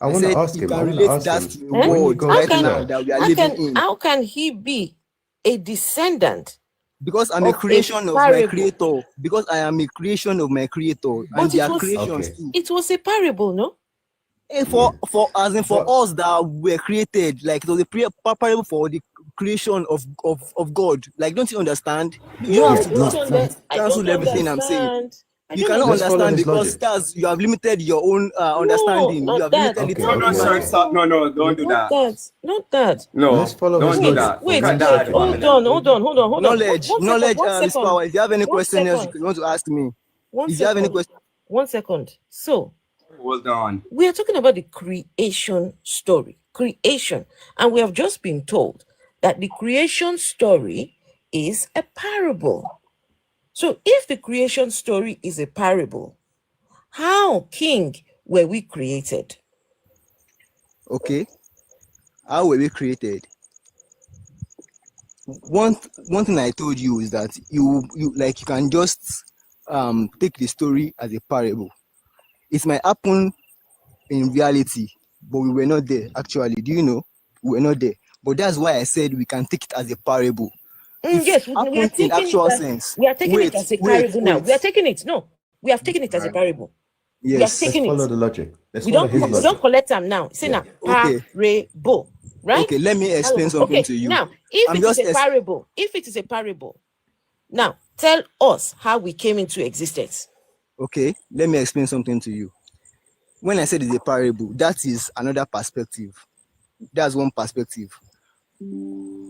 I want to ask you him. can relate that to the when you world go right to now church, that we are living in. How can he be a descendant? Because I'm a creation of my creator. Because I am a creation of my creator, and they are creations too. It was a parable, no? And for us that were created, like it was a parable for the creation of God. Like, don't you understand? You don't have to just cancel everything I'm saying. You cannot understand because that's you have limited your own understanding. You have limited it. No, sir, stop. No, don't do that. Not that. No, Let's follow don't his do logic that. Wait, Cut that. hold on. Knowledge One is second. power. If you have any One question else, second. you want to ask me. One If you have any second. question, 1 second. So, hold on. We are talking about the creation story. Creation. And we have just been told that the creation story is a parable. So if the creation story is a parable, how, King, were we created? okay, how were we created? One thing I told you is that you can just take the story as a parable. It might happen in reality, but we were not there actually. Do you know? We were not there. But that's why I said we can take it as a parable. Yes, we are taking in actual it as, sense. we are taking it as a parable now. We are taking it. No, we have taken it as a parable. Yes. We have taken let's follow it. the logic. We don't collect them now. Say now parable, right? Okay, let me explain something to you. Now, if it is a parable, now tell us how we came into existence. Okay, let me explain something to you. When I said it's a parable, that is another perspective. That's one perspective.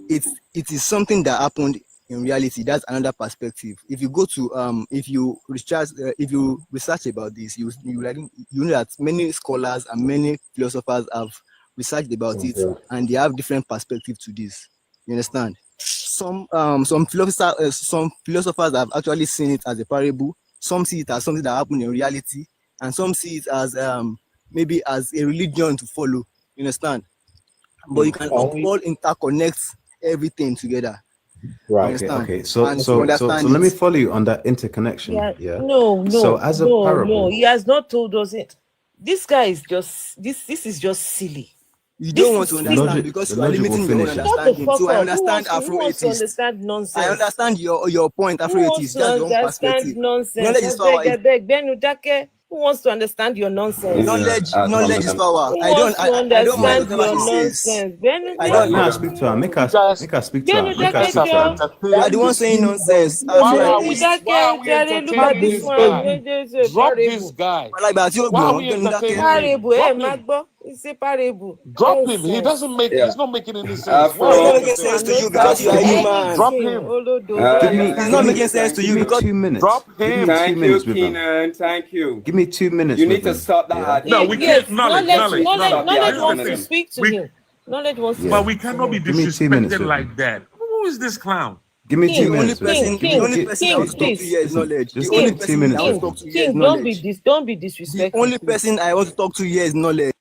It is something that happened in reality, that's another perspective. If you go to if you research about this, you know that many scholars and many philosophers have researched about it, and they have different perspective to this. You understand? Some philosophers have actually seen it as a parable. Some see it as something that happened in reality, and some see it as maybe as a religion to follow. You understand? But you can all interconnect everything together. Right. Understand? Okay. So And to so understand let me it. follow you on that interconnection. Yeah. Yeah. No, So no, as a no, parable, no. He has not told us it. This guy is just this is just silly. You This don't want is to the understand logic, because the you are logic will limiting your own finish it. Shut the understanding. fuck So I up. understand Who Afro wants to atheists. understand I nonsense? understand your point, Who Afro wants atheists. to That's your own understand perspective. nonsense? Knowledge is power. I beg. Benu Dake. Who wants to understand your nonsense? Knowledge is power. Who wants to I don't mind understand whatever your she says. nonsense? Benu I May I, don't. may I speak to her? Make her speak to her. Benu Make her Dake, speak to her. Joe. You are the one saying nonsense. Afro Why are Benu we atheists. Dake. Look at entertaining this this one. guy? It's a Drop this parable. guy. Like that, you Why are go. we entertaining him? Parable. Drop him. Magbo. It's a parable. Drop him. He Nonsense. doesn't make. Yeah. He's not making any sense. Why are It's we not Afro. making sense entertaining to him? you because you are a human. Drop Anything. him. Olodo. Give me, It's give not me, making sense to give you me because 2 minutes. Drop Give me him. 2 Thank you, minutes with him. Keenan. Thank you. Give me 2 minutes You with need to him. stop that. Yeah. No, we Yes, can't. Knowledge. Please stop the knowledge This is the wants to thing. argument. speak to We him. Knowledge wants to Yeah. But we cannot be Give me 2 minutes disrespected with like him. that. Who is this clown? Give me 2 King, the only minutes with him. person, Give the me, only give, person I want to talk to please. here is listen, knowledge. The just only give me 2 person I minutes want with to him. talk to here is King, knowledge. don't be The disrespectful. only Please. person I want to talk to here is knowledge.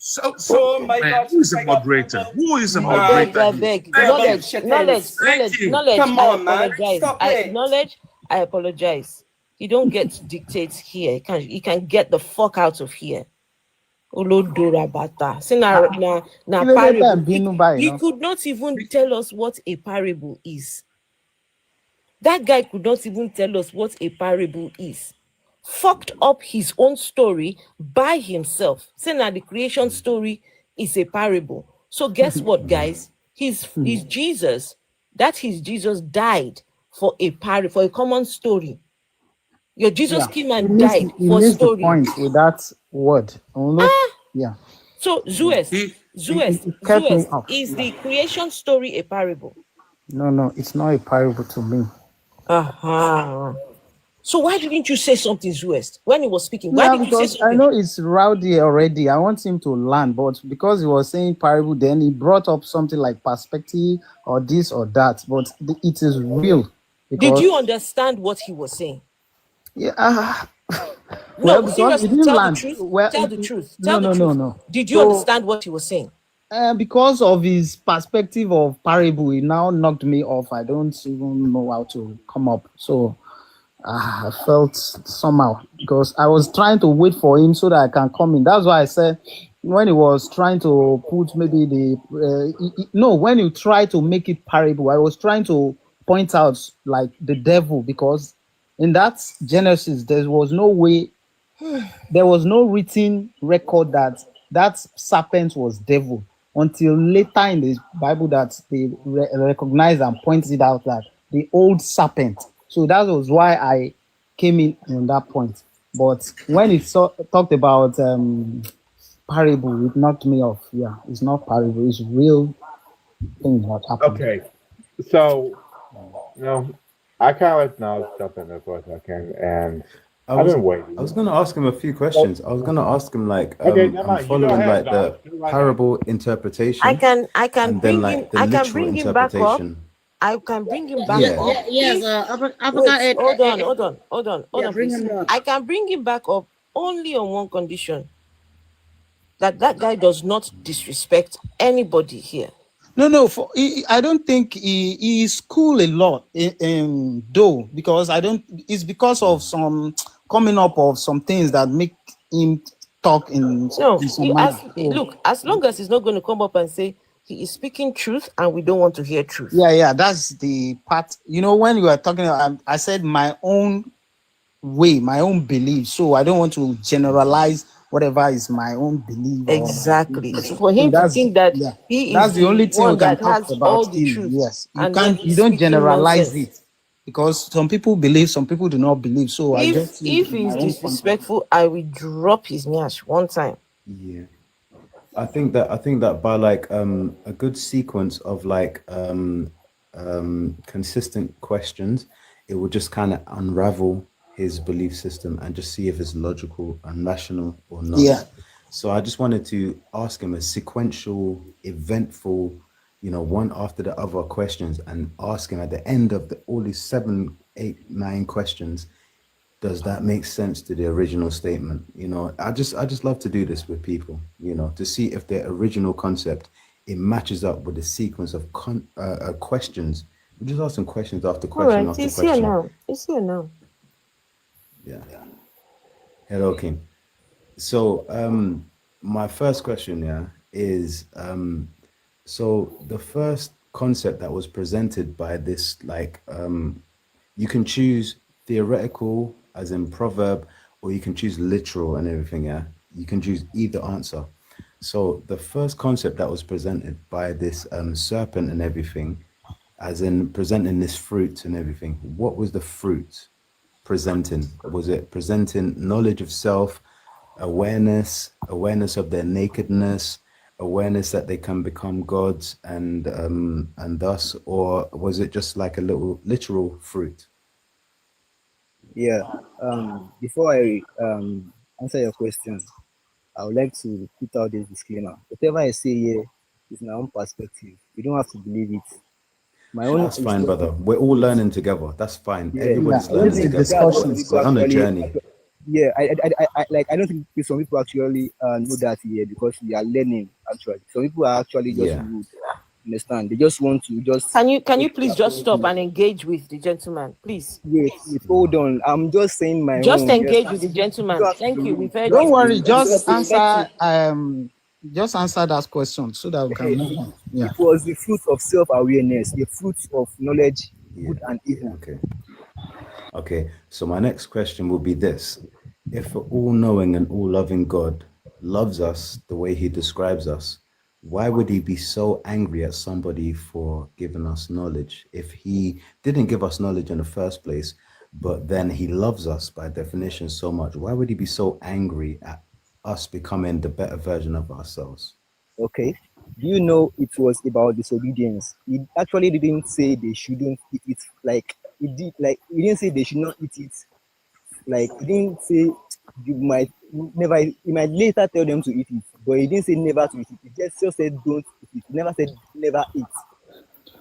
So Oh my man, God. who is a moderator? Who is a I moderator here? beg. Thank you, Knowledge. Shetens. Come I on, man. apologize. Stop it. I apologize. You don't get dictates here. You can get the fuck out of here. Olodora bata. See na parable. He could not even tell us what a parable is. That guy could not even tell us what a parable is. Fucked up his own story by himself. Saying that the creation story is a parable. So guess what, guys? He's Jesus. That his Jesus died for a common story. Your Jesus came and died He for missed the story. point with that word. Yeah. So Zeus, It kept me off. is the creation story a parable? No, it's not a parable to me. So why didn't you say something, Zeus, when he was speaking? Why Yeah, did you say because I something? know it's rowdy already. I want him to learn, but because he was saying parable, then he brought up something like perspective or this or that. But it is real. Did you understand what he was saying? Yeah. No, because seriously, he didn't tell learn. the truth. Well, Tell the truth. No. Did you understand what he was saying? Because of his perspective of parable, he now knocked me off. I don't even know how to come up. So I felt somehow because I was trying to wait for him so that I can come in. That's why I said when he was trying to put maybe when you try to make it parable, I was trying to point out like the devil, because in that Genesis there was no way, there was no written record that serpent was devil until later in the Bible that they recognize and pointed it out that the old serpent. So that was why I came in on that point. But when it talked about parable, it knocked me off. Yeah, it's not parable; it's real thing what happened. Okay, so I kind of let Nas jump in there for a second, and I've been waiting. I was going to ask him a few questions. I was going to ask him like, Okay, never I'm mind. following ahead, like the Nas. parable interpretation. I can and bring then him. like the I can literal bring him back up. interpretation. I can bring him back Yeah. up. Yes, Wait, hold on, bring please. him up. I can bring him back up only on one condition: that guy does not disrespect anybody here. No. I don't think he is cool a lot, though, because I don't. It's because of some coming up of some things that make him talk in No, some manner. look, as long as he's not going to come up and say he is speaking truth and we don't want to hear truth. Yeah, that's the part. When you were talking, I said my own way, my own belief. So I don't want to generalize whatever is my own belief. Exactly. So for him to think that he that's is the only thing one we can that talk has about. all the truth. Yes, you and then can't. You he's don't speaking generalize nonsense. it because some people believe, some people do not believe. So I just if he's disrespectful, I will drop his nyash one time. Yeah. I think that by like a good sequence of like consistent questions, it will just kind of unravel his belief system and just see if it's logical and rational or not. Yeah. So I just wanted to ask him a sequential, eventful, one after the other questions, and ask him at the end of all these 7, 8, 9 questions, does that make sense to the original statement? I just love to do this with people, to see if their original concept, it matches up with the sequence of questions. We just ask them questions after All question right, after it's here question. now. It's here now. Yeah. Hello, King. So, my first question, is so the first concept that was presented by this, you can choose theoretical, as in proverb, or you can choose literal and everything. Yeah, you can choose either answer. So the first concept that was presented by this serpent and everything, as in presenting this fruit and everything, what was the fruit presenting? Was it presenting knowledge of self, awareness of their nakedness, awareness that they can become gods, and thus, or was it just like a little literal fruit? Yeah. Before I answer your question, I would like to put out this disclaimer. Whatever I say here is my own perspective. You don't have to believe it. My own That's is fine, just brother. We're all learning together. That's fine. yeah. Everybody's I don't learning think together. that's what people We're on a actually. journey. Yeah, I don't think some people actually know that here because we are learning. Actually, some people are actually just Yeah. rude. Understand? They just want to just. Can you take please their just stop point. and engage with the gentleman, please? Wait, hold on. I'm just saying my Just own. You engage with understand? the You don't gentleman. have to Thank you. believe. We've heard You don't Don't have to you. worry, believe. I'm just just saying. answer that question so that we can Okay, move on. Yeah. it was the fruit of self-awareness, the fruit of knowledge, Yeah. good and evil. Okay. So my next question will be this: if an all-knowing and all-loving God loves us the way He describes us, why would He be so angry at somebody for giving us knowledge if He didn't give us knowledge in the first place, but then He loves us by definition so much? Why would He be so angry at us becoming the better version of ourselves? Okay. Do you know it was about disobedience? It actually didn't say they shouldn't eat it. Like it did. Like it didn't say they should not eat it. Like it didn't say you might never. It might later tell them to eat it, but it didn't say never to eat it. It just said don't eat it. It never said never eat.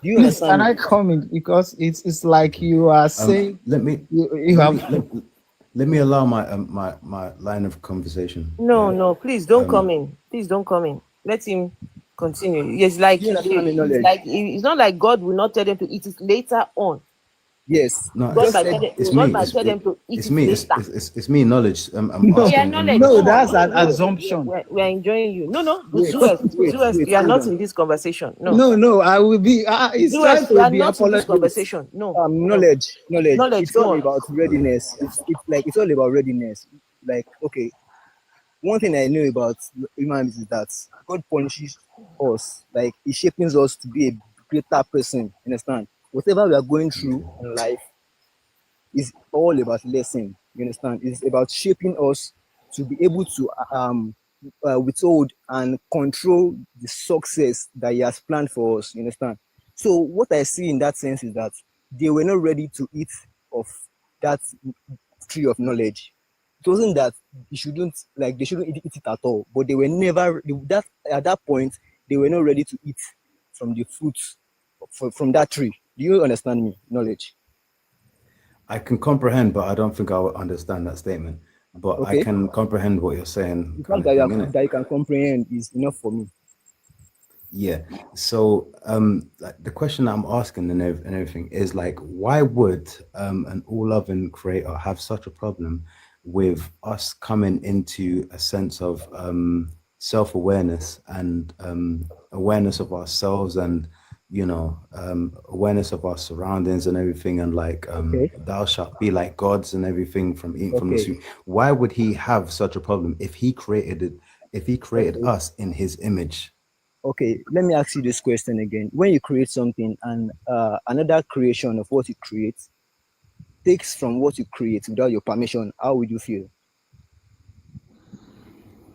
Do you Please, can understand I me? come in? Because it's like you are saying Let me you let have. me let me allow my line of conversation. No, Yeah. no, please don't come in. Please don't come in. Let him continue. It's like Do you understand me, it's knowledge? like it's not like God will not tell them to eat it later on. Yes. No, Just said it's God me. might tell them to eat It's it me. later. It's me. Knowledge. I'm No, Yeah, asking him knowledge. no, Come questions. on. that's an No, assumption. we're enjoying you. No, wait, Zeus, wait, Zeus, wait, you are hold not on. in this conversation. No, No, I will be. He's Zeus, trying you to are be not in this apologist. conversation. No. Knowledge. Knowledge, It's go all on. about readiness. It's all about readiness. Like okay, one thing I know about human beings is that God punishes us, like He shaping us to be a greater person. Understand? Whatever we are going through in life is all about lesson. You understand? It's about shaping us to be able to withhold and control the success that He has planned for us. You understand? So what I see in that sense is that they were not ready to eat of that tree of knowledge. It wasn't that they shouldn't eat it at all, but they were never that at that point they were not ready to eat from the fruit from that tree. Do you understand me? Knowledge. I can comprehend, but I don't think I will understand that statement. But I Okay. can comprehend what you're saying, The kind fact of that thing, innit? you can comprehend is enough for me. Yeah. So, like the question that I'm asking and everything is like, why would an all-loving creator have such a problem with us coming into a sense of self-awareness and awareness of ourselves and awareness of our surroundings and everything, and like Okay. thou shalt be like gods and everything from eating from the Okay. tree? Why would he have such a problem if he created it, if he created Okay. us in his image? Okay. Let me ask you this question again. When you create something and another creation of what you create takes from what you create without your permission, how would you feel?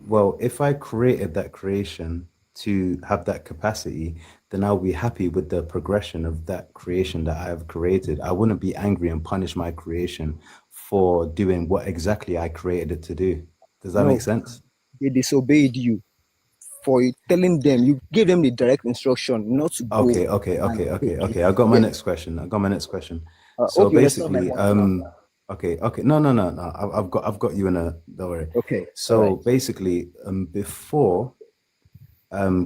Well, if I created that creation to have that capacity, then I'll be happy with the progression of that creation that I have created. I wouldn't be angry and punish my creation for doing what exactly I created it to do. Does that No, make sense? they disobeyed you for telling them. You gave them the direct instruction not to go. Okay. I got my next question. So Hope you understand my basically, point now. okay. No. I've got you in a, don't worry. Okay. So All right. basically, before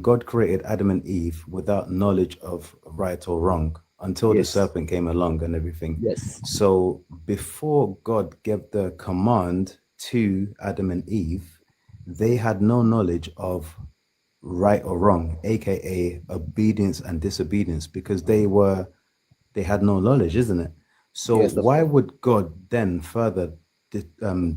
God created Adam and Eve without knowledge of right or wrong until the Yes. serpent came along and everything. Yes. So before God gave the command to Adam and Eve, they had no knowledge of right or wrong, aka obedience and disobedience, because they had no knowledge, isn't it? So Yes, that's why right. would God then further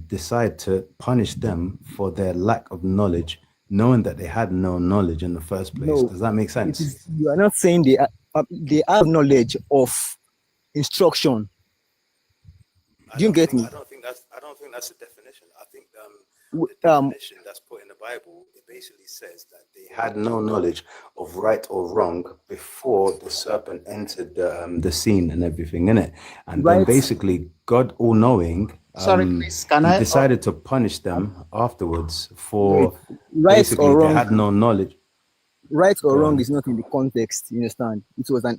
decide to punish them for their lack of knowledge, knowing that they had no knowledge in the first place? No, Does that make it sense? is. You are not saying they have knowledge of instruction. Do you get me? I don't think that's the definition. I think W- the definition that's put in the Bible, it basically says that they had no knowledge of right or wrong before the serpent entered the scene and everything in it. And then Right. basically God all knowing, Sorry, please, can he I? decided to punish them afterwards Wait, for right basically or they wrong? had no knowledge. Right or Go wrong on. is not in the context. You understand? It was an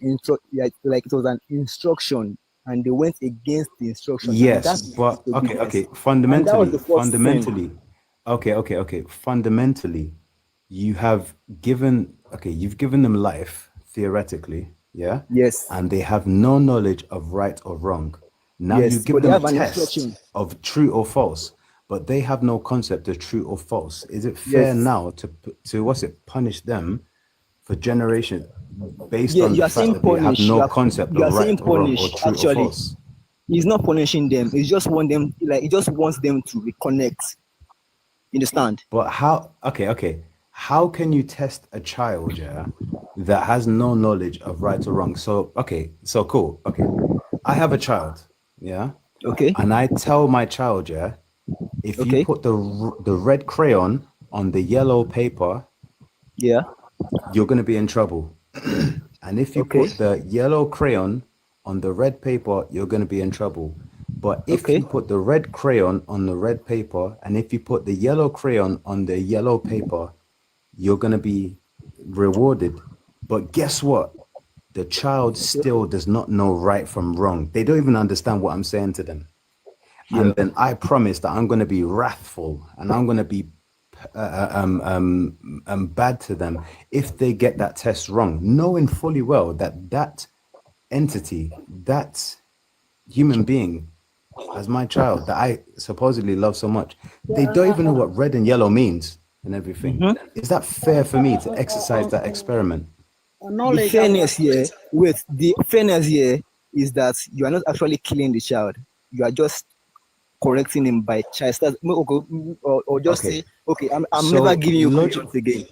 like it was an instruction, and they went against the instruction, and Yes, that's but okay, disobedience. And that was the first sin. fundamentally, you've given them life theoretically, yeah, Yes. and they have no knowledge of right or wrong. Now you Yes, give but they them a have an test instruction. of true or false, but they have no concept of true or false. Is it fair Yes. now to punish them for generation based Yeah, on you the are fact saying that they have punish. no concept You of are saying right or wrong or punish. true or Actually, false? he's not punishing them. He just want them like he just wants them to reconnect. You understand? But how? Okay. How can you test a child, yeah, that has no knowledge of right or wrong? So, okay, so cool. Okay, I have a child, yeah, Okay. and I tell my child, yeah, if you Okay. put the red crayon on the yellow paper, Yeah. you're gonna be in trouble. And if you Okay. put the yellow crayon on the red paper, you're gonna be in trouble. But if Okay. you put the red crayon on the red paper, and if you put the yellow crayon on the yellow paper, you're going to be rewarded. But guess what? The child still does not know right from wrong. They don't even understand what I'm saying to them. Yeah. And then I promise that I'm going to be wrathful and I'm going to be bad to them if they get that test wrong, knowing fully well that that entity, that human being, as my child that I supposedly love so much, they don't even know what red and yellow means and everything. Mhm. Is that fair for me to exercise that experiment? The fairness here, wait, the fairness here is that you are not actually killing the child. You are just correcting him by chastising, or just Okay. say, okay, I'm never So giving you crayons again.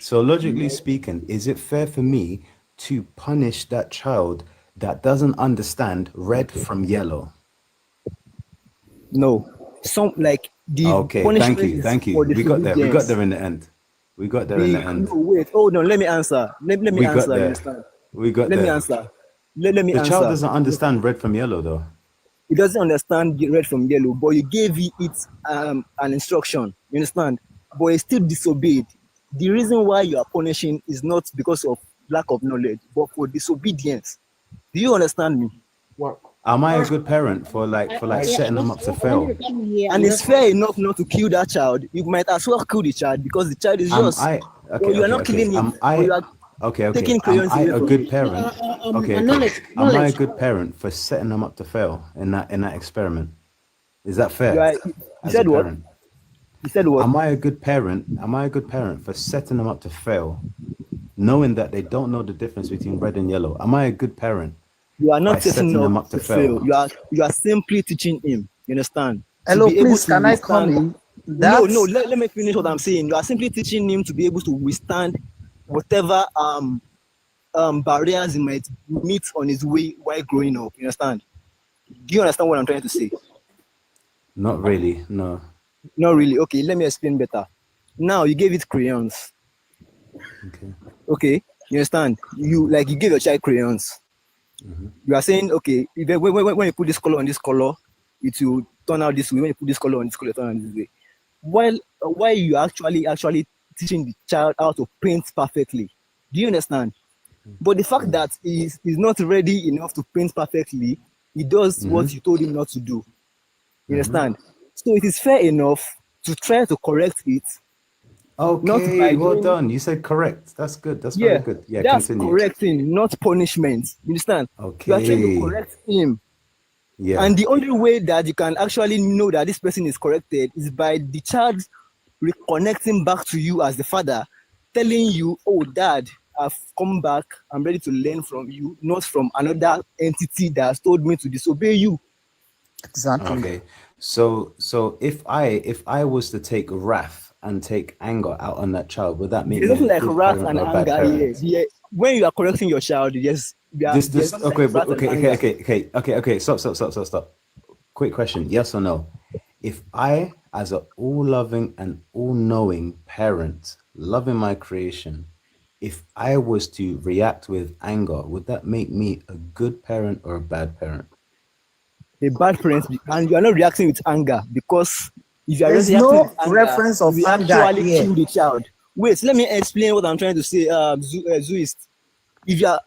So logically speaking, is it fair for me to punish that child that doesn't understand red from yellow? No. Some like the Okay, punishment is thank you. for We got there. We got disobedience. there in the end. We got there in the end. No, wait, hold on, let me answer. Let me We got answer, you there. understand? We got Let me there. answer. Let me The child answer. doesn't understand red from yellow though. He doesn't understand the red from yellow, but you gave it an instruction. You understand? But he still disobeyed. The reason why you are punishing is not because of lack of knowledge, but for disobedience. Do you understand me? What? Am I a good parent for setting them up to fail? And it's fair enough not to kill that child. You might as well kill the child because the child is Am yours. I Well, you are not killing him, but you are taking Am crayons I away a from good him. parent? Okay. Am I a good parent for setting them up to fail in that experiment? Is that You fair? are, you As said a what? parent, You said what? am I a good parent? Am I a good parent for setting them up to fail, knowing that they don't know the difference between red and yellow? Am I a good parent You are by not setting setting them up up to to fail. fail? You are simply teaching him. You understand? Hello, To be able please, to can I come withstand. in? No. That's Let me finish what I'm saying. You are simply teaching him to be able to withstand whatever barriers he might meet on his way while growing up. You understand? Do you understand what I'm trying to say? Not really. No. Not really. Okay, let me explain better. Now you gave it crayons. Okay, you understand? You give your child crayons. You are saying, okay, when you put this color on this color, it will turn out this way. When you put this color on this color, it will turn out this way. While you actually teaching the child how to paint perfectly. Do you understand? But the fact that he's not ready enough to paint perfectly, he does what you told him not to do. You understand? So it is fair enough to try to correct it. Okay, well done. You said correct. That's good. That's very good. Yeah, that's continue. correcting, not punishment. You understand? You are trying to correct him. Yeah. And the only way that you can actually know that this person is corrected is by the child reconnecting back to you as the father, telling you, oh, Dad, I've come back. I'm ready to learn from you, not from another entity that has told me to disobey you. Exactly. Okay. So if I was to take wrath and take anger out on that child, would that make There's me nothing a like good wrath parent and or a bad anger parent? here. When you are correcting your child, there's Okay, but okay. Stop. Quick question: yes or no? If I, as an all-loving and all-knowing parent, loving my creation, if I was to react with anger, would that make me a good parent or a bad parent? A bad parent, and you are not reacting with anger, because if you are There's reacting no with anger, reference of you will anger actually here. kill the child. Wait, let me explain what I'm trying to say, Zuist. If you are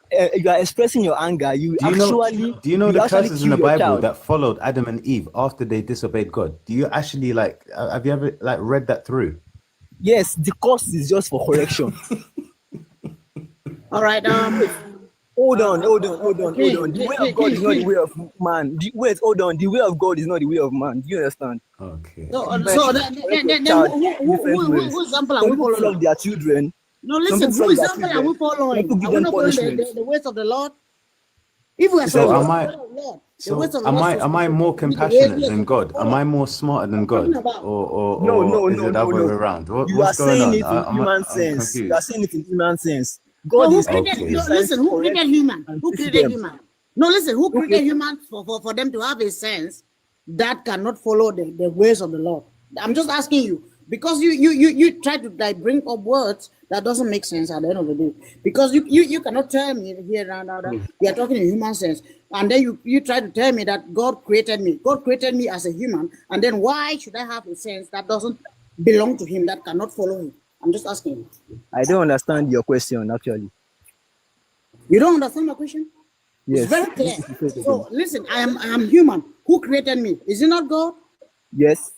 expressing your anger, Do you know the actually curses in kill the your Bible child. that followed Adam and Eve after they disobeyed God? Do you actually have you ever read that through? Yes, the cost is just for correction. All right. Hold on. The way of God is not the way of man. Hold on. The way of God is not the way of man. Do you understand? Okay. So then who example are Some we people following? flog their children. No, listen, who example are we following? Some people give Are we them not following punishment. the ways of the Lord? If we are So supposed am to I? follow the Lord, the So ways of the am Lord I? supposed Am I to more be the ways compassionate we are than supposed to God? Am follow. I more smarter than Talking God, about No. or is it the other way around? You are What's going saying on? it in human I'm sense. You are confused. saying it in human sense. no, God who is created? Okay. No, trying listen, to who correct created human? and Who teach created them. human? No, listen, who Who created created? human for them to have a sense that cannot follow the ways of the Lord? I'm just asking you because you try to bring up words that doesn't make sense at the end of the day. Because you cannot tell me here now that we are talking in human sense, and then you try to tell me that God created me. God created me as a human, and then why should I have a sense that doesn't belong to Him, that cannot follow Him? I'm just asking you. I don't understand your question actually. You don't understand my question? It's Yes. very clear. So listen, I am human. Who created me? Is it not God? Yes.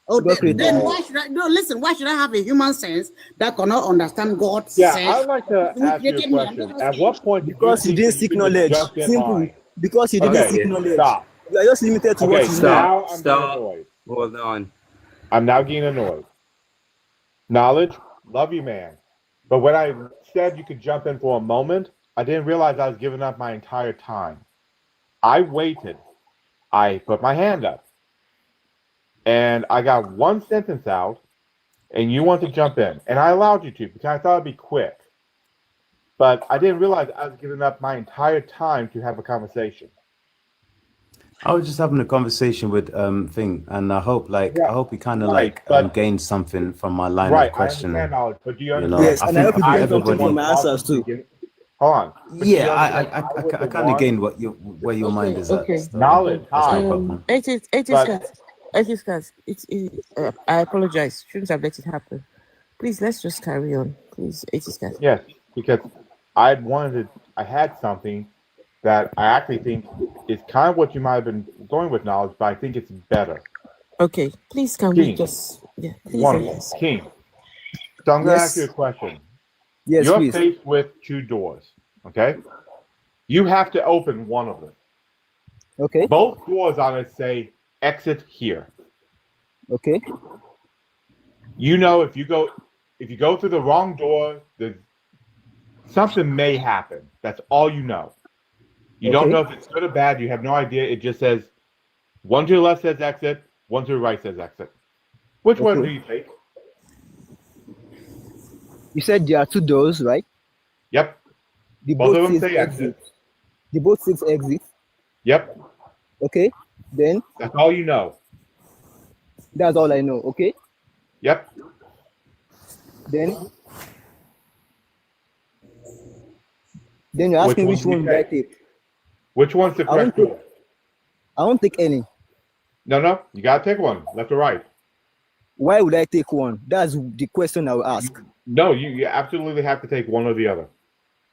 Oh, God created then you. why should I? No, listen. Why should I have a human sense that cannot understand God's Yeah, sense? I'd like to Who ask you a created me? I'm just question. At asking. what point did you Because you think didn't that you seek could just knowledge. jump in Simple. line? Because you didn't Okay, seek knowledge. stop. You are just limited to what Okay, you know. now I'm getting annoyed. Hold on. I'm now getting annoyed. Knowledge, love you, man. But when I said you could jump in for a moment, I didn't realize I was giving up my entire time. I waited. I put my hand up. And I got one sentence out, and you want to jump in. And I allowed you to because I thought it'd be quick. But I didn't realize I was giving up my entire time to have a conversation. I was just having a conversation with thing, and I hope we kind of gained something from my line of Right, I questioning. understand knowledge, but do you You understand? know, Yes, I and I think hope you gain something from my answers too. Hold on. But do you Yeah, understand I kind of gained where your mind is at. So knowledge. that's no Hi. problem. I apologize. Shouldn't have let it happen. Please, let's just carry on. Please, 80s cat. Yes, because I had something that I actually think is kind of what you might have been going with knowledge, but I think it's better. Okay, please, can we just please? Wonderful. Yes. King. So I'm going to ask you a Yes. question. Yes, You're please. faced with two doors, okay? You have to open one of them. Okay. Both doors on it say exit here. Okay. You know if you go through the wrong door, something may happen. That's all you know. You don't know if it's good or bad. You have no idea. It just says one to the left says exit, one to the right says exit. Which one do you take? You said there are two doors, right? Yep. The Both of both them says say exit. The both says exit. Yep. Okay. Then that's all you know. That's all I know. Okay. Yep. Then Then you're asking which do you one would I take? take? Which one's the I won't correct choice? I won't take any. No, you gotta pick one, left or right. Why would I take one? That's the question I will ask. No, you absolutely have to take one or the other.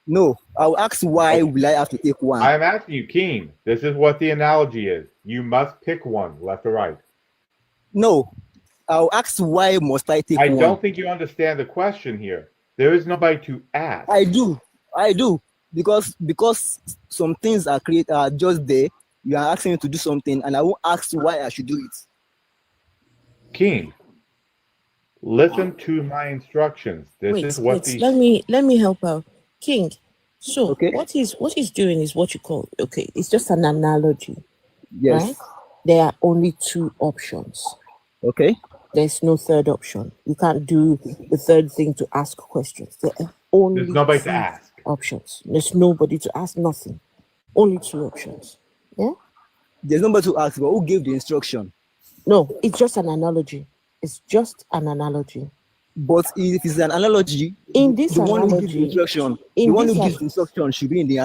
No, I'll ask why will I have to take one? I'm asking you, Keen. This is what the analogy is. You must pick one, left or right. No, I'll ask why must I take one? I don't think you understand the question here. There is nobody to ask. I do, because some things are just there. You are asking me to do something, and I won't ask why I should do it. Keen, listen to my instructions. This is what the let me help out. King, so what he's doing is what you call it's just an analogy. Yes. Right? There are only two options. Okay. There's no third option. You can't do the third thing to ask questions. There are only There's nobody to two ask. options. There's nobody to ask nothing. Only two options. Yeah? There's nobody to ask, but who gave the instruction? No, it's just an analogy. It's just an analogy. But if it's an analogy, in this the one who analogy, gives the instruction, should be in the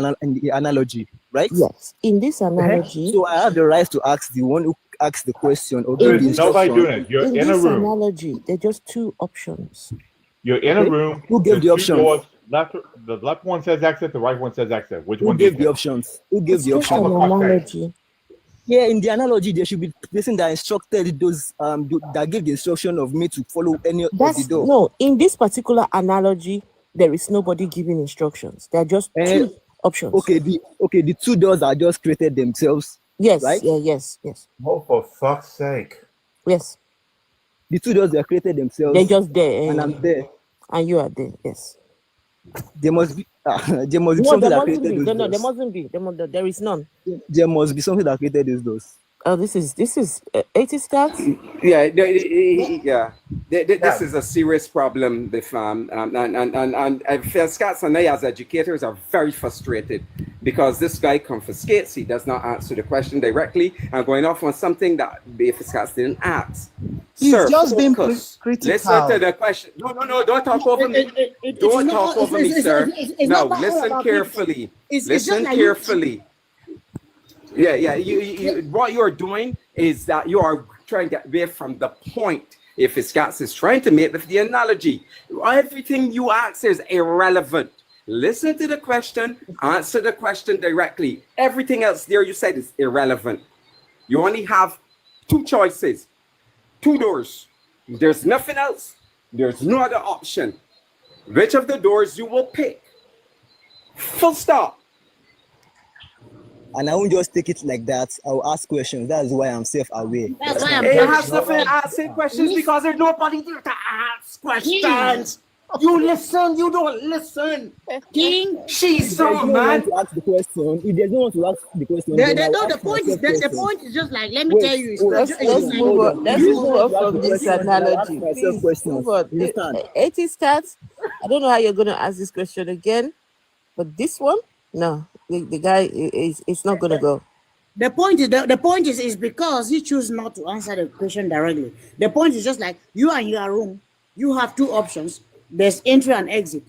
analogy, right? Yes. In this analogy, so I have the right to ask the one who asks the question or There's give the nobody instruction. doing it. You're in a this room. analogy, there are just two options. You're in a room. Who gave the options? The left one says exit, the right one says exit. Which Who one do you gave the pick? options? Who gave It's the just options? an analogy. Yeah, in the analogy, there should be person that instructed those that gave the instruction of me to follow any of the door. No, in this particular analogy, there is nobody giving instructions. There are just two options. Okay, the two doors are just created themselves. Yes, right? yeah, yes. Oh, for fuck's sake. Yes. The two doors are created themselves. They're just there. And I'm there. And you are there, yes. There must be something that created those doors. There mustn't be. There is none. There must be something that created those doors. Oh, this is 80 stats? Yeah, this is a serious problem, the fam. And Scats and I, as educators, are very frustrated because this guy confiscates. He does not answer the question directly and going off on something that Scats didn't ask. He's Sir, just being focus. critical. Listen to the question. No, don't talk over me. Don't talk over me, sir. No, listen carefully. Listen carefully. Yeah. You what you are doing is that you are trying to get away from the point. If Scats is trying to make the analogy, everything you ask is irrelevant. Listen to the question, answer the question directly. Everything else there you said is irrelevant. You only have two choices, two doors. There's nothing else. There's no other option. Which of the doors you will pick? Full stop. And I won't just take it like that. I'll ask questions. That's why I'm self-aware. That's why I'm have nothing asking questions because there's nobody there to ask questions. You listen, you don't listen. King, she's so man. To ask the question. If there's no one to ask the question, the point is just like, let me tell you. Let's move on from this analogy. Please, move on. 80 stats. I don't know how you're going to ask this question again, but this one, no. The guy is not gonna go. The point is because he chose not to answer the question directly. The point is just like you are in your room, you have two options. There's entry and exit.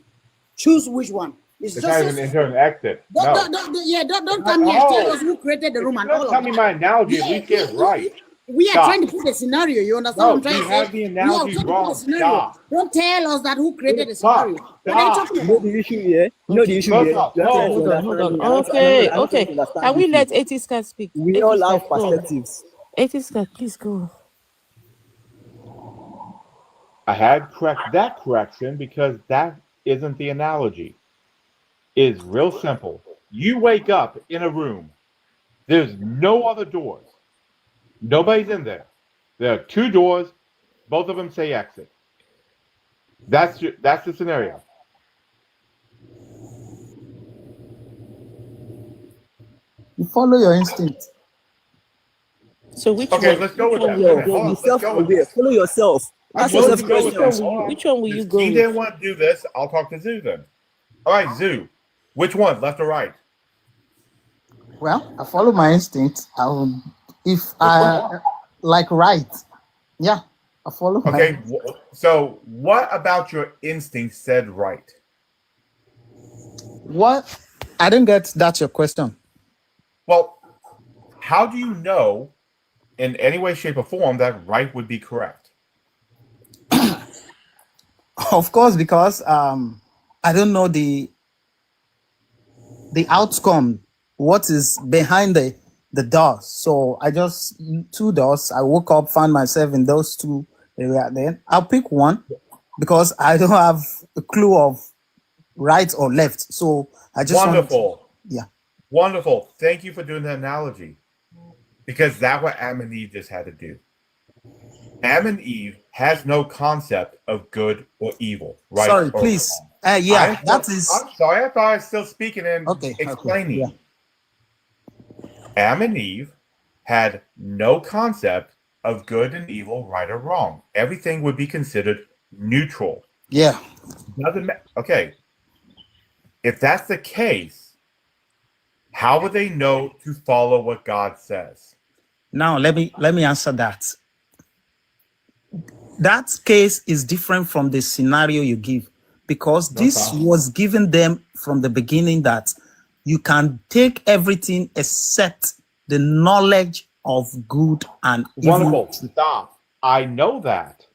Choose which one. It's not even enter and exit. Don't come here and tell us who created the room and all of that. Tell me my analogy, at least get it right. We are trying to put a scenario. You understand what I'm trying to say? You have the analogy wrong. Stop. Don't tell us that who created the scenario. What are you talking about? You know the issue here? Hold on. Okay. Can we let 80 stats speak? We all have perspectives. 80 stats, please go. I had correct that correction because that isn't the analogy. It's real simple. You wake up in a room. There's no other doors. Nobody's in there. There are two doors. Both of them say exit. That's the scenario. You follow your instinct. So which okay, one? Let's go with that. Follow yourself. Ask yourself questions. Which one will you go He with? didn't want to do this. I'll talk to Zoo then. All right, Zoo. Which one, left or right? Well, I follow my instinct. If I like right, yeah, I follow. Okay, so what about your instinct said right? What I didn't get that your question. Well, how do you know in any way, shape, or form that right would be correct? Of course, because I don't know the outcome, what is behind the doors. So I just 2 doors. I woke up, found myself in those 2 areas. Then I'll pick one because I don't have a clue of right or left. So I just Wonderful. Yeah. Wonderful. Thank you for doing the analogy. Because that's what Adam and Eve just had to do. Adam and Eve has no concept of good or evil, right? Sorry, or please. wrong. Yeah, that is. I'm sorry. I thought I was still speaking and explaining. Okay, yeah. Adam and Eve had no concept of good and evil, right or wrong. Everything would be considered neutral. Yeah. Doesn't okay. If that's the case, how would they know to follow what God says? Now let me answer that. That case is different from the scenario you give, because this was given them from the beginning that you can take everything except the knowledge of good and evil. Wonderful. Stop. I know that.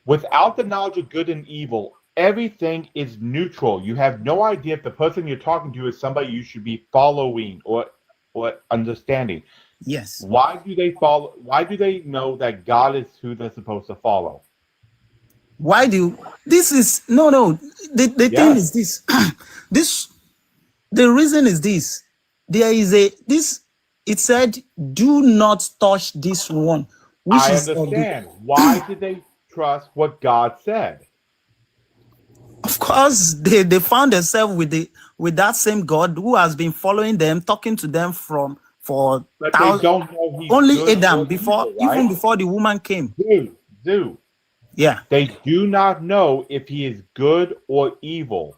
Without the knowledge of good and evil, everything is neutral. You have no idea if the person you're talking to is somebody you should be following or understanding. Yes. Why do they follow? Why do they know that God is who they're supposed to follow? Why do this is no the thing is this the reason is this. There is it said do not touch this one, which I is understand. Why did they trust what God said? Of course, they found themselves with that same God who has been following them, talking to them for But they don't know he's only good Adam or before, evil, right? even before the woman came. Do. Yeah. They do not know if he is good or evil.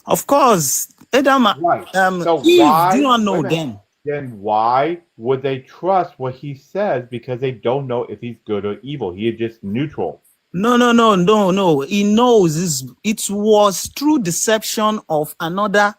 Of course, Adam. Right. So Eve why do not know then. Then why would they trust what he says? Because they don't know if he's good or evil. He is just neutral. No. He knows it was through deception of another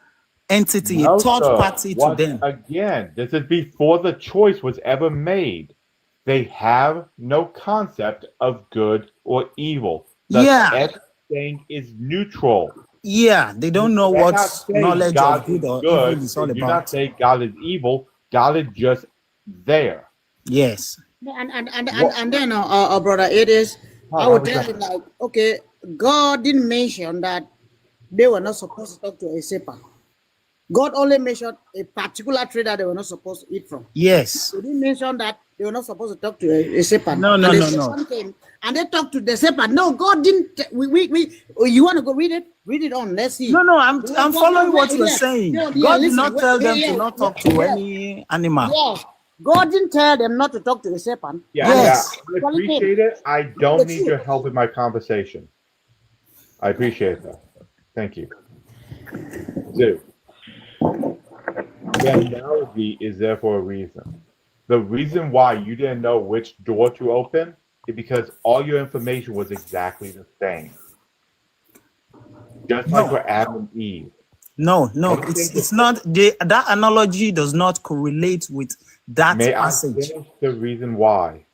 entity, a third party to them. Again, this is before the choice was ever made. They have no concept of good or evil. Everything is neutral. Yeah, they don't know what knowledge of good or evil is all about. Do about. not say God is evil. God is just there. Yes. And then, brother, it is. I would tell you, like, okay, God didn't mention that they were not supposed to talk to a sepa. God only mentioned a particular tree that they were not supposed to eat from. Yes. He didn't mention that they were not supposed to talk to a serpent. No. Came and they talked to the serpent. No, God didn't. You want to go read it? Read it on. Let's see. No. I'm following what you're saying. God did not tell them to not talk to any animal. Yeah. God didn't tell them not to talk to the serpent. Yes. I appreciate it. I don't need your help in my conversation. I appreciate that. Thank you. Dude. The analogy is there for a reason. The reason why you didn't know which door to open is because all your information was exactly the same. Just like for Adam and Eve. No, it's not. That analogy does not correlate with that passage. May I finish the reason why?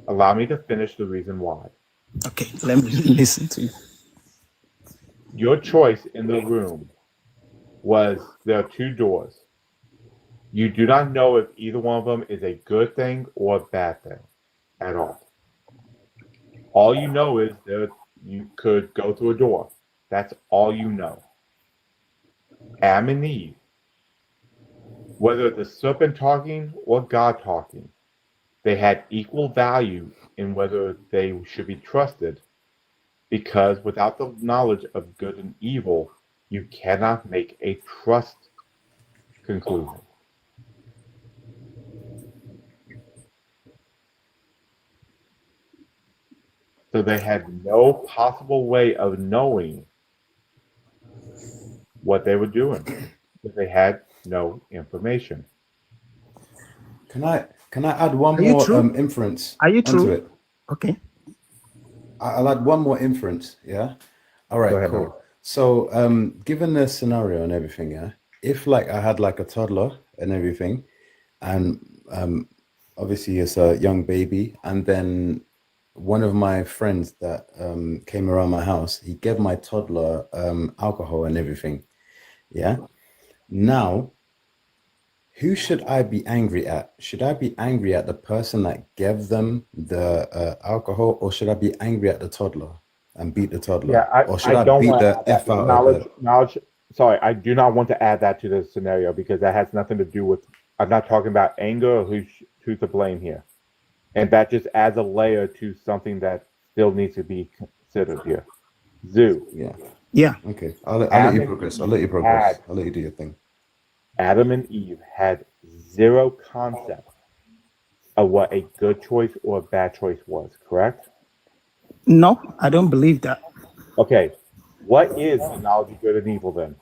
Allow me to finish the reason why. Okay, let me listen to you. Your choice in the room was there are 2 doors. You do not know if either one of them is a good thing or a bad thing at all. All you know is that you could go through a door. That's all you know. Adam and Eve, whether the serpent talking or God talking, they had equal value in whether they should be trusted, because without the knowledge of good and evil, you cannot make a trust conclusion. So they had no possible way of knowing what they were doing, because they had no information. Can I add one more inference onto it? Okay. I'll add one more inference. Yeah. All right. Cool. So, given the scenario and everything, yeah, if like I had like a toddler and everything, and obviously it's a young baby, and then one of my friends that came around my house, he gave my toddler alcohol and everything, yeah. Now, who should I be angry at? Should I be angry at the person that gave them the alcohol, or should I be angry at the toddler and beat the toddler? Yeah, Or should I I don't beat want to the add that. F out of the... Knowledge. Sorry, I do not want to add that to the scenario because that has nothing to do with. I'm not talking about anger or who's to blame here, and that just adds a layer to something that still needs to be considered here. Zoo. Yeah. Yeah. Okay. I'll let you progress. I'll let you progress. I'll let you do your thing. Adam and Eve had zero concept of what a good choice or a bad choice was, correct? No, I don't believe that. Okay. What is the knowledge of good and evil then?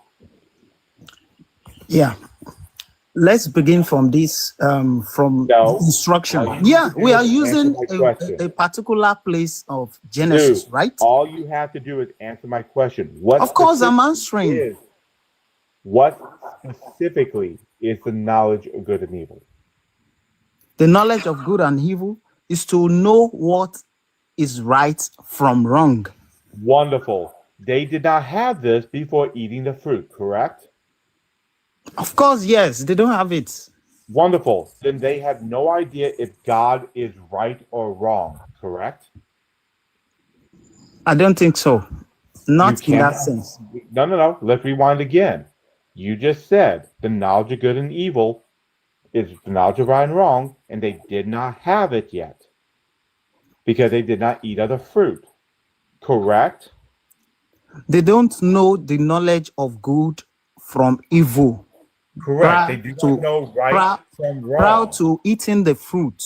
Yeah. Let's begin from this, from No. instruction. All you Yeah, need to we do are is using answer my question. a particular place of Genesis, Dude, right? all you have to do is answer my question. What Of course, I'm specifically answering. What specifically is the knowledge of good and evil? The knowledge of good and evil is to know what is right from wrong. Wonderful. They did not have this before eating the fruit, correct? Of course, yes, they don't have it. Wonderful. Then they have no idea if God is right or wrong, correct? I don't think so. Not in that sense. No. Let's rewind again. You just said the knowledge of good and evil is the knowledge of right and wrong, and they did not have it yet because they did not eat of the fruit, correct? They don't know the knowledge of good from evil. Correct. They do not know right from wrong. Prior to eating the fruit.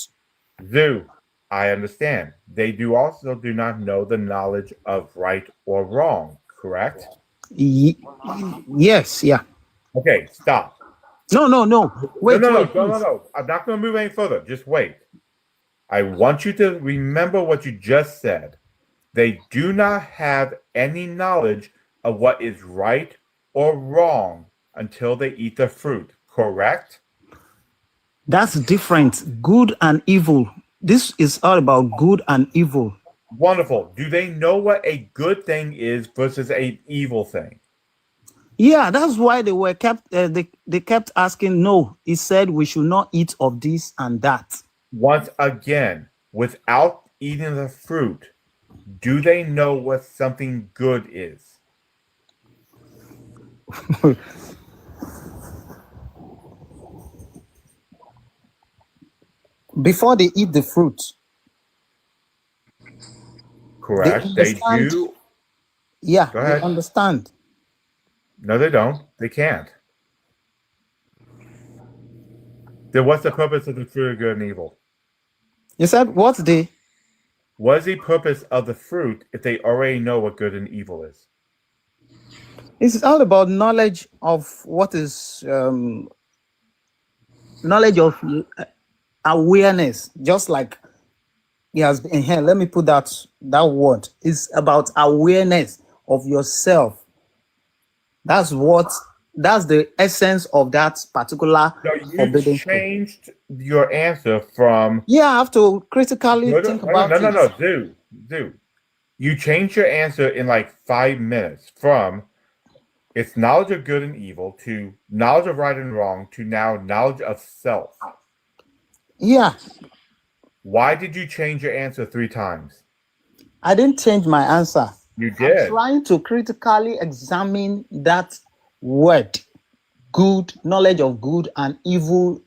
Zoo, I understand. They do not know the knowledge of right or wrong, correct? Yes, yeah. Okay, stop. No. Wait. No. I'm not going to move any further. Just wait. I want you to remember what you just said. They do not have any knowledge of what is right or wrong until they eat the fruit, correct? That's different. Good and evil. This is all about good and evil. Wonderful. Do they know what a good thing is versus an evil thing? Yeah, that's why they were kept. They kept asking. No, he said we should not eat of this and that. Once again, without eating the fruit, do they know what something good is? Before they eat the fruit. Correct. They do. Yeah, they understand. No, they don't. They can't. Then what's the purpose of the fruit of good and evil? You said what's the? What is the purpose of the fruit if they already know what good and evil is? It's all about knowledge of what is knowledge of awareness. Just like he has been here. Let me put that word. It's about awareness of yourself. That's the essence of that particular. So you changed your answer from. Yeah, I have to critically think about it. No, dude. You changed your answer in like 5 minutes from it's knowledge of good and evil to knowledge of right and wrong to now knowledge of self. Yeah. Why did you change your answer 3 times? I didn't change my answer. You did. I'm trying to critically examine that word, good, knowledge of good and evil,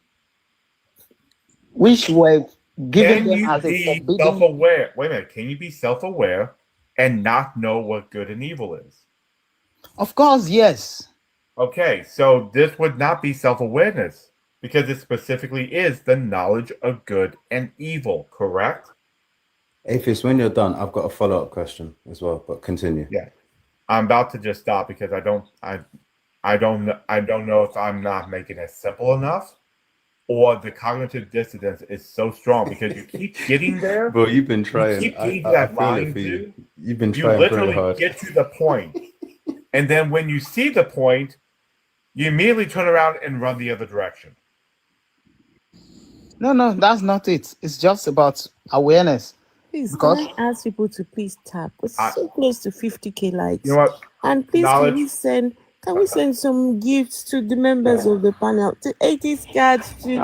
which were given them as a forbidden. Self-aware? Wait a minute. Can you be self-aware and not know what good and evil is? Of course, yes. Okay, so this would not be self-awareness because it specifically is the knowledge of good and evil, correct? Atheist, when you're done, I've got a follow-up question as well, but continue. Yeah. I'm about to just stop because I don't know if I'm not making it simple enough or the cognitive dissonance is so strong because you keep getting there. Bro, you've been trying. You keep getting I that feel line it for you. too. You've been You trying very literally hard. get to the point And then when you see the point, you immediately turn around and run the other direction. No, that's not it. It's just about awareness. Please, Because can I ask people to please tap? We're so close to 50K likes. You know what? And please, Knowledge. can we send some gifts to the members of the panel, to 80s cards, to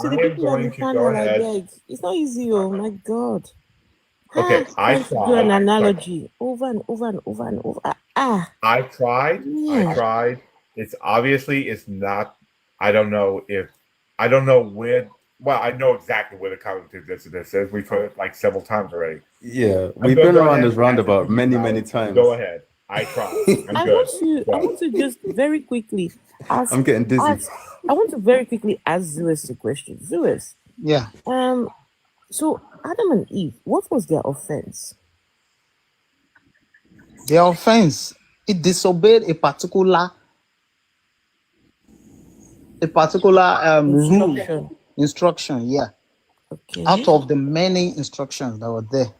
the people on the panel? I beg. It's not easy. Oh my God. Okay, I Trying to do an tried. analogy over and over and over and over. I tried. Yeah. I tried. It's not. I don't know where. Well, I know exactly where the cognitive dissonance is. We've heard it like several times already. Yeah, I'm we've gonna been go around ahead this and ask roundabout you many, now. many times. Go ahead. I tried. I'm good. I want to just very quickly ask. I'm getting dizzy. I want to very quickly ask Zeus a question. Zeus. Yeah. So Adam and Eve, what was their offense? Their offense, it disobeyed a particular instruction, yeah. Okay. Out of the many instructions that were there.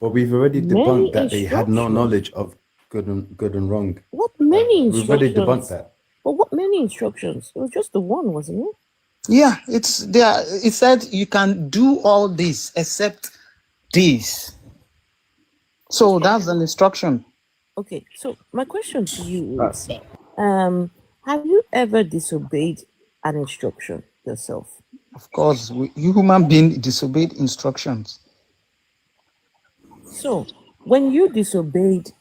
But we've already Many debunked that they had no instructions? knowledge of good and wrong. What many We've already instructions? debunked that. But what many instructions? It was just the one, wasn't it? Yeah, it's there. It said you can do all this except this. So that's an instruction. Okay, so my question to you is, have you ever disobeyed an instruction yourself? Of course, you human being disobeyed instructions. So when you disobeyed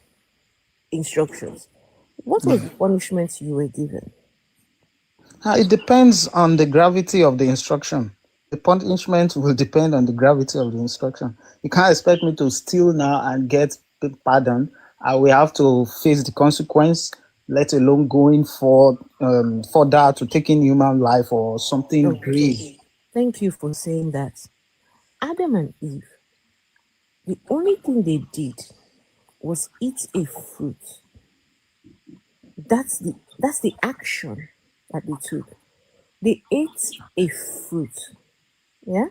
instructions, what was the punishment you were given? It depends on the gravity of the instruction. The punishment will depend on the gravity of the instruction. You can't expect me to steal now and get pardon. I will have to face the consequence, let alone going for that to taking human life or something grave. Thank you for saying that. Adam and Eve, the only thing they did was eat a fruit. That's the action that they took. They ate a fruit. Yeah?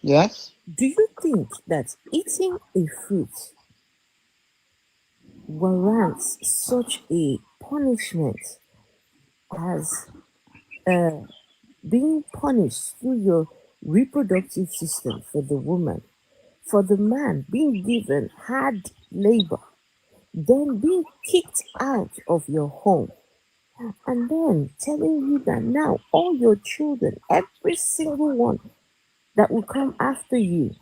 Yes. Do you think that eating a fruit warrants such a punishment as being punished through your reproductive system for the woman, for the man being given hard labor, then being kicked out of your home, and then telling you that now all your children, every single one that will come after you,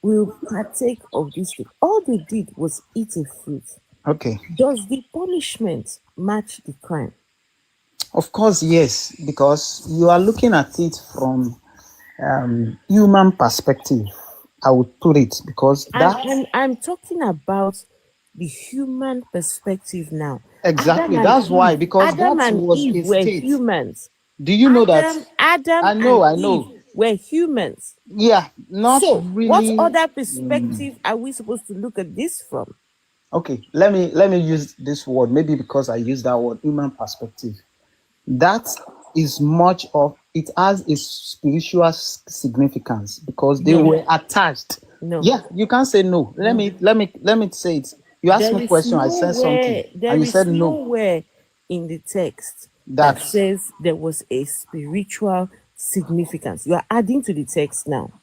will partake of this thing? All they did was eat a fruit. Okay. Does the punishment match the crime? Of course, yes, because you are looking at it from human perspective. I would put it because I'm talking about the human perspective now. Exactly. That's why, because Adam that and was Eve a were state. humans. Do you know that? Adam I know. and Eve were humans. Yeah, not so really. What other perspective are we supposed to look at this from? Okay, let me use this word, maybe because I use that word, human perspective. That is much of it has a spiritual significance because they were attached. No. Yeah, you can't say no. Let me say it. You asked me a question, I said something, and you said no. Nowhere in the text that says there was a spiritual significance. You are adding to the text now.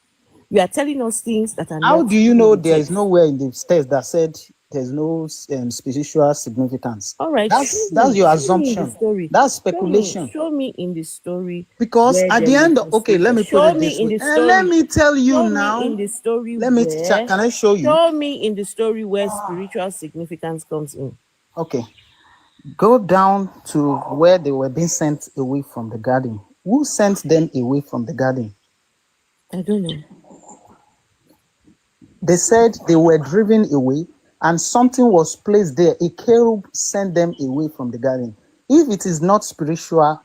You are telling us things that are not. How do you know there is nowhere in the text that said there's no spiritual significance? All right, that's your assumption. That's speculation. Show me in the story. Because at the end, okay, let me put it this way. Let me tell you now. In the story, can I show you? Show me in the story where spiritual significance comes in. Okay, go down to where they were being sent away from the garden. Who sent them away from the garden? I don't know. They said they were driven away and something was placed there. A cherub sent them away from the garden. If it is not spiritual,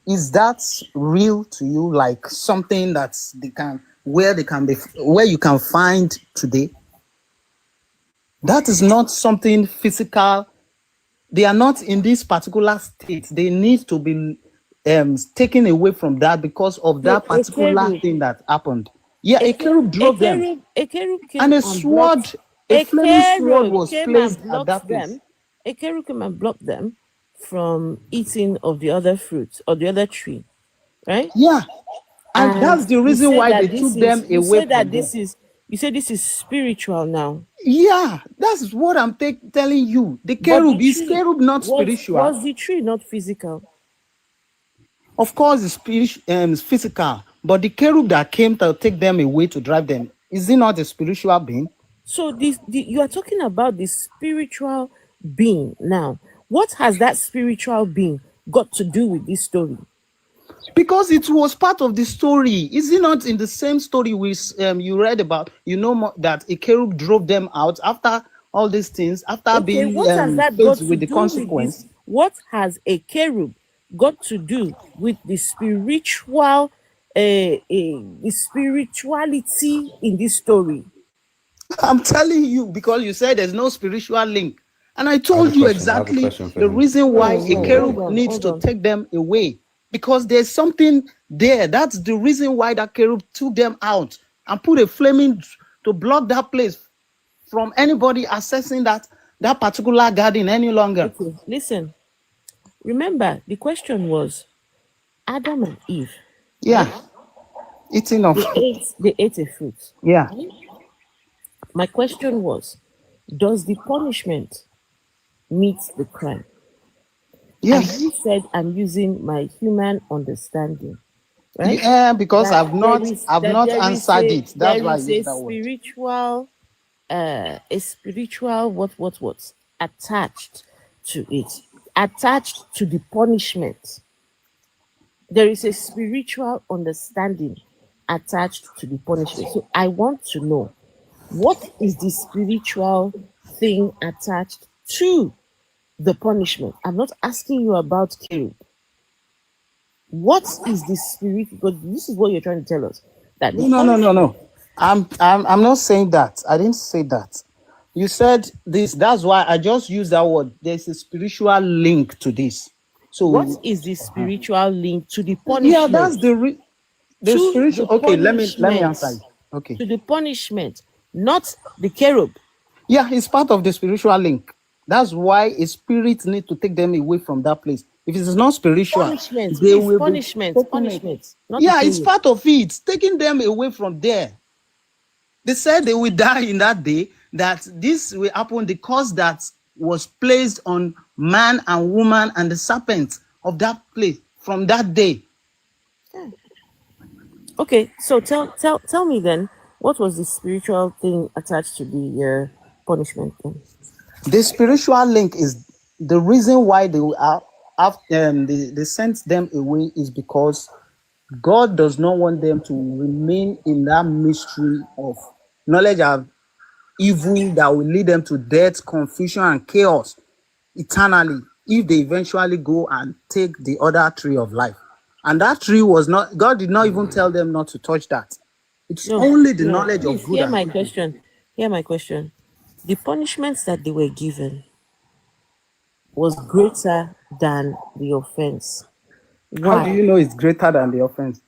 is that real to you? Like something that where you can find today? That is not something physical. They are not in this particular state. They need to be taken away from that because of that particular thing that happened. Yeah, a cherub drove them. A cherub came and a sword A flaming sword cherub was came placed and at blocked that place. them. A cherub came and blocked them from eating of the other fruit or the other tree, right? Yeah. And that's the you reason say why that they this took them is, you away say that from them. this is, you say this is spiritual now. Yeah, that's what I'm telling you. The But cherub the is tree cherub not spiritual. Was the tree not physical? Of course, it's physical, but the cherub that came to take them away to drive them, is he not a spiritual being? So you are talking about the spiritual being now. What has that spiritual being got to do with this story? Because it was part of the story. Is it not in the same story you read about? You know that a cherub drove them out after all these things, after being what has that got faced to with the do with consequence. this? What has a cherub got to do with the spiritual, the spirituality in this story? I'm telling you, because you said there's no spiritual link. And I I have told a you question. I have a exactly question for the him. reason why a cherub hold on, needs hold to on. take them away. Because there's something there. That's the reason why that cherub took them out and put a flaming to block that place from anybody accessing that particular garden any longer. Okay, listen. Remember, the question was Adam and Eve. Yeah. Right? Eating of They ate a fruit. Yeah. Right? My question was, does the punishment meet the crime? Yes. And you said I'm using my human understanding, right? Yeah, because That I've not answered it. That's why I there use is that word. a spiritual what attached to it, attached to the punishment. There is a spiritual understanding attached to the punishment. So I want to know, what is the spiritual thing attached to the punishment? I'm not asking you about cherub. What is the spirit? Because this is what you're trying to tell us. That the No. I'm not saying that. I didn't say that. You said this. That's why I just used that word. There's a spiritual link to this. So what is the spiritual link to the punishment? Yeah, that's the spiritual. Okay, let me answer it. Okay. To the punishment, not the cherub. Yeah, it's part of the spiritual link. That's why a spirit need to take them away from that place. If it's not spiritual, Punishment, they please, will punishment, be punishment. Not yeah, the it's cherub. part of it. Taking them away from there. They said they will die in that day, that this will happen. The curse that was placed on man and woman and the serpent of that place from that day. Okay, so tell me then, what was the spiritual thing attached to the punishment then? The spiritual link is the reason why they sent them away is because God does not want them to remain in that mystery of knowledge of evil that will lead them to death, confusion, and chaos eternally if they eventually go and take the other tree of life. And that tree was not, God did not even tell them not to touch that. It's only the knowledge of good. Hear my question. Hear my question. The punishments that they were given was greater than the offense. Why? How do you know it's greater than the offense?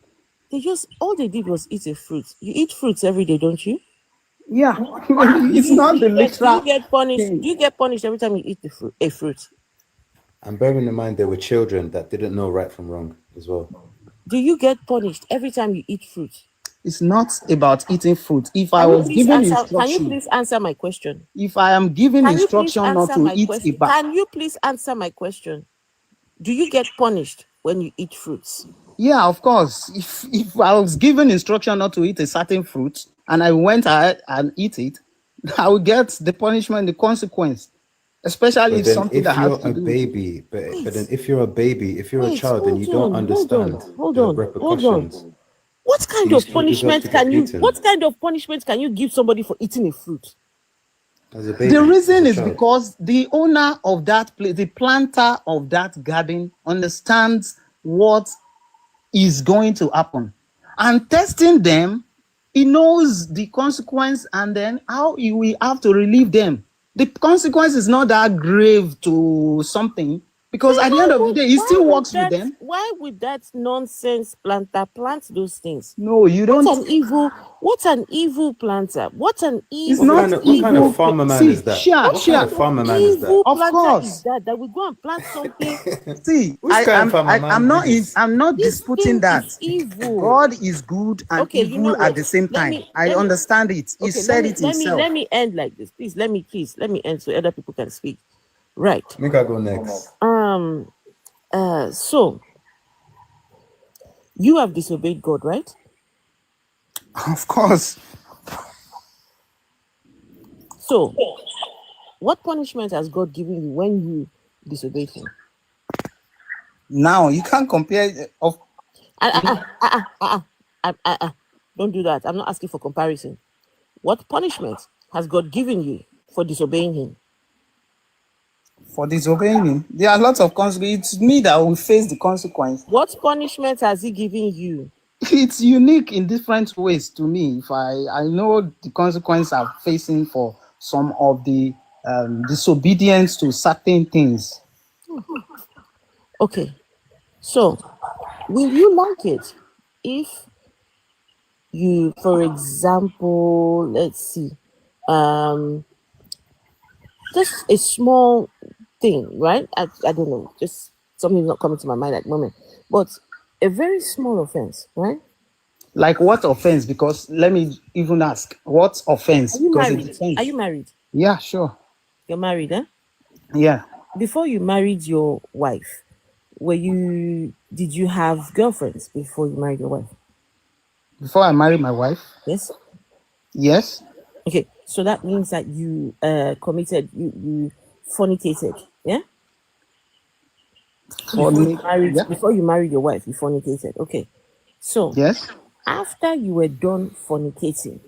All they did was eat a fruit. You eat fruits every day, don't you? Yeah. It's not the literal. Do you get punished every time you eat a fruit? And bearing in mind, there were children that didn't know right from wrong as well. Do you get punished every time you eat fruit? It's not about eating fruit. If I was given instruction, can you please answer my question? If I am given instruction not to eat a bag, can you please answer my question? Do you get punished when you eat fruits? Yeah, of course. If I was given instruction not to eat a certain fruit and I went ahead and eat it, I will get the punishment, the consequence. Especially if something that has to do with it. But then if you're a baby, if you're a child and you don't understand the repercussions. What kind of punishment can you give somebody for eating a fruit? As a baby, the reason is because the owner of that place, the planter of that garden, understands what is going to happen. And testing them, he knows the consequence and then how he will have to relieve them. The consequence is not that grave to something Because at the end of the day, it still works with that, them. Why would that nonsense planter plant those things? No, you don't. What an evil planter. What an evil. What kind of farmer man is that? What kind of farmer man is that? Evil Of planter course. is that we go and plant something. See, Which kind of farmer man I'm not is this? I'm not disputing that. Is evil. God is good and Okay, you know evil what? at the same Let time. me- I let me- understand it. He Okay, said it himself. let me end like this. Please let me end so other people can speak. Right. Make I go next. So you have disobeyed God, right? Of course. So what punishment has God given you when you disobeyed him? Now you can't compare of Don't do that. I'm not asking for comparison. What punishment has God given you for disobeying him? for disobeying him. There are lots of consequences. It's me that will face the consequence. What punishment has he given you? It's unique in different ways to me. If I know the consequence I'm facing for some of the disobedience to certain things. Okay. So will you like it if you, for example, let's see, just a small thing, right? I don't know, just something's not coming to my mind at the moment, but a very small offense, right? Like what offense? Because let me even ask, what offense? Are you Because it married? depends. Are you married? Yeah, sure. You're married, eh? Yeah. Before you married your wife, did you have girlfriends before you married your wife? Before I married my wife? Yes. Yes. Okay, so that means that you you fornicated, yeah? Before you married your wife, you fornicated. Okay. So yes, after you were done fornicating,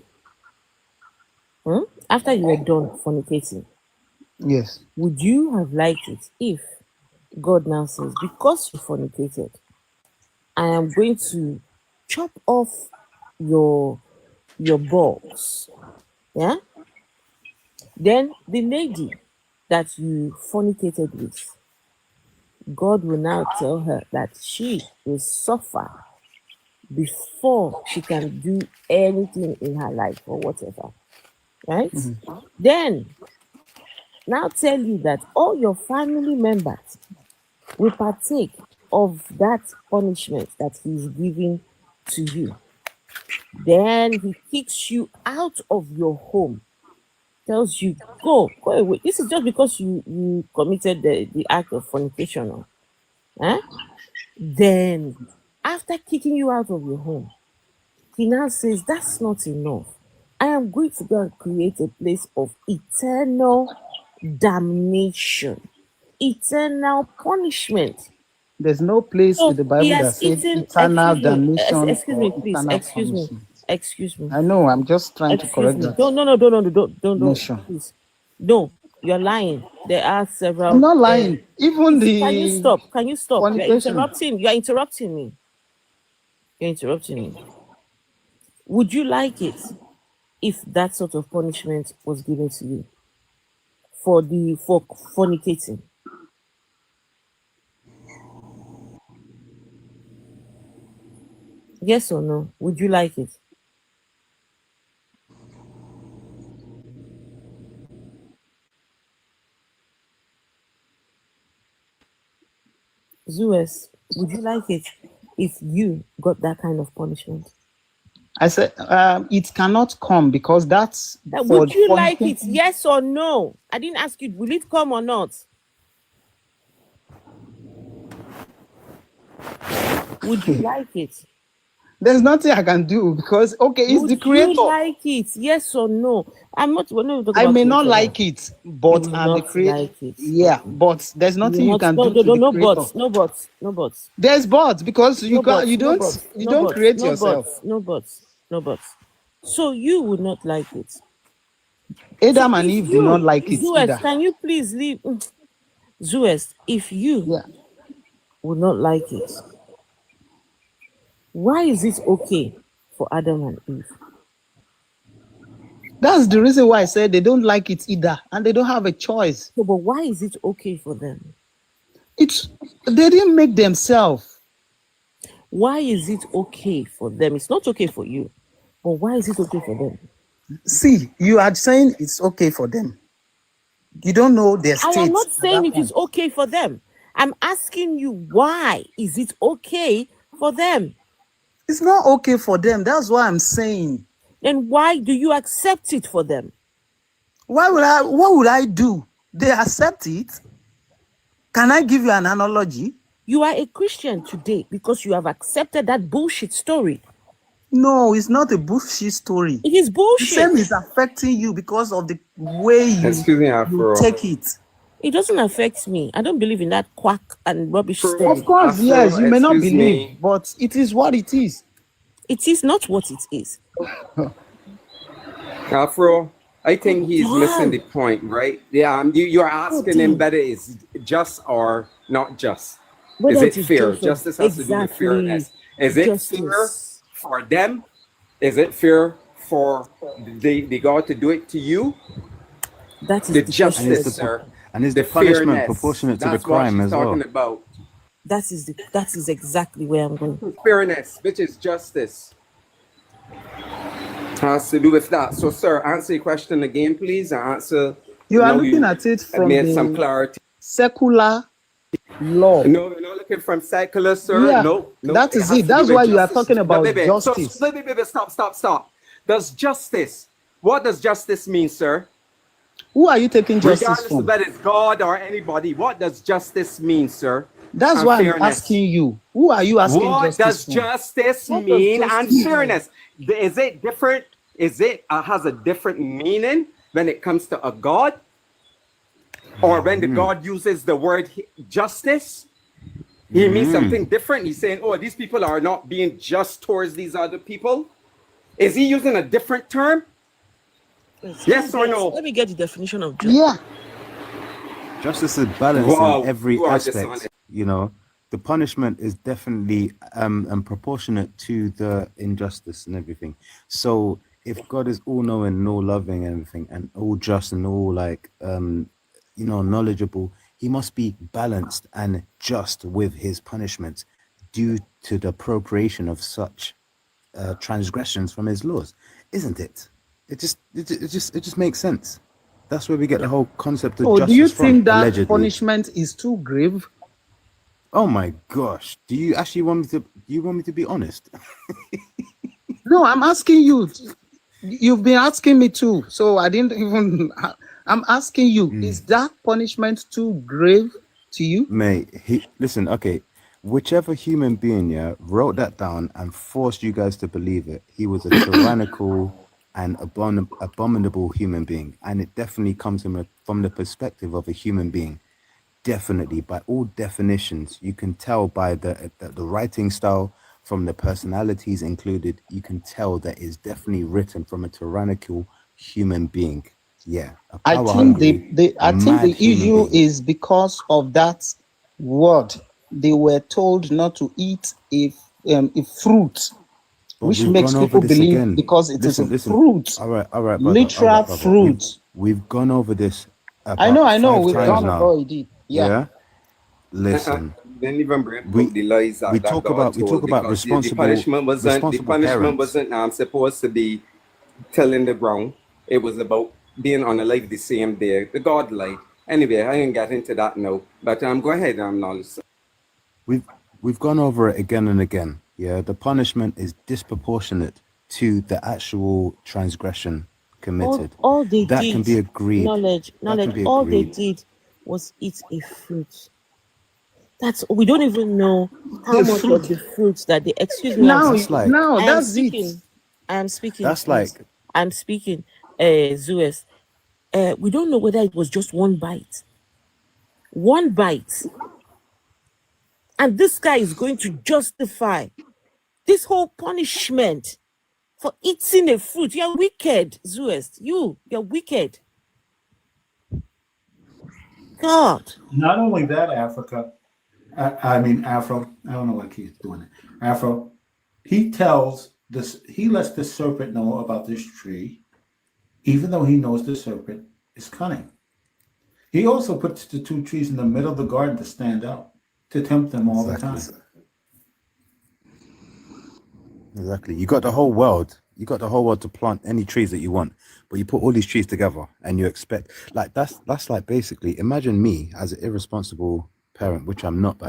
yes, would you have liked it if God now says, because you fornicated, I am going to chop off your balls, yeah? Then the lady that you fornicated with, God will now tell her that she will suffer before she can do anything in her life or whatever, right? Then now tell you that all your family members will partake of that punishment that he's giving to you. Then he kicks you out of your home, tells you, go away. This is just because you committed the act of fornication. Huh? Then, after kicking you out of your home, he now says, that's not enough. I am going to go and create a place of eternal damnation, eternal punishment. There's no place in the Bible that says eternal damnation or eternal punishment. Excuse me. I know, I'm just trying to correct that. Don't. Please. No, you're lying. There are several. I'm not lying. Even the. Can you stop? You're interrupting me. Would you like it if that sort of punishment was given to you for fornicating? Yes or no? Would you like it? Zeus, would you like it if you got that kind of punishment? I said it cannot come because that's. Would you like it? Yes or no? I didn't ask you. Will it come or not? Would you like it? There's nothing I can do because it's the creator. Would you like it? Yes or no? I'm not. I may not like it, but I'm the creator. Like it. Yeah, but there's nothing you can do. No buts. There's buts because you don't create yourself. No buts. So you would not like it. Adam and Eve do not like it Zeus, either. can you please leave? Zeus, if you would not like it, why is it okay for Adam and Eve? That's the reason why I said they don't like it either, and they don't have a choice. So, but why is it okay for them? They didn't make themselves. Why is it okay for them? It's not okay for you, but why is it okay for them? See, you are saying it's okay for them. You don't know their I state. am not saying it is okay for them. I'm asking you, why is it okay for them? It's not okay for them. That's what I'm saying. Then why do you accept it for them? What would I do? They accept it. Can I give you an analogy? You are a Christian today because you have accepted that bullshit story. No, it's not a bullshit story. It is bullshit. The same is affecting you because of the way you take it. It doesn't affect me. I don't believe in that quack and rubbish story. Of course, yes, you may not believe, but it is what it is. It is not what it is. Afro, I think he's missing the point, right? Yeah, you're asking him whether it's just or not just. Whether Is it fair? Justice has to do with fairness. Is it fair for them? Is it fair for the God to do it to you? That is the justice, sir. And is the punishment fairness. proportionate to the That's crime what as she's well? talking about. That is exactly where I'm going. Fairness, which is justice, has to do with that. So, sir, answer your question again, please. Answer. You are looking at it from some clarity. Secular law. No, we're not looking from secular, sir. Yeah, no, that is it. That's why you are talking about justice. So, baby, stop. What does justice mean, sir? Who are you taking justice Regardless from? of whether it's God or anybody, what does justice mean, sir? That's why I'm asking you. Who are you asking what justice does justice mean and fairness? Is it different? Is it has a different meaning when it comes to a God? Or when the God uses the word justice? He means something different. He's saying, oh, these people are not being just towards these other people. Is he using a different term? Yes or no? Let me get the definition of justice. Yeah. Justice is balanced Wow, in every you are aspect. dishonest. You know, the punishment is definitely proportionate to the injustice and everything. So if God is all knowing and all loving and everything and all just and all like knowledgeable, he must be balanced and just with his punishment due to the appropriation of such transgressions from his laws, isn't it? It just makes sense. That's where we get the whole concept of justice do you think from, that allegedly. punishment is too grave? Oh my gosh! Do you actually want me to? Do you want me to be honest? No, I'm asking you. You've been asking me too, so I didn't even. I'm asking you: is that punishment too grave to you? Mate, listen. Okay, whichever human being, wrote that down and forced you guys to believe it, he was a tyrannical and abominable human being, and it definitely comes from the perspective of a human being. Definitely, by all definitions, you can tell by the writing style, from the personalities included, you can tell that it's definitely written from a tyrannical human being. Yeah, I think the issue is because of that word. They were told not to eat a fruit, which makes people believe because it is a fruit. All right, brother, literal fruit. We've gone over this. I know. We've gone now. over it. Yeah. Listen. Didn't even bring up the lies that talk God about told, because the punishment wasn't supposed to be tilling the ground. It was about being unalive the same day. The God lied. Anyway, I didn't get into that now. But go ahead, Knowledge. We've gone over it again and again. Yeah, the punishment is disproportionate to the actual transgression committed. All they that did, can be agreed. Knowledge. All they did was eat a fruit. We don't even know how much of the fruits that they. Excuse me. That's it. I am speaking. That's please. like. I'm speaking. Zeus. We don't know whether it was just one bite. One bite. And this guy is going to justify this whole punishment for eating a fruit. You're wicked, Zeus. You're wicked. God. Not only that, Afro. I don't know what he's doing. Afro, he lets the serpent know about this tree, even though he knows the serpent is cunning. He also puts the two trees in the middle of the garden to stand out, to tempt them all the time. Exactly. You got the whole world. You got the whole world to plant any trees that you want, but you put all these trees together and you expect, like, that's like basically, imagine me as an irresponsible parent, which I'm not, but